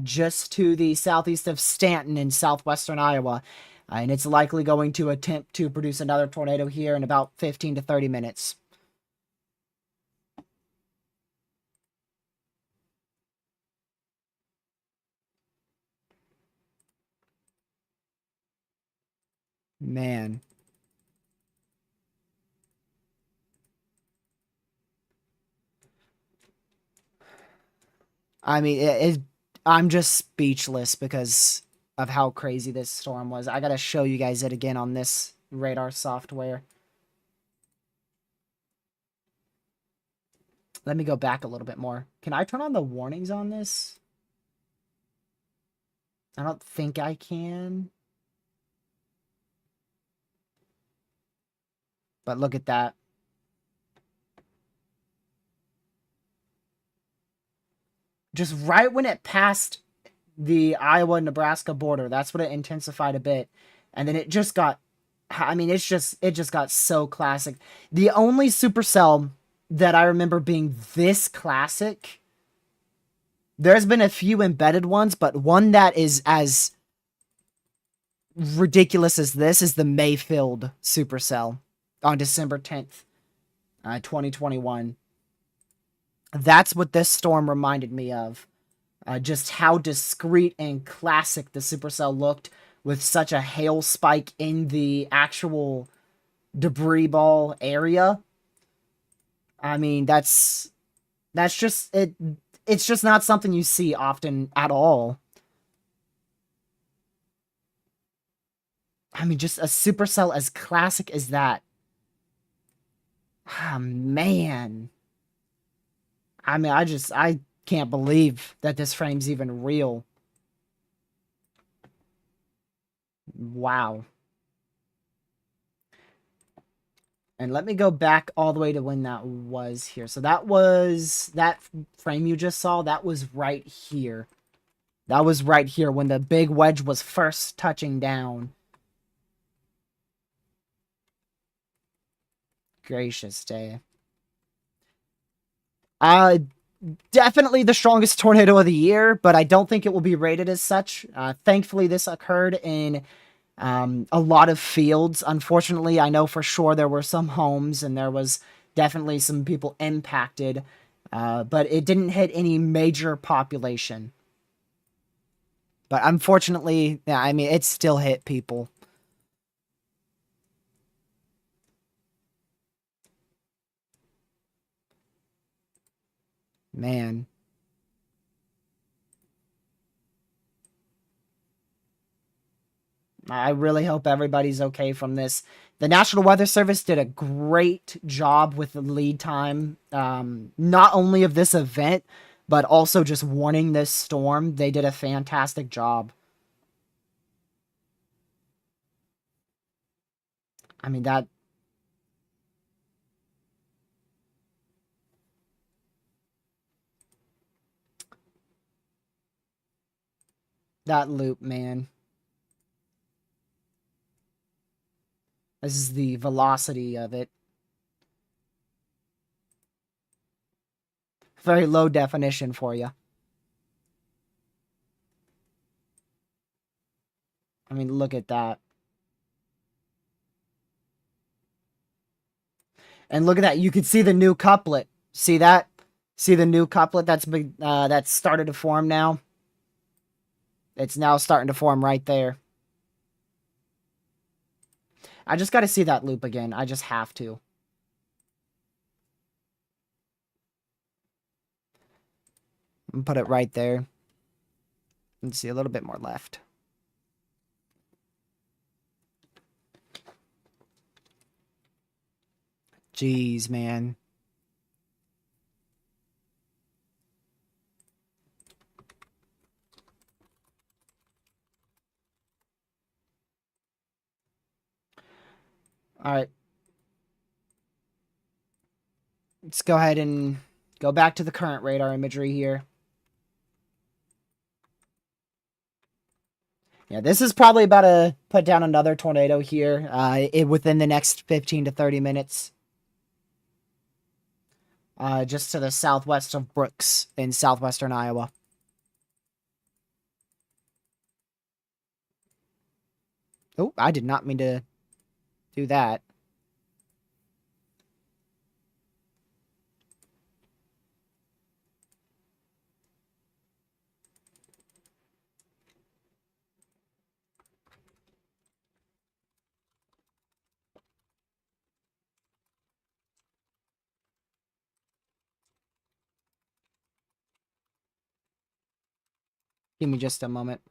just to the southeast of Stanton in southwestern Iowa. And it's likely going to attempt to produce another tornado here in about 15 to 30 minutes. Man. I mean, I'm just speechless because of how crazy this storm was. I gotta show you guys it again on this radar software. Let me go back a little bit more. Can I turn on the warnings on this? I don't think I can. But look at that. just right when it passed the Iowa-Nebraska border, that's when it intensified a bit. And then it just got, I mean, it just got so classic. The only Supercell that I remember being this classic, there's been a few embedded ones, but one that is as ridiculous as this is the Mayfield Supercell on December 10th, 2021. That's what this storm reminded me of. Just how discreet and classic the Supercell looked with such a hail spike in the actual debris ball area. I mean, that's just it. It's just not something you see often at all. I mean, just a Supercell as classic as that. Ah, man. I mean, I can't believe that this frame's even real. Wow. And let me go back all the way to when that was here. So that was, that frame you just saw, that was right here. That was right here when the big wedge was first touching down. Gracious day. Definitely the strongest tornado of the year, but I don't think it will be rated as such. Thankfully, this occurred in a lot of fields. Unfortunately, I know for sure there were some homes and there was definitely some people impacted, but it didn't hit any major population. But unfortunately, yeah, I mean, it still hit people. Man. I really hope everybody's okay from this. The National Weather Service did a great job with the lead time, not only of this event, but also just warning this storm. They did a fantastic job. I mean, that loop, man. This is the velocity of it. Very low definition for you. I mean, look at that. And look at that. You can see the new couplet. See that? See the new couplet that's started to form now? It's now starting to form right there. I just got to see that loop again. I just have to. Put it right there. Let's see, a little bit more left. Jeez, man. All right. Let's go ahead and go back to the current radar imagery here. Yeah, this is probably about to put down another tornado here within the next 15 to 30 minutes. Just to the southwest of Brooks in southwestern Iowa. Oh, I did not mean to do that. Give me just a moment.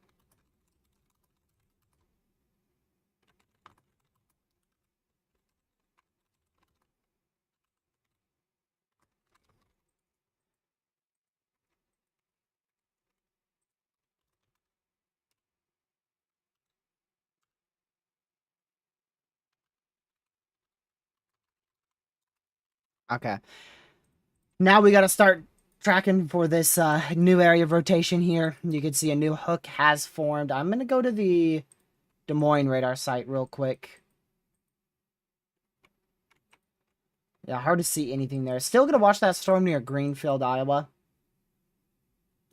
Okay. Now we got to start tracking for this new area of rotation here. You can see a new hook has formed. I'm going to go to the Des Moines radar site real quick. Yeah, hard to see anything there. Still going to watch that storm near Greenfield, Iowa.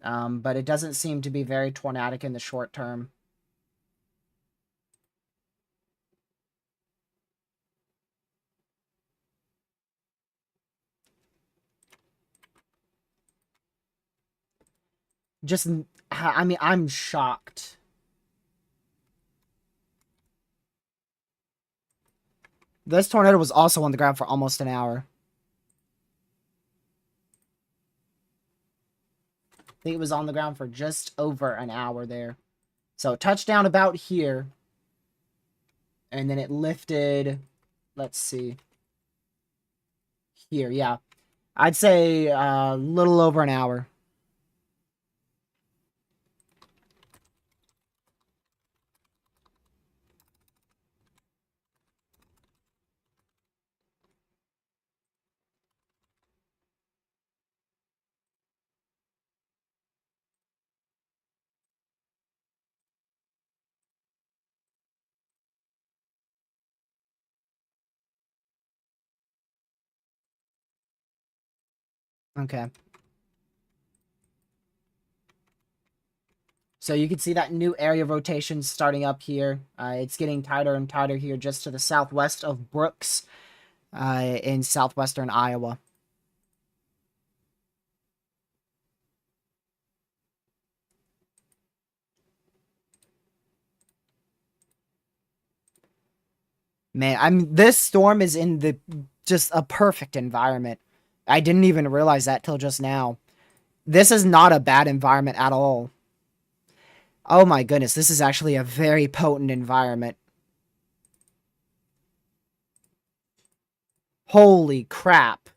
But it doesn't seem to be very tornadic in the short term. Just, I mean, I'm shocked. This tornado was also on the ground for almost an hour. I think it was on the ground for just over an hour there. So touchdown about here. And then it lifted, let's see. Here, yeah. I'd say a little over an hour. Okay. So you can see that new area of rotation starting up here. It's getting tighter and tighter here just to the southwest of Brooks in southwestern Iowa. Man, I mean, this storm is in the just a perfect environment. I didn't even realize that till just now. This is not a bad environment at all. Oh my goodness, this is actually a very potent environment. Holy crap.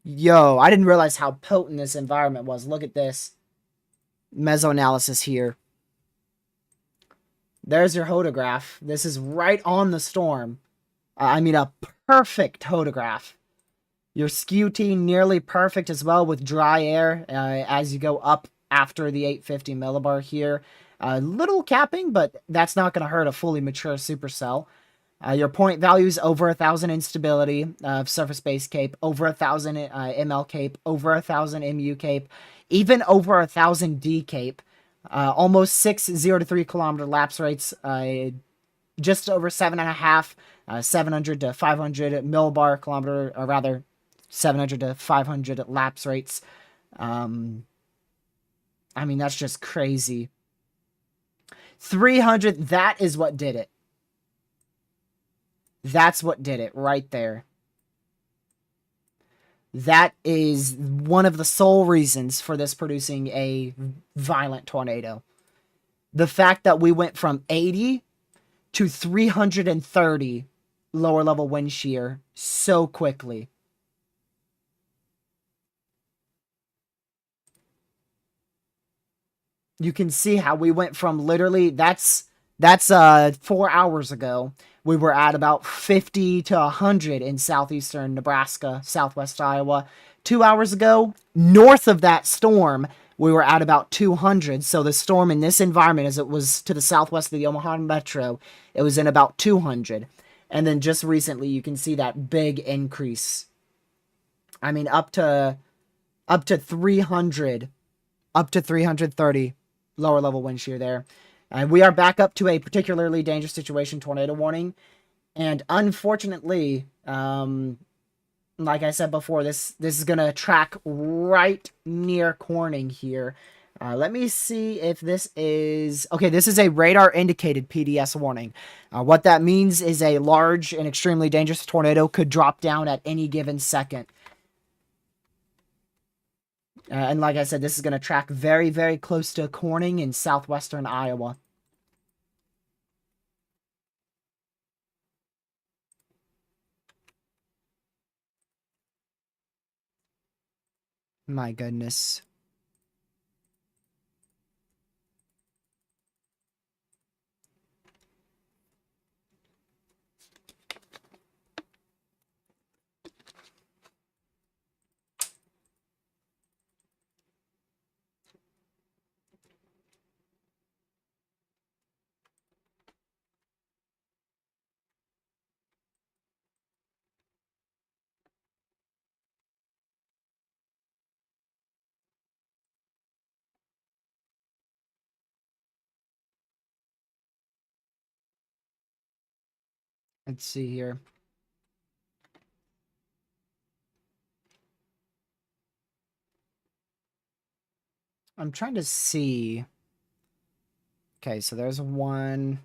Yo, I didn't realize how potent this environment was. Look at this. Mesoanalysis here. There's your hodograph. This is right on the storm. I mean, a perfect hodograph. Your skew T nearly perfect as well with dry air as you go up after the 850 millibar here. Little capping, but that's not going to hurt a fully mature supercell. Your point values over 1,000 instability of surface base cape, over 1,000 ML cape, over 1,000 MU cape, even over 1,000 D cape. Almost 6 0 to 3 kilometer lapse rates, just over 7.5, 700 to 500 millibar kilometer, or rather 700 to 500 lapse rates. I mean, that's just crazy. 300, that is what did it. That's what did it right there. That is one of the sole reasons for this producing a violent tornado. The fact that we went from 80 to 330 lower level wind shear so quickly. You can see how we went from literally, that's 4 hours ago. We were at about 50 to 100 in southeastern Nebraska, southwest Iowa. 2 hours ago, north of that storm, we were at about 200. So the storm in this environment, as it was to the southwest of the Omaha metro, it was in about 200. And then just recently, you can see that big increase. I mean, up to 300, up to 330 lower level wind shear there. And we are back up to a particularly dangerous situation tornado warning. And unfortunately, like I said before, this is going to track right near Corning here. Let me see if this is... Okay, this is a radar-indicated PDS warning. What that means is a large and extremely dangerous tornado could drop down at any given second. And like I said, this is going to track very, very close to Corning in southwestern Iowa. My goodness. Let's see here. I'm trying to see. Okay, so there's one.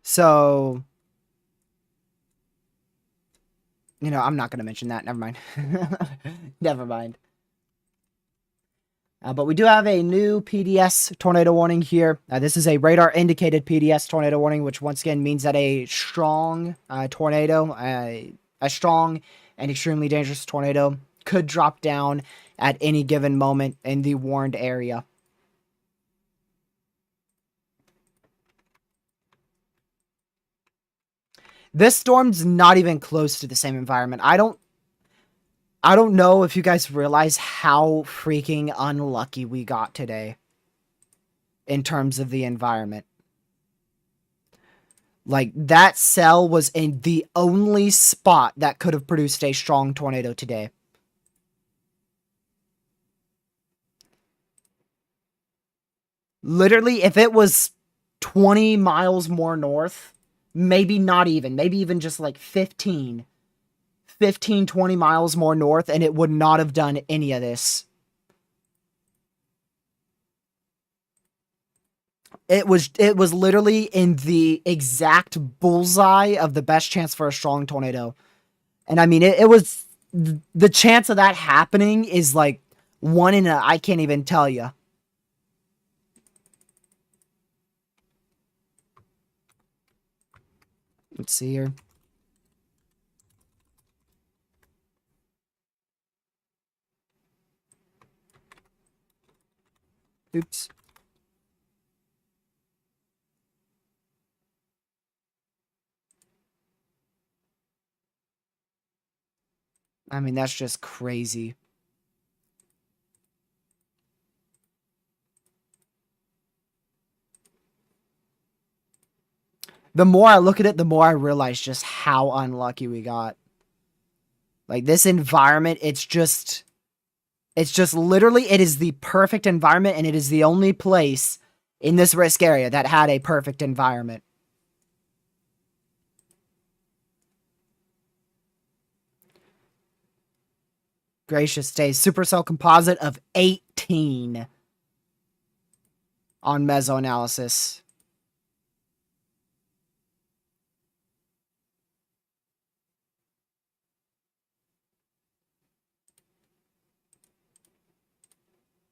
So, I'm not going to mention that. Never mind. Never mind. But we do have a new PDS tornado warning here. This is a radar indicated PDS tornado warning, which once again means that a strong tornado, a strong and extremely dangerous tornado could drop down at any given moment in the warned area. This storm's not even close to the same environment. I don't know if you guys realize how freaking unlucky we got today in terms of the environment. Like, that cell was in the only spot that could have produced a strong tornado today. Literally, if it was 20 miles more north, maybe not even, maybe even just like 15, 20 miles more north, and it would not have done any of this. It was literally in the exact bullseye of the best chance for a strong tornado. And I mean, it was, the chance of that happening is like one in a, I can't even tell you. Let's see here. Oops. I mean, that's just crazy. The more I look at it, the more I realize just how unlucky we got. Like, this environment, it's just literally, it is the perfect environment, and it is the only place in this risk area that had a perfect environment. Gracious days. Supercell composite of 18 on mesoanalysis.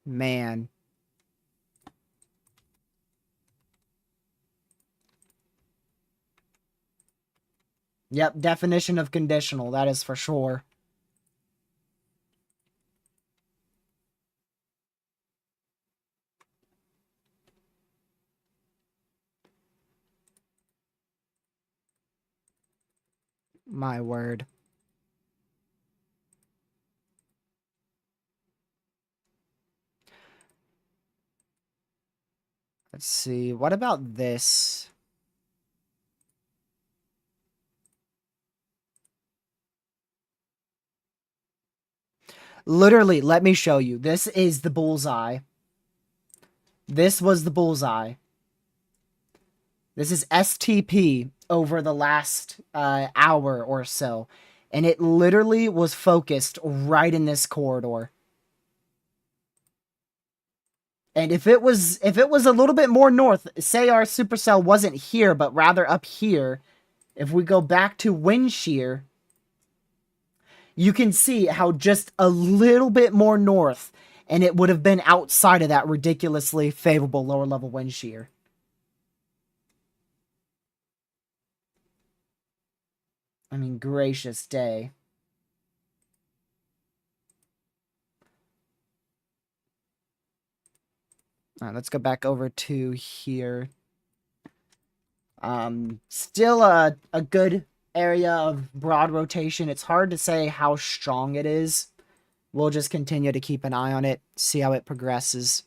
Man. Yep, definition of conditional, that is for sure. My word. Let's see. What about this? Literally, let me show you. This is the bullseye. This was the bullseye. This is STP over the last hour or so. And it literally was focused right in this corridor. And if it was a little bit more north, say our supercell wasn't here, but rather up here, if we go back to wind shear, you can see how just a little bit more north, and it would have been outside of that ridiculously favorable lower level wind shear. I mean, gracious day. All right, let's go back over to here. Still a good area of broad rotation. It's hard to say how strong it is. We'll just continue to keep an eye on it, see how it progresses.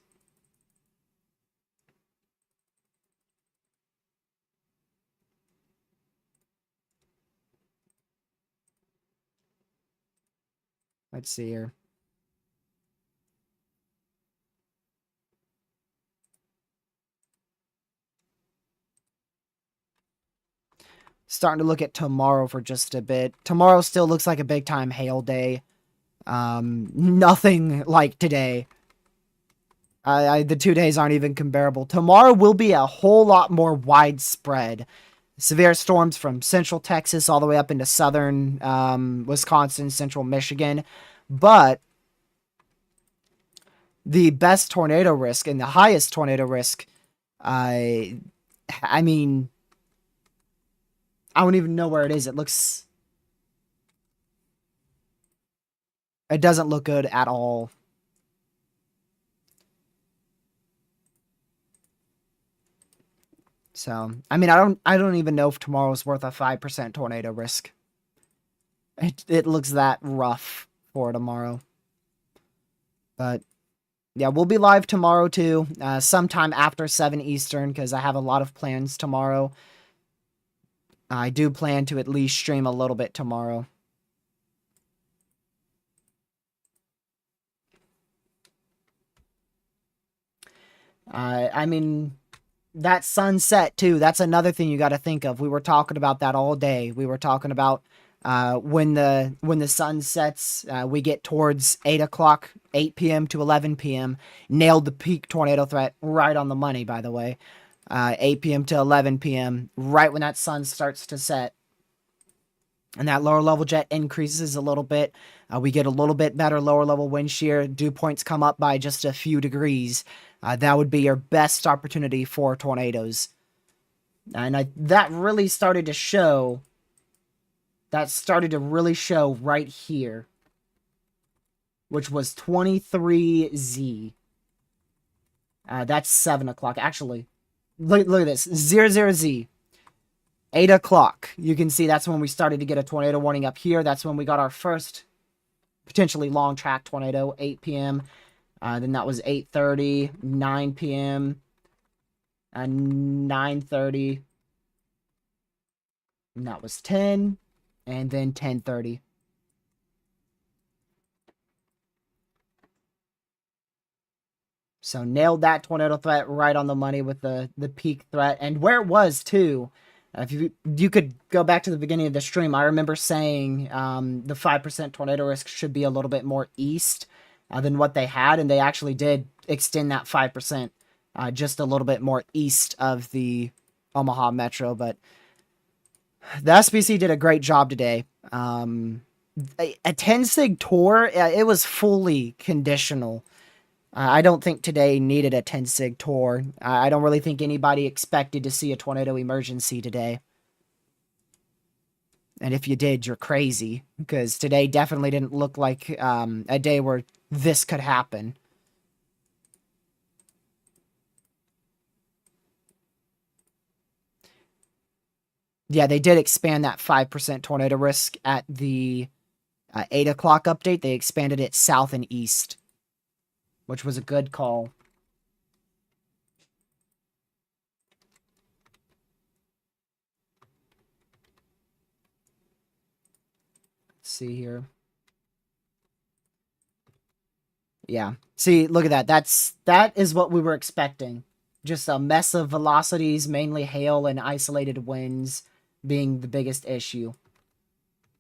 Let's see here. Starting to look at tomorrow for just a bit. Tomorrow still looks like a big time hail day. Nothing like today. The 2 days aren't even comparable. Tomorrow will be a whole lot more widespread. Severe storms from central Texas all the way up into southern Wisconsin, central Michigan. But the best tornado risk and the highest tornado risk, I mean, I don't even know where it is. It doesn't look good at all. So, I mean, I don't even know if tomorrow's worth a 5% tornado risk. It looks that rough for tomorrow. But yeah, we'll be live tomorrow too, sometime after 7 Eastern, because I have a lot of plans tomorrow. I do plan to at least stream a little bit tomorrow. I mean, that sunset too, that's another thing you got to think of. We were talking about that all day. We were talking about when the sun sets, we get towards 8 o'clock, 8 p.m. to 11 p.m. Nailed the peak tornado threat right on the money, by the way. 8 p.m. to 11 p.m., right when that sun starts to set. And that lower level jet increases a little bit. We get a little bit better lower level wind shear. Dew points come up by just a few degrees. That would be your best opportunity for tornadoes. And that really started to show. That started to really show right here, which was 23Z. That's 7 o'clock. Actually, look at this. 00Z. 8 o'clock. You can see that's when we started to get a tornado warning up here. That's when we got our first potentially long track tornado, 8 p.m. Then that was 8:30, 9 p.m., 9:30. And that was 10, and then 10:30. So nailed that tornado threat right on the money with the peak threat, and where it was too. If you could go back to the beginning of the stream, I remember saying the 5% tornado risk should be a little bit more east than what they had, and they actually did extend that 5% just a little bit more east of the Omaha metro. But the SPC did a great job today. A 10 sig tour, it was fully conditional. I don't think today needed a 10 sig tour. I don't really think anybody expected to see a tornado emergency today. And if you did, you're crazy, because today definitely didn't look like a day where this could happen. Yeah, they did expand that 5% tornado risk at the 8 o'clock update. They expanded it south and east, which was a good call. Let's see here. Yeah. See, look at that. That is what we were expecting. Just a mess of velocities, mainly hail and isolated winds being the biggest issue.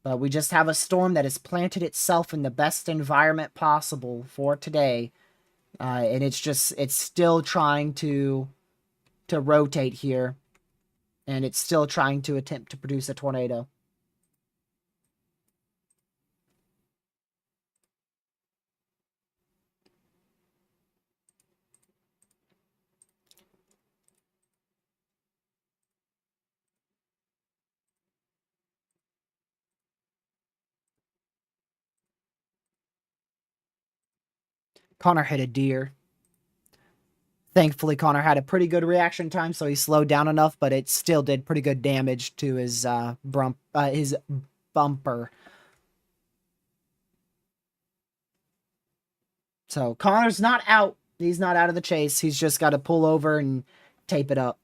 But we just have a storm that has planted itself in the best environment possible for today. And it's still trying to rotate here. And it's still trying to attempt to produce a tornado. Connor hit a deer. Thankfully, Connor had a pretty good reaction time, so he slowed down enough, but it still did pretty good damage to his bumper. So Connor's not out. He's not out of the chase. He's just got to pull over and tape it up.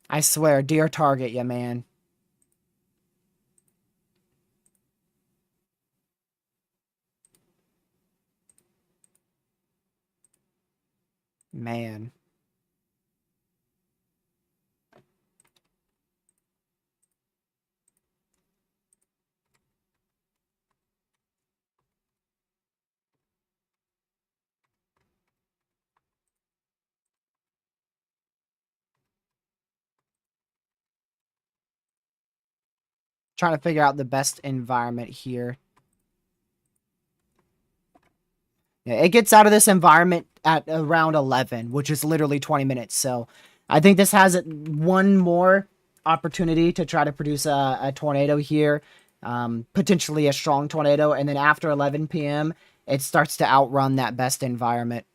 I swear, deer target you, man. Man. Trying to figure out the best environment here. Yeah, it gets out of this environment at around 11, which is literally 20 minutes. So I think this has one more opportunity to try to produce a tornado here, potentially a strong tornado. And then after 11 p.m., it starts to outrun that best environment.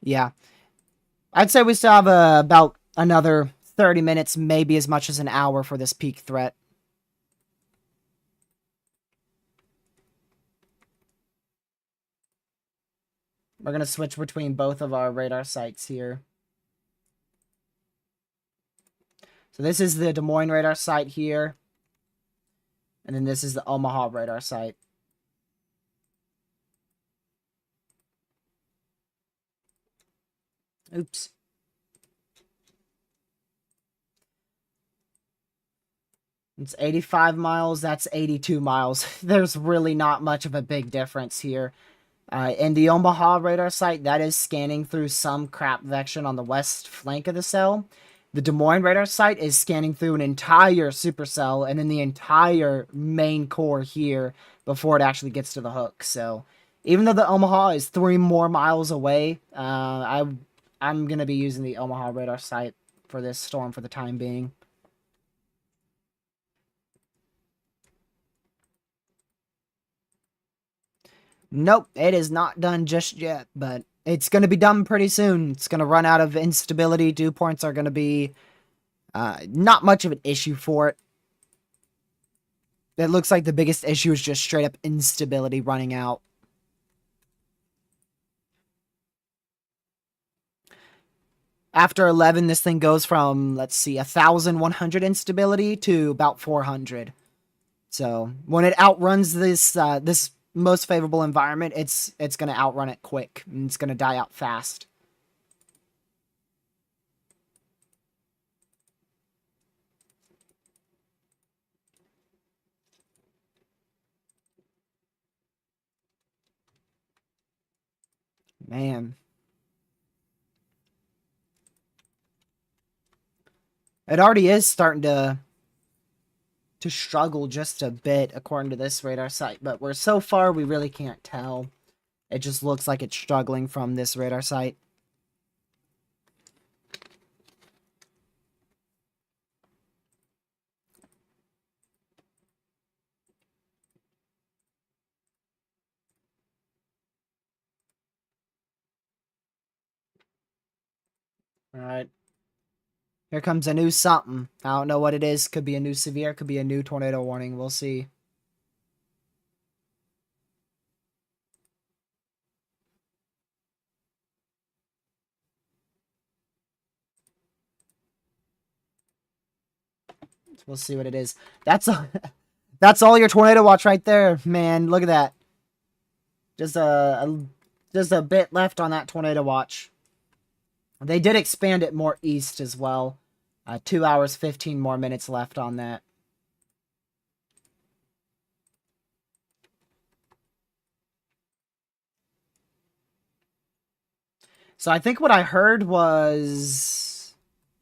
Yeah. I'd say we still have about another 30 minutes, maybe as much as an hour for this peak threat. We're going to switch between both of our radar sites here. So this is the Des Moines radar site here. And then this is the Omaha radar site. Oops. It's 85 miles. That's 82 miles. There's really not much of a big difference here. In the Omaha radar site, that is scanning through some crap vection on the west flank of the cell. The Des Moines radar site is scanning through an entire supercell and then the entire main core here before it actually gets to the hook. So even though the Omaha is 3 more miles away, I'm going to be using the Omaha radar site for this storm for the time being. Nope, it is not done just yet, but it's going to be done pretty soon. It's going to run out of instability. Dew points are going to be not much of an issue for it. It looks like the biggest issue is just straight up instability running out. After 11, this thing goes from, let's see, 1,100 instability to about 400. So when it outruns this this most favorable environment, it's going to outrun it quick, and it's going to die out fast. Man. It already is starting to struggle just a bit according to this radar site, but we're so far we really can't tell. It just looks like it's struggling from this radar site. Alright. Here comes a new something. I don't know what it is. Could be a new severe, could be a new tornado warning. We'll see. We'll see what it is. That's that's all your tornado watch right there, man. Look at that. Just a bit left on that tornado watch. They did expand it more east as well. 2 hours, 15 more minutes left on that. So I think what I heard was...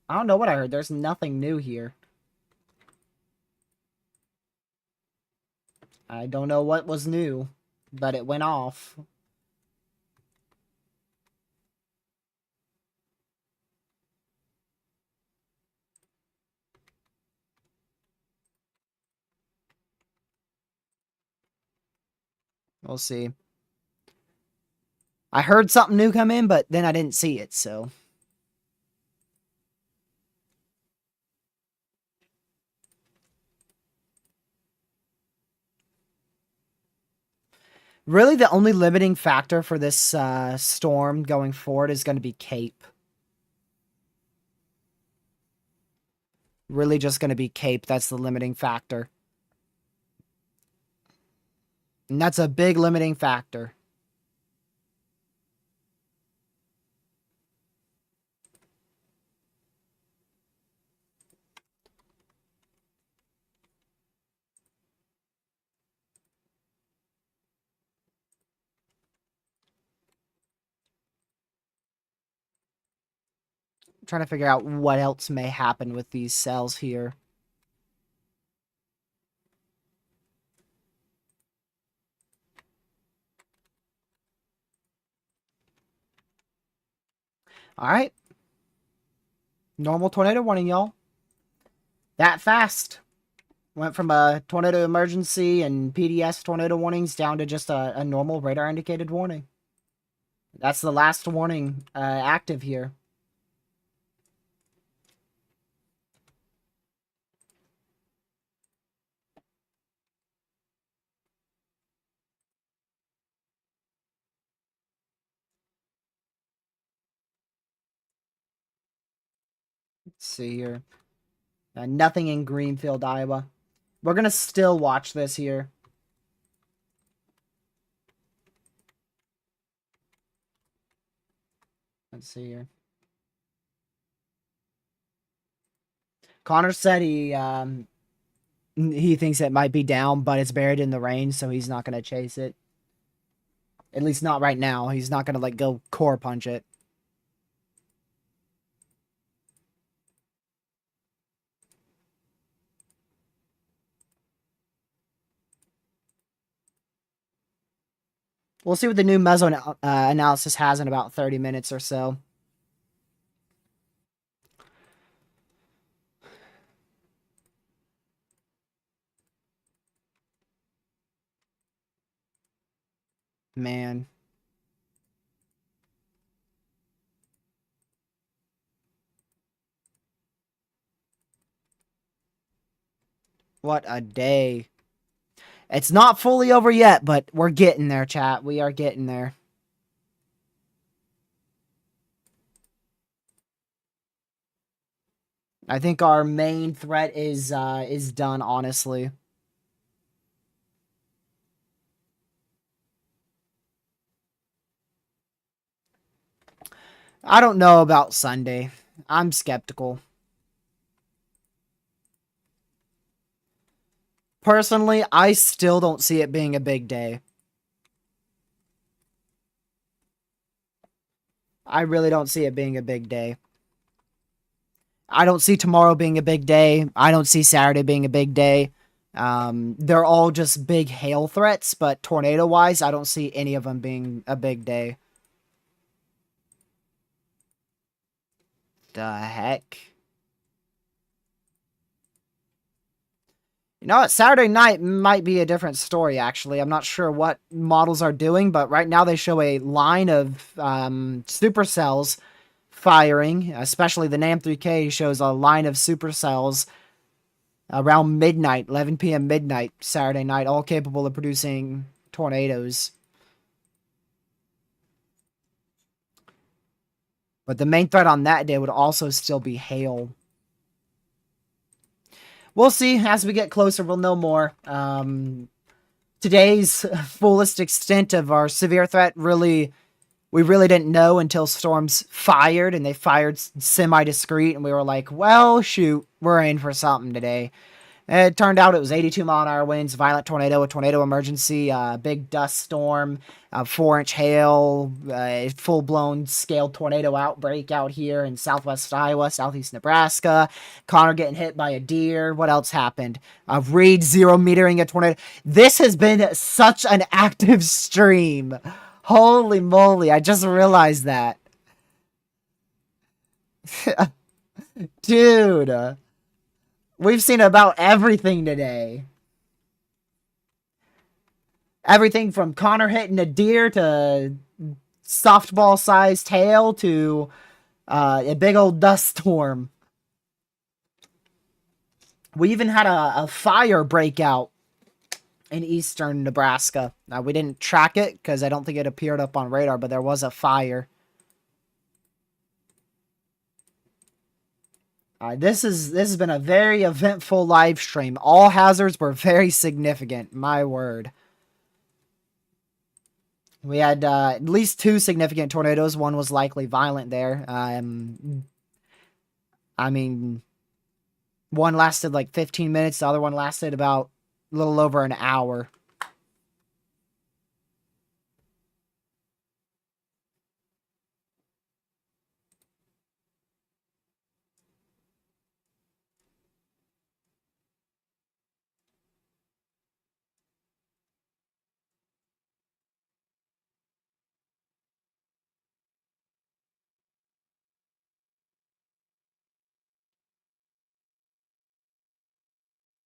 I don't know what I heard. There's nothing new here. I don't know what was new, but it went off. We'll see. I heard something new come in, but then I didn't see it, so... Really, the only limiting factor for this storm going forward is going to be Cape. Really just going to be Cape. That's the limiting factor. And that's a big limiting factor. I'm trying to figure out what else may happen with these cells here. All right. Normal tornado warning, y'all. That fast. Went from a tornado emergency and PDS tornado warnings down to just a normal radar indicated warning. That's the last warning active here. Let's see here. Nothing in Greenfield, Iowa. We're going to still watch this here. Let's see here. Connor said he thinks it might be down, but it's buried in the rain, so he's not going to chase it. At least not right now. He's not going to, like, go core punch it. We'll see what the new meso analysis has in about 30 minutes or so. Man. What a day. It's not fully over yet, but we're getting there, chat. We are getting there. I think our main threat is done, honestly. I don't know about Sunday. I'm skeptical. Personally, I still don't see it being a big day. I really don't see it being a big day. I don't see tomorrow being a big day. I don't see Saturday being a big day. They're all just big hail threats, but tornado-wise, I don't see any of them being a big day. The heck? You know what? Saturday night might be a different story, actually. I'm not sure what models are doing, but right now they show a line of supercells firing, especially the NAM3K shows a line of supercells around midnight, 11 p.m. midnight, Saturday night, all capable of producing tornadoes. But the main threat on that day would also still be hail. We'll see. As we get closer, we'll know more. Today's fullest extent of our severe threat we really didn't know until storms fired, and they fired semi-discreet, and we were like, well, shoot, we're in for something today. And it turned out it was 82-mile-an-hour winds, violent tornado, a tornado emergency, big dust storm, 4-inch hail, full-blown scaled tornado outbreak out here in southwest Iowa, southeast Nebraska. Connor getting hit by a deer. What else happened? Reed 0-metering a tornado. This has been such an active stream. Holy moly, I just realized that. Dude. We've seen about everything today. Everything from Connor hitting a deer to softball-sized hail to a big old dust storm. We even had a fire breakout in eastern Nebraska. We didn't track it because I don't think it appeared up on radar, but there was a fire. This has been a very eventful live stream. All hazards were very significant. My word. We had at least 2 significant tornadoes. One was likely violent there. I mean, one lasted like 15 minutes. The other one lasted about a little over an hour.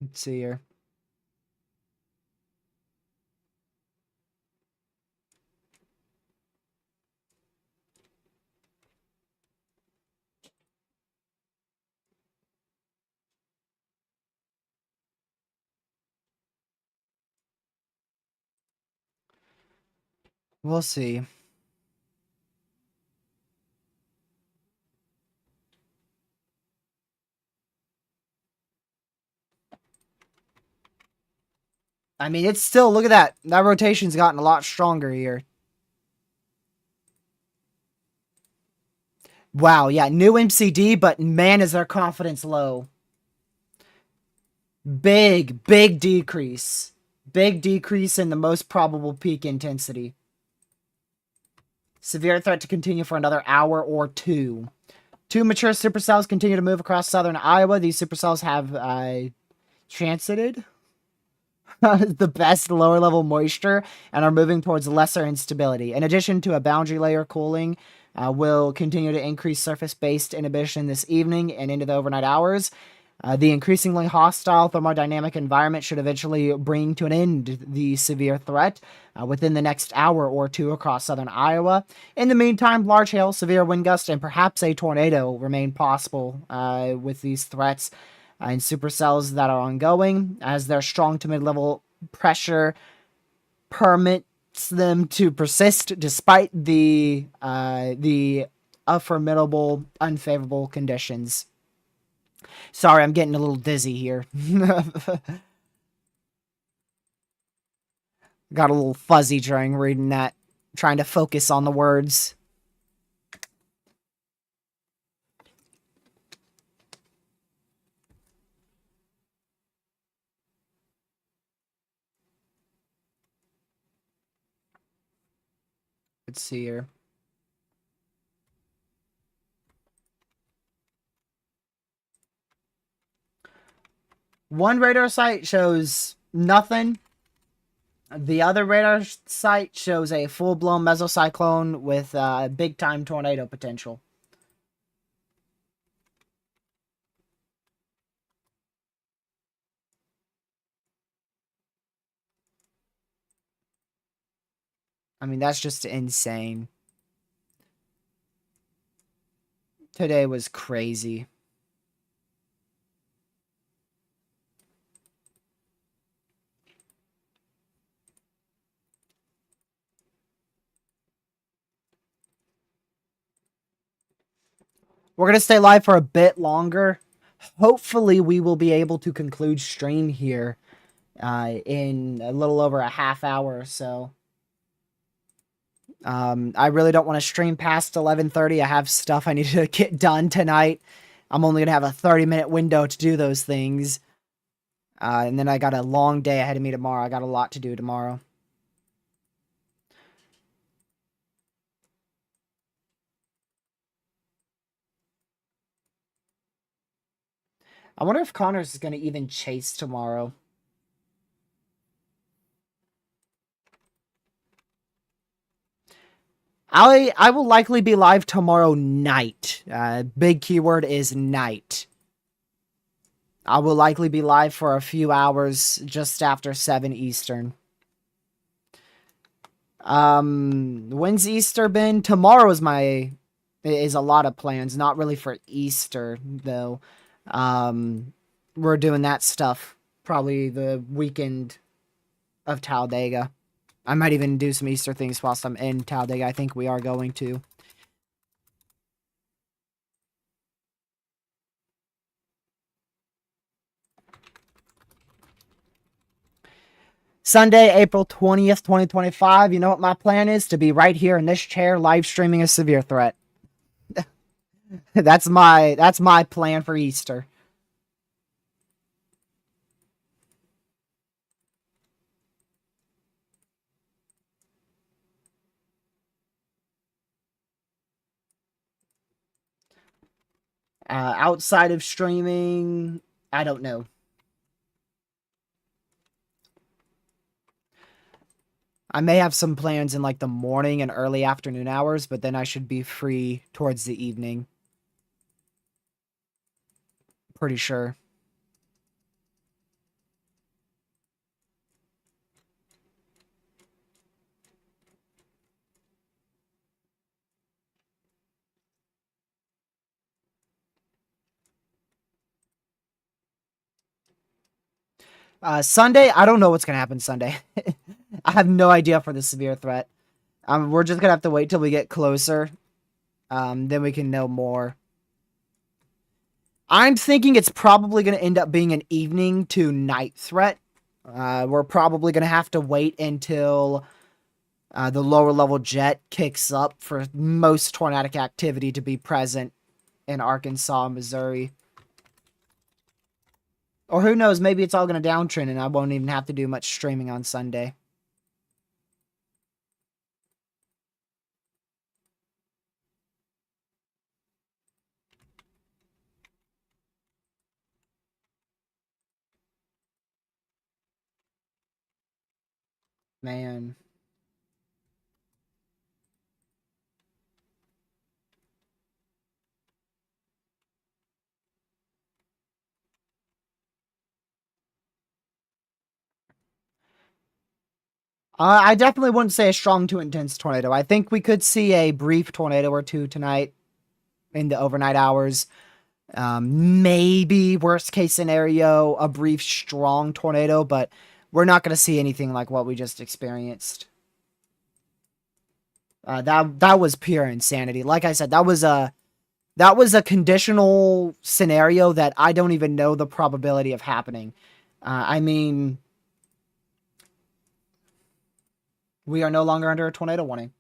Let's see here. We'll see. I mean, it's still, look at that. That rotation's gotten a lot stronger here. Wow, yeah, new MCD, but man, is their confidence low. Big decrease. Big decrease in the most probable peak intensity. Severe threat to continue for another hour or 2. 2 mature supercells continue to move across southern Iowa. These supercells have transited the best lower level moisture and are moving towards lesser instability. In addition to a boundary layer cooling, will continue to increase surface-based inhibition this evening and into the overnight hours. The increasingly hostile thermodynamic environment should eventually bring to an end the severe threat within the next hour or 2 across southern Iowa. In the meantime, large hail, severe wind gusts, and perhaps a tornado remain possible with these threats and supercells that are ongoing, as their strong to mid-level pressure permits them to persist despite the formidable unfavorable conditions. Sorry, I'm getting a little dizzy here. Got a little fuzzy during reading that, trying to focus on the words. Let's see here. One radar site shows nothing. The other radar site shows a full-blown mesocyclone with big-time tornado potential. I mean, that's just insane. Today was crazy. We're going to stay live for a bit longer. Hopefully, we will be able to conclude stream here in a little over a half hour or so. I really don't want to stream past 11:30. I have stuff I need to get done tonight. I'm only going to have a 30-minute window to do those things. And then I got a long day ahead of me tomorrow. I got a lot to do tomorrow. I wonder if Connors is going to even chase tomorrow. I will likely be live tomorrow night. Big keyword is night. I will likely be live for a few hours just after 7 Eastern. When's Easter been? Tomorrow is a lot of plans. Not really for Easter, though. We're doing that stuff probably the weekend of Talladega. I might even do some Easter things whilst I'm in Talladega. I think we are going to. Sunday, April 20th, 2025. You know what my plan is? To be right here in this chair live streaming a severe threat. That's my plan for Easter. Outside of streaming, I don't know. I may have some plans in like the morning and early afternoon hours, but then I should be free towards the evening. Pretty sure. Sunday, I don't know what's gonna happen Sunday. I have no idea for the severe threat. We're just gonna have to wait till we get closer. Then we can know more. I'm thinking it's probably gonna end up being an evening to night threat. We're probably gonna have to wait until the lower level jet kicks up for most tornadic activity to be present in Arkansas, Missouri. Or who knows, maybe it's all going to downtrend and I won't even have to do much streaming on Sunday. Man. I definitely wouldn't say a strong to intense tornado. I think we could see a brief tornado or two tonight in the overnight hours. Maybe worst case scenario, a brief strong tornado, but we're not going to see anything like what we just experienced. That was pure insanity. Like I said, that was a conditional scenario that I don't even know the probability of happening. I mean, we are no longer under a tornado warning.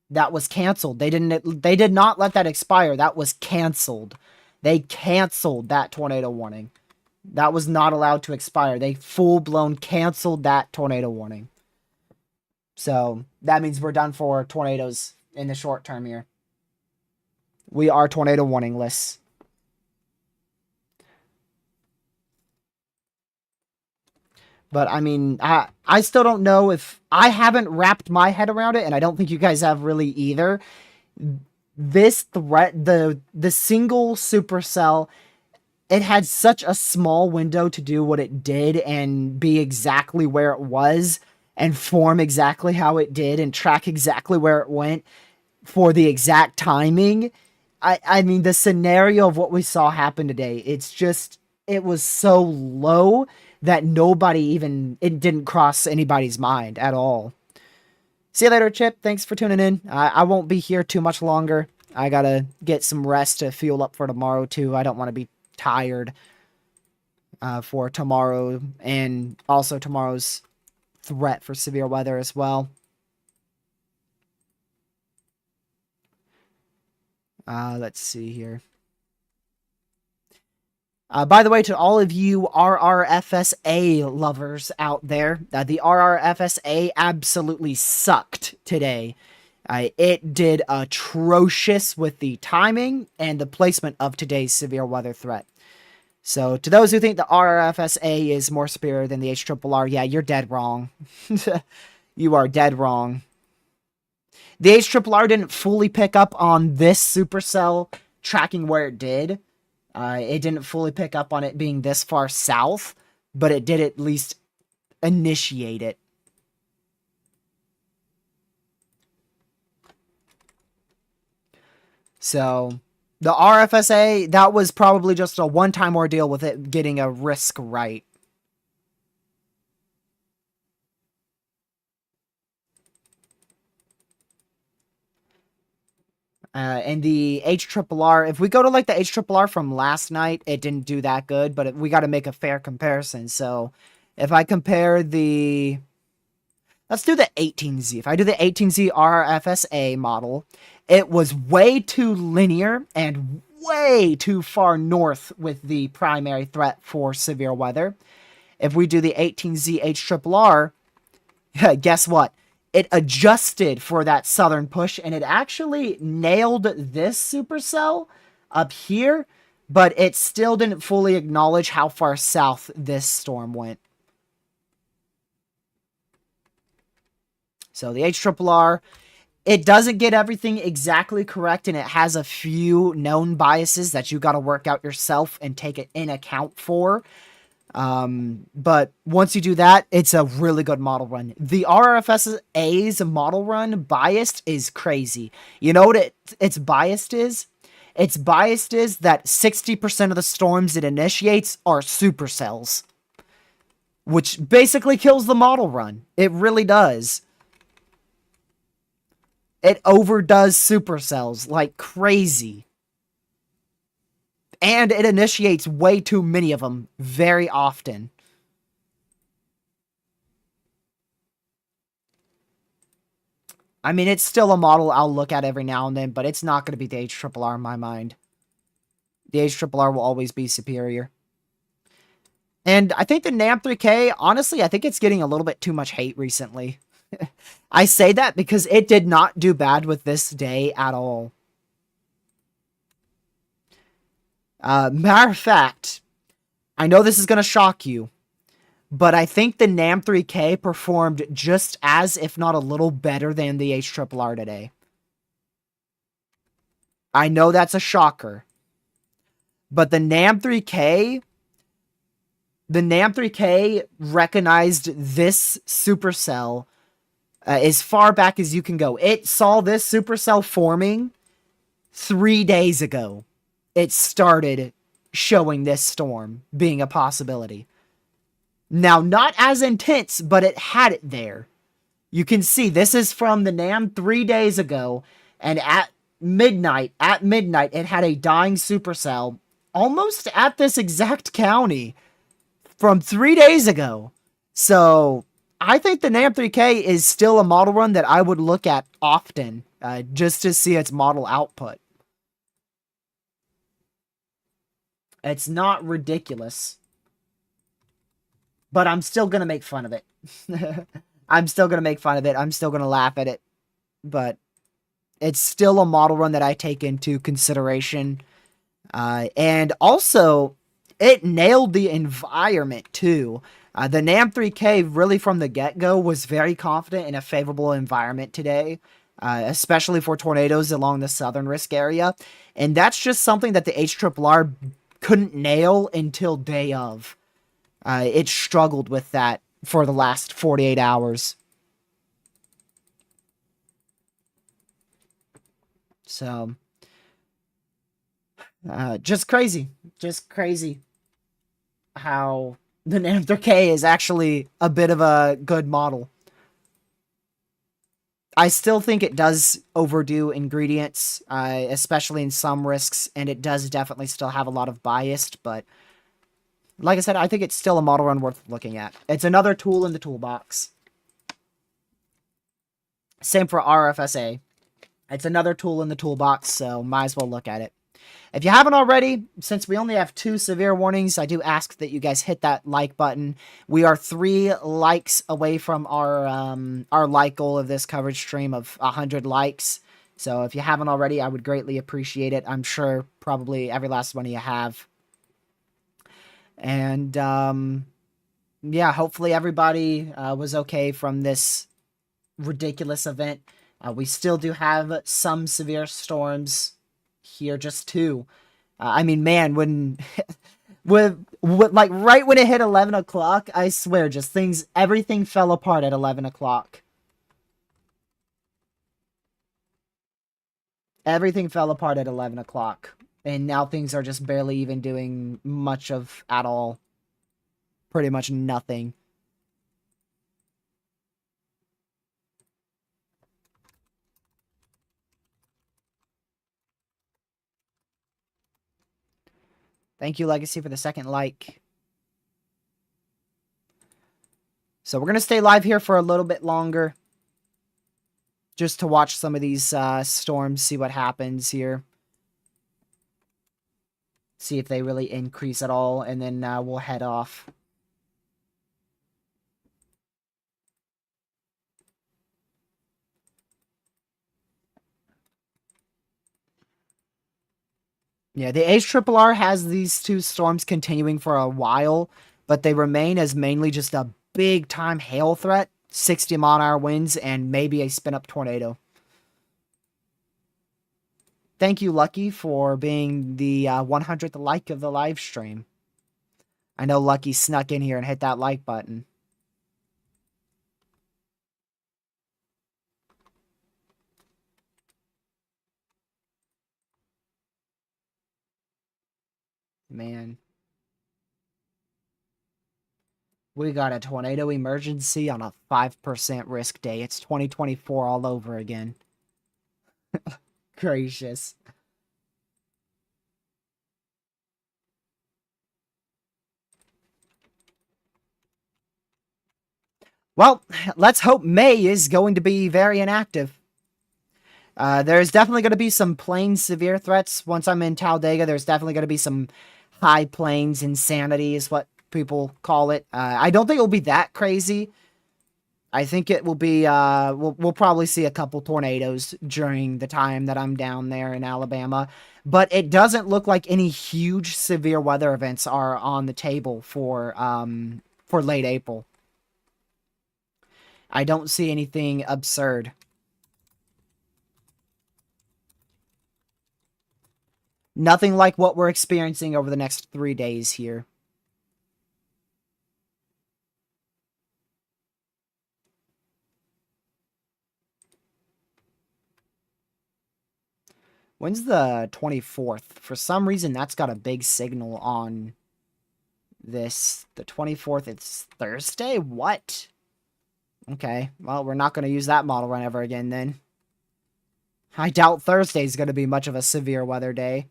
That was canceled. They did not let that expire. That was canceled. They canceled that tornado warning. That was not allowed to expire. They full-blown canceled that tornado warning. So, that means we're done for tornadoes in the short term here. We are tornado warningless. But I mean, I still don't know if I haven't wrapped my head around it, and I don't think you guys have really either. This threat, the single supercell, it had such a small window to do what it did and be exactly where it was and form exactly how it did and track exactly where it went for the exact timing. I mean, the scenario of what we saw happen today, it was so low that it didn't cross anybody's mind at all. See you later, Chip. Thanks for tuning in. I won't be here too much longer. I gotta get some rest to fuel up for tomorrow, too. I don't want to be tired for tomorrow and also tomorrow's threat for severe weather as well. Let's see here. By the way, to all of you RRFSA lovers out there, the RRFSA absolutely sucked today. It did atrocious with the timing and the placement of today's severe weather threat. So, to those who think the RRFSA is more superior than the HRRR, yeah, you're dead wrong. You are dead wrong. The HRRR didn't fully pick up on this supercell tracking where it did. It didn't fully pick up on it being this far south, but it did at least initiate it. So, the RFSA, that was probably just a one-time ordeal with it getting a risk right. And the HRRR, if we go to like the HRRR from last night, it didn't do that good, but we got to make a fair comparison. So if I compare the, let's do the 18Z. If I do the 18Z RFSA model, it was way too linear and way too far north with the primary threat for severe weather. If we do the 18Z HRRR, guess what? It adjusted for that southern push, and it actually nailed this supercell up here, but it still didn't fully acknowledge how far south this storm went. So the HRRR, it doesn't get everything exactly correct, and it has a few known biases that you got to work out yourself and take it in account for. But once you do that, it's a really good model run. The RFSA's model run biased is crazy. You know what its biased is? Its biased is that 60% of the storms it initiates are supercells, which basically kills the model run. It really does. It overdoes supercells like crazy. And it initiates way too many of them very often. I mean, it's still a model I'll look at every now and then, but it's not going to be the HRRR in my mind. The HRRR will always be superior. And I think the NAM3K, honestly, I think it's getting a little bit too much hate recently. I say that because it did not do bad with this day at all. Matter of fact, I know this is going to shock you, but I think the NAM3K performed just as, if not a little better than the HRRR today. I know that's a shocker, but the NAM3K recognized this supercell as far back as you can go. It saw this supercell forming 3 days ago. It started showing this storm being a possibility. Now, not as intense, but it had it there. You can see this is from the NAM 3 days ago, and at midnight, it had a dying supercell almost at this exact county from 3 days ago. So I think the NAM 3K is still a model run that I would look at often, just to see its model output. It's not ridiculous, but I'm still going to make fun of it. I'm still going to make fun of it. I'm still going to laugh at it, but it's still a model run that I take into consideration. And also, it nailed the environment too. The NAM 3K really from the get-go was very confident in a favorable environment today, especially for tornadoes along the southern risk area. And that's just something that the HRRR couldn't nail until day of. It struggled with that for the last 48 hours. So, just crazy. Just crazy how the NAM 3K is actually a bit of a good model. I still think it does overdo ingredients, especially in some risks, and it does definitely still have a lot of bias, but like I said, I think it's still a model run worth looking at. It's another tool in the toolbox. Same for RFSA. It's another tool in the toolbox, so might as well look at it. If you haven't already, since we only have 2 severe warnings, I do ask that you guys hit that like button. We are 3 likes away from our like goal of this coverage stream of 100 likes. So if you haven't already, I would greatly appreciate it. I'm sure probably every last one of you have. And yeah, hopefully everybody was okay from this ridiculous event. We still do have some severe storms here, just 2. I mean, man, when like right when it hit 11 o'clock, I swear, just everything fell apart at 11 o'clock. Everything fell apart at 11 o'clock. And now things are just barely even doing much of at all. Pretty much nothing. Thank you, Legacy, for the second like. So we're going to stay live here for a little bit longer. Just to watch some of these storms, see what happens here. See if they really increase at all, and then we'll head off. Yeah, the HRRR has these two storms continuing for a while, but they remain as mainly just a big-time hail threat, 60-mile-an-hour winds, and maybe a spin-up tornado. Thank you, Lucky, for being the 100th like of the live stream. I know Lucky snuck in here and hit that like button. Man. We got a tornado emergency on a 5% risk day. It's 2024 all over again. Gracious. Well, let's hope May is going to be very inactive. There's definitely going to be some plain severe threats. Once I'm in Talladega, there's definitely going to be some high plains insanity is what people call it. I don't think it'll be that crazy. I think it will be, we'll probably see a couple tornadoes during the time that I'm down there in Alabama. But it doesn't look like any huge severe weather events are on the table for late April. I don't see anything absurd. Nothing like what we're experiencing over the next 3 days here. When's the 24th? For some reason, that's got a big signal on this. The 24th, it's Thursday? What? Okay, well, we're not going to use that model run ever again then. I doubt Thursday's going to be much of a severe weather day.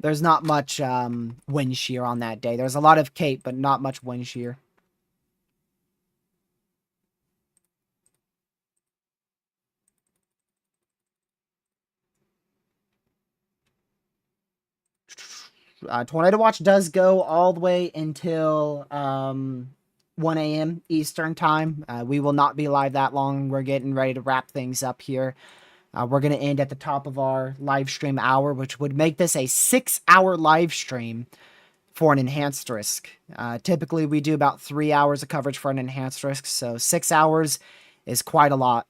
There's not much wind shear on that day. There's a lot of cape, but not much wind shear. Tornado Watch does go all the way until 1 a.m. Eastern Time. We will not be live that long. We're getting ready to wrap things up here. We're going to end at the top of our live stream hour, which would make this a 6-hour live stream for an enhanced risk. Typically, we do about 3 hours of coverage for an enhanced risk, so 6 hours is quite a lot.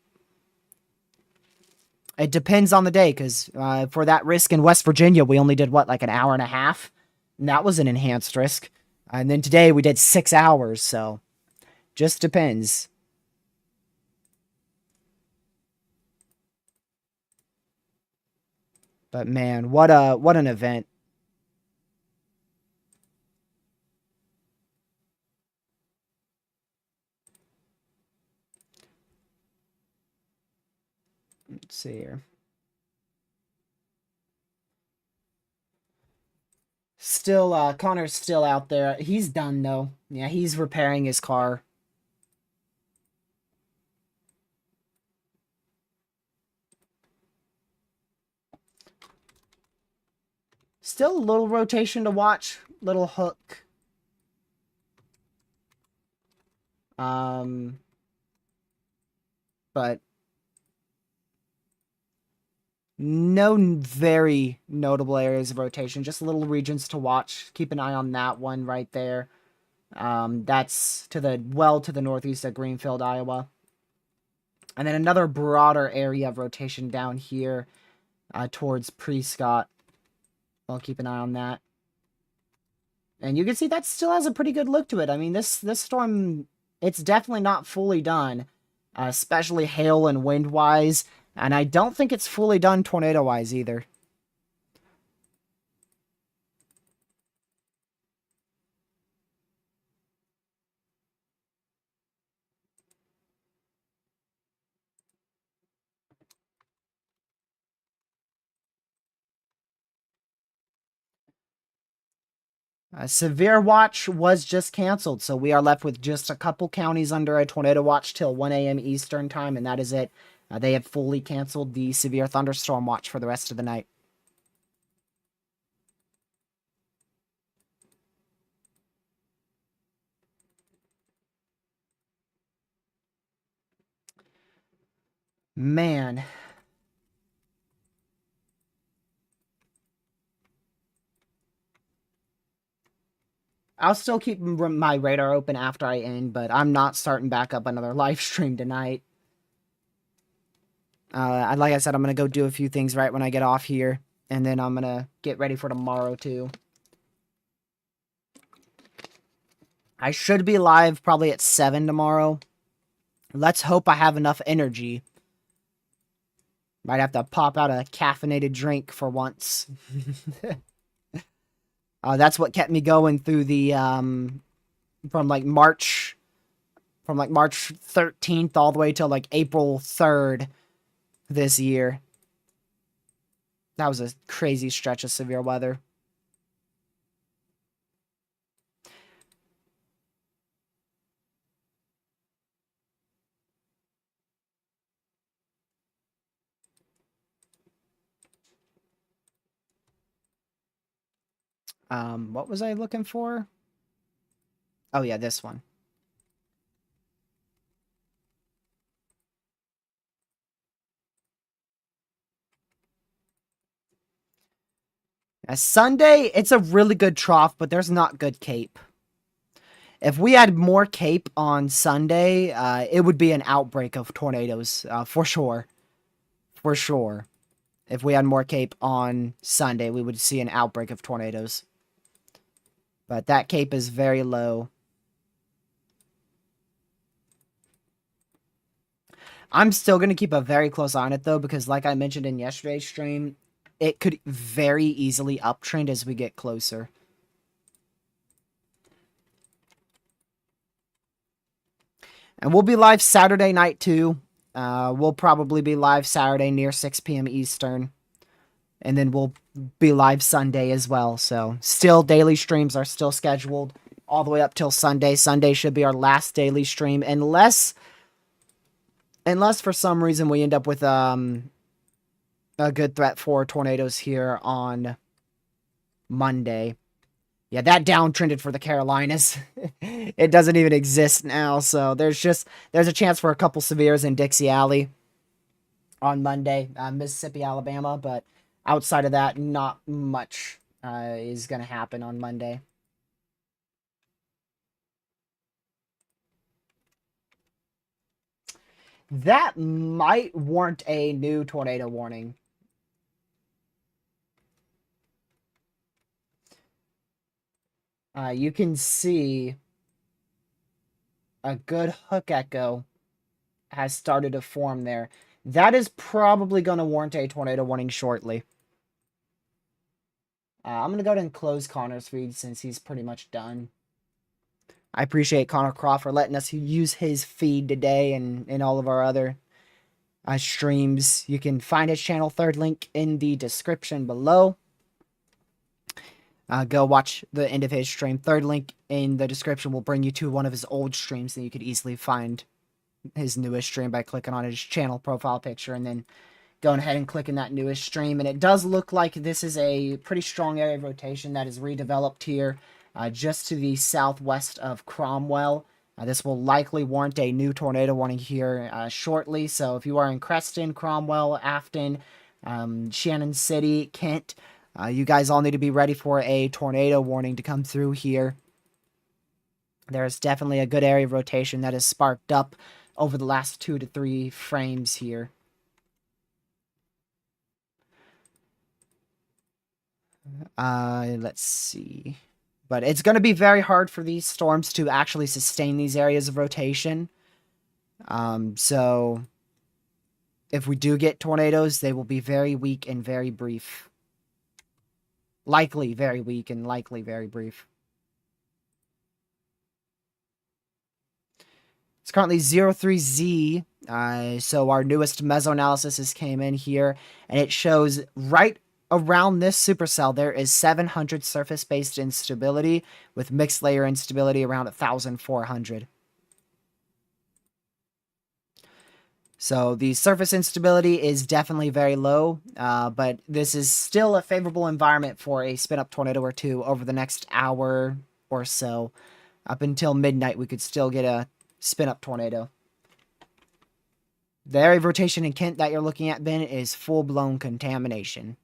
It depends on the day, because for that risk in West Virginia, we only did, what, like an hour and a half? And that was an enhanced risk. And then today, we did 6 hours, so just depends. But man, what an event. Let's see here. Still, Connor's still out there. He's done, though. Yeah, he's repairing his car. Still a little rotation to watch. Little hook. But no very notable areas of rotation. Just little regions to watch. Keep an eye on that one right there. That's to the northeast of Greenfield, Iowa. And then another broader area of rotation down here towards Prescott. I'll keep an eye on that. And you can see that still has a pretty good look to it. I mean, this storm, it's definitely not fully done, especially hail and wind-wise. And I don't think it's fully done tornado-wise either. Severe watch was just canceled, so we are left with just a couple counties under a tornado watch till 1 a.m. Eastern time, and that is it. They have fully canceled the severe thunderstorm watch for the rest of the night. Man. I'll still keep my radar open after I end, but I'm not starting back up another live stream tonight. Like I said, I'm going to go do a few things right when I get off here, and then I'm going to get ready for tomorrow, too. I should be live probably at 7 tomorrow. Let's hope I have enough energy. Might have to pop out a caffeinated drink for once. That's what kept me going through the, from like March 13th all the way till like April 3rd this year. That was a crazy stretch of severe weather. What was I looking for? Oh yeah, this one. Sunday, it's a really good trough, but there's not good cape. If we had more cape on Sunday, it would be an outbreak of tornadoes, for sure. For sure. If we had more cape on Sunday, we would see an outbreak of tornadoes. But that cape is very low. I'm still going to keep a very close eye on it, though, because like I mentioned in yesterday's stream, it could very easily uptrend as we get closer. And we'll be live Saturday night, too. We'll probably be live Saturday near 6 p.m. Eastern. And then we'll be live Sunday as well. So, still, daily streams are still scheduled all the way up till Sunday. Sunday should be our last daily stream. Unless for some reason we end up with a good threat for tornadoes here on Monday. Yeah, that downtrended for the Carolinas. It doesn't even exist now, so there's a chance for a couple severes in Dixie Alley on Monday, Mississippi, Alabama, but outside of that, not much is going to happen on Monday. That might warrant a new tornado warning. You can see a good hook echo has started to form there. That is probably going to warrant a tornado warning shortly. I'm going to go ahead and close Connor's feed since he's pretty much done. I appreciate Connor Croft for letting us use his feed today and all of our other streams. You can find his channel, third link in the description below. Go watch the end of his stream. Third link in the description will bring you to one of his old streams, and you could easily find his newest stream by clicking on his channel profile picture and then going ahead and clicking that newest stream. And it does look like this is a pretty strong area of rotation that is redeveloped here just to the southwest of Cromwell. This will likely warrant a new tornado warning here shortly. So if you are in Creston, Cromwell, Afton, Shannon City, Kent, you guys all need to be ready for a tornado warning to come through here. There's definitely a good area of rotation that has sparked up over the last 2 to 3 frames here. Let's see. But it's going to be very hard for these storms to actually sustain these areas of rotation. So if we do get tornadoes, they will be very weak and very brief. Likely very weak and likely very brief. It's currently 03Z. So our newest meso analysis came in here, and it shows right around this supercell, there is 700 surface-based instability with mixed layer instability around 1,400. So the surface instability is definitely very low, but this is still a favorable environment for a spin-up tornado or two over the next hour or so. Up until midnight, we could still get a spin-up tornado. The area of rotation in Kent that you're looking at, Ben, is full-blown contamination.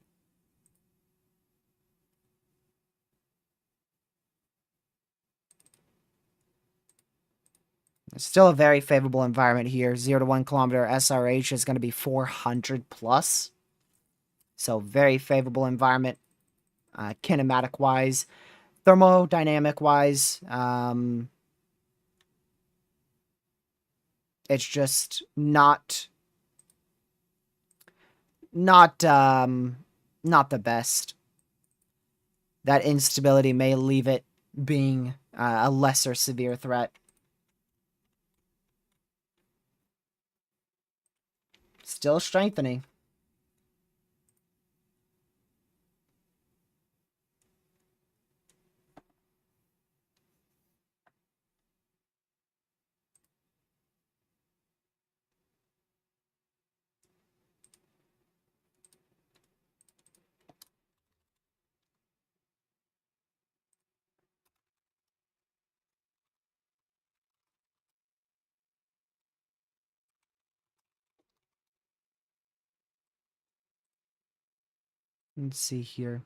It's still a very favorable environment here. 0 to 1 kilometer SRH is going to be 400 plus. So very favorable environment, kinematic-wise. Thermodynamic-wise, it's just not the best. That instability may leave it being a lesser severe threat. Still strengthening. Let's see here.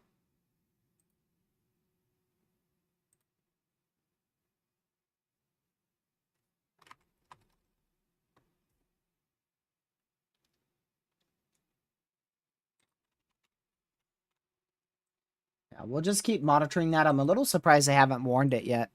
Yeah, we'll just keep monitoring that. I'm a little surprised they haven't warned it yet.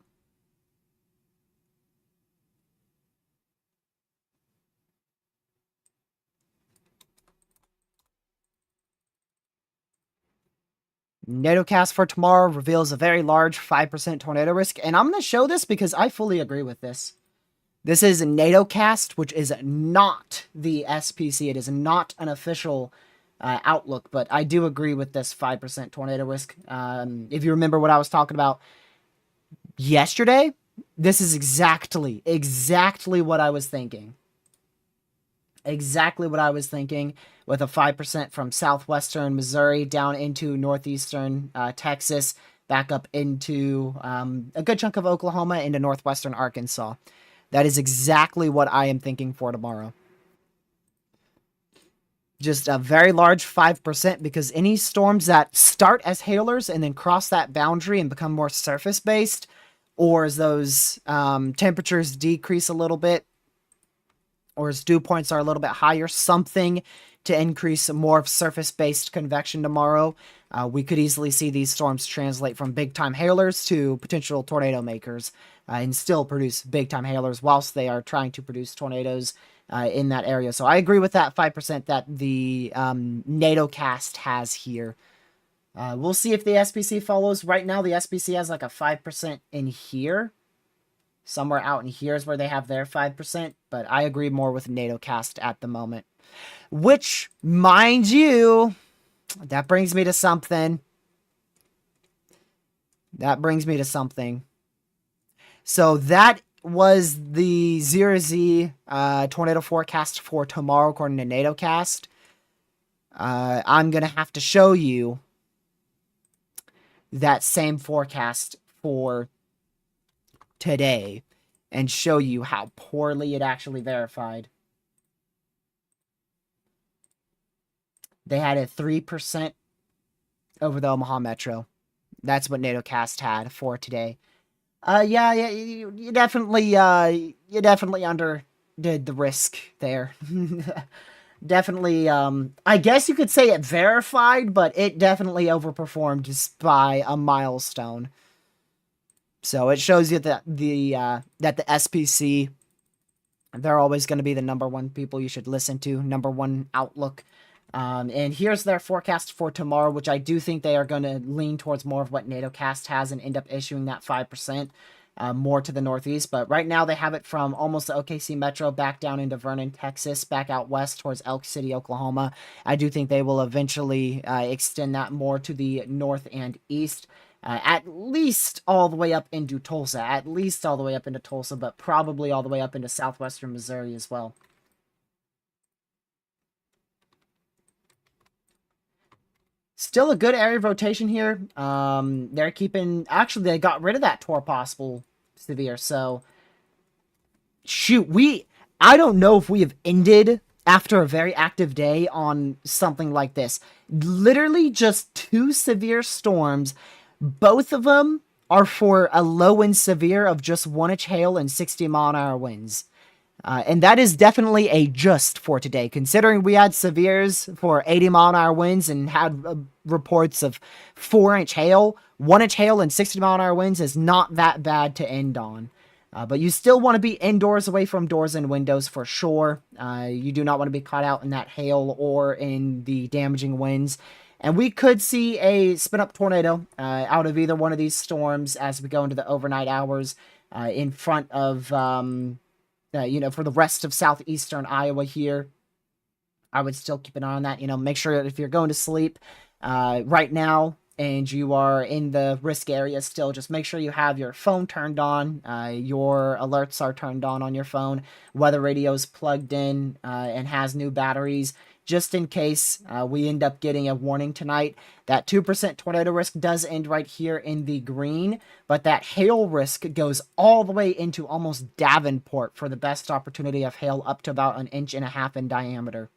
NATOcast for tomorrow reveals a very large 5% tornado risk. And I'm going to show this because I fully agree with this. This is a NATOcast, which is not the SPC. It is not an official outlook, but I do agree with this 5% tornado risk. If you remember what I was talking about yesterday, this is exactly what I was thinking. Exactly what I was thinking, with a 5% from southwestern Missouri down into northeastern Texas, back up into a good chunk of Oklahoma, into northwestern Arkansas. That is exactly what I am thinking for tomorrow. Just a very large 5%, because any storms that start as hailers and then cross that boundary and become more surface-based, or as those temperatures decrease a little bit, or as dew points are a little bit higher, something to increase more of surface-based convection tomorrow, we could easily see these storms translate from big-time hailers to potential tornado makers, and still produce big-time hailers whilst they are trying to produce tornadoes in that area. So I agree with that 5% that the NATOcast has here. We'll see if the SPC follows. Right now, the SPC has like a 5% in here. Somewhere out in here is where they have their 5%, but I agree more with NATOcast at the moment. Which, mind you, that brings me to something. So that was the 0Z tornado forecast for tomorrow, according to NATOcast. I'm going to have to show you that same forecast for today and show you how poorly it actually verified. They had a 3% over the Omaha Metro. That's what NATOcast had for today. Yeah, you definitely underdid the risk there. Definitely, I guess you could say it verified, but it definitely overperformed just by a milestone. So it shows you that the SPC, they're always going to be the number one people you should listen to, number one outlook. And here's their forecast for tomorrow, which I do think they are going to lean towards more of what NATOcast has and end up issuing that 5%. more to the northeast. But right now they have it from almost the OKC metro back down into Vernon, Texas, back out west towards Elk City, Oklahoma. I do think they will eventually extend that more to the north and east. At least all the way up into Tulsa, but probably all the way up into southwestern Missouri as well. Still a good area of rotation here. They're keeping... Actually, they got rid of that Tor possible severe, so... Shoot, I don't know if we have ended after a very active day on something like this. Literally just 2 severe storms. Both of them are for a low and severe of just 1 inch hail and 60-mile-an-hour winds. And that is definitely a just for today, considering we had severes for 80-mile-an-hour winds and had reports of 4-inch hail. 1-inch hail and 60-mile-an-hour winds is not that bad to end on. But you still want to be indoors, away from doors and windows for sure. You do not want to be caught out in that hail or in the damaging winds. And we could see a spin-up tornado out of either one of these storms as we go into the overnight hours in front of... for the rest of southeastern Iowa here. I would still keep an eye on that. Make sure if you're going to sleep right now and you are in the risk area still, just make sure you have your phone turned on. Your alerts are turned on your phone. Weather radio is plugged in and has new batteries. Just in case we end up getting a warning tonight. That 2% tornado risk does end right here in the green, but that hail risk goes all the way into almost Davenport for the best opportunity of hail up to about 1.5 inches in diameter.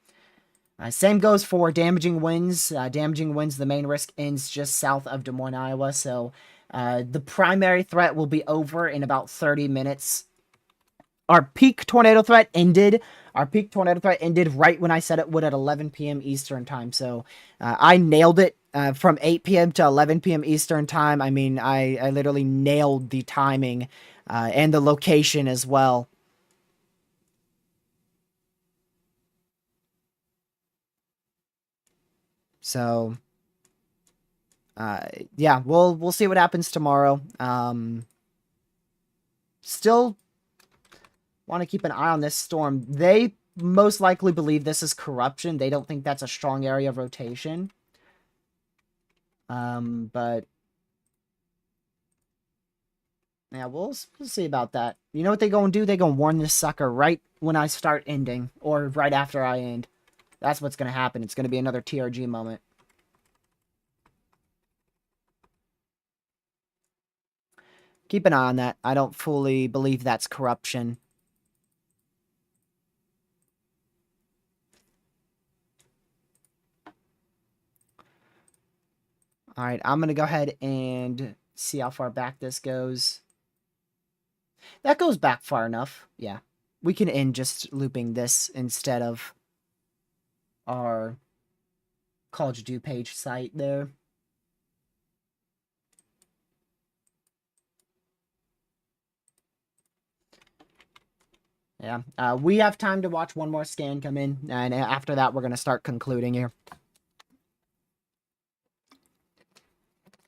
Same goes for damaging winds. The main risk ends just south of Des Moines, Iowa, so the primary threat will be over in about 30 minutes. Our peak tornado threat ended right when I said it would at 11 p.m. Eastern time. So I nailed it from 8 p.m. to 11 p.m. Eastern time. I mean, I literally nailed the timing and the location as well. So yeah, we'll see what happens tomorrow. Still want to keep an eye on this storm. They most likely believe this is corruption. They don't think that's a strong area of rotation. But yeah, we'll see about that. You know what they gonna do? They gonna warn this sucker right when I start ending, or right after I end. That's what's gonna happen. It's gonna be another TRG moment. Keep an eye on that. I don't fully believe that's corruption. All right, I'm going to go ahead and see how far back this goes. That goes back far enough. Yeah. We can end just looping this instead of our College Due page site there. Yeah. We have time to watch one more scan come in, and after that, we're going to start concluding here.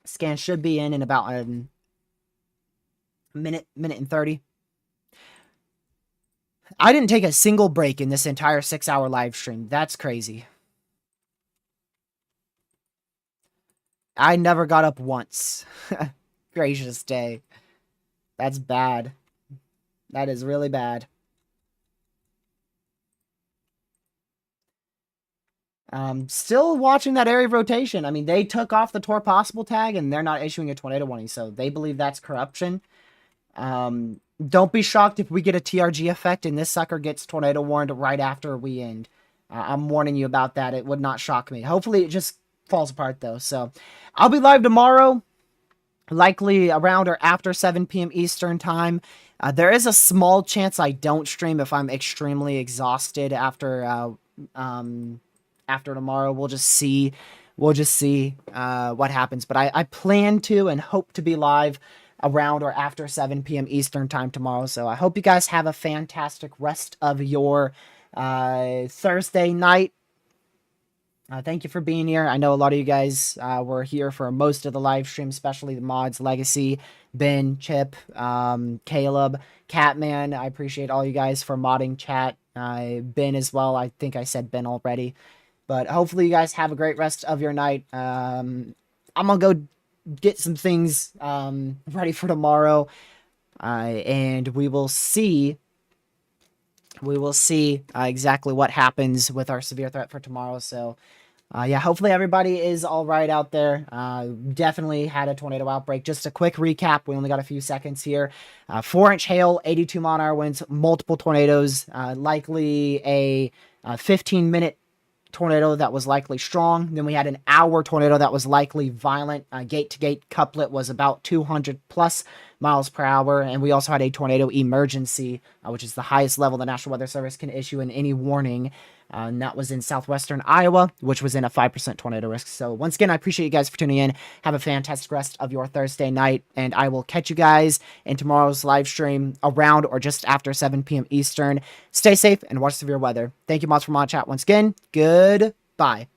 Scan should be in about a minute and 30. I didn't take a single break in this entire 6-hour live stream. That's crazy. I never got up once. Gracious day. That's bad. That is really bad. Still watching that area of rotation. I mean, they took off the Tor possible tag and they're not issuing a tornado warning, so they believe that's corruption. Don't be shocked if we get a TRG effect and this sucker gets tornado warned right after we end. I'm warning you about that. It would not shock me. Hopefully it just falls apart though. So I'll be live tomorrow, likely around or after 7 p.m. Eastern time. There is a small chance I don't stream if I'm extremely exhausted after tomorrow. We'll just see what happens. But I plan to and hope to be live around or after 7 p.m. Eastern time tomorrow. So I hope you guys have a fantastic rest of your Thursday night. Thank you for being here. I know a lot of you guys were here for most of the live stream, especially the mods, Legacy, Ben, Chip, Caleb, Catman. I appreciate all you guys for modding chat. Ben as well. I think I said Ben already. But hopefully you guys have a great rest of your night. I'm going to go get some things ready for tomorrow. And we will see exactly what happens with our severe threat for tomorrow. So yeah, hopefully everybody is all right out there. Definitely had a tornado outbreak. Just a quick recap. We only got a few seconds here. 4-inch hail, 82 mile-an-hour winds, multiple tornadoes, likely a 15-minute tornado that was likely strong. Then we had an hour tornado that was likely violent. Gate-to-gate couplet was about 200 plus miles per hour. And we also had a tornado emergency, which is the highest level the National Weather Service can issue in any warning. And that was in southwestern Iowa, which was in a 5% tornado risk. So once again, I appreciate you guys for tuning in. Have a fantastic rest of your Thursday night. And I will catch you guys in tomorrow's live stream around or just after 7 p.m. Eastern. Stay safe and watch severe weather. Thank you, mods, for mod chat once again. Goodbye.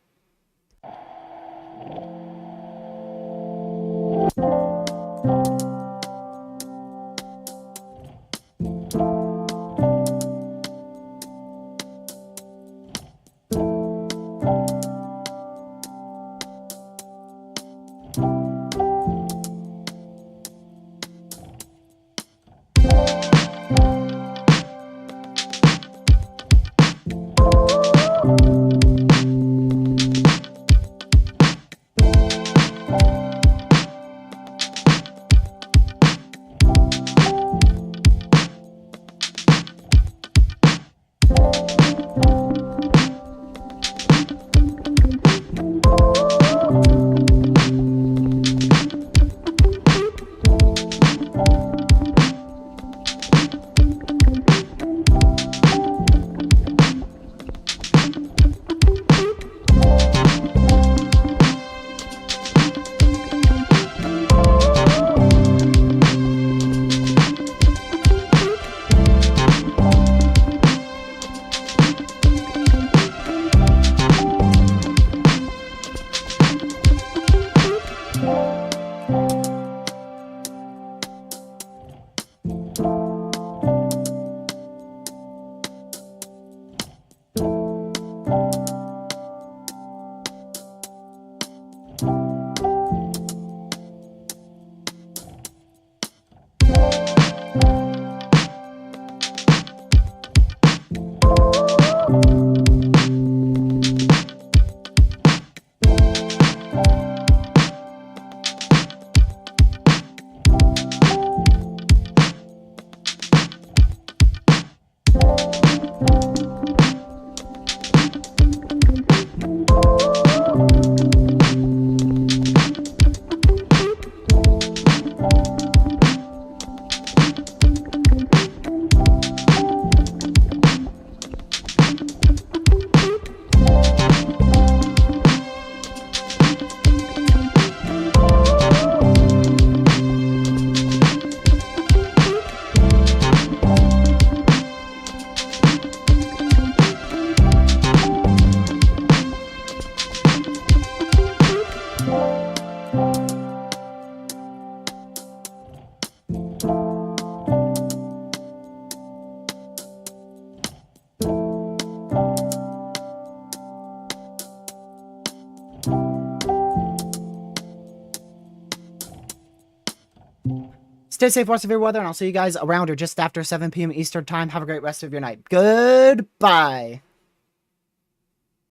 Stay safe, watch severe weather, and I'll see you guys around or just after 7 p.m. Eastern time. Have a great rest of your night. Goodbye.